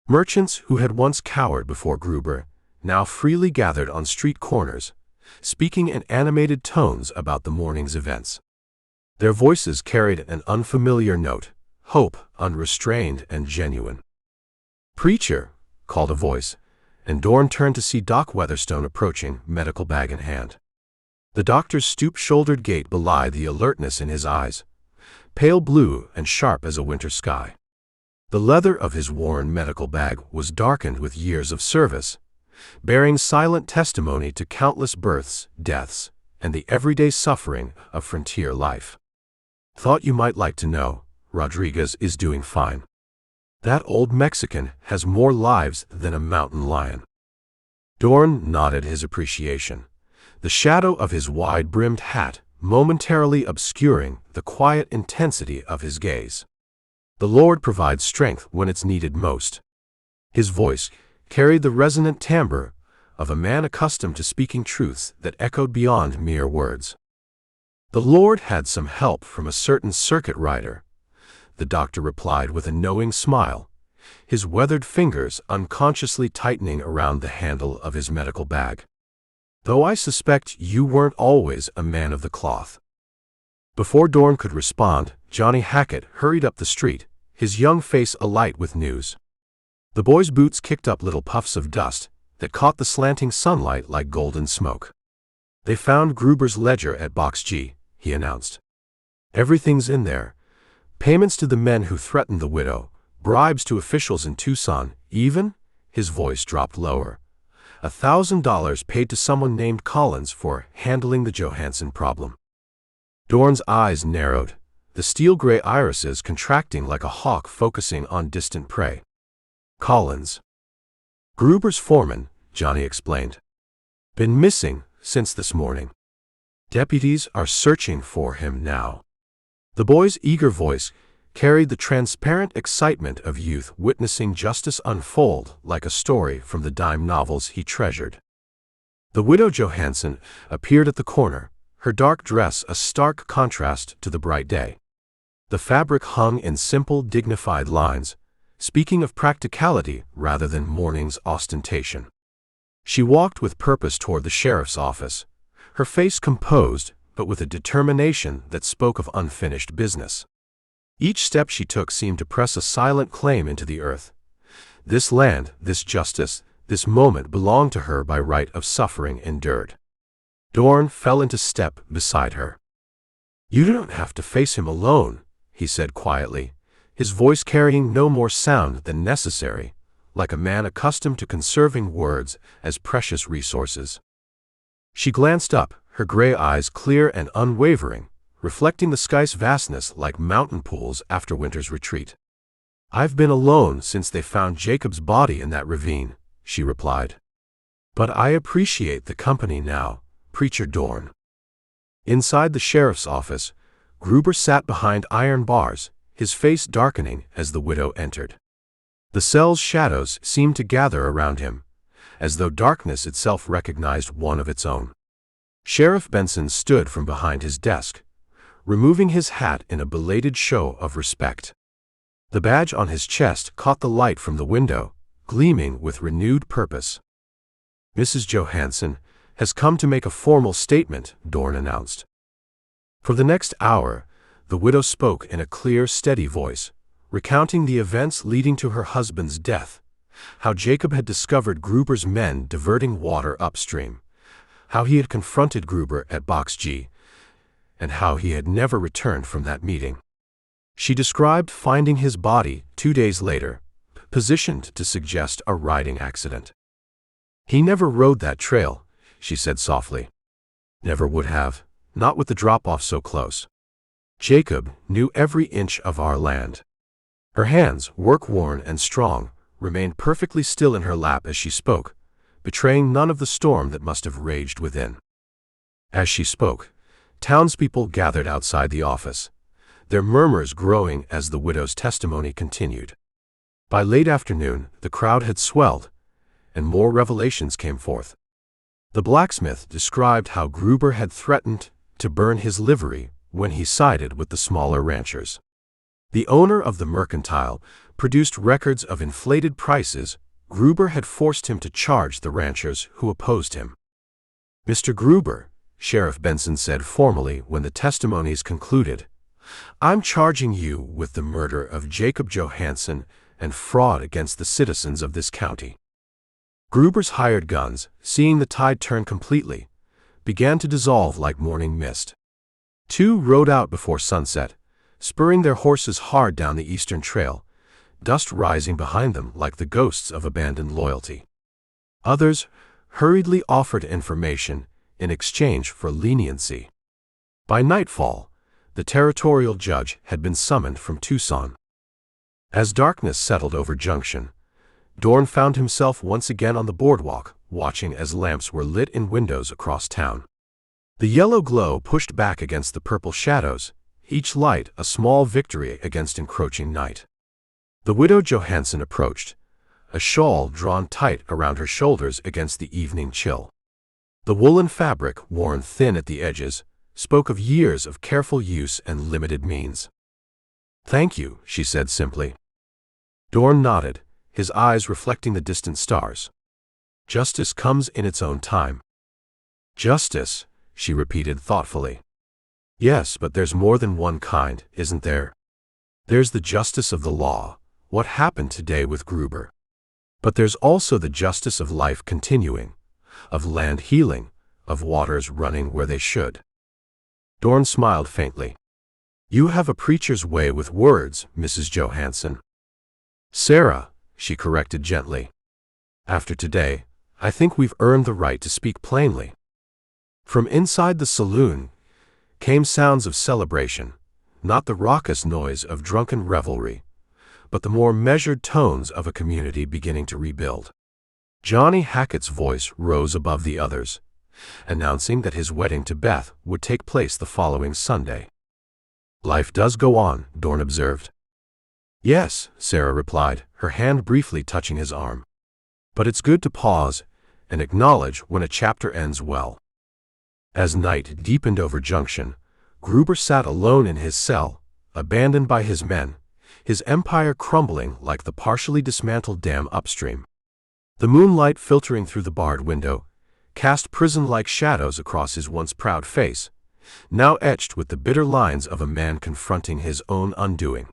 Merchants who had once cowered before Gruber now freely gathered on street corners, speaking in animated tones about the morning's events. Their voices carried an unfamiliar note, hope unrestrained and genuine. "Preacher," called a voice, and Dorn turned to see Doc Weatherstone approaching, medical bag in hand. The doctor's stoop-shouldered gait belied the alertness in his eyes, pale blue and sharp as a winter sky. The leather of his worn medical bag was darkened with years of service, bearing silent testimony to countless births, deaths, and the everyday suffering of frontier life. "Thought you might like to know, Rodriguez is doing fine. That old Mexican has more lives than a mountain lion." Dorn nodded his appreciation, the shadow of his wide-brimmed hat momentarily obscuring the quiet intensity of his gaze. "The Lord provides strength when it's needed most." His voice carried the resonant timbre of a man accustomed to speaking truths that echoed beyond mere words. "The Lord had some help from a certain circuit rider," the doctor replied with a knowing smile, his weathered fingers unconsciously tightening around the handle of his medical bag. "Though I suspect you weren't always a man of the cloth." Before Dorn could respond, Johnny Hackett hurried up the street, his young face alight with news. The boy's boots kicked up little puffs of dust that caught the slanting sunlight like golden smoke. "They found Gruber's ledger at Box G," he announced. "Everything's in there. Payments to the men who threatened the widow, bribes to officials in Tucson, even," his voice dropped lower, $1,000 paid to someone named Collins for handling the Johansson problem. Dorn's eyes narrowed, the steel-gray irises contracting like a hawk focusing on distant prey. "Collins. Gruber's foreman," Johnny explained. "Been missing since this morning. Deputies are searching for him now." The boy's eager voice carried the transparent excitement of youth witnessing justice unfold like a story from the dime novels he treasured. The widow Johansson appeared at the corner, her dark dress a stark contrast to the bright day. The fabric hung in simple, dignified lines, speaking of practicality rather than morning's ostentation. She walked with purpose toward the sheriff's office, her face composed, but with a determination that spoke of unfinished business. Each step she took seemed to press a silent claim into the earth. This land, this justice, this moment belonged to her by right of suffering endured. Dorn fell into step beside her. "You don't have to face him alone," he said quietly, his voice carrying no more sound than necessary, like a man accustomed to conserving words as precious resources. She glanced up, her gray eyes clear and unwavering, reflecting the sky's vastness like mountain pools after winter's retreat. "I've been alone since they found Jacob's body in that ravine," she replied. "But I appreciate the company now, Preacher Dorn." Inside the sheriff's office, Gruber sat behind iron bars, his face darkening as the widow entered. The cell's shadows seemed to gather around him, as though darkness itself recognized one of its own. Sheriff Benson stood from behind his desk, removing his hat in a belated show of respect. The badge on his chest caught the light from the window, gleaming with renewed purpose. "Mrs. Johansson has come to make a formal statement," Dorn announced. For the next hour, the widow spoke in a clear, steady voice, recounting the events leading to her husband's death, how Jacob had discovered Gruber's men diverting water upstream, how he had confronted Gruber at Box G, and how he had never returned from that meeting. She described finding his body 2 days later, positioned to suggest a riding accident. "He never rode that trail," she said softly. "Never would have, not with the drop-off so close. Jacob knew every inch of our land." Her hands, work-worn and strong, remained perfectly still in her lap as she spoke, betraying none of the storm that must have raged within. As she spoke, townspeople gathered outside the office, their murmurs growing as the widow's testimony continued. By late afternoon, the crowd had swelled, and more revelations came forth. The blacksmith described how Gruber had threatened to burn his livery when he sided with the smaller ranchers. The owner of the mercantile produced records of inflated prices Gruber had forced him to charge the ranchers who opposed him. "Mr. Gruber," Sheriff Benson said formally when the testimonies concluded, "I'm charging you with the murder of Jacob Johansson and fraud against the citizens of this county." Gruber's hired guns, seeing the tide turn completely, began to dissolve like morning mist. 2 rode out before sunset, spurring their horses hard down the eastern trail, dust rising behind them like the ghosts of abandoned loyalty. Others hurriedly offered information in exchange for leniency. By nightfall, the territorial judge had been summoned from Tucson. As darkness settled over Junction, Dorn found himself once again on the boardwalk, watching as lamps were lit in windows across town. The yellow glow pushed back against the purple shadows, each light a small victory against encroaching night. The widow Johansson approached, a shawl drawn tight around her shoulders against the evening chill. The woolen fabric, worn thin at the edges, spoke of years of careful use and limited means. "Thank you," she said simply. Dorn nodded, his eyes reflecting the distant stars. "Justice comes in its own time." "Justice," she repeated thoughtfully. "Yes, but there's more than one kind, isn't there? There's the justice of the law, what happened today with Gruber. But there's also the justice of life continuing, of land healing, of waters running where they should." Dorn smiled faintly. "You have a preacher's way with words, Mrs. Johansson." "Sarah," she corrected gently. "After today, I think we've earned the right to speak plainly." From inside the saloon came sounds of celebration, not the raucous noise of drunken revelry, but the more measured tones of a community beginning to rebuild. Johnny Hackett's voice rose above the others, announcing that his wedding to Beth would take place the following Sunday. "Life does go on," Dorn observed. "Yes," Sarah replied, her hand briefly touching his arm. "But it's good to pause and acknowledge when a chapter ends well." As night deepened over Junction, Gruber sat alone in his cell, abandoned by his men, his empire crumbling like the partially dismantled dam upstream. The moonlight filtering through the barred window cast prison-like shadows across his once proud face, now etched with the bitter lines of a man confronting his own undoing.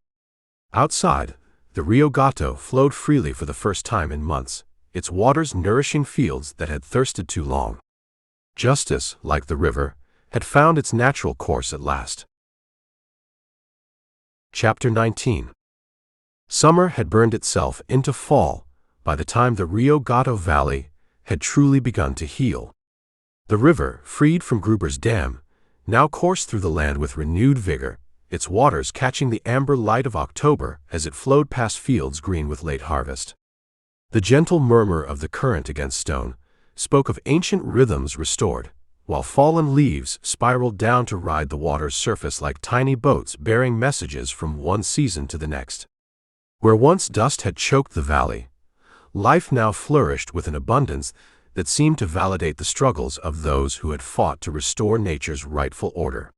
Outside, the Rio Gato flowed freely for the first time in months, its waters nourishing fields that had thirsted too long. Justice, like the river, had found its natural course at last. Chapter 19. Summer had burned itself into fall by the time the Rio Gato Valley had truly begun to heal. The river, freed from Gruber's dam, now coursed through the land with renewed vigor, its waters catching the amber light of October as it flowed past fields green with late harvest. The gentle murmur of the current against stone spoke of ancient rhythms restored, while fallen leaves spiraled down to ride the water's surface like tiny boats bearing messages from one season to the next. Where once dust had choked the valley, life now flourished with an abundance that seemed to validate the struggles of those who had fought to restore nature's rightful order.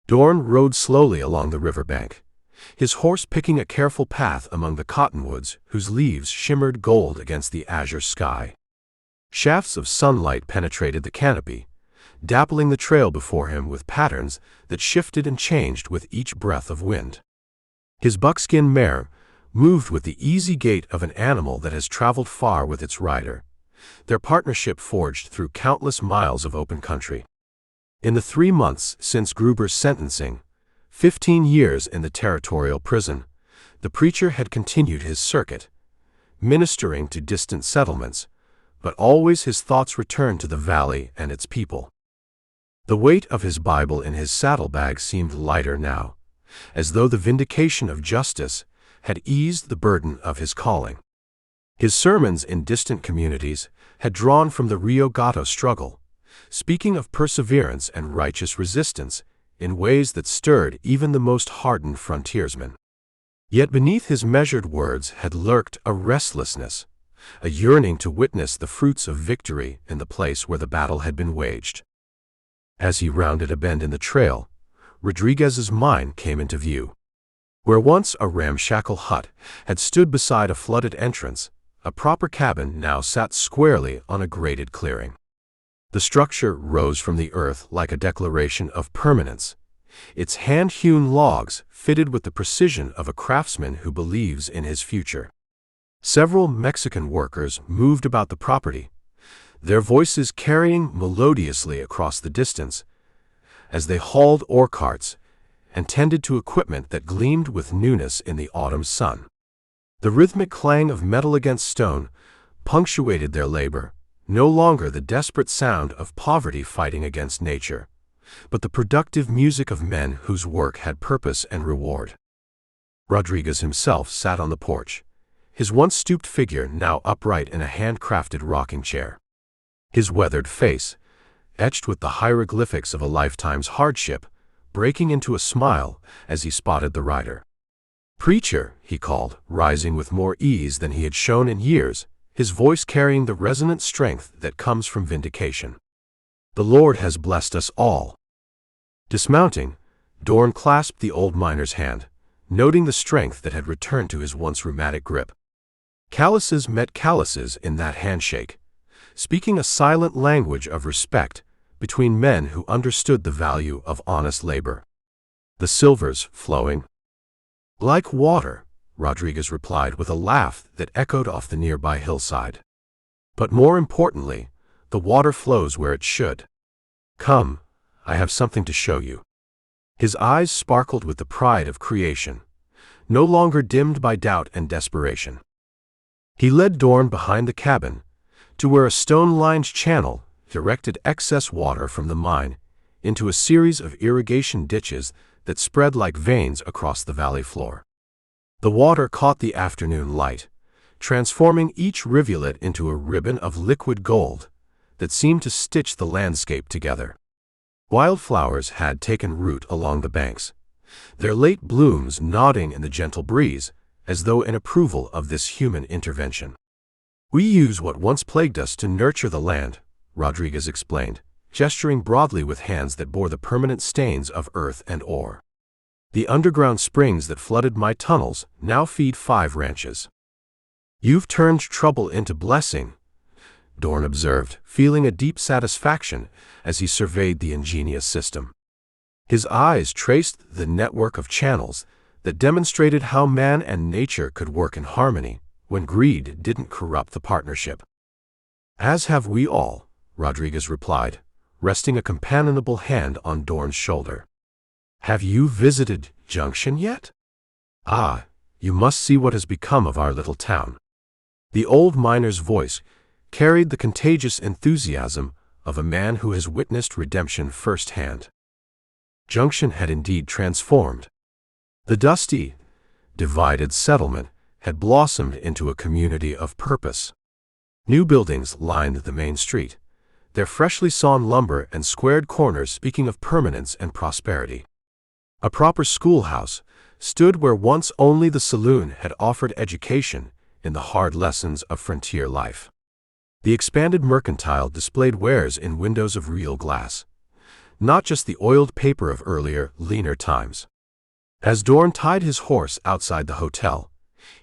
Dorn rode slowly along the riverbank, his horse picking a careful path among the cottonwoods whose leaves shimmered gold against the azure sky. Shafts of sunlight penetrated the canopy, dappling the trail before him with patterns that shifted and changed with each breath of wind. His buckskin mare moved with the easy gait of an animal that has traveled far with its rider, their partnership forged through countless miles of open country. In the 3 months since Gruber's sentencing, 15 years in the territorial prison, the preacher had continued his circuit, ministering to distant settlements, but always his thoughts returned to the valley and its people. The weight of his Bible in his saddlebag seemed lighter now, as though the vindication of justice had eased the burden of his calling. His sermons in distant communities had drawn from the Rio Gato struggle, speaking of perseverance and righteous resistance in ways that stirred even the most hardened frontiersmen. Yet beneath his measured words had lurked a restlessness, a yearning to witness the fruits of victory in the place where the battle had been waged. As he rounded a bend in the trail, Rodriguez's mine came into view. Where once a ramshackle hut had stood beside a flooded entrance, a proper cabin now sat squarely on a graded clearing. The structure rose from the earth like a declaration of permanence, its hand-hewn logs fitted with the precision of a craftsman who believes in his future. Several Mexican workers moved about the property, their voices carrying melodiously across the distance as they hauled ore carts and tended to equipment that gleamed with newness in the autumn sun. The rhythmic clang of metal against stone punctuated their labor, no longer the desperate sound of poverty fighting against nature, but the productive music of men whose work had purpose and reward. Rodriguez himself sat on the porch, his once stooped figure now upright in a handcrafted rocking chair. His weathered face, etched with the hieroglyphics of a lifetime's hardship, breaking into a smile as he spotted the rider. "Preacher," he called, rising with more ease than he had shown in years, his voice carrying the resonant strength that comes from vindication. "The Lord has blessed us all." Dismounting, Dorn clasped the old miner's hand, noting the strength that had returned to his once rheumatic grip. Calluses met calluses in that handshake, speaking a silent language of respect between men who understood the value of honest labor. The silvers flowing like water, Rodriguez replied with a laugh that echoed off the nearby hillside. But more importantly, the water flows where it should. Come, I have something to show you. His eyes sparkled with the pride of creation, no longer dimmed by doubt and desperation. He led Dorn behind the cabin, to where a stone-lined channel directed excess water from the mine into a series of irrigation ditches that spread like veins across the valley floor. The water caught the afternoon light, transforming each rivulet into a ribbon of liquid gold that seemed to stitch the landscape together. Wildflowers had taken root along the banks, their late blooms nodding in the gentle breeze as though in approval of this human intervention. "We use what once plagued us to nurture the land," Rodriguez explained, gesturing broadly with hands that bore the permanent stains of earth and ore. "The underground springs that flooded my tunnels now feed 5 ranches." "You've turned trouble into blessing," Dorn observed, feeling a deep satisfaction as he surveyed the ingenious system. His eyes traced the network of channels that demonstrated how man and nature could work in harmony when greed didn't corrupt the partnership. "As have we all," Rodriguez replied, resting a companionable hand on Dorn's shoulder. "Have you visited Junction yet? Ah, you must see what has become of our little town." The old miner's voice carried the contagious enthusiasm of a man who has witnessed redemption firsthand. Junction had indeed transformed. The dusty, divided settlement had blossomed into a community of purpose. New buildings lined the main street, their freshly sawn lumber and squared corners speaking of permanence and prosperity. A proper schoolhouse stood where once only the saloon had offered education in the hard lessons of frontier life. The expanded mercantile displayed wares in windows of real glass, not just the oiled paper of earlier, leaner times. As Dorn tied his horse outside the hotel,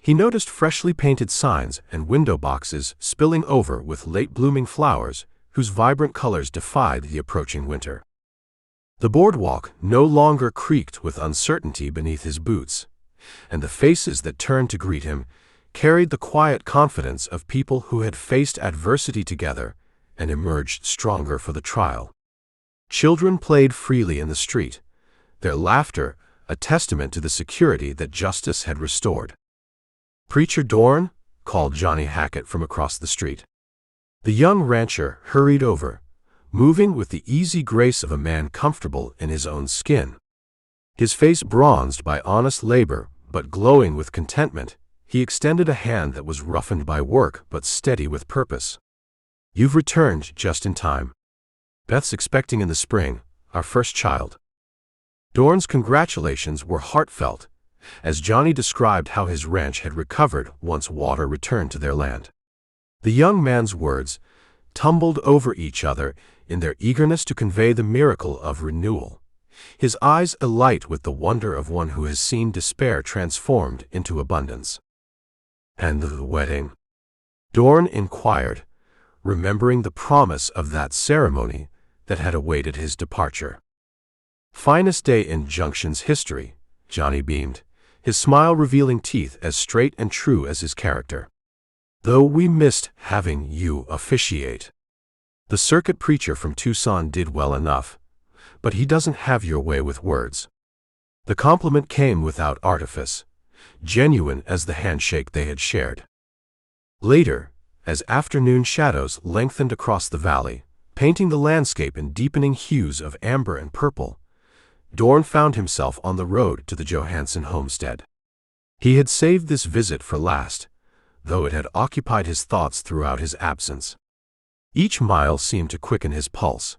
he noticed freshly painted signs and window boxes spilling over with late-blooming flowers whose vibrant colors defied the approaching winter. The boardwalk no longer creaked with uncertainty beneath his boots, and the faces that turned to greet him carried the quiet confidence of people who had faced adversity together and emerged stronger for the trial. Children played freely in the street, their laughter a testament to the security that justice had restored. "Preacher Dorn?" called Johnny Hackett from across the street. The young rancher hurried over, moving with the easy grace of a man comfortable in his own skin. His face bronzed by honest labor, but glowing with contentment, he extended a hand that was roughened by work but steady with purpose. "You've returned just in time. Beth's expecting in the spring, our first child." Dorn's congratulations were heartfelt, as Johnny described how his ranch had recovered once water returned to their land. The young man's words tumbled over each other in their eagerness to convey the miracle of renewal, his eyes alight with the wonder of one who has seen despair transformed into abundance. "And the wedding?" Dorn inquired, remembering the promise of that ceremony that had awaited his departure. "Finest day in Junction's history," Johnny beamed, his smile revealing teeth as straight and true as his character. "Though we missed having you officiate. The circuit preacher from Tucson did well enough, but he doesn't have your way with words." The compliment came without artifice, genuine as the handshake they had shared. Later, as afternoon shadows lengthened across the valley, painting the landscape in deepening hues of amber and purple, Dorn found himself on the road to the Johansson homestead. He had saved this visit for last, though it had occupied his thoughts throughout his absence. Each mile seemed to quicken his pulse,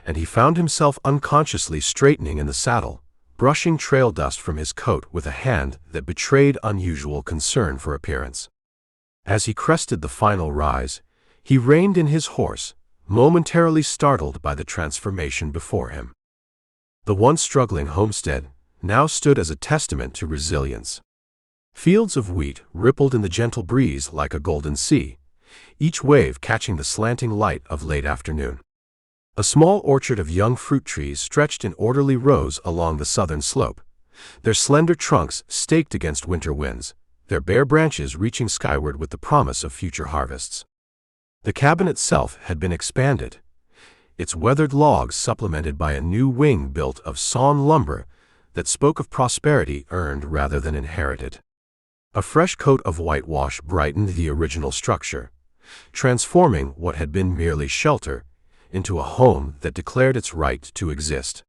and he found himself unconsciously straightening in the saddle, brushing trail dust from his coat with a hand that betrayed unusual concern for appearance. As he crested the final rise, he reined in his horse, momentarily startled by the transformation before him. The once struggling homestead now stood as a testament to resilience. Fields of wheat rippled in the gentle breeze like a golden sea, each wave catching the slanting light of late afternoon. A small orchard of young fruit trees stretched in orderly rows along the southern slope, their slender trunks staked against winter winds, their bare branches reaching skyward with the promise of future harvests. The cabin itself had been expanded, its weathered logs supplemented by a new wing built of sawn lumber that spoke of prosperity earned rather than inherited. A fresh coat of whitewash brightened the original structure, transforming what had been merely shelter into a home that declared its right to exist.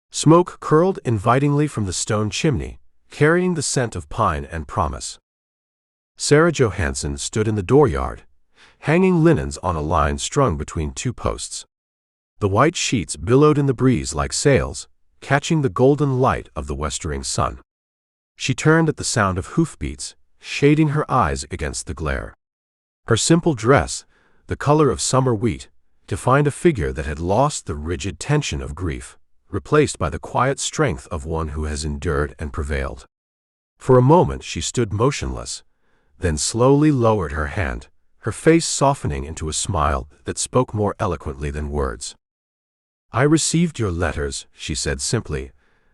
Smoke curled invitingly from the stone chimney, carrying the scent of pine and promise. Sarah Johansson stood in the dooryard, hanging linens on a line strung between two posts. The white sheets billowed in the breeze like sails, catching the golden light of the westering sun. She turned at the sound of hoofbeats, shading her eyes against the glare. Her simple dress, the color of summer wheat, defined a figure that had lost the rigid tension of grief, replaced by the quiet strength of one who has endured and prevailed. For a moment she stood motionless, then slowly lowered her hand, her face softening into a smile that spoke more eloquently than words. "I received your letters," she said simply,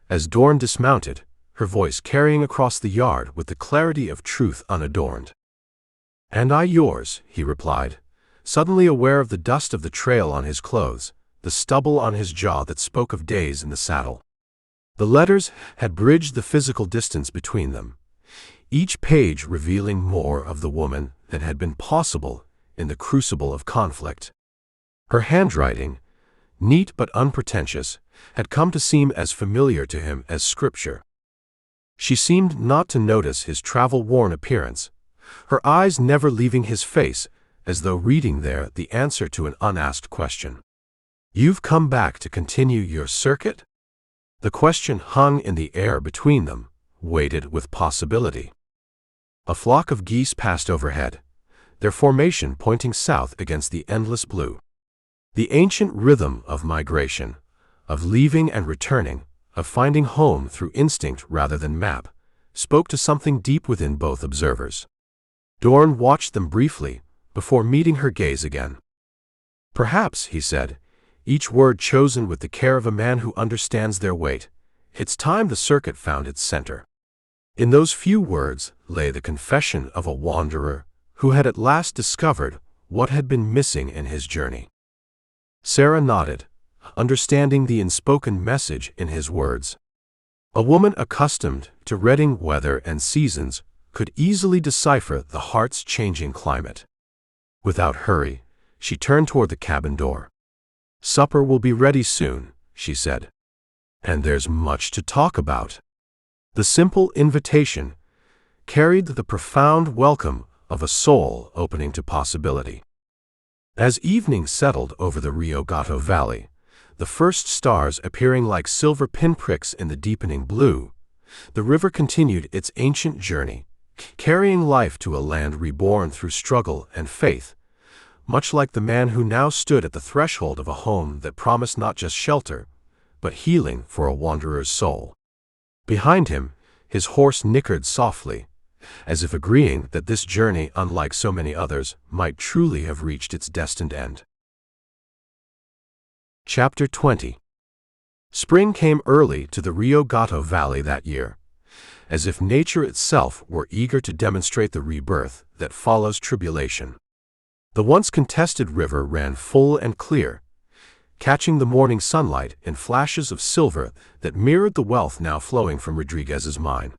as Dorn dismounted, her voice carrying across the yard with the clarity of truth unadorned. "And I yours," he replied, suddenly aware of the dust of the trail on his clothes, the stubble on his jaw that spoke of days in the saddle. The letters had bridged the physical distance between them, each page revealing more of the woman than had been possible in the crucible of conflict. Her handwriting, neat but unpretentious, had come to seem as familiar to him as scripture. She seemed not to notice his travel-worn appearance, her eyes never leaving his face as though reading there the answer to an unasked question. "You've come back to continue your circuit?" The question hung in the air between them, weighted with possibility. A flock of geese passed overhead, their formation pointing south against the endless blue. The ancient rhythm of migration, of leaving and returning, of finding home through instinct rather than map, spoke to something deep within both observers. Dorn watched them briefly before meeting her gaze again. "Perhaps," he said, each word chosen with the care of a man who understands their weight, "it's time the circuit found its center." In those few words lay the confession of a wanderer who had at last discovered what had been missing in his journey. Sarah nodded, understanding the unspoken message in his words. A woman accustomed to reading weather and seasons could easily decipher the heart's changing climate. Without hurry, she turned toward the cabin door. "Supper will be ready soon," she said. "And there's much to talk about." The simple invitation carried the profound welcome of a soul opening to possibility. As evening settled over the Rio Gato Valley, the first stars appearing like silver pinpricks in the deepening blue, the river continued its ancient journey, carrying life to a land reborn through struggle and faith, much like the man who now stood at the threshold of a home that promised not just shelter, but healing for a wanderer's soul. Behind him, his horse nickered softly, as if agreeing that this journey, unlike so many others, might truly have reached its destined end. Chapter 20. Spring came early to the Rio Gato Valley that year, as if nature itself were eager to demonstrate the rebirth that follows tribulation. The once contested river ran full and clear, catching the morning sunlight in flashes of silver that mirrored the wealth now flowing from Rodriguez's mine.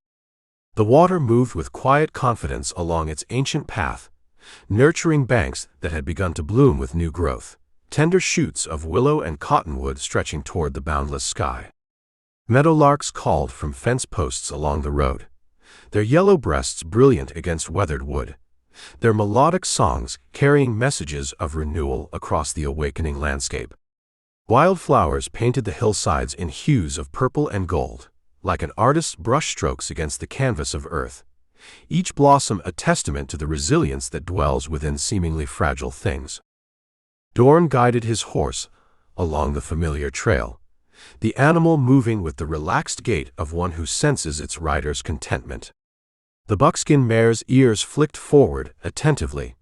The water moved with quiet confidence along its ancient path, nurturing banks that had begun to bloom with new growth, tender shoots of willow and cottonwood stretching toward the boundless sky. Meadowlarks called from fence posts along the road, their yellow breasts brilliant against weathered wood, their melodic songs carrying messages of renewal across the awakening landscape. Wildflowers painted the hillsides in hues of purple and gold, like an artist's brushstrokes against the canvas of earth, each blossom a testament to the resilience that dwells within seemingly fragile things. Dorn guided his horse along the familiar trail, the animal moving with the relaxed gait of one who senses its rider's contentment. The buckskin mare's ears flicked forward attentively,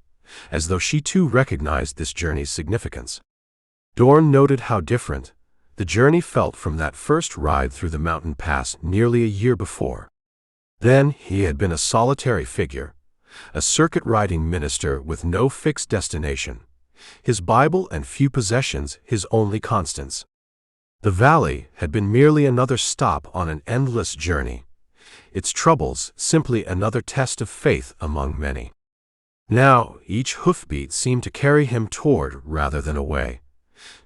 as though she too recognized this journey's significance. Dorn noted how different the journey felt from that first ride through the mountain pass nearly a year before. Then he had been a solitary figure, a circuit-riding minister with no fixed destination, his Bible and few possessions his only constants. The valley had been merely another stop on an endless journey, its troubles simply another test of faith among many. Now each hoofbeat seemed to carry him toward rather than away,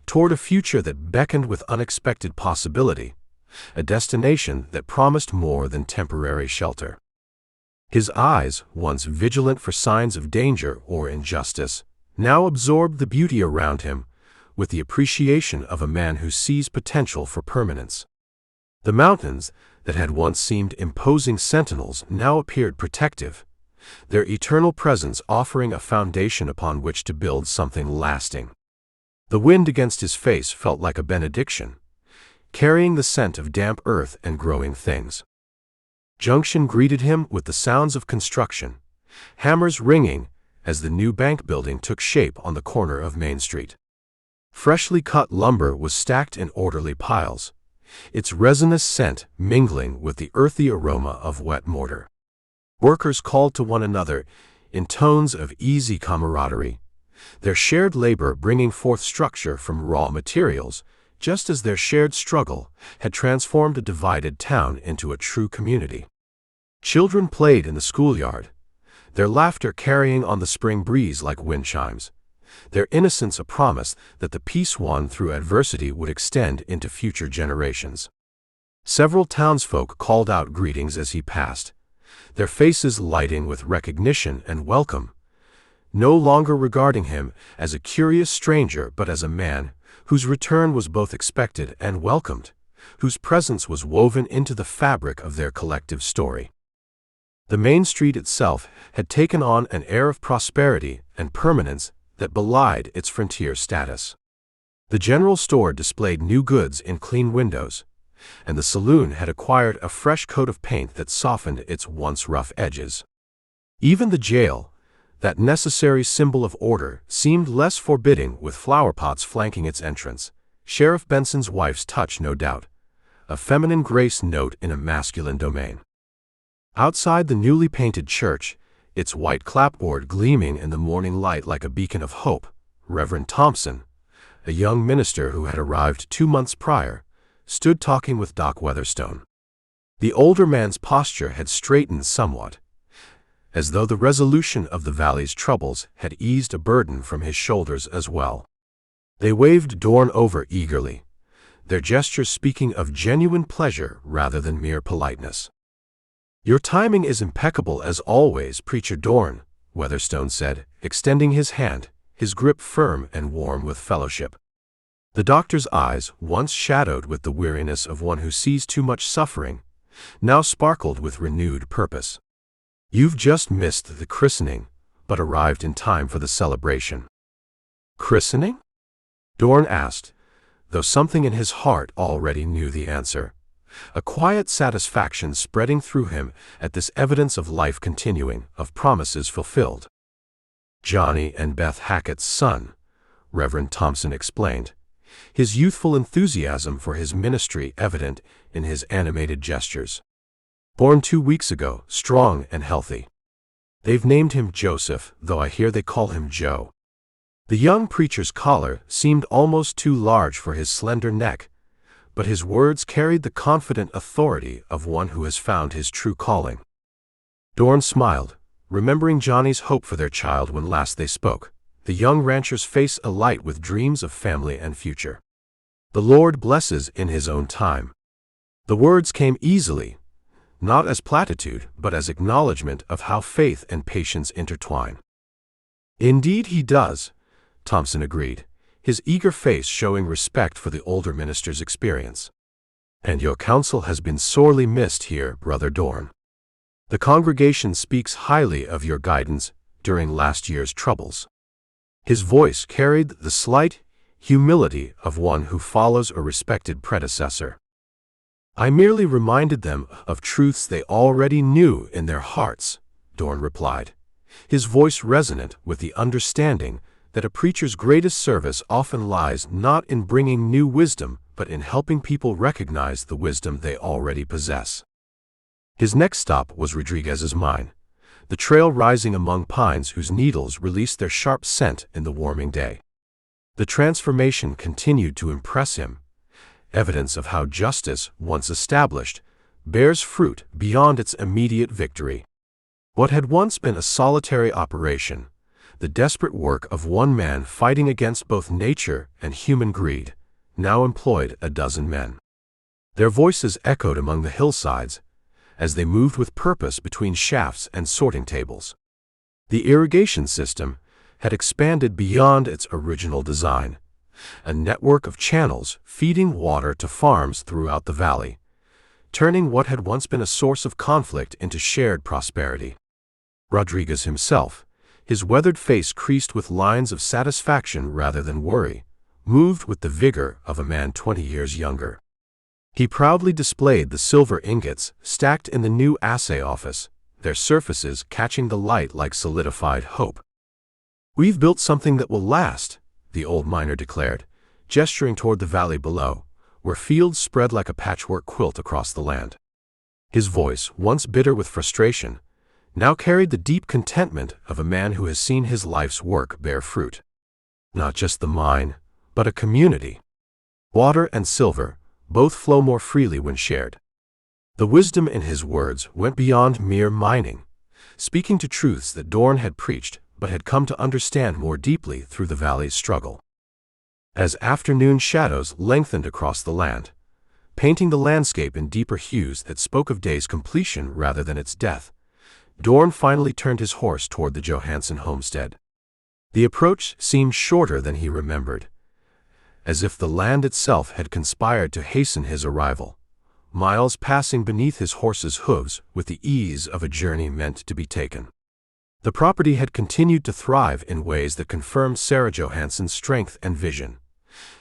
toward a future that beckoned with unexpected possibility, a destination that promised more than temporary shelter. His eyes, once vigilant for signs of danger or injustice, now absorbed the beauty around him with the appreciation of a man who sees potential for permanence. The mountains that had once seemed imposing sentinels now appeared protective, their eternal presence offering a foundation upon which to build something lasting. The wind against his face felt like a benediction, carrying the scent of damp earth and growing things. Junction greeted him with the sounds of construction, hammers ringing as the new bank building took shape on the corner of Main Street. Freshly cut lumber was stacked in orderly piles, its resinous scent mingling with the earthy aroma of wet mortar. Workers called to one another in tones of easy camaraderie, their shared labor bringing forth structure from raw materials, just as their shared struggle had transformed a divided town into a true community. Children played in the schoolyard, their laughter carrying on the spring breeze like wind chimes, their innocence a promise that the peace won through adversity would extend into future generations. Several townsfolk called out greetings as he passed, their faces lighting with recognition and welcome, no longer regarding him as a curious stranger but as a man whose return was both expected and welcomed, whose presence was woven into the fabric of their collective story. The main street itself had taken on an air of prosperity and permanence that belied its frontier status. The general store displayed new goods in clean windows, and the saloon had acquired a fresh coat of paint that softened its once rough edges. Even the jail, that necessary symbol of order, seemed less forbidding with flowerpots flanking its entrance. Sheriff Benson's wife's touch, no doubt, a feminine grace note in a masculine domain. Outside the newly painted church, its white clapboard gleaming in the morning light like a beacon of hope, Reverend Thompson, a young minister who had arrived 2 months prior, stood talking with Doc Weatherstone. The older man's posture had straightened somewhat, as though the resolution of the valley's troubles had eased a burden from his shoulders as well. They waved Dorn over eagerly, their gestures speaking of genuine pleasure rather than mere politeness. "Your timing is impeccable as always, Preacher Dorn," Weatherstone said, extending his hand, his grip firm and warm with fellowship. The doctor's eyes, once shadowed with the weariness of one who sees too much suffering, now sparkled with renewed purpose. "You've just missed the christening, but arrived in time for the celebration." "Christening?" Dorn asked, though something in his heart already knew the answer, a quiet satisfaction spreading through him at this evidence of life continuing, of promises fulfilled. "Johnny and Beth Hackett's son," Reverend Thompson explained, his youthful enthusiasm for his ministry evident in his animated gestures. "Born 2 weeks ago, strong and healthy. They've named him Joseph, though I hear they call him Joe." The young preacher's collar seemed almost too large for his slender neck, but his words carried the confident authority of one who has found his true calling. Dorn smiled, remembering Johnny's hope for their child when last they spoke, the young rancher's face alight with dreams of family and future. "The Lord blesses in His own time." The words came easily, not as platitude, but as acknowledgement of how faith and patience intertwine. "Indeed He does," Thompson agreed, his eager face showing respect for the older minister's experience. "And your counsel has been sorely missed here, Brother Dorn. The congregation speaks highly of your guidance during last year's troubles." His voice carried the slight humility of one who follows a respected predecessor. "I merely reminded them of truths they already knew in their hearts," Dorn replied, his voice resonant with the understanding that a preacher's greatest service often lies not in bringing new wisdom, but in helping people recognize the wisdom they already possess. His next stop was Rodriguez's mine, the trail rising among pines whose needles released their sharp scent in the warming day. The transformation continued to impress him, evidence of how justice, once established, bears fruit beyond its immediate victory. What had once been a solitary operation, the desperate work of one man fighting against both nature and human greed, now employed a dozen men. Their voices echoed among the hillsides as they moved with purpose between shafts and sorting tables. The irrigation system had expanded beyond its original design, a network of channels feeding water to farms throughout the valley, turning what had once been a source of conflict into shared prosperity. Rodriguez himself, his weathered face creased with lines of satisfaction rather than worry, moved with the vigor of a man 20 years younger. He proudly displayed the silver ingots stacked in the new assay office, their surfaces catching the light like solidified hope. "We've built something that will last," the old miner declared, gesturing toward the valley below, where fields spread like a patchwork quilt across the land. His voice, once bitter with frustration, now carried the deep contentment of a man who has seen his life's work bear fruit. Not just the mine, but a community. Water and silver both flow more freely when shared. The wisdom in his words went beyond mere mining, speaking to truths that Dorn had preached but had come to understand more deeply through the valley's struggle. As afternoon shadows lengthened across the land, painting the landscape in deeper hues that spoke of day's completion rather than its death, Dorn finally turned his horse toward the Johansson homestead. The approach seemed shorter than he remembered, as if the land itself had conspired to hasten his arrival, miles passing beneath his horse's hooves with the ease of a journey meant to be taken. The property had continued to thrive in ways that confirmed Sarah Johanssons' strength and vision.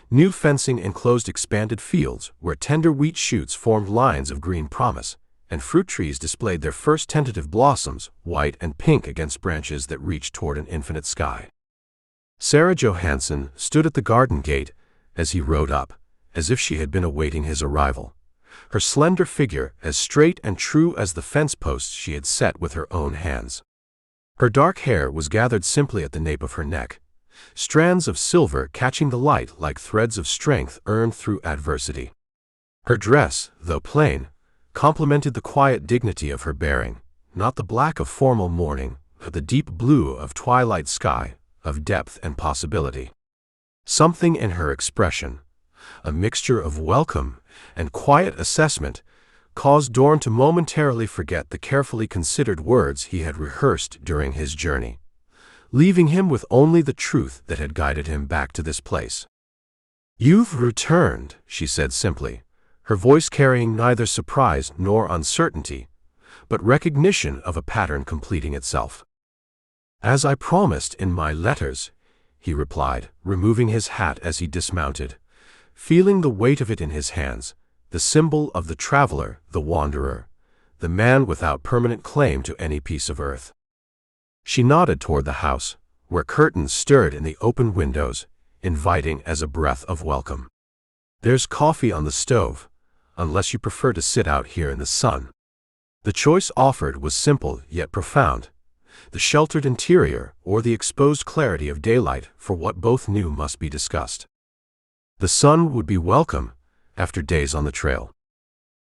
New fencing enclosed expanded fields where tender wheat shoots formed lines of green promise, and fruit trees displayed their first tentative blossoms, white and pink against branches that reached toward an infinite sky. Sarah Johansson stood at the garden gate as he rode up, as if she had been awaiting his arrival, her slender figure as straight and true as the fence posts she had set with her own hands. Her dark hair was gathered simply at the nape of her neck, strands of silver catching the light like threads of strength earned through adversity. Her dress, though plain, complemented the quiet dignity of her bearing, not the black of formal mourning, but the deep blue of twilight sky, of depth and possibility. Something in her expression, a mixture of welcome and quiet assessment, caused Dorn to momentarily forget the carefully considered words he had rehearsed during his journey, leaving him with only the truth that had guided him back to this place. "You've returned," she said simply, her voice carrying neither surprise nor uncertainty, but recognition of a pattern completing itself. "As I promised in my letters," he replied, removing his hat as he dismounted, feeling the weight of it in his hands, the symbol of the traveler, the wanderer, the man without permanent claim to any piece of earth. She nodded toward the house, where curtains stirred in the open windows, inviting as a breath of welcome. "There's coffee on the stove, unless you prefer to sit out here in the sun." The choice offered was simple yet profound, the sheltered interior or the exposed clarity of daylight for what both knew must be discussed. The sun would be welcome after days on the trail.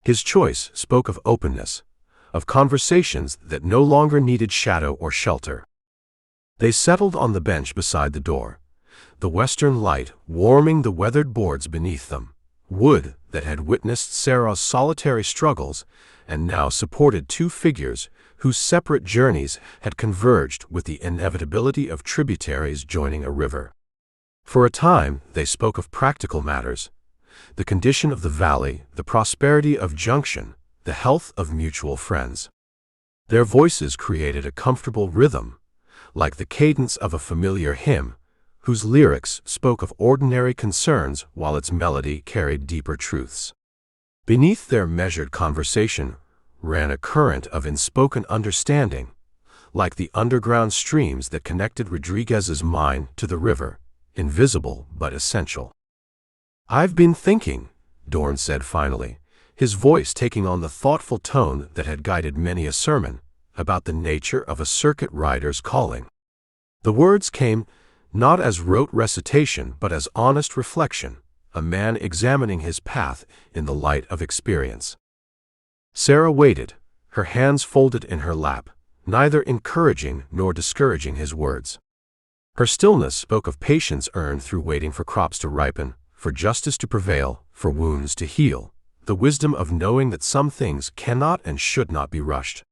His choice spoke of openness, of conversations that no longer needed shadow or shelter. They settled on the bench beside the door, the western light warming the weathered boards beneath them, wood that had witnessed Sarah's solitary struggles and now supported two figures whose separate journeys had converged with the inevitability of tributaries joining a river. For a time, they spoke of practical matters, the condition of the valley, the prosperity of Junction, the health of mutual friends. Their voices created a comfortable rhythm, like the cadence of a familiar hymn, whose lyrics spoke of ordinary concerns while its melody carried deeper truths. Beneath their measured conversation ran a current of unspoken understanding, like the underground streams that connected Rodriguez's mind to the river, invisible but essential. "I've been thinking," Dorn said finally, his voice taking on the thoughtful tone that had guided many a sermon, about the nature of a circuit rider's calling. The words came not as rote recitation but as honest reflection, a man examining his path in the light of experience. Sarah waited, her hands folded in her lap, neither encouraging nor discouraging his words. Her stillness spoke of patience earned through waiting for crops to ripen, for justice to prevail, for wounds to heal, the wisdom of knowing that some things cannot and should not be rushed.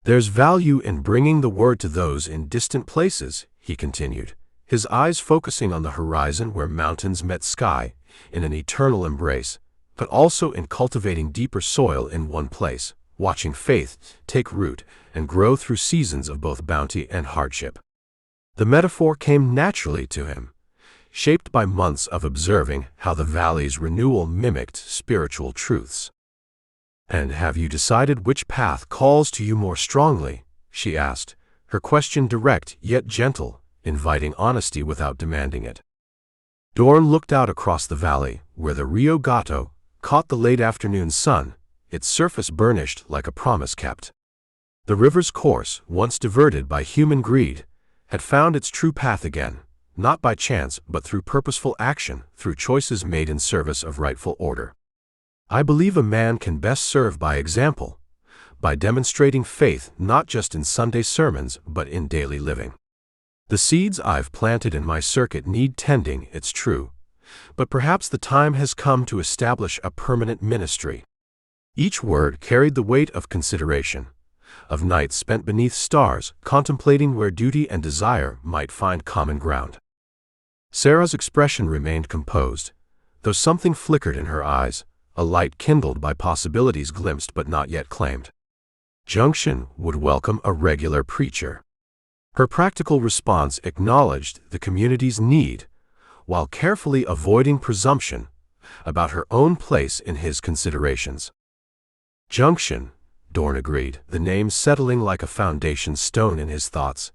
"There's value in bringing the word to those in distant places," he continued, his eyes focusing on the horizon where mountains met sky in an eternal embrace, but also in cultivating deeper soil in one place, watching faith take root and grow through seasons of both bounty and hardship. The metaphor came naturally to him, shaped by months of observing how the valley's renewal mimicked spiritual truths. "And have you decided which path calls to you more strongly?" she asked, her question direct yet gentle, inviting honesty without demanding it. Dorn looked out across the valley, where the Rio Gato caught the late afternoon sun, its surface burnished like a promise kept. The river's course, once diverted by human greed, had found its true path again, not by chance but through purposeful action, through choices made in service of rightful order. "I believe a man can best serve by example, by demonstrating faith not just in Sunday sermons but in daily living. The seeds I've planted in my circuit need tending, it's true, but perhaps the time has come to establish a permanent ministry." Each word carried the weight of consideration, of nights spent beneath stars, contemplating where duty and desire might find common ground. Sarah's expression remained composed, though something flickered in her eyes, a light kindled by possibilities glimpsed but not yet claimed. Junction would welcome a regular preacher. Her practical response acknowledged the community's need, while carefully avoiding presumption about her own place in his considerations. Junction, Dorn agreed, the name settling like a foundation stone in his thoughts.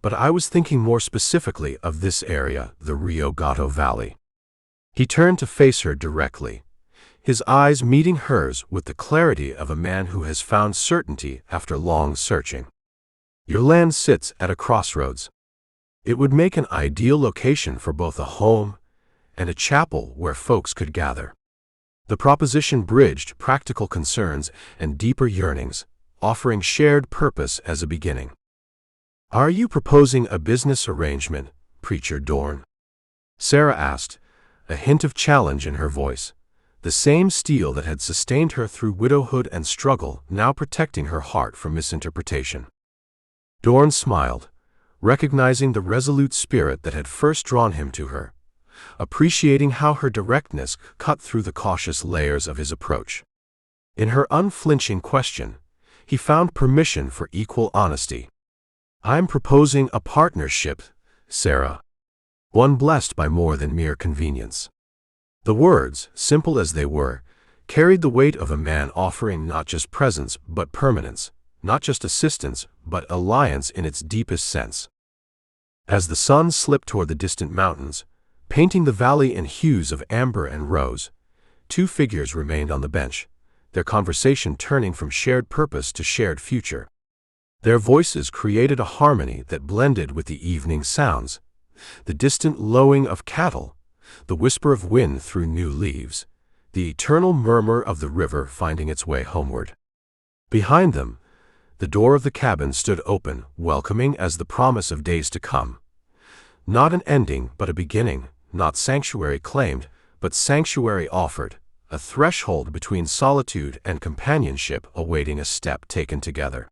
But I was thinking more specifically of this area, the Rio Gato Valley. He turned to face her directly, his eyes meeting hers with the clarity of a man who has found certainty after long searching. Your land sits at a crossroads. It would make an ideal location for both a home and a chapel where folks could gather. The proposition bridged practical concerns and deeper yearnings, offering shared purpose as a beginning. Are you proposing a business arrangement, Preacher Dorn? Sarah asked, a hint of challenge in her voice, the same steel that had sustained her through widowhood and struggle now protecting her heart from misinterpretation. Dorn smiled, recognizing the resolute spirit that had first drawn him to her, appreciating how her directness cut through the cautious layers of his approach. In her unflinching question, he found permission for equal honesty. I'm proposing a partnership, Sarah. One blessed by more than mere convenience. The words, simple as they were, carried the weight of a man offering not just presence but permanence, not just assistance but alliance in its deepest sense. As the sun slipped toward the distant mountains, painting the valley in hues of amber and rose, two figures remained on the bench, their conversation turning from shared purpose to shared future. Their voices created a harmony that blended with the evening sounds, the distant lowing of cattle, the whisper of wind through new leaves, the eternal murmur of the river finding its way homeward. Behind them, the door of the cabin stood open, welcoming as the promise of days to come. Not an ending, but a beginning, not sanctuary claimed, but sanctuary offered, a threshold between solitude and companionship awaiting a step taken together.